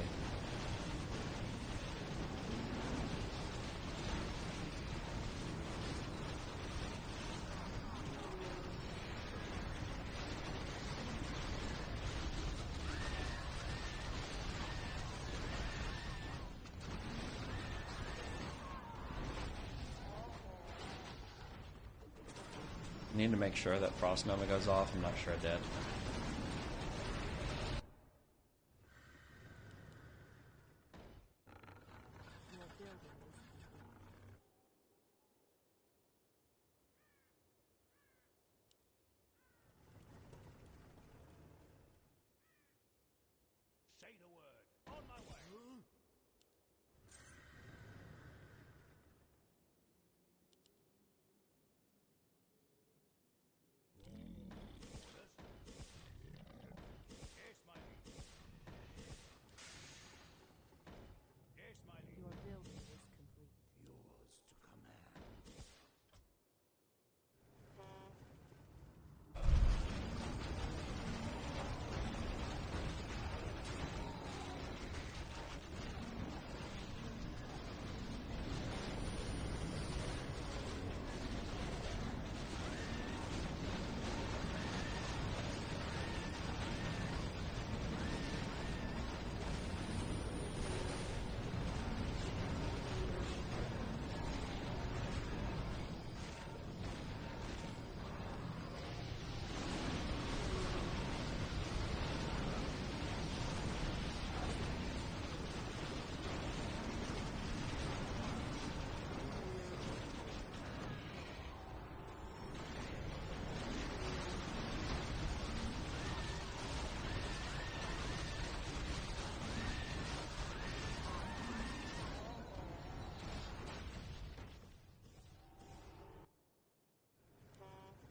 Need to make sure that Frost Nova goes off. I'm not sure it did. Your building is complete.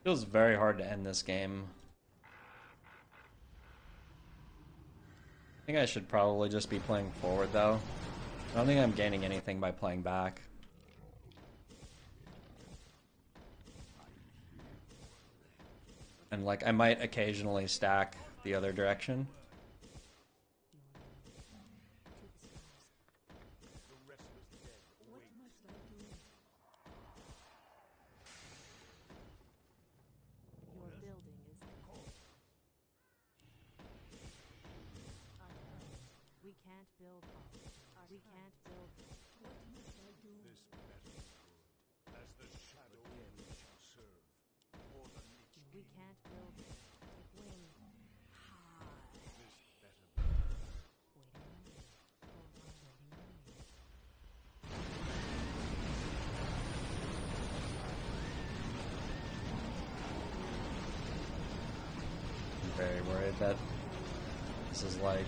Feels very hard to end this game. I think I should probably just be playing forward though. I don't think I'm gaining anything by playing back. And like, I might occasionally stack the other direction. We can't build. We can't build. What must I do? This battle is good, as the shadow shall serve. For the Lich We King. can't build. Take wing. This better be. Waiting on you. Hold on, waiting on you. I'm very worried that this is like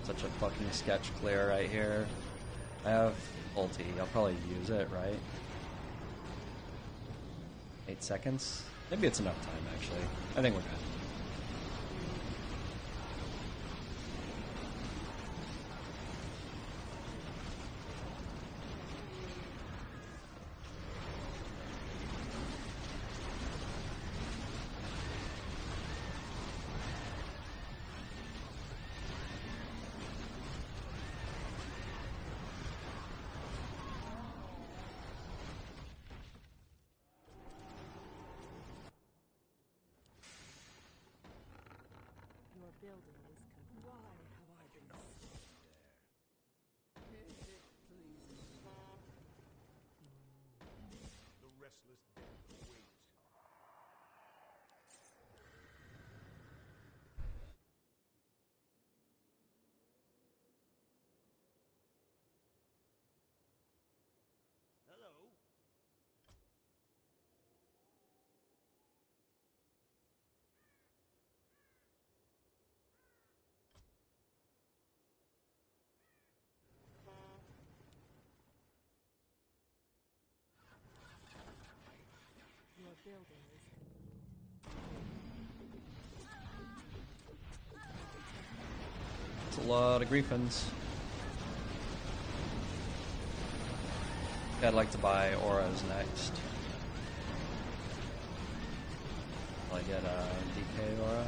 such a fucking sketch clear right here. I have ulti. I'll probably use it, right? 8 seconds? Maybe it's enough time, actually. I think we're good. Your building is complete. Why have I been sitting there? If it pleases The restless dead await. Hello. Your building is complete. It's a lot of griffins. I'd like to buy auras next. Will I get a DK aura?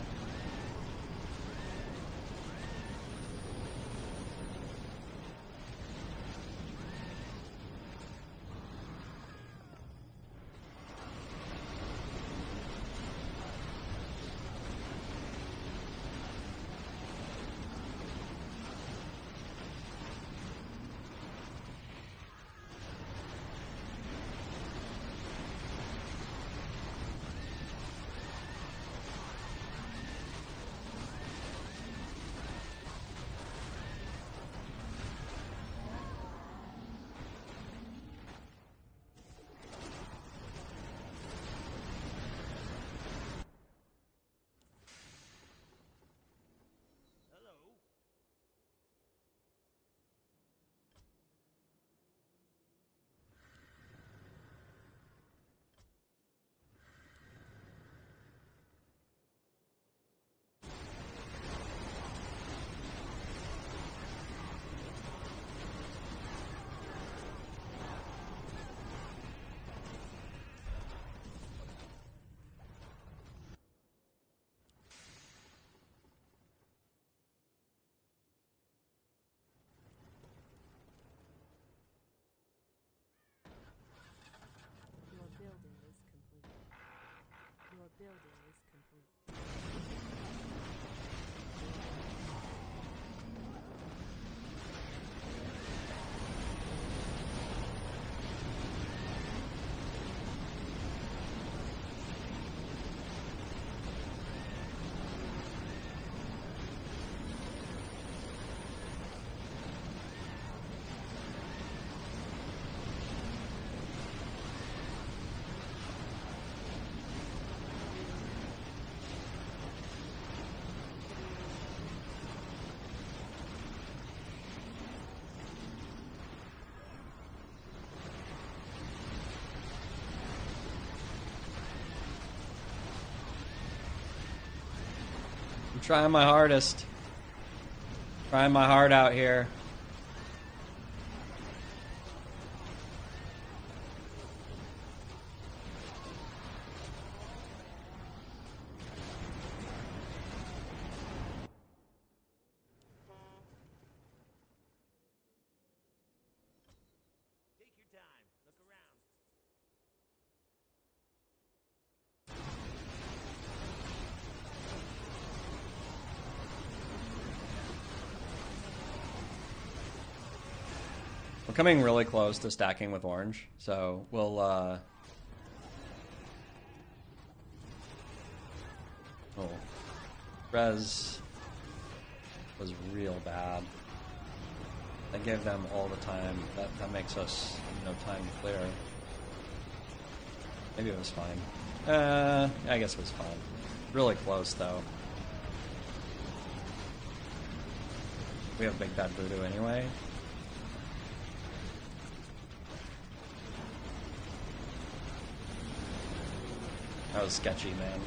Your building is complete. Your building is complete. I'm trying my hardest. Trying my heart out here. We're coming really close to stacking with orange, so we'll oh, res was real bad. I gave them all the time. That makes us no time to clear. Maybe it was fine. I guess it was fine. Really close though. We have big bad voodoo anyway. That was sketchy, man.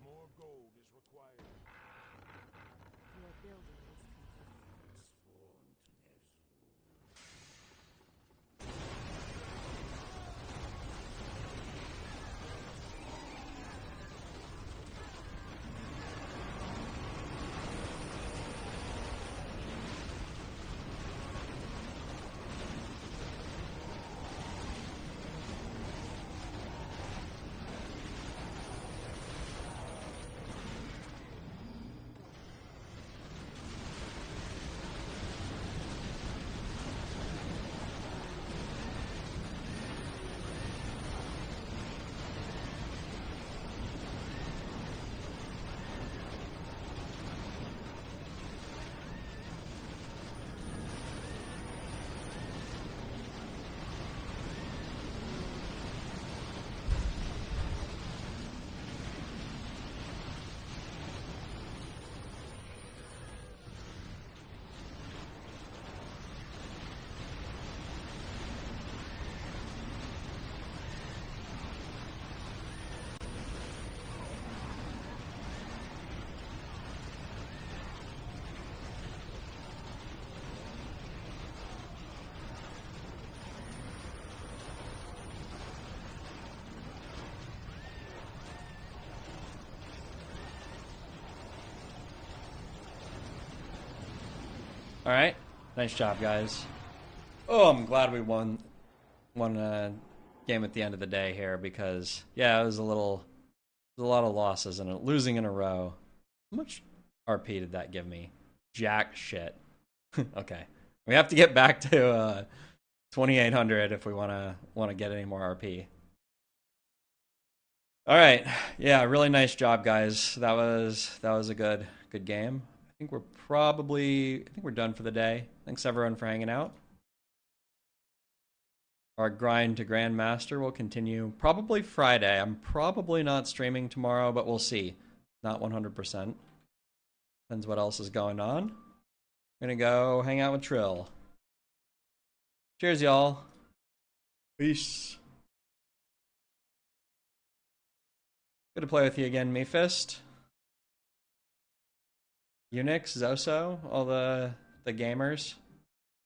More gold is required. Your building is complete. All right, nice job, guys. Oh, I'm glad we won game at the end of the day here because yeah, it was a lot of losses and losing in a row. How much RP did that give me? Jack shit. Okay, we have to get back to 2,800 if we want to get any more RP. All right, yeah, really nice job, guys. That was a good game. I think we're done for the day. Thanks everyone for hanging out. Our grind to Grandmaster will continue probably Friday. I'm probably not streaming tomorrow, but we'll see. Not 100%. Depends what else is going on. I'm gonna go hang out with Trill. Cheers, y'all. Peace. Good to play with you again, Mephist. Unix, Zoso, all the gamers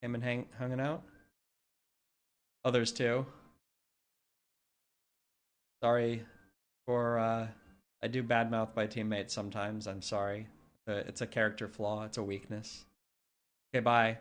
came and hanging out. Others too. Sorry for I do badmouth my teammates sometimes. I'm sorry. It's a character flaw. It's a weakness. Okay, bye.